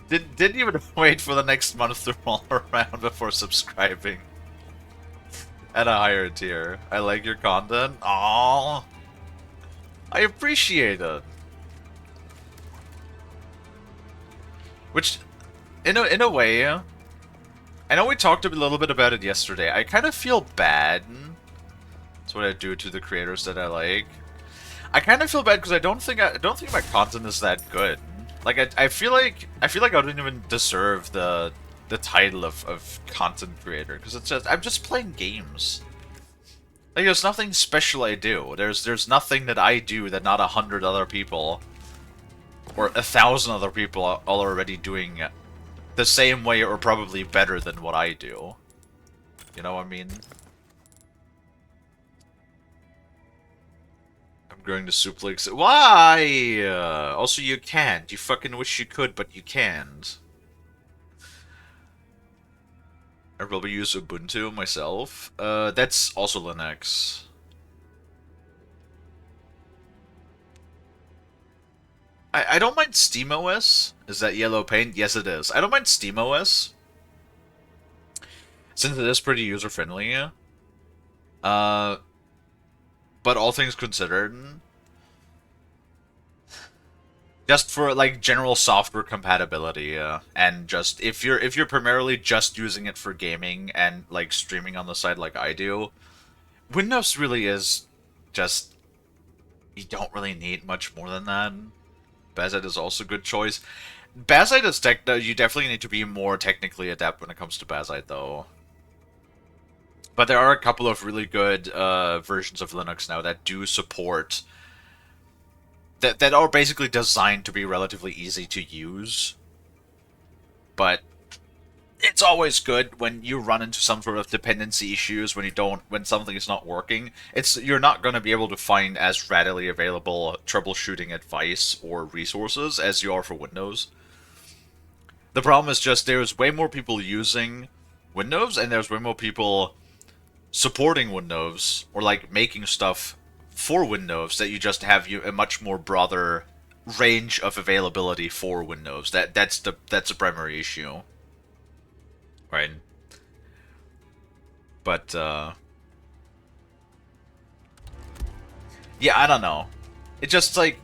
Didn't even wait for the next month to roll around before subscribing. At a higher tier. I like your content. Aww. I appreciate it. Which, in a way, I know we talked a little bit about it yesterday. I kind of feel bad. That's what I do to the creators that I like. I kind of feel bad because I don't think my content is that good. Like I feel like I don't even deserve the title of content creator, because it's just I'm just playing games. Like, there's nothing special I do. There's nothing that I do that not 100 other people or 1,000 other people are already doing the same way or probably better than what I do. You know what I mean? I'm going to suplex. Why? Also, you can't. You fucking wish you could, but you can't. I probably use Ubuntu myself. That's also Linux. I don't mind SteamOS. Is that yellow paint? Yes, it is. I don't mind SteamOS, since it is pretty user-friendly. But all things considered, just for like general software compatibility, and just if you're primarily just using it for gaming and like streaming on the side like I do, Windows really is just, you don't really need much more than that. Bazite is also a good choice. Bazite is you definitely need to be more technically adept when it comes to Bazite though. But there are a couple of really good versions of Linux now that do support, that are basically designed to be relatively easy to use. But it's always good when you run into some sort of dependency issues, when something is not working. You're not going to be able to find as readily available troubleshooting advice or resources as you are for Windows. The problem is just there's way more people using Windows, and there's way more people supporting Windows, or like making stuff for Windows, that you just have a much more broader range of availability for Windows. That's the primary issue. Right. But yeah, I don't know. It just like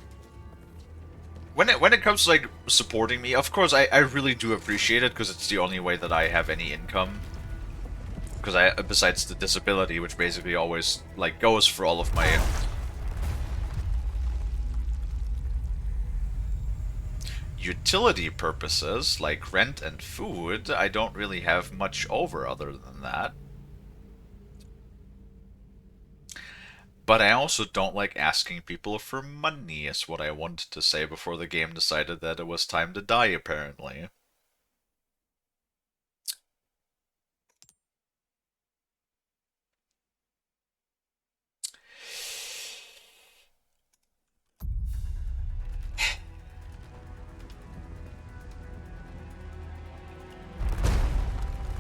when it comes to like supporting me, of course I really do appreciate it, because it's the only way that I have any income. Because besides the disability, which basically always like goes for all of my utility purposes, like rent and food, I don't really have much over other than that. But I also don't like asking people for money, is what I wanted to say before the game decided that it was time to die, apparently.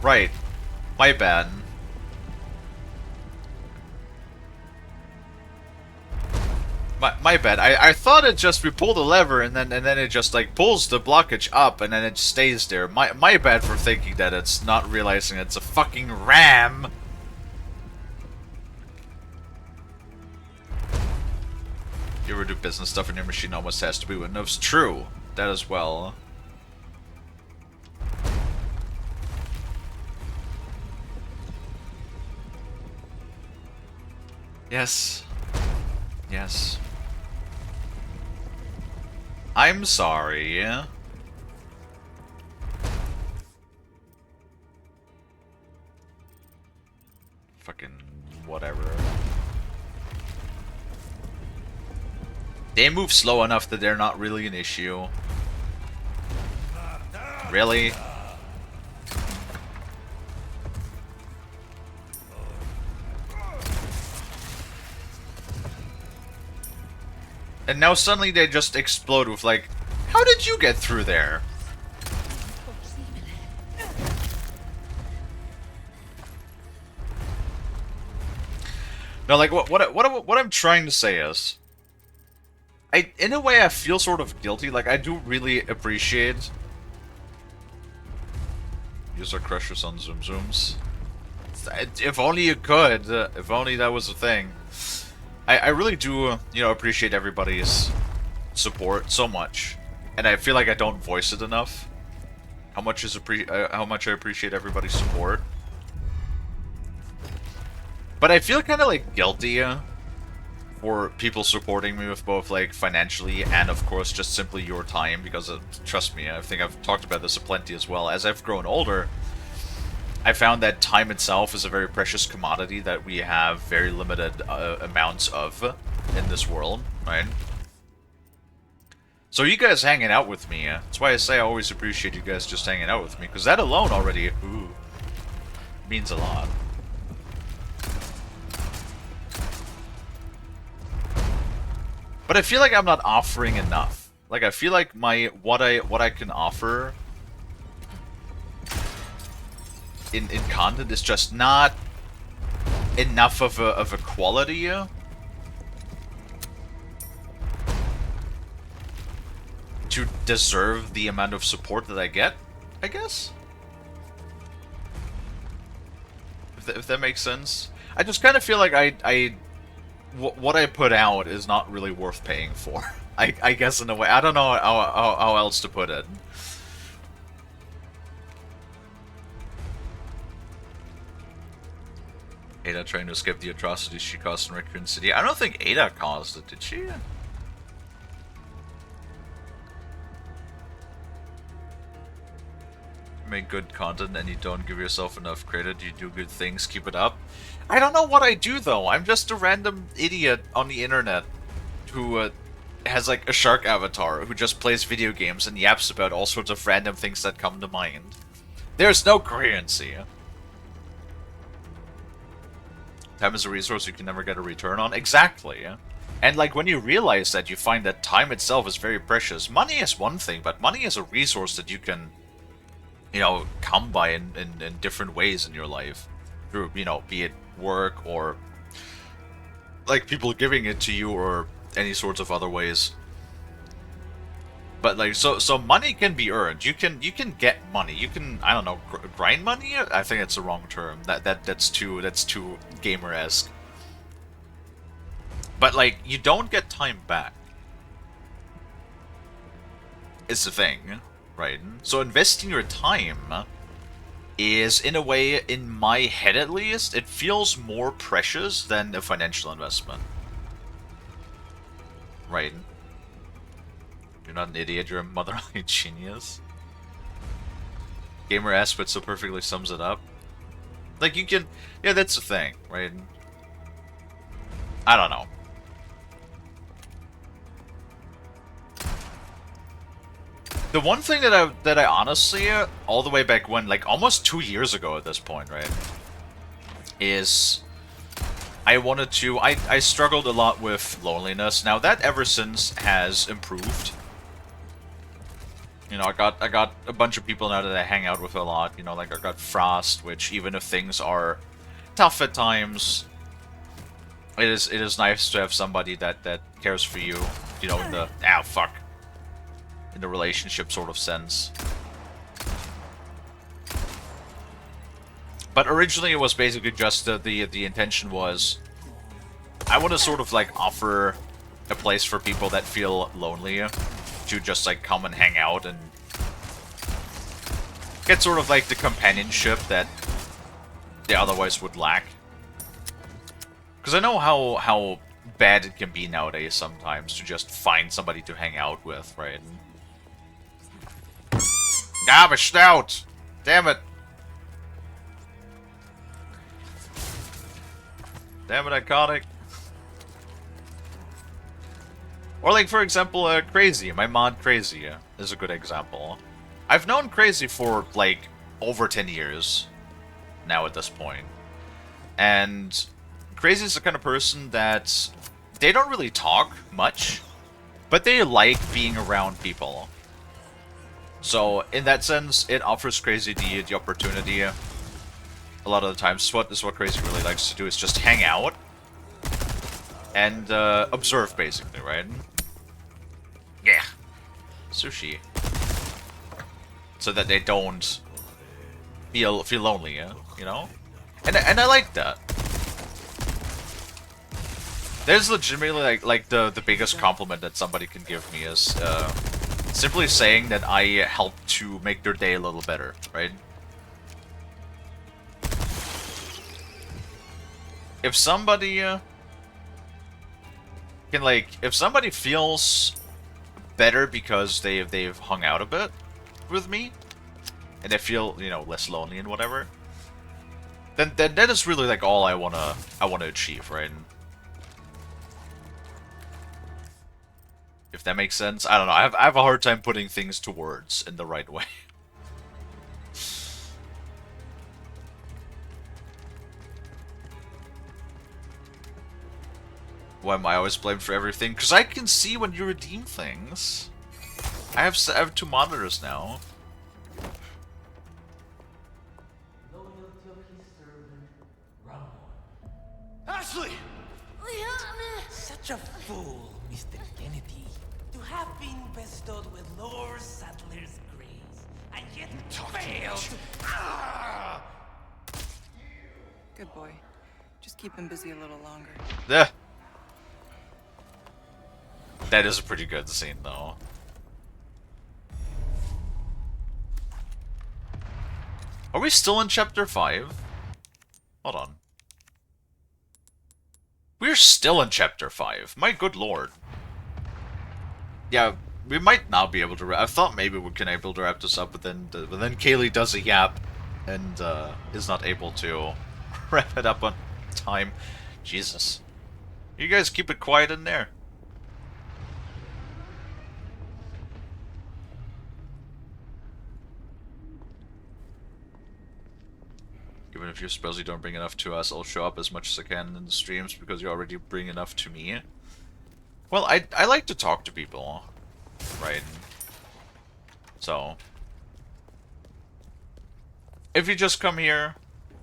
Right. My bad. My bad. I thought it just we pull the lever and then it just like pulls the blockage up and then it stays there. My bad for thinking that it's not realizing it's a fucking ram. You ever do business stuff and your machine almost has to be Windows? True. That as well. Yes. Yes. I'm sorry. Fucking whatever. They move slow enough that they're not really an issue. Really? And now suddenly they just explode with like, how did you get through there? No, like what I'm trying to say is, in a way I feel sort of guilty. Like I do really appreciate user crushes on Zoom Zooms. If only you could. If only that was a thing. I really do, you know, appreciate everybody's support so much, and I feel like I don't voice it enough. How much I appreciate everybody's support. But I feel kind of like guilty for people supporting me with both like financially and of course just simply your time, because trust me, I think I've talked about this aplenty as well. As I've grown older, I found that time itself is a very precious commodity that we have very limited amounts of in this world, right? So you guys hanging out with me, that's why I say I always appreciate you guys just hanging out with me, because that alone already means a lot. But I feel like I'm not offering enough. Like I feel like what I can offer in content is just not enough of a quality to deserve the amount of support that I get, I guess. If that makes sense. I just kind of feel like what I put out is not really worth paying for. I guess in a way. I don't know how else to put it. Ada trying to escape the atrocities she caused in Raccoon City. I don't think Ada caused it, did she? Make good content and you don't give yourself enough credit. You do good things, keep it up. I don't know what I do though. I'm just a random idiot on the internet who has like a shark avatar who just plays video games and yaps about all sorts of random things that come to mind. There's no coherency. Time is a resource you can never get a return on. Exactly. And like when you realize that, you find that time itself is very precious. Money is one thing, but money is a resource that you can, you know, come by in different ways in your life. Through, you know, be it work or like people giving it to you or any sorts of other ways. But like, so money can be earned. You can get money. You can, I don't know, grind money. I think that's the wrong term. That's too gamer-esque. But like, you don't get time back. It's the thing, right? So investing your time is, in a way, in my head at least, it feels more precious than a financial investment. Right? You're not an idiot, you're a motherly genius. Gamer aspect so perfectly sums it up. Like, you can... Yeah, that's the thing, right? I don't know. The one thing that I honestly, all the way back when, like, almost 2 years ago at this point, right? Is... I wanted to... I struggled a lot with loneliness. Now, that ever since has improved. You know, I got a bunch of people now that I hang out with a lot. You know, like I got Frost, which even if things are tough at times, it is nice to have somebody that cares for you, you know, in the fuck, in the relationship sort of sense. But originally it was basically just the intention was I want to sort of like offer a place for people that feel lonely to just like come and hang out and get sort of like the companionship that they otherwise would lack. Because I know how bad it can be nowadays sometimes to just find somebody to hang out with, right? Ah, my snout! Damn it! Damn it, iconic. Or like, for example, Crazy. My mod Crazy is a good example. I've known Crazy for, like, over 10 years now at this point. And Crazy is the kind of person that they don't really talk much, but they like being around people. So, in that sense, it offers Crazy the opportunity. A lot of the times, what Crazy really likes to do is just hang out and observe, basically, right? Yeah. Sushi. So that they don't feel lonely, you know? And I like that. That is legitimately like the biggest compliment that somebody can give me is simply saying that I help to make their day a little better, right? If somebody can if somebody feels better because they've hung out a bit with me and they feel, you know, less lonely and whatever, then that is really like all I wanna achieve, right? If that makes sense, I don't know. I have a hard time putting things to words in the right way. Why am I always blamed for everything? Because I can see when you redeem things. I have 2 monitors now. Ashley! Such a fool, Mr. Kennedy, to have been bestowed with Lord Saddler's grace, and yet failed. Good boy. Just keep him busy a little longer. Yeah. That is a pretty good scene, though. Are we still in Chapter 5? Hold on. We're still in Chapter 5. My good lord. Yeah, we might now be able to I thought maybe we can able to wrap this up, but then Kalie does a yap and is not able to wrap it up on time. Jesus. You guys keep it quiet in there. Even if you supposedly don't bring enough to us, I'll show up as much as I can in the streams because you already bring enough to me. Well, I like to talk to people, right? So, if you just come here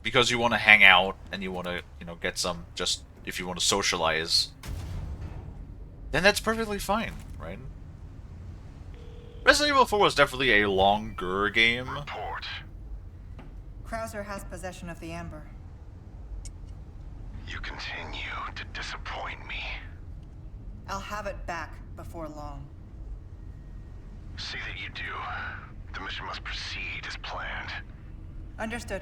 because you want to hang out and you want to, you know, get some, just if you want to socialize, then that's perfectly fine, right? Resident Evil 4 was definitely a longer game. Report. Krauser has possession of the amber. You continue to disappoint me. I'll have it back before long. See that you do. The mission must proceed as planned. Understood.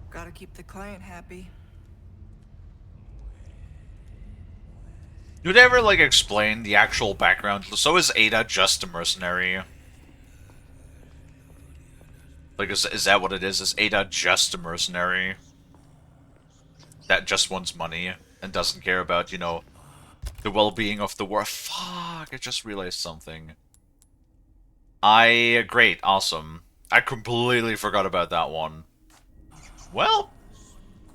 Gotta keep the client happy. Do they ever, like, explain the actual background? So is Ada just a mercenary? Like, is that what it is? Is Ada just a mercenary? That just wants money and doesn't care about, you know, the well-being of the world. Fuck, I just realized something. Great, awesome. I completely forgot about that one. Well,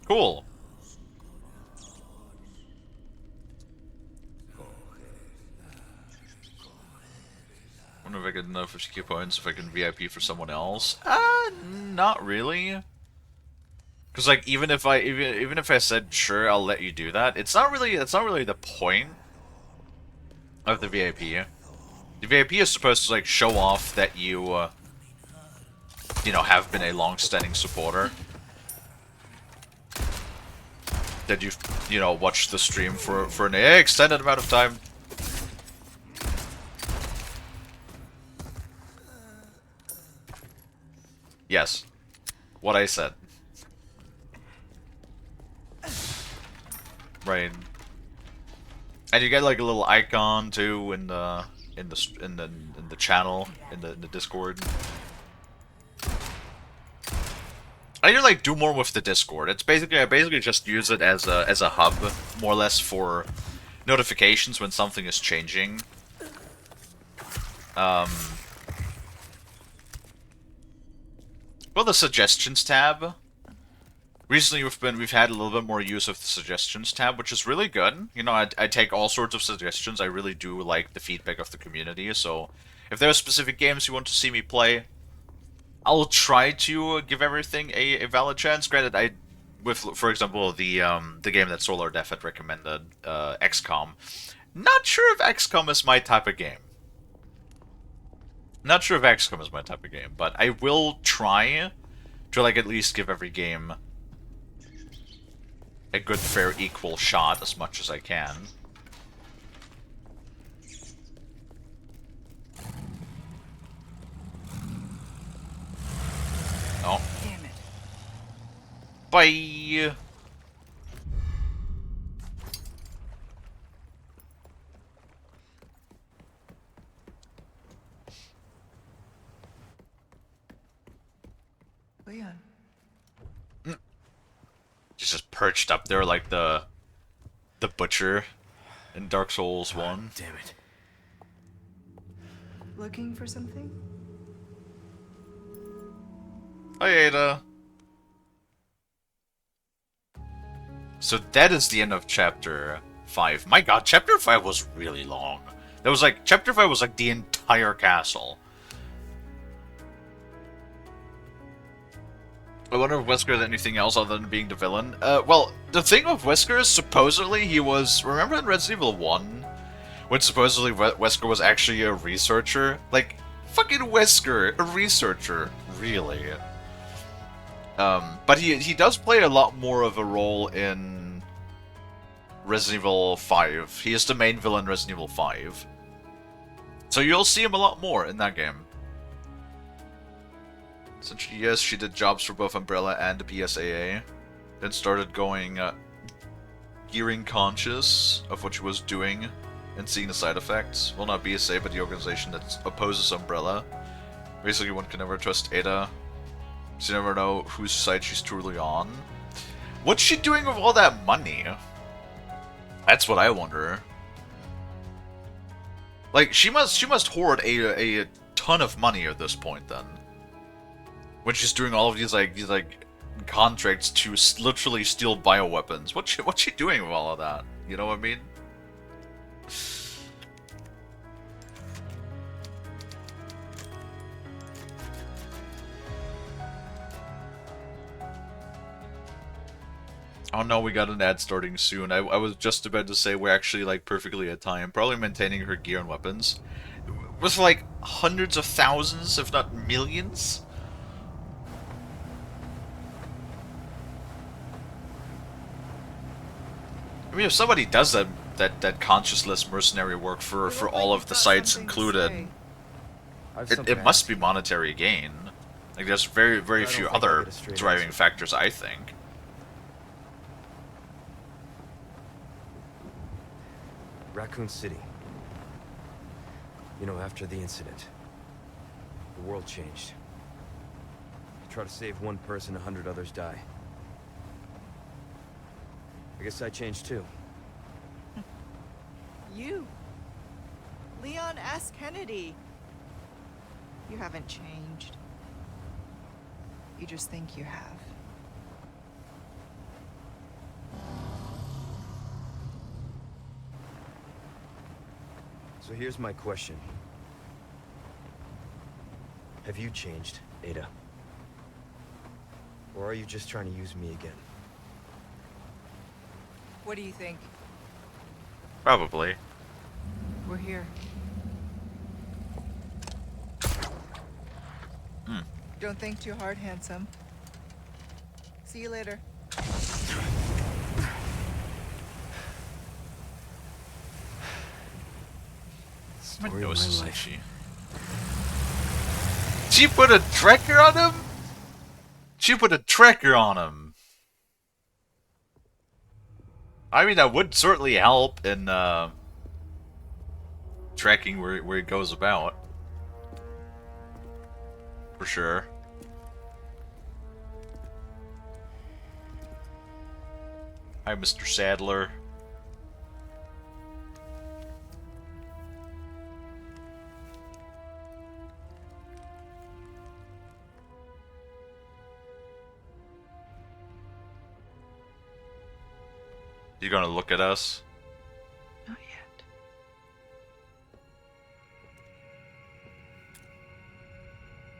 cool. Wonder if I get enough key points if I can VIP for someone else. Not really. Because like even if I said sure I'll let you do that, it's not really the point of the VIP. The VIP is supposed to like show off that you you know, have been a long-standing supporter. That you've, you know, watched the stream for an extended amount of time. Yes. What I said. Right. And you get like a little icon too in the channel in the Discord. I need to like do more with the Discord. It's basically I basically just use it as a hub, more or less, for notifications when something is changing. Well, the suggestions tab. Recently, we've had a little bit more use of the suggestions tab, which is really good. You know, I take all sorts of suggestions. I really do like the feedback of the community. So, if there are specific games you want to see me play, I'll try to give everything a valid chance. Granted, for example, the game that Solar Def had recommended, XCOM. Not sure if XCOM is my type of game. Not sure if XCOM is my type of game, but I will try to like at least give every game a good, fair, equal shot as much as I can. Oh. Damn it. Bye! Leon. He's just perched up there like the butcher in Dark Souls 1. Damn it. Looking for something? Hi, Ada. So that is the end of Chapter 5. My god, Chapter 5 was really long. That was like, Chapter 5 was like the entire castle. I wonder if Wesker had anything else other than being the villain. Well, the thing with Wesker is supposedly he was... Remember in Resident Evil 1? When supposedly Wesker was actually a researcher? Like, fucking Wesker, a researcher. Really? But he does play a lot more of a role in Resident Evil 5. He is the main villain in Resident Evil 5. So you'll see him a lot more in that game. Essentially, yes, she did jobs for both Umbrella and the PSAA. Then started going gearing conscious of what she was doing and seeing the side effects. Well, not BSA, but the organization that opposes Umbrella. Basically, one can never trust Ada. So you never know whose side she's truly on. What's she doing with all that money? That's what I wonder. Like, she must hoard a ton of money at this point, then. When she's doing all of these contracts to literally steal bioweapons. What's she doing with all of that? You know what I mean? Oh no, we got an ad starting soon. I was just about to say we're actually like perfectly at time. Probably maintaining her gear and weapons. With like hundreds of thousands, if not millions. I mean, if somebody does that conscienceless mercenary work for all of the sites included, it must be monetary gain. Like, there's very few other driving factors, I think. Raccoon City. You know, after the incident, the world changed. You try to save one person, 100 others die. I guess I changed too. You? Leon S. Kennedy. You haven't changed. You just think you have. So here's my question. Have you changed, Ada? Or are you just trying to use me again? What do you think? Probably. We're here. Don't think too hard, handsome. See you later. Story of my life. She put a tracker on him? She put a tracker on him. I mean, that would certainly help in tracking where it goes about. For sure. Hi, Mr. Sadler. You gonna look at us? Not yet.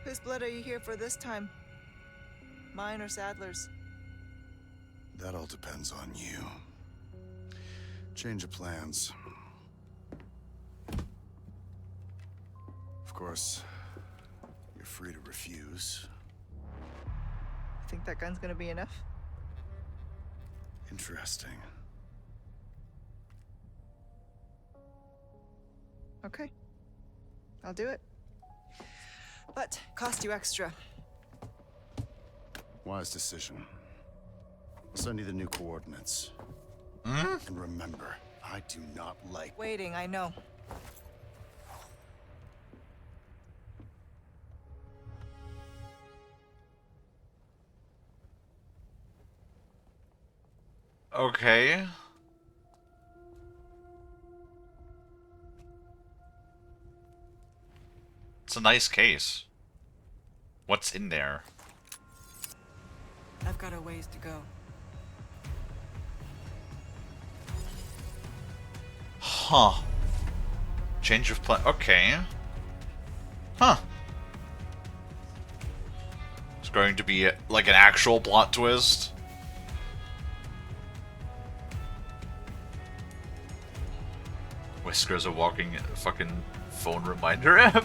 Whose blood are you here for this time? Mine or Sadler's? That all depends on you. Change of plans. Of course, you're free to refuse. Think that gun's gonna be enough? Interesting. Okay. I'll do it. But cost you extra. Wise decision. I'll send you the new coordinates. And remember, I do not like... Waiting, I know. Okay. It's a nice case. What's in there? I've got a ways to go. Huh. Change of plan. Okay. Huh. It's going to be like an actual plot twist. Whisker's a walking fucking phone reminder app.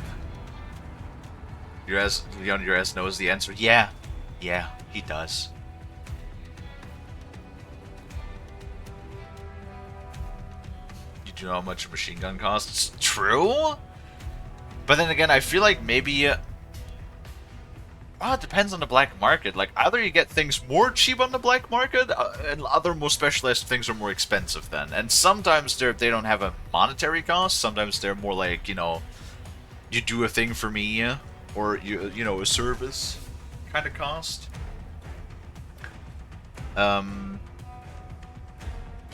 Your ass, Leon, your ass knows the answer. Yeah. Yeah, he does. You do know how much a machine gun costs? True? But then again, I feel like maybe... well, it depends on the black market. Like, either you get things more cheap on the black market, and other more specialized things are more expensive then. And sometimes they don't have a monetary cost. Sometimes they're more like, you know, you do a thing for me, or you know, a service kind of cost.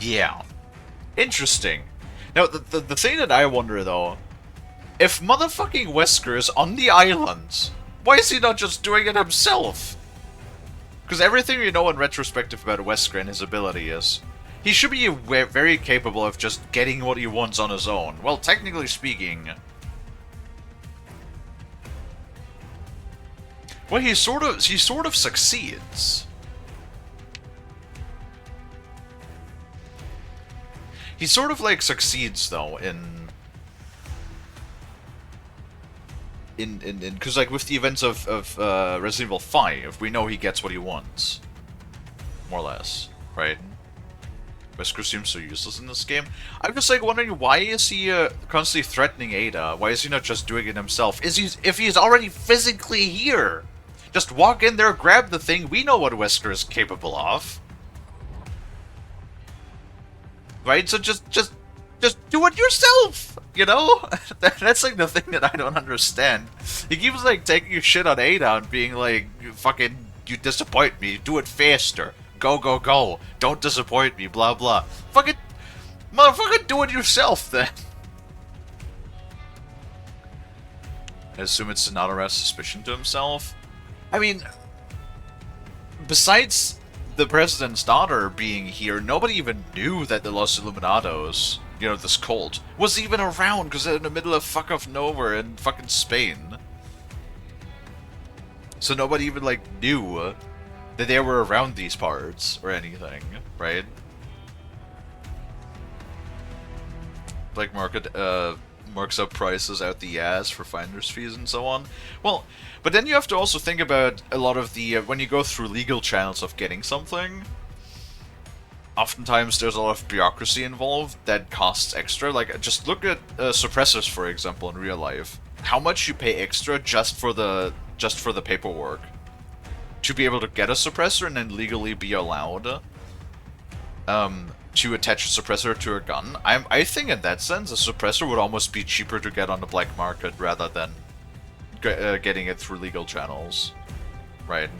Yeah. Interesting. Now, the thing that I wonder, though, if motherfucking Wesker is on the island, why is he not just doing it himself? Because everything we know in retrospective about Wesker and his ability is, he should be very capable of just getting what he wants on his own. Well, technically speaking... well, he sort of succeeds. He sort of, like, succeeds, though, because, like, with the events of Resident Evil 5, we know he gets what he wants. More or less, right? Wesker seems so useless in this game. I'm just, like, wondering, why is he constantly threatening Ada? Why is he not just doing it himself? If he's already physically here? Just walk in there, grab the thing, we know what Wesker is capable of. Right? So just do it yourself, you know? That's like the thing that I don't understand. He keeps like taking your shit on Ada and being like, fucking, you disappoint me, do it faster. Go, go, go. Don't disappoint me, blah, blah. Fucking, motherfucker, do it yourself then. I assume it's to not arouse suspicion to himself. I mean, besides the president's daughter being here, nobody even knew that the Los Illuminados, you know, this cult, was even around because they're in the middle of fuck off nowhere in fucking Spain. So nobody even, like, knew that they were around these parts or anything, right? Black market marks up prices out the ass for finder's fees and so on. Well, but then you have to also think about a lot of the when you go through legal channels of getting something. Oftentimes there's a lot of bureaucracy involved that costs extra. Like, just look at suppressors, for example, in real life. How much you pay extra just for the paperwork to be able to get a suppressor and then legally be allowed to attach a suppressor to a gun. I think in that sense, a suppressor would almost be cheaper to get on the black market rather than getting it through legal channels, right?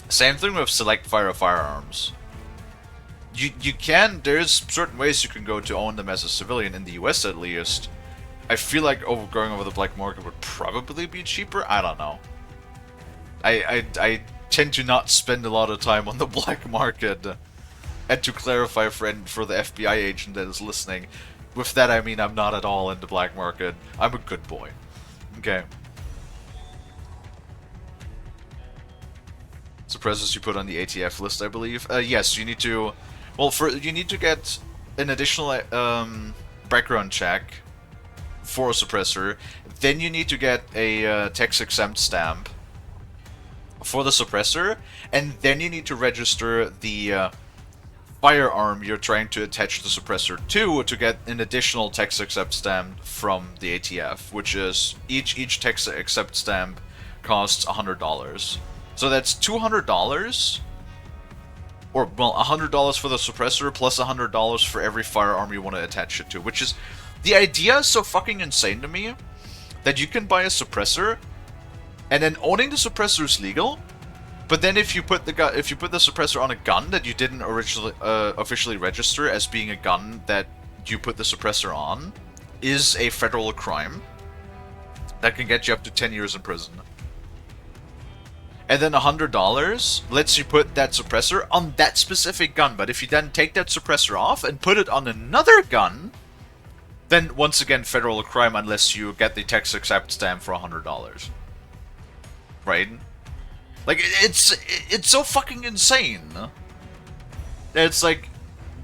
Same thing with select fire firearms. You can, there's certain ways you can go to own them as a civilian, in the US at least. I feel like going over the black market would probably be cheaper, I don't know. I tend to not spend a lot of time on the black market. And to clarify, friend, for the FBI agent that is listening, with that I mean I'm not at all in the black market. I'm a good boy. Okay. Suppressors you put on the ATF list, I believe. Yes, you need to... Well, you need to get an additional background check for a suppressor. Then you need to get a tax-exempt stamp for the suppressor. And then you need to register the firearm you're trying to attach the suppressor to get an additional tax-exempt stamp from the ATF, which is each tax-exempt stamp costs $100. So that's $200, or well, $100 for the suppressor plus $100 for every firearm you want to attach it to. Which is, the idea is so fucking insane to me that you can buy a suppressor, and then owning the suppressor is legal. But then if you put the suppressor on a gun that you didn't originally officially register as being a gun that you put the suppressor on, is a federal crime that can get you up to 10 years in prison. And then $100 lets you put that suppressor on that specific gun. But if you then take that suppressor off and put it on another gun, then once again federal crime unless you get the tax-exempt stamp for $100. Right? Like, it's so fucking insane. It's like,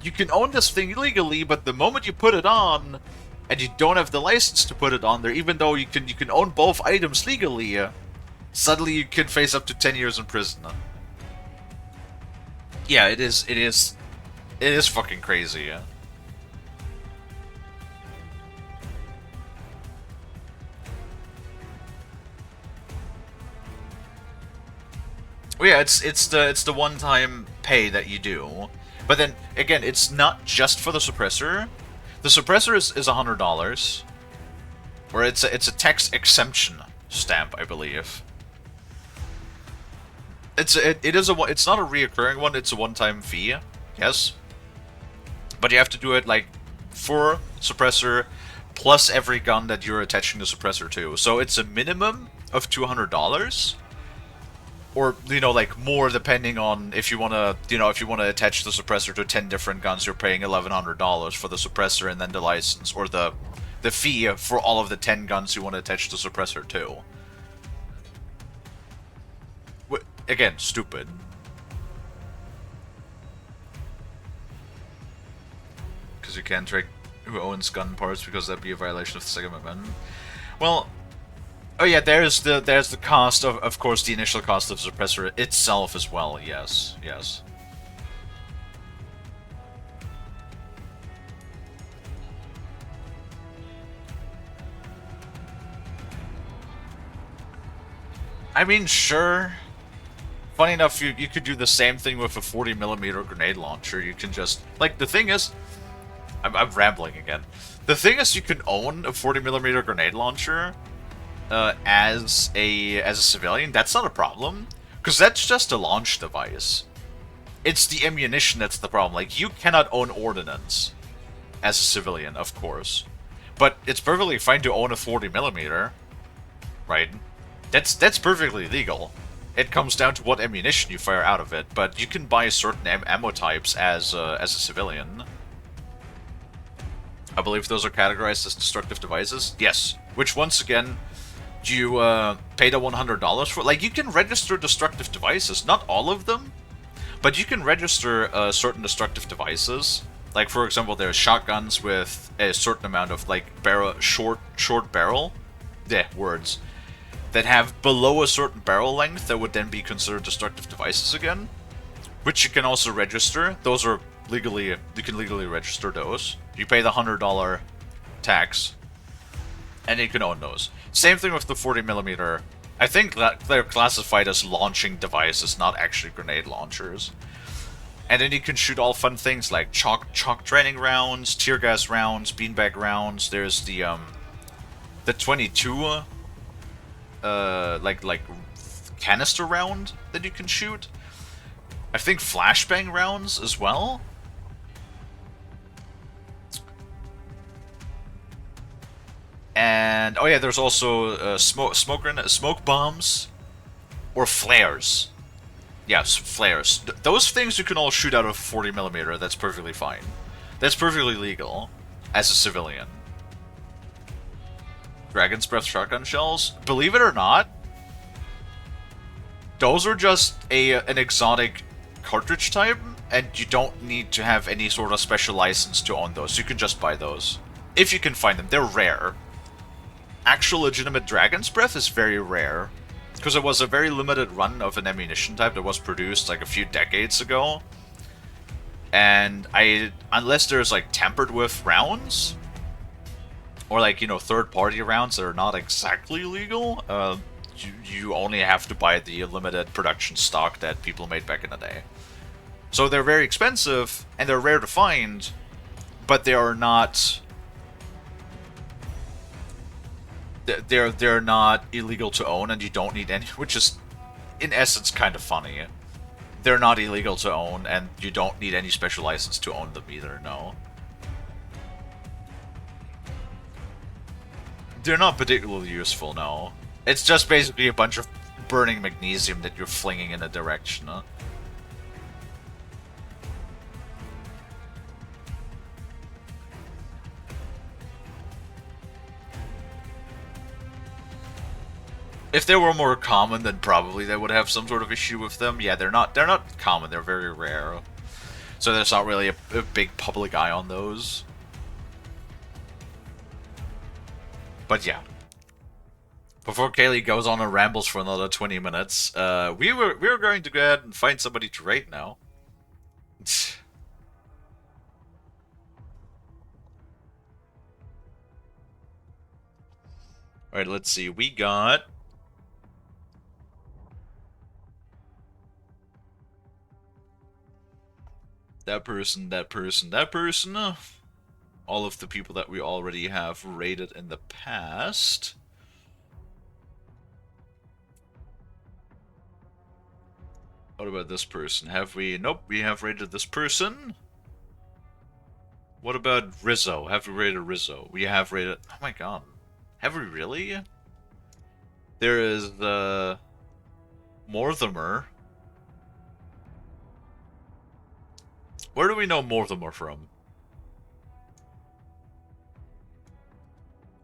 you can own this thing legally, but the moment you put it on, and you don't have the license to put it on there, even though you can own both items legally, suddenly you can face up to 10 years in prison. Yeah, it is fucking crazy, yeah. Well, yeah, it's the one-time pay that you do, but then again, it's not just for the suppressor. The suppressor is $100, or it's a tax exemption stamp, I believe. It's not a reoccurring one. It's a one-time fee, yes, but you have to do it like for suppressor plus every gun that you're attaching the suppressor to. So it's a minimum of $200. Or, you know, like, more depending on if you want to, you know, if you want to attach the suppressor to 10 different guns, you're paying $1,100 for the suppressor and then the license, or the fee for all of the 10 guns you want to attach the suppressor to. Again, stupid. Because you can't track who owns gun parts because that'd be a violation of the Second Amendment. Well... Oh yeah, there's the cost of course, the initial cost of the suppressor itself as well. Yes, yes. I mean, sure. Funny enough, you could do the same thing with a 40mm grenade launcher. You can just, like, the thing is, I'm rambling again. The thing is, you can own a 40mm grenade launcher. As a civilian, that's not a problem, because that's just a launch device. It's the ammunition that's the problem. Like, you cannot own ordnance as a civilian, of course, but it's perfectly fine to own a 40mm, right? That's perfectly legal. It comes down to what ammunition you fire out of it, but you can buy certain ammo types as a civilian. I believe those are categorized as destructive devices. Yes, which once again you pay the $100 for. Like, you can register destructive devices, not all of them, but you can register certain destructive devices. Like, for example, there are shotguns with a certain amount of like short barrel, words, that have below a certain barrel length that would then be considered destructive devices again, which you can also register. Those are legally, you can legally register those. You pay the $100 tax, and you can own those. Same thing with the 40mm. I think that they're classified as launching devices, not actually grenade launchers. And then you can shoot all fun things like chalk training rounds, tear gas rounds, beanbag rounds. There's the 22 like canister round that you can shoot. I think flashbang rounds as well. And oh yeah, there's also smoke bombs or flares. Yes, flares. Those things you can all shoot out of 40mm. That's perfectly fine. That's perfectly legal as a civilian. Dragon's Breath shotgun shells, believe it or not, those are just an exotic cartridge type, and you don't need to have any sort of special license to own those. You can just buy those. If you can find them. They're rare. Actual legitimate Dragon's Breath is very rare, because it was a very limited run of an ammunition type that was produced like a few decades ago. And unless there's like tampered with rounds, or like, you know, third-party rounds that are not exactly legal, you only have to buy the limited production stock that people made back in the day. So they're very expensive, and they're rare to find, but they are not... They're not illegal to own, and you don't need any, which is, in essence, kind of funny. They're not illegal to own, and you don't need any special license to own them either, no. They're not particularly useful, no. It's just basically a bunch of burning magnesium that you're flinging in a direction, huh? If they were more common, then probably they would have some sort of issue with them. Yeah, they're not common, they're very rare. So there's not really a big public eye on those. But yeah. Before Kalie goes on and rambles for another 20 minutes, we were going to go ahead and find somebody to raid now. Alright, let's see. We got... that person, that person, that person. All of the people that we already have raided in the past. What about this person? Have we... nope, we have raided this person. What about Rizzo? Have we raided Rizzo? We have raided... oh my god. Have we really? There is the... Mortimer. Where do we know Mortimer from?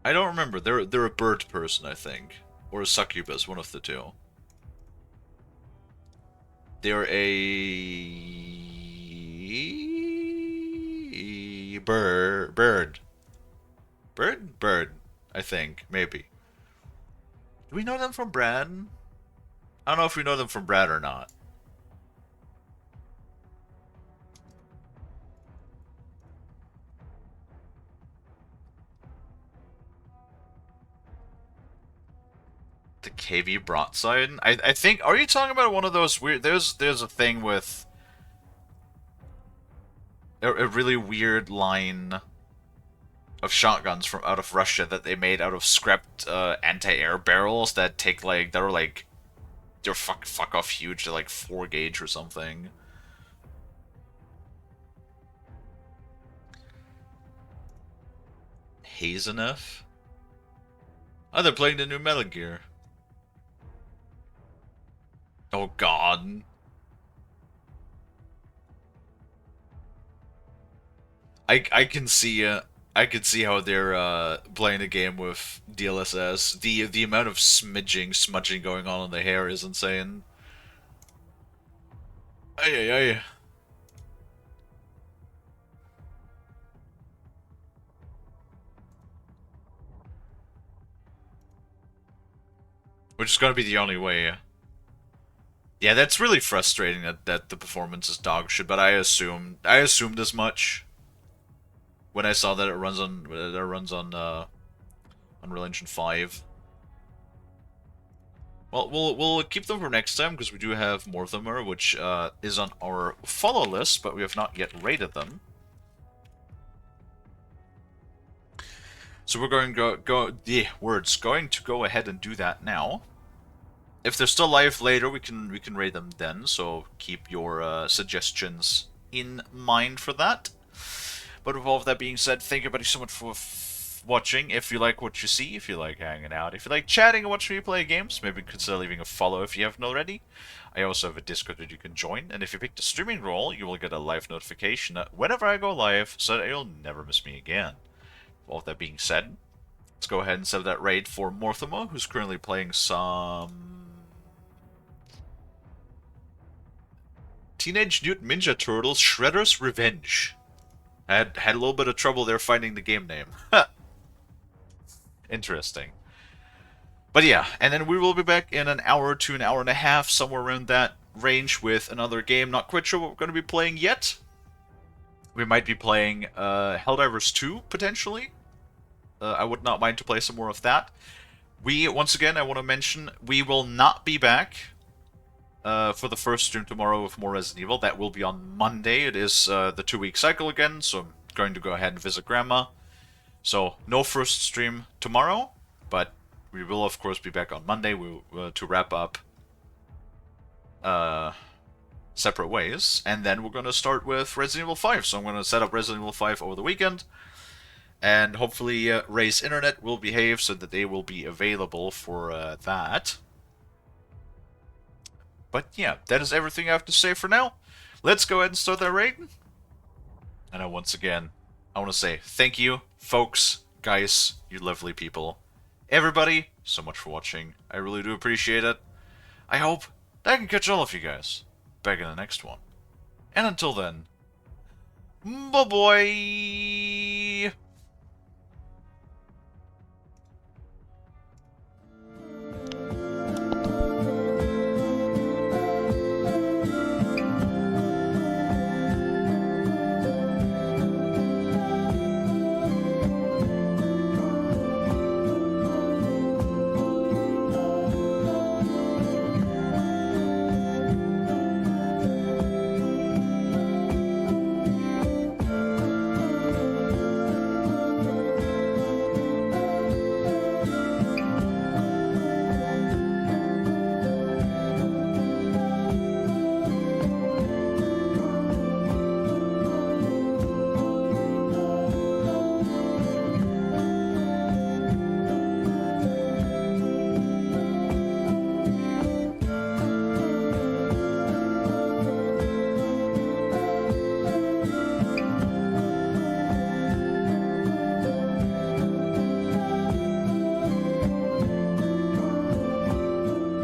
I don't remember. They're a bird person, I think. Or a succubus, one of the two. They're a... bird. Bird, I think. Maybe. Do we know them from Brad? I don't know if we know them from Brad or not. The KV broadside? I think... are you talking about one of those weird... There's a thing with... a really weird line of shotguns from out of Russia that they made out of scrapped anti-air barrels that take like... that are like... they're fuck off huge. They're like 4 gauge or something. Hazenef? Oh, they're playing the new Metal Gear. Oh god. I can see I could see how they're playing a game with DLSS. The amount of smudging going on in the hair is insane. Ay ay ay. Which is gonna be the only way. Yeah, that's really frustrating that the performance is dog shit, but I assumed as much when I saw that it runs on Unreal Engine 5. Well, we'll keep them for next time because we do have more of them, which is on our follow list, but we have not yet rated them. So we're going to going to go ahead and do that now. If they're still live later, we can rate them then. So keep your suggestions in mind for that. But with all of that being said, thank you everybody so much for watching. If you like what you see, if you like hanging out, if you like chatting and watching me play games, maybe consider leaving a follow if you haven't already. I also have a Discord that you can join, and if you pick the streaming role, you will get a live notification whenever I go live, so that you'll never miss me again. All of that being said, let's go ahead and set up that raid for Morthema, who's currently playing some Teenage Mutant Ninja Turtles Shredder's Revenge. I had a little bit of trouble there finding the game name. Interesting. But yeah, and then we will be back in an hour to an hour and a half, somewhere around that range, with another game. Not quite sure what we're going to be playing yet. We might be playing Helldivers 2, potentially. I would not mind to play some more of that. Once again, I want to mention, we will not be back for the first stream tomorrow with more Resident Evil. That will be on Monday. It is the 2-week cycle again, so I'm going to go ahead and visit Grandma. So, no first stream tomorrow, but we will, of course, be back on Monday to wrap up Separate Ways. And then we're going to start with Resident Evil 5. So I'm going to set up Resident Evil 5 over the weekend. And hopefully Ray's internet will behave so that they will be available for that. But yeah, that is everything I have to say for now. Let's go ahead and start that raid. And once again, I want to say thank you, folks, guys, you lovely people. Everybody, so much for watching. I really do appreciate it. I hope that I can catch all of you guys back in the next one. And until then, bye-bye!